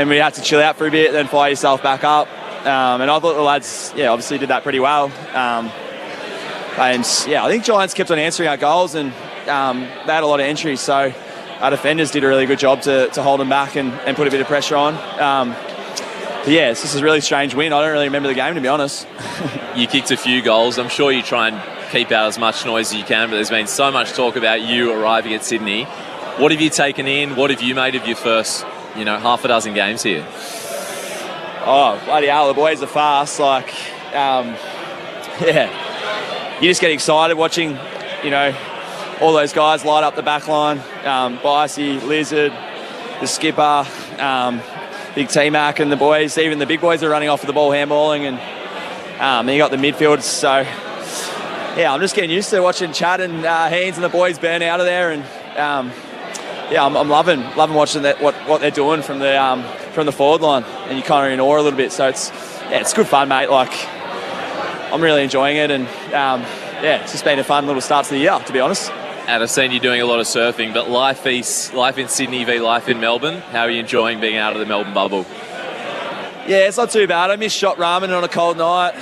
we had to chill out for a bit, then fire yourself back up. And I thought the lads, obviously did that pretty well. I think Giants kept on answering our goals, and they had a lot of entries. So our defenders did a really good job to hold them back and put a bit of pressure on. It's just a really strange win. I don't really remember the game, to be honest. You kicked a few goals. I'm sure you try and keep out as much noise as you can, but there's been so much talk about you arriving at Sydney. What have you taken in? What have you made of your first, half a dozen games here? Oh, bloody hell, the boys are fast. You just get excited watching, all those guys light up the back line. Bicey, Lizard, the skipper, Big T-Mac and the boys. Even the big boys are running off with the ball handballing. And then you got the midfield. So, I'm just getting used to watching Chad and Haynes and the boys burn out of there. And, I'm loving watching that what they're doing from the forward line. And you kind of in awe a little bit. So, it's good fun, mate. I'm really enjoying it, and yeah, it's just been a fun little start to the year, to be honest. And I've seen you doing a lot of surfing, but life in Sydney v life in Melbourne. How are you enjoying being out of the Melbourne bubble? Yeah, it's not too bad. I miss shot ramen on a cold night.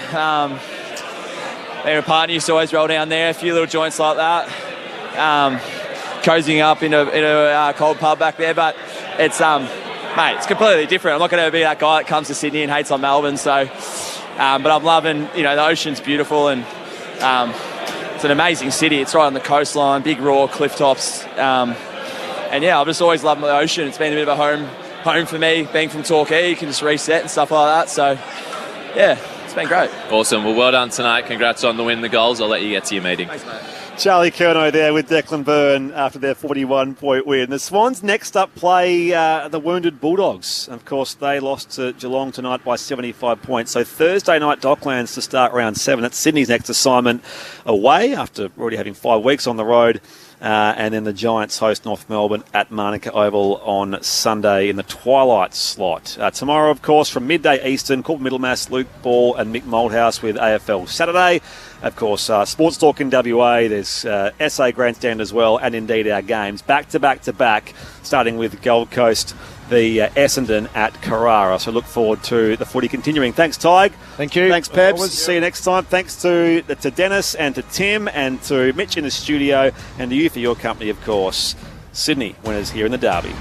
Me and a partner used to always roll down there, a few little joints like that. Cozying up in a cold pub back there, but it's mate, it's completely different. I'm not going to be that guy that comes to Sydney and hates on Melbourne. So, but I'm loving, the ocean's beautiful and it's an amazing city. It's right on the coastline, big raw cliff tops, and yeah, I've just always loved the ocean. It's been a bit of a home for me. Being from Torquay, you can just reset and stuff like that. So, yeah, it's been great. Awesome. Well done tonight. Congrats on the win, the goals. I'll let you get to your meeting. Thanks, mate. Charlie Curnow there with Declan Byrne after their 41-point win. The Swans next up play the wounded Bulldogs. Of course, they lost to Geelong tonight by 75 points. So Thursday night Docklands to start round 7. It's Sydney's next assignment away after already having 5 weeks on the road. And then the Giants host North Melbourne at Manuka Oval on Sunday in the twilight slot. Tomorrow, of course, from midday Eastern, Corbin Middlemass, Luke Ball and Mick Moldhouse with AFL Saturday. Of course, Sports Talk in WA. There's SA Grandstand as well, and indeed our games back to back, starting with Gold Coast v Essendon at Carrara. So look forward to the footy continuing. Thanks, Tig. Thank you. Thanks, Pebs. See you next time. Thanks to Dennis and to Tim and to Mitch in the studio and to you for your company, of course. Sydney winners here in the Derby.